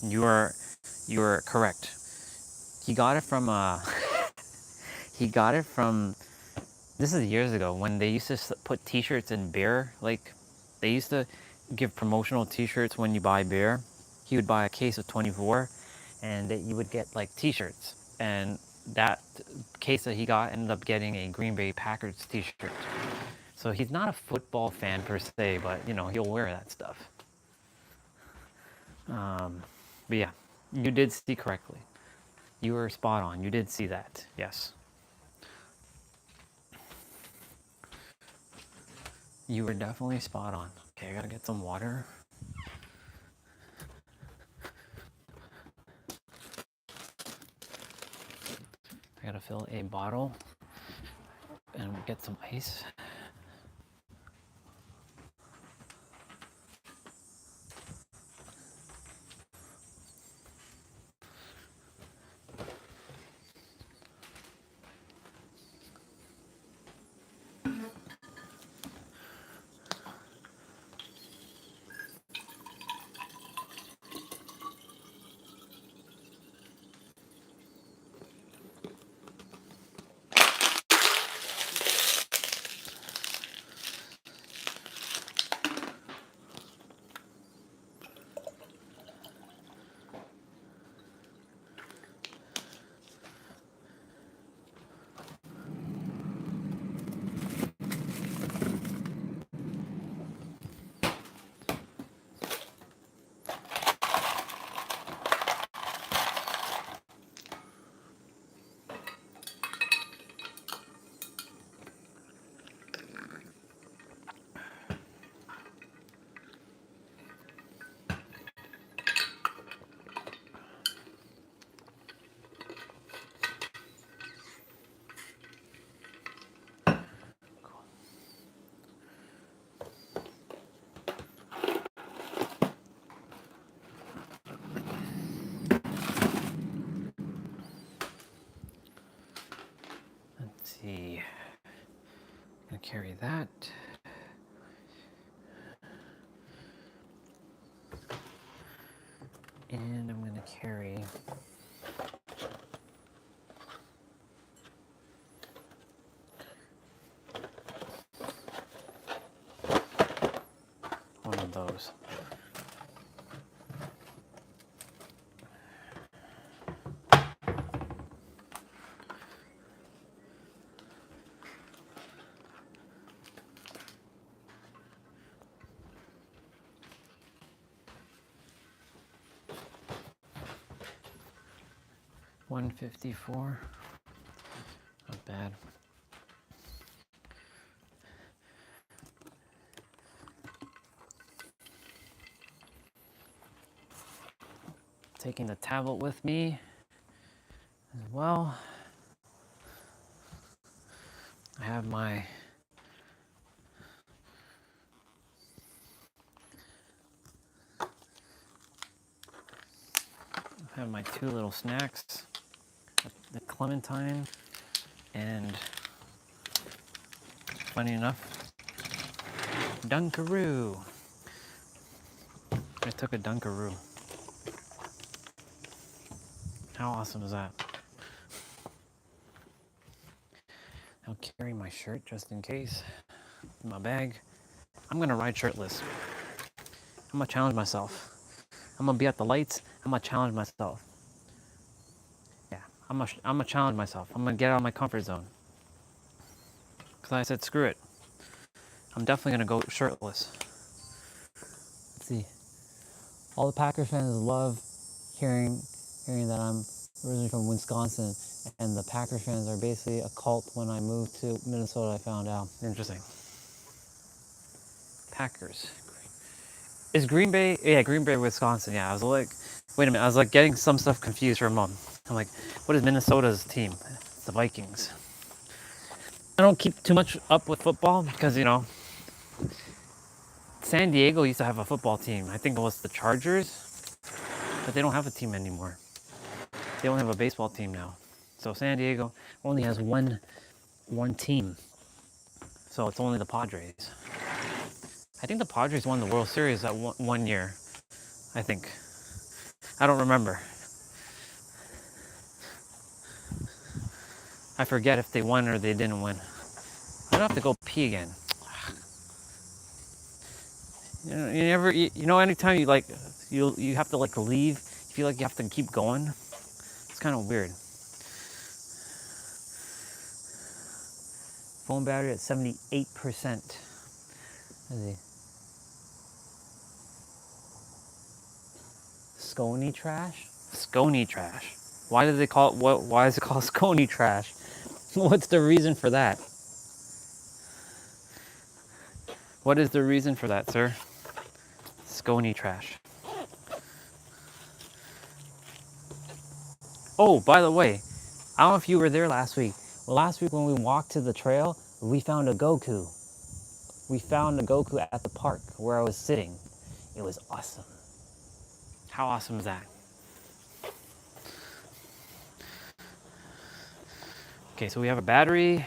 You are correct. He got it from he got it from, this is years ago when they used to put t-shirts in beer. Like, they used to give promotional t-shirts when you buy beer. He would buy a case of 24 and you would get like t-shirts, and that case that he got ended up getting a Green Bay Packers t-shirt. So he's not a football fan per se, but you know, he'll wear that stuff. But yeah, you did see correctly. You were spot on. You did see that. Yes. You were definitely spot on. Okay, I gotta get some water. I gotta fill a bottle and get some ice. Let's see. I'm gonna carry that. carry. One of those. $154. Not bad. Taking the tablet with me as well. I have my two little snacks, the clementine, and funny enough, Dunkaroo. I took a Dunkaroo. How awesome is that? I'll carry my shirt just in case in my bag. I'm gonna ride shirtless. I'm gonna challenge myself. I'm gonna be at the lights. I'm gonna challenge myself. Yeah, I'm gonna challenge myself. I'm gonna get out of my comfort zone. Cause I said screw it. I'm definitely gonna go shirtless. Let's see. All the Packers fans love hearing that I'm originally from Wisconsin, and the Packers fans are basically a cult. When I moved to Minnesota, I found out. Interesting. Packers. Is Green Bay? Yeah, Green Bay, Wisconsin. Yeah, I was like, wait a minute. I was like getting some stuff confused for a moment. I'm like, what is Minnesota's team? It's the Vikings. I don't keep too much up with football because, you know, San Diego used to have a football team. I think it was the Chargers, but they don't have a team anymore. They only have a baseball team now. So San Diego only has one team. So it's only the Padres. I think the Padres won the World Series that one year. I think. I don't remember. I forget if they won or they didn't win. I don't have to go pee again. You know, anytime you like, you have to like leave, you feel like you have to keep going. It's kind of weird. Phone battery at 78%. Let's see. Scony trash? Scony trash. Why did they call it, why is it called Scony trash? What's the reason for that? What is the reason for that, sir? Scony trash. Oh, by the way, I don't know if you were there last week. Well, last week when we walked to the trail, we found a Goku. We found a Goku at the park where I was sitting. It was awesome. How awesome is that? Okay, so we have a battery.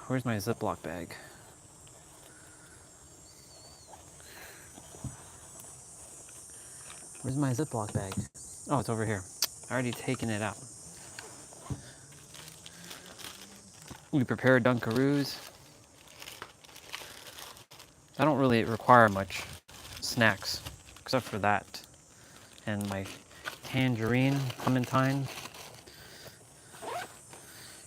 Where's my Ziploc bag? Where's my Ziploc bag? Oh, it's over here. I already taken it out. We prepared Dunkaroos. I don't really require much snacks, except for that. And my tangerine, clementine.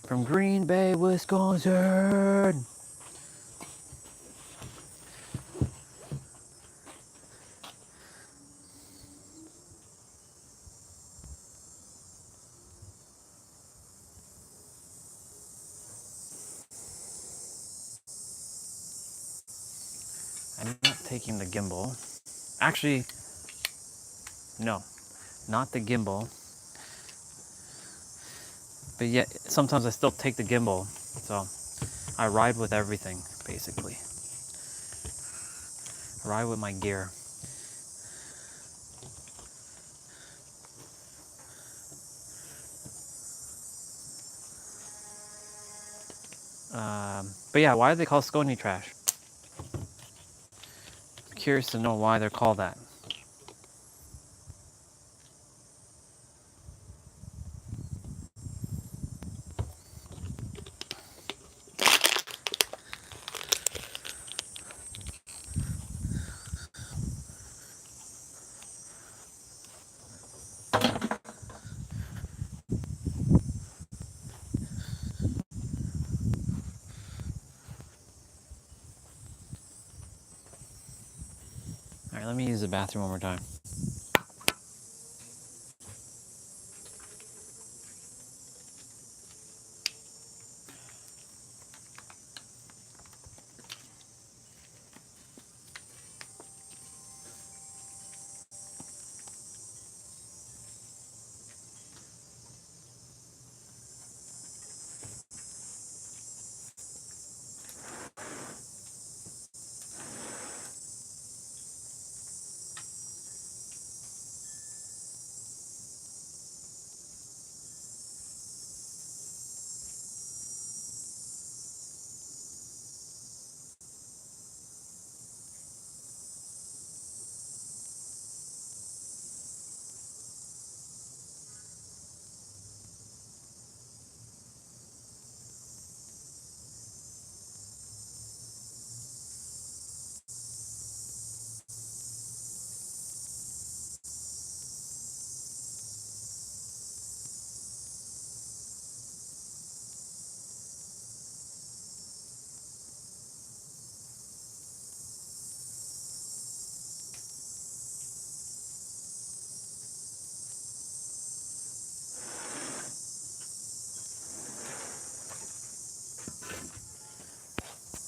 From Green Bay, Wisconsin. I'm not taking the gimbal. Actually, no, not the gimbal. But yet, sometimes I still take the gimbal. So I ride with everything, basically. I ride with my gear. But yeah, why do they call Scony trash? Curious to know why they're called that. right, let me use the bathroom one more time.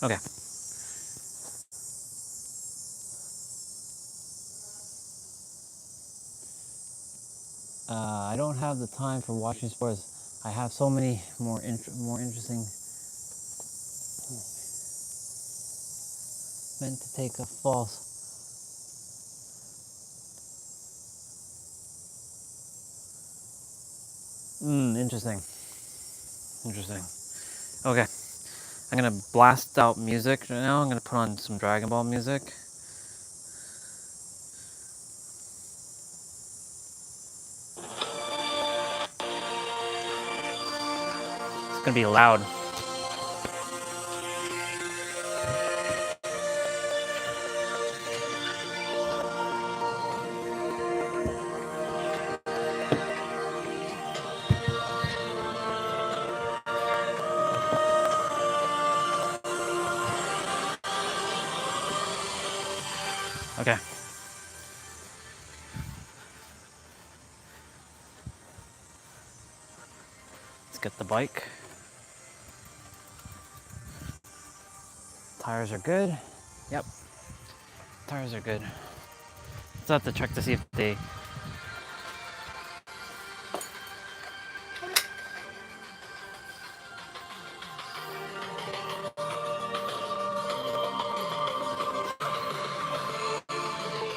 Okay. I don't have the time for watching sports. I have so many more interesting. Meant to take a false. Interesting. Interesting. Okay. I'm gonna blast out music right now. I'm gonna put on some Dragon Ball music. It's gonna be loud. Okay. Let's get the bike. Tires are good. Yep. Tires are good. Let's have to check to see if they.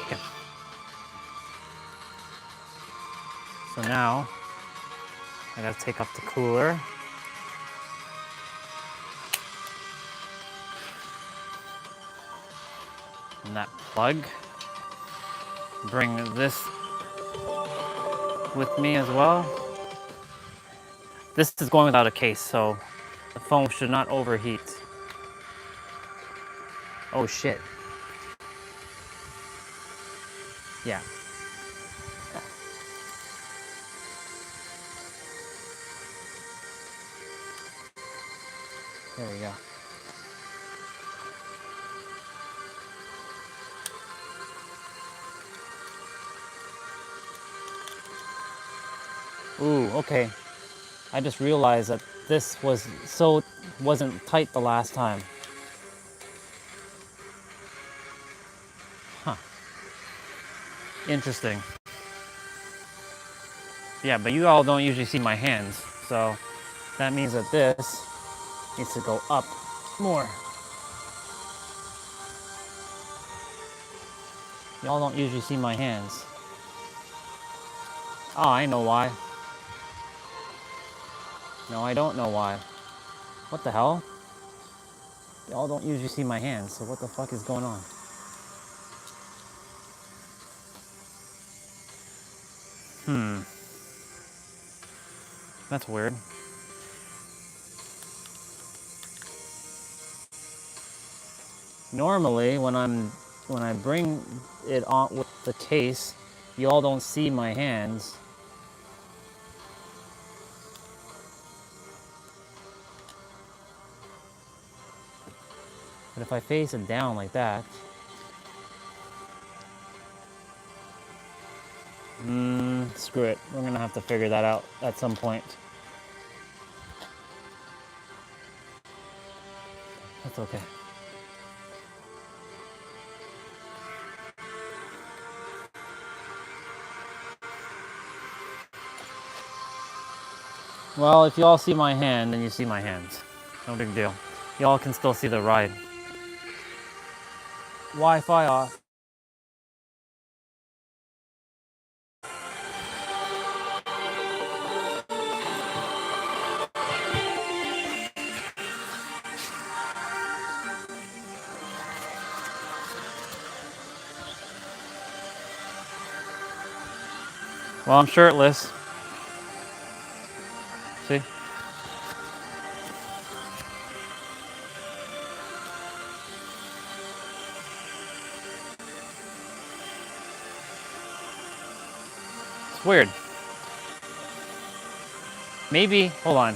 Okay. So now I gotta take off the cooler. And that plug. Bring this with me as well. This is going without a case, so the phone should not overheat. Oh shit. Yeah. There we go. Ooh, okay. I just realized that this wasn't tight the last time. Huh. Interesting. Yeah, but you all don't usually see my hands, so that means that this needs to go up more. Y'all don't usually see my hands. Oh, I know why. No, I don't know why. What the hell? Y'all don't usually see my hands, so what the fuck is going on? That's weird. Normally, when I bring it on with the case, y'all don't see my hands. But if I face it down like that, Screw it. We're gonna have to figure that out at some point. That's okay. Well, if you all see my hand, then you see my hands. No big deal. Y'all can still see the ride. Wi-Fi off. Well, I'm shirtless. See? It's weird. Maybe, hold on.